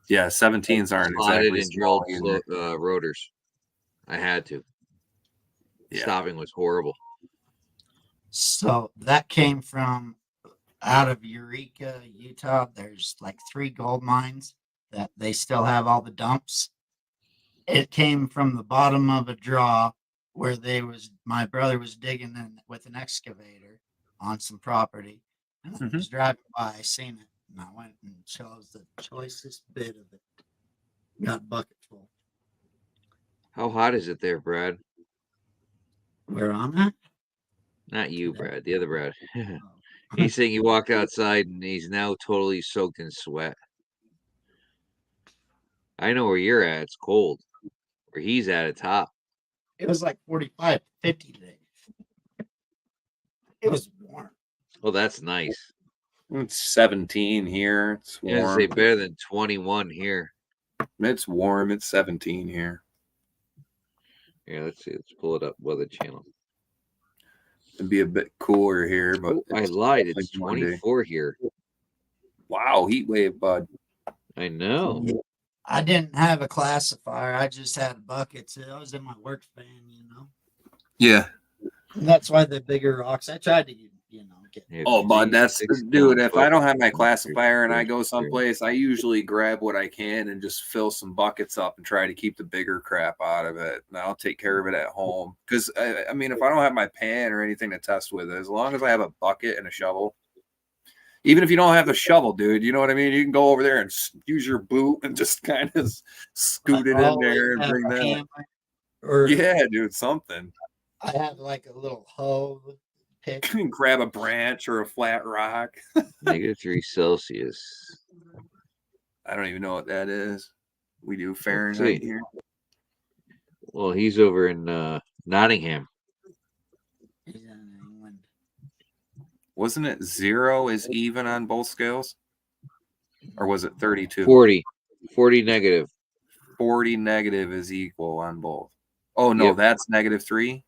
Yeah, 17s aren't slotted exactly and small drilled either. rotors. I had to. Yeah. Stopping was horrible. So that came from out of Eureka, Utah. There's like 3 gold mines that they still have all the dumps. It came from the bottom of a draw where my brother was digging in with an excavator on some property. And I was driving by, I seen it, and I went and chose the choicest bit of it. Got a bucket full. How hot is it there, Brad? Where I'm at? Not you, Brad. The other Brad. Oh. He's saying he walked outside and he's now totally soaked in sweat. I know where you're at. It's cold. Where he's at, it's hot. It was like 45, 50 today. It was warm. Well, that's nice. It's 17 here. It's I was gonna warm. say better than 21 here. It's warm. It's 17 here. Yeah, let's see. Let's pull it up. Weather channel. It'd be a bit cooler here, but Oh, I lied. It's like Monday. 24 here. Wow, heat wave, bud. I know. I didn't have a classifier. I just had buckets. I was in my work van, Yeah. And that's why the bigger rocks. I tried to, get. Oh, bud, that's dude. If I don't have my classifier and I go 34. someplace, I usually grab what I can and just fill some buckets up and try to keep the bigger crap out of it. And I'll take care of it at home. Because I mean, if I don't have my pan or anything to test with, as long as I have a bucket and a shovel, even if you don't have the shovel, dude, you know what I mean? You can go over there and use your boot and just kind of scoot it in there and bring that. Or Yeah, dude, something. I have like a little hoe pick. You can grab a branch or a flat rock. -3 Celsius. I don't even know what that is. We do Fahrenheit here. Well, he's over in Nottingham. He's in England. Wasn't it 0 is even on both scales? Or was it 32? 40 negative. 40 negative is equal on both. Oh, no, Yep. that's -3.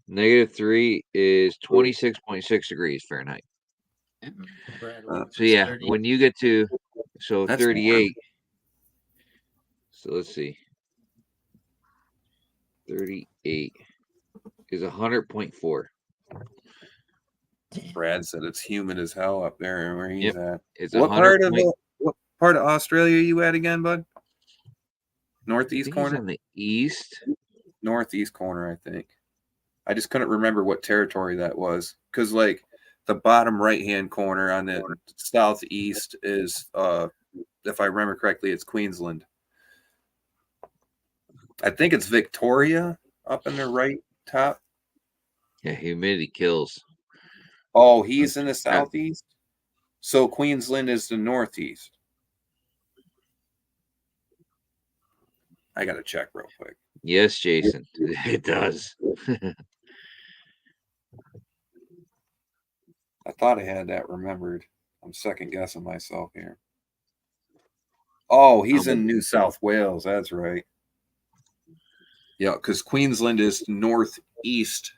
-3 is 26.6 degrees Fahrenheit. So yeah, 30. when you get to That's 38. So let's see. 38 is 100.4. Brad said it's humid as hell up there where he's at. It's What part of Australia are you at again, bud? Northeast corner? on the east. Northeast corner, I think. I just couldn't remember what territory that was. Because like the bottom right-hand corner on the southeast is if I remember correctly, it's Queensland. I think it's Victoria. up in the right top? Yeah, humidity kills. Oh, he's in the southeast. So Queensland is the northeast. I gotta check real quick. Yes, Jason, it does. I thought I had that remembered. I'm second guessing myself here. Oh, he's in New South Wales. That's right. Yeah, because Queensland is northeast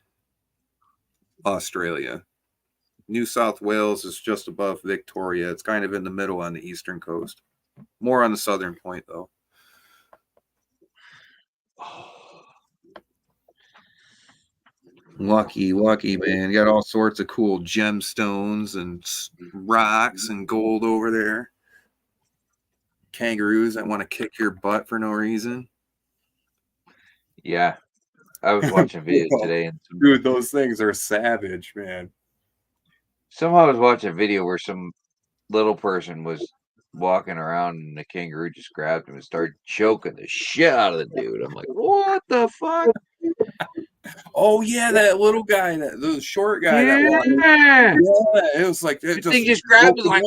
Australia. New South Wales is just above Victoria. It's kind of in the middle on the eastern coast. More on the southern point, though. Lucky, man. Got all sorts of cool gemstones and rocks and gold over there. Kangaroos that want to kick your butt for no reason. Yeah, I was watching videos today, and dude, those things are savage, man. Somehow I was watching a video where some little person was walking around and the kangaroo just grabbed him and started choking the shit out of the dude. I'm like, what the fuck? Oh yeah, that little guy, the short guy that walked. Yeah, it was like the thing just grabbed him like.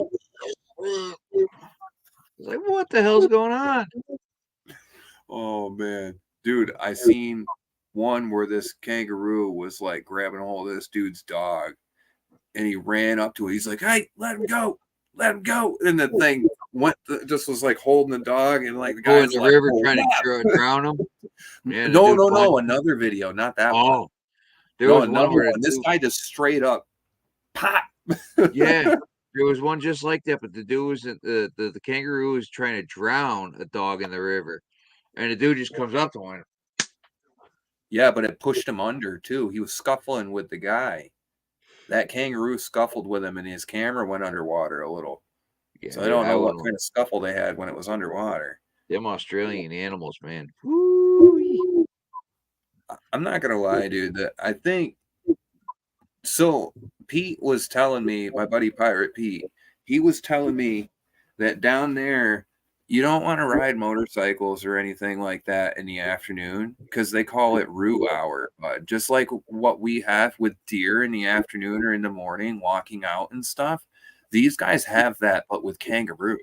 Like, what the hell's going on? Oh man, dude, I seen one where this kangaroo was like grabbing hold of this dude's dog, and he ran up to it. He's like, "Hey, let him go, let him go!" And the thing just was like holding the dog, and like the guy in the river trying to drown him. Yeah, no, another video, not that one. Oh, there was one where this guy just straight up pop. Yeah. There was one just like that, but the dude was the kangaroo was trying to drown a dog in the river, and the dude just comes up to him. Yeah, but it pushed him under too. He was scuffling with the guy. That kangaroo scuffled with him, and his camera went underwater a little. Yeah, so I don't know what kind of scuffle they had when it was underwater. Them Australian animals, man. Woo-wee. I'm not gonna lie, dude. That I think so. Pete was telling me, my buddy Pirate Pete, he was telling me that down there, you don't want to ride motorcycles or anything like that in the afternoon because they call it root hour. Just like what we have with deer in the afternoon or in the morning, walking out and stuff. These guys have that, but with kangaroo.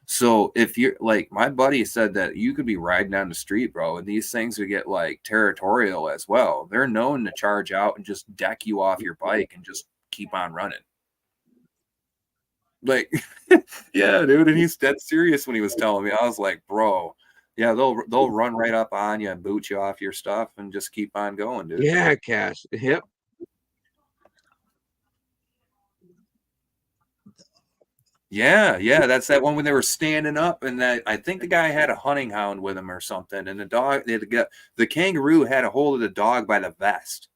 So if you're like, my buddy said that you could be riding down the street, bro, and these things would get like territorial as well. They're known to charge out and just deck you off your bike and just keep on running. Like, yeah, dude. And he's dead serious when he was telling me. I was like, bro, yeah, they'll run right up on you and boot you off your stuff and just keep on going, dude. Yeah, Cass. Yep. Yeah, that's that one when they were standing up, and that I think the guy had a hunting hound with him or something, and the kangaroo had a hold of the dog by the vest,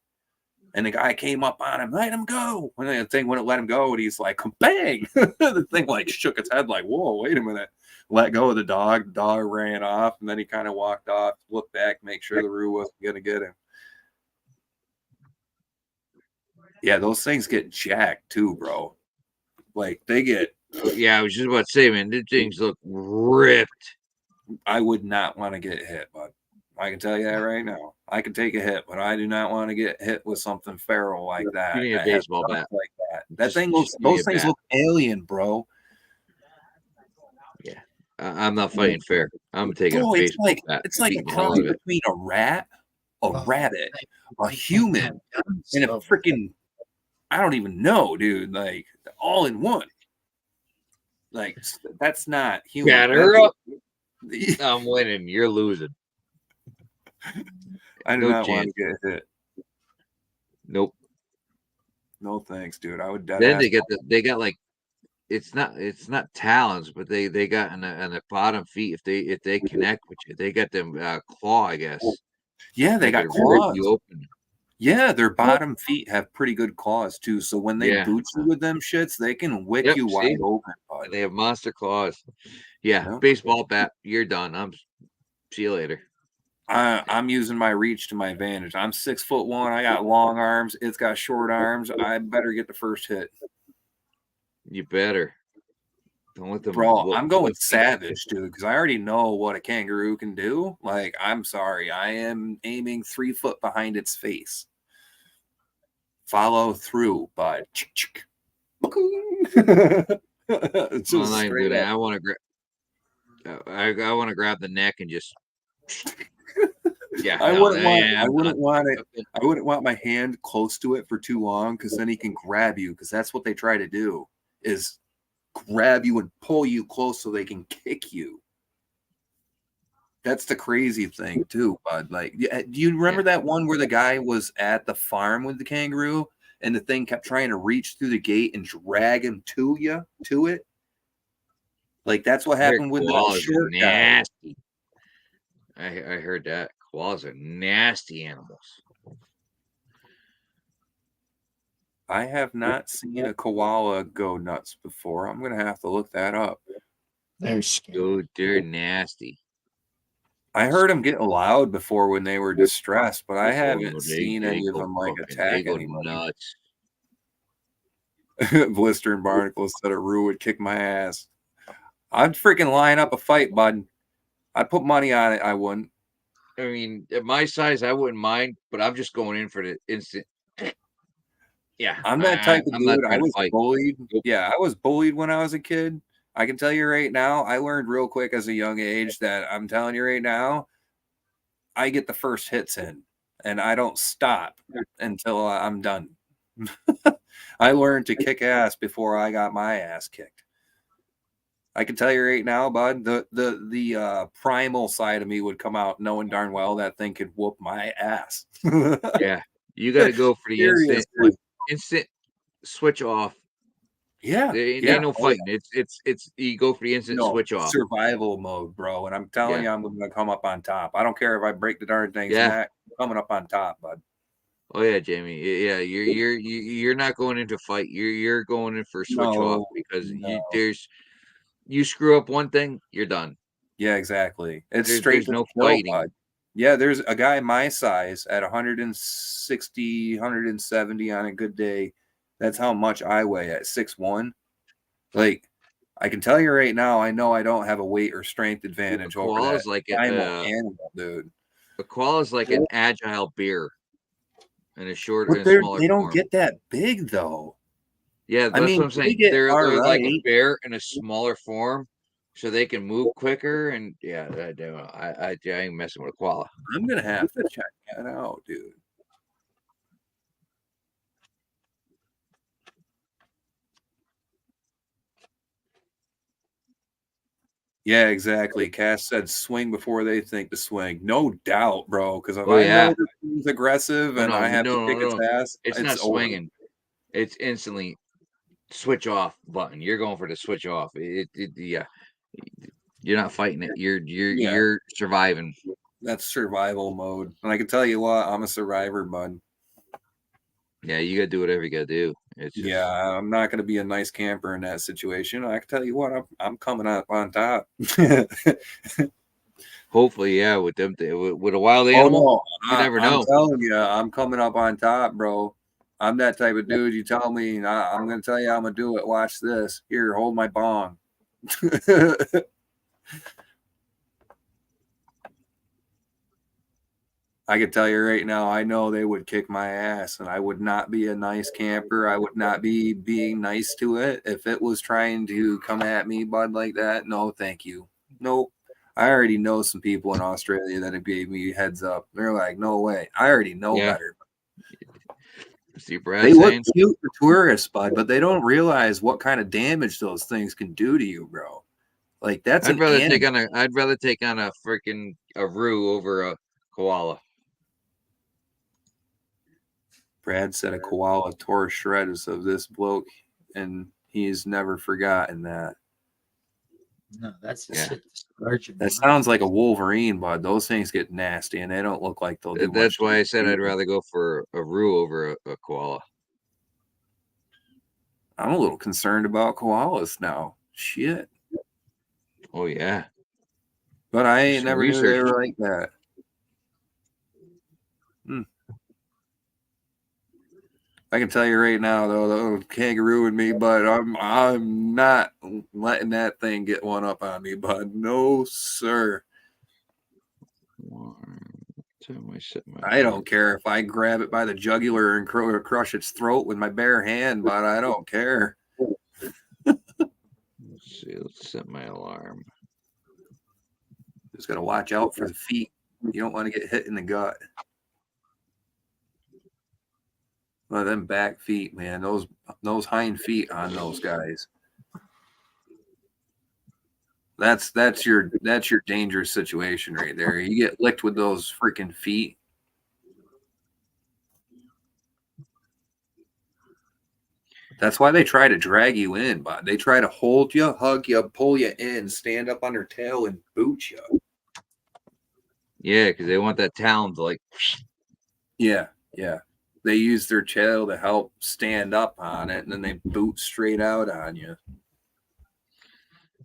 and the guy came up on him, let him go, and the thing wouldn't let him go, and he's like, bang! The thing like shook its head, like, whoa, wait a minute, let go of the dog ran off, and then he kind of walked off, looked back, make sure the roo wasn't gonna get him. Yeah, those things get jacked too, bro. Like they get. Yeah, I was just about to say, man, these things look ripped. I would not want to get hit, but I can tell you that right now. I can take a hit, but I do not want to get hit with something feral like that. Give me a baseball bat like that. Those things look alien, bro. Yeah, I'm not fighting fair. I'm taking a baseball bat. It's like a cross between a rat, a rabbit, a human, and a freaking. I don't even know, dude. Like all in one. Like that's not human. Batter up. I'm winning. You're losing. I do not want to get hit. Nope. No thanks, dude. I would. Then they got like it's not talons, but they got in the bottom feet if they connect with you, they got them claw, I guess. Yeah, they got claws. You open. Yeah, their bottom feet have pretty good claws too. So when they boot you with them shits, they can wick you wide open. Bud. They have monster claws. Yeah, baseball bat. You're done. See you later. I'm using my reach to my advantage. I'm 6'1". I got long arms. It's got short arms. I better get the first hit. You better. Don't let them Bro, I'm going whoop you. savage, dude, because I already know what a kangaroo can do. Like, I'm sorry, I am aiming 3 foot behind its face. Follow through, bud. It's I'm just not even straight doing that. up. I want to grab. I want to grab the neck and just. Yeah, I no, wouldn't want. yeah, I I'm wouldn't not. want it. I wouldn't want my hand close to it for too long, because then he can grab you. Because that's what they try to do, is grab you and pull you close so they can kick you. That's the crazy thing too, bud. Like, do you remember that one where the guy was at the farm with the kangaroo and the thing kept trying to reach through the gate and drag him to it? Like, that's what I heard happened with that koalas are short guy. nasty. I heard that koalas are nasty animals. I have not seen a koala go nuts before. I'm gonna have to look that up. They're scary. Dude, they're nasty. I heard them get loud before when they were distressed, but I haven't Oh, seen any of go them like fucking, attack they go anybody. nuts. Blister and Barnacle said a Roo would kick my ass. I'd freaking line up a fight, bud. I'd put money on it. I wouldn't. I mean, at my size, I wouldn't mind, but I'm just going in for the instant. Yeah, I'm that type of I'm not dude. I trying to was fight. bullied. Nope. Yeah, I was bullied when I was a kid. I can tell you right now, I learned real quick as a young age that I'm telling you right now, I get the first hits in and I don't stop until I'm done. I learned to kick ass before I got my ass kicked. I can tell you right now, bud, the primal side of me would come out knowing darn well that thing could whoop my ass. Yeah, you got to go for the Seriously. instant switch off. Yeah. There ain't Yeah. no Oh, yeah. fighting. It's you go for the instant No, switch off. survival mode, bro. And I'm telling you, I'm going to come up on top. I don't care if I break the darn thing's Yeah. neck. I'm coming up on top, bud. Oh yeah, Jamie. Yeah, you're not going into fight. You're going in for switch off because No. you screw up one thing, you're done. Yeah, exactly. It's straight There's to no the kill, fighting. bud. Yeah, there's a guy my size at 160, 170 on a good day. That's how much I weigh at 6'1". Like, I can tell you right now, I know I don't have a weight or strength advantage over that primal animal, dude. A koala is like an agile bear in a short But and smaller they don't form. get that big though. Yeah, that's what I'm saying. They're like a bear in a smaller form, so they can move quicker. And yeah, I ain't messing with a koala. I'm gonna have to check that out, dude. Yeah, exactly. Cass said swing before they think to swing. No doubt, bro. Because if I know this thing's aggressive and I have to kick its ass, it's not swinging. It's instantly switch off button. You're going for the switch off. Yeah. You're not fighting it. You're surviving. That's survival mode. And I can tell you what, I'm a survivor, bud. Yeah, you gotta do whatever you gotta do. It's just, yeah, I'm not gonna be a nice camper in that situation. I can tell you what, I'm coming up on top. Hopefully, yeah, with them with a wild animal, you never know. I'm telling you, I'm coming up on top, bro. I'm that type of dude. You tell me, I'm gonna tell you I'm gonna do it. Watch this. Here, hold my bong. I can tell you right now, I know they would kick my ass, and I would not be a nice camper. I would not be being nice to it if it was trying to come at me, bud, like that. No, thank you. Nope. I already know some people in Australia that have gave me heads up. They're like, no way. I already know better. They look cute for tourists, bud, but they don't realize what kind of damage those things can do to you, bro. Like that's I'd rather take on a freaking Roo over a koala. Brad said a koala tore shreds of this bloke, and he's never forgotten that. No, that's that sounds like a Wolverine, bud. Those things get nasty, and they don't look like they'll do. That's why I said I'd rather go for a Roo over a koala. I'm a little concerned about koalas now. Shit. Oh yeah. But I ain't never knew they were like that. I can tell you right now, though, the kangaroo and me, but I'm not letting that thing get one up on me, bud. No, sir. I don't care if I grab it by the jugular and crush its throat with my bare hand, but I don't care. Let's see. Let's set my alarm. Just gotta watch out for the feet. You don't want to get hit in the gut. Well, them back feet, man. Those hind feet on those guys. That's your dangerous situation right there. You get licked with those freaking feet. That's why they try to drag you in, but they try to hold you, hug you, pull you in, stand up on their tail, and boot you. Yeah, because they want that talon to like. Yeah, yeah. They use their tail to help stand up on it, and then they boot straight out on you.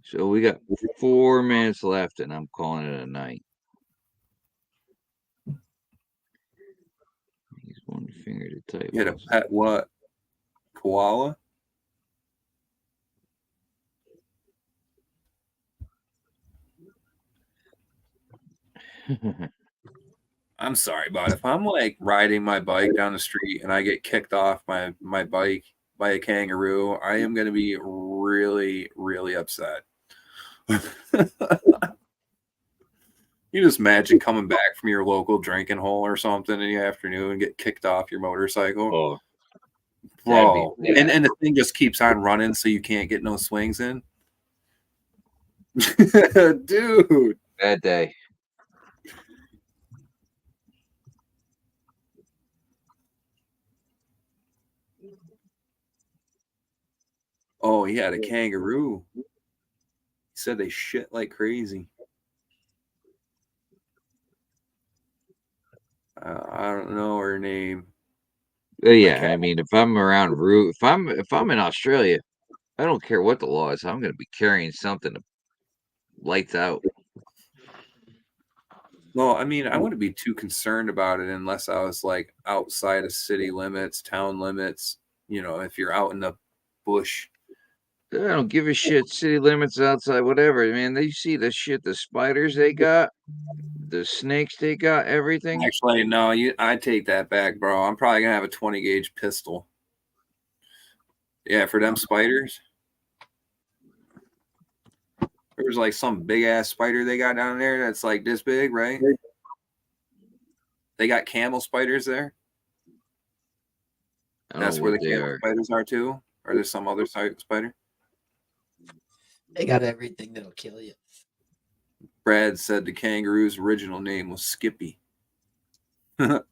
So we got 4 minutes left, and I'm calling it a night. He's one finger to type. You had a pet what? Koala? I'm sorry, but if I'm like riding my bike down the street and I get kicked off my bike by a kangaroo, I am going to be really, really upset. You just imagine coming back from your local drinking hole or something in the afternoon and get kicked off your motorcycle. Oh, bro. And the thing just keeps on running so you can't get no swings in. Dude. Bad day. Oh, he had a kangaroo. He said they shit like crazy. I don't know her name. Yeah, I mean, if I'm around route, if I'm in Australia, I don't care what the law is. I'm going to be carrying something to lights out. Well, I mean, I wouldn't be too concerned about it unless I was like outside of city limits, town limits. You know, if you're out in the bush. I don't give a shit. City limits, outside, whatever. Man, they see the shit, the spiders they got, the snakes they got, everything. Actually, no, I take that back, bro. I'm probably gonna have a 20 gauge pistol. Yeah, for them spiders. There's like some big ass spider they got down there that's like this big, right? They got camel spiders there. That's where the camel spiders are too. Or there's some other type of spider. They got everything that'll kill you. Brad said the kangaroo's original name was Skippy. Gonna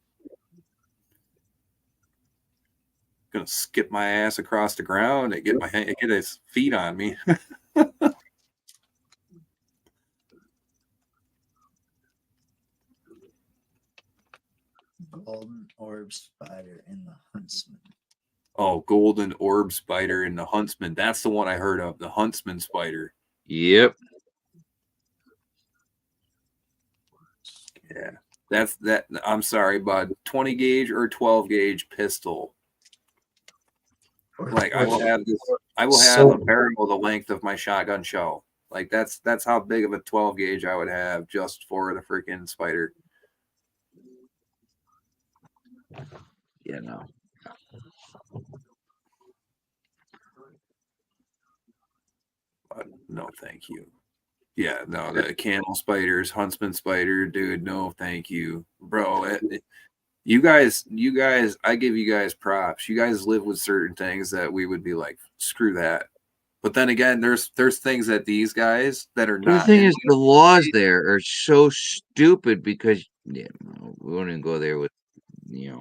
skip my ass across the ground and get his feet on me. Golden orb spider in the huntsman. Oh, golden orb spider in the huntsman. That's the one I heard of. The huntsman spider. Yep. Yeah. That's that. I'm sorry, bud. 20 gauge or 12 gauge pistol. Like I will have this. I will have a barrel the length of my shotgun shell. Like that's how big of a 12 gauge I would have just for the freaking spider. Yeah, no. No, thank you. Yeah, no, the camel spiders, huntsman spider, dude. No, thank you, bro. You guys, I give you guys props. You guys live with certain things that we would be like, screw that. But then again, there's things that these guys that are not. The thing is, the laws there are so stupid because we won't even go there with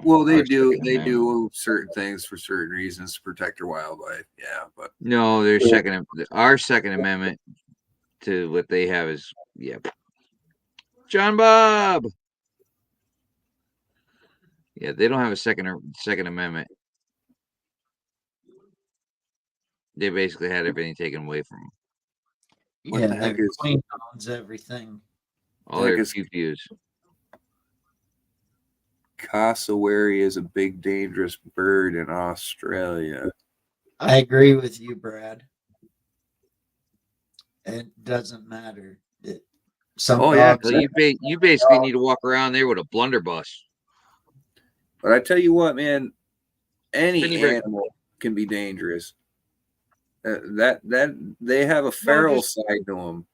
Well, they do certain things for certain reasons to protect their wildlife. Yeah, but no, our Second Amendment to what they have is John Bob. Yeah, they don't have a Second Amendment. They basically had everything taken away from them. What the heck is Queen owns everything? All their pew-pews. cassowary is a big dangerous bird in Australia. I agree with you, Brad. It doesn't matter. Some Oh, yeah. dogs. So you basically need to walk around there with a blunderbuss. But I tell you what, man, any Spinny bird. animal can be dangerous. That they have a feral side to them.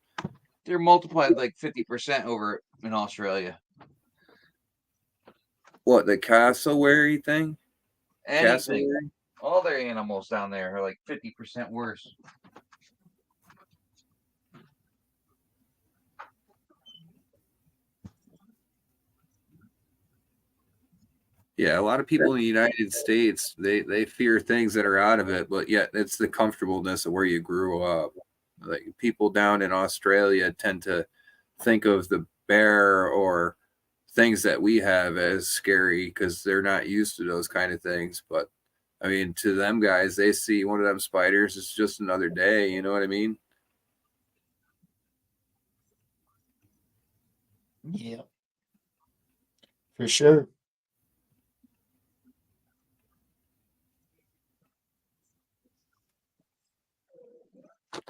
They're multiplied like 50% over in Australia. What, the cassowary thing? Anything. Cassowary? All their animals down there are like 50% worse. Yeah, a lot of people in the United States, they fear things that are out of it, but yet it's the comfortableness of where you grew up. Like people down in Australia tend to think of the bear or things that we have as scary because they're not used to those kind of things. But I mean, to them guys, they see one of them spiders, it's just another day. You know what I mean? Yeah, for sure.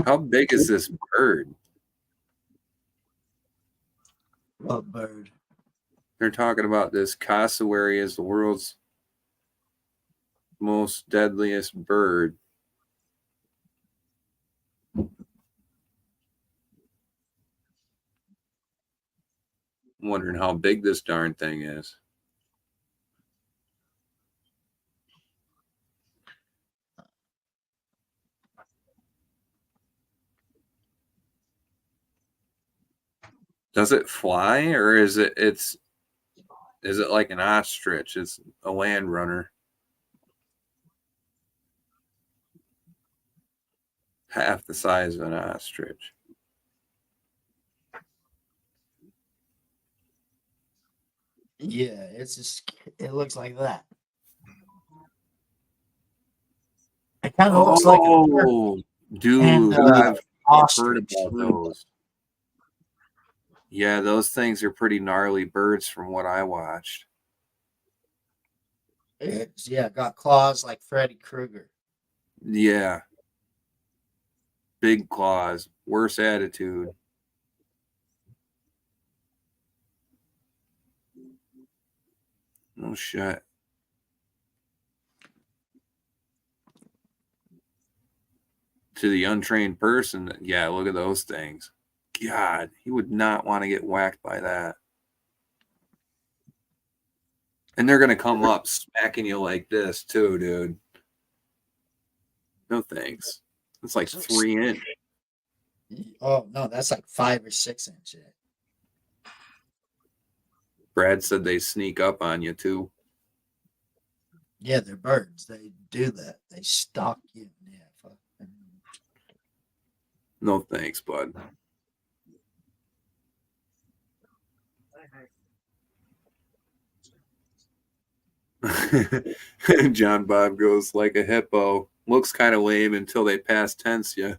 How big is this bird? What bird? They're talking about this cassowary as the world's most deadliest bird. I'm wondering how big this darn thing is. Does it fly, or is it like an ostrich? It's a land runner. Half the size of an ostrich. Yeah, it looks like that. It kind of looks like a bird. Oh, dude, And, I've heard ostrich. about those. Yeah, those things are pretty gnarly birds from what I watched. It's got claws like Freddy Krueger. Yeah. Big claws, worse attitude. No shit. To the untrained person, yeah, look at those things. God, he would not want to get whacked by that. And they're going to come up smacking you like this, too, dude. No thanks. It's like 3 inch. Oh, no, that's like 5 or 6 inches. Brad said they sneak up on you, too. Yeah, they're birds. They do that. They stalk you. Yeah, fuck. No thanks, bud. John Bob goes like a hippo. Looks kind of lame until they pass tense you.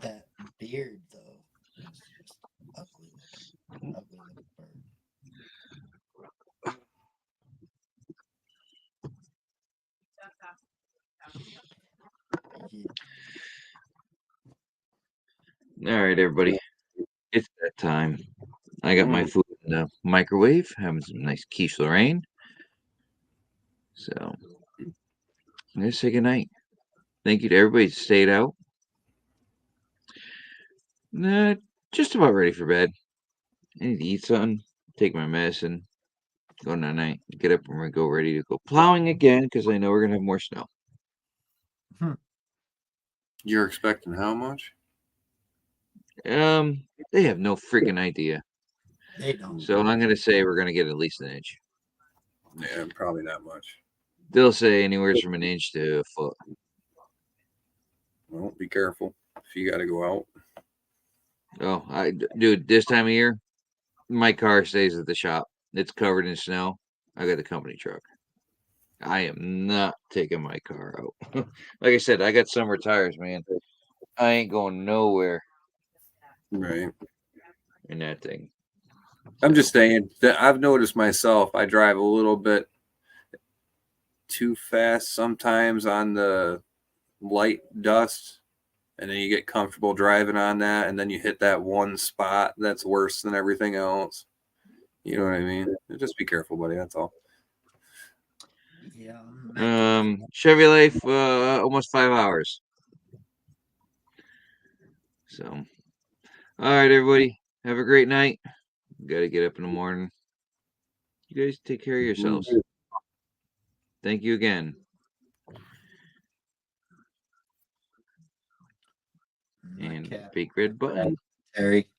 That beard, though, is just ugly looking. Ugly looking bird. Yeah. All right, everybody. It's that time. I got my food in the microwave, having some nice quiche Lorraine. So I'm gonna say goodnight. Thank you to everybody who stayed out. Just about ready for bed. I need to eat something, take my medicine, go night night, get up and we go ready to go plowing again because I know we're gonna have more snow. You're expecting how much? They have no freaking idea. They don't. So I'm gonna say we're gonna get at least an inch. Yeah, probably not much. They'll say anywhere from an inch to a foot. Well, be careful if you got to go out. Oh, dude, this time of year, my car stays at the shop. It's covered in snow. I got the company truck. I am not taking my car out. Like I said, I got summer tires, man. I ain't going nowhere. Right. in that thing. I'm just saying that I've noticed myself. I drive a little bit too fast sometimes on the light dust, and then you get comfortable driving on that, and then you hit that one spot that's worse than everything else. You know what I mean? Just be careful, buddy. That's all. Yeah. Chevy Life, almost 5 hours. So, all right, everybody, have a great night. Got to get up in the morning. You guys take care of yourselves. Thank you again. And Okay. big red button. Terry.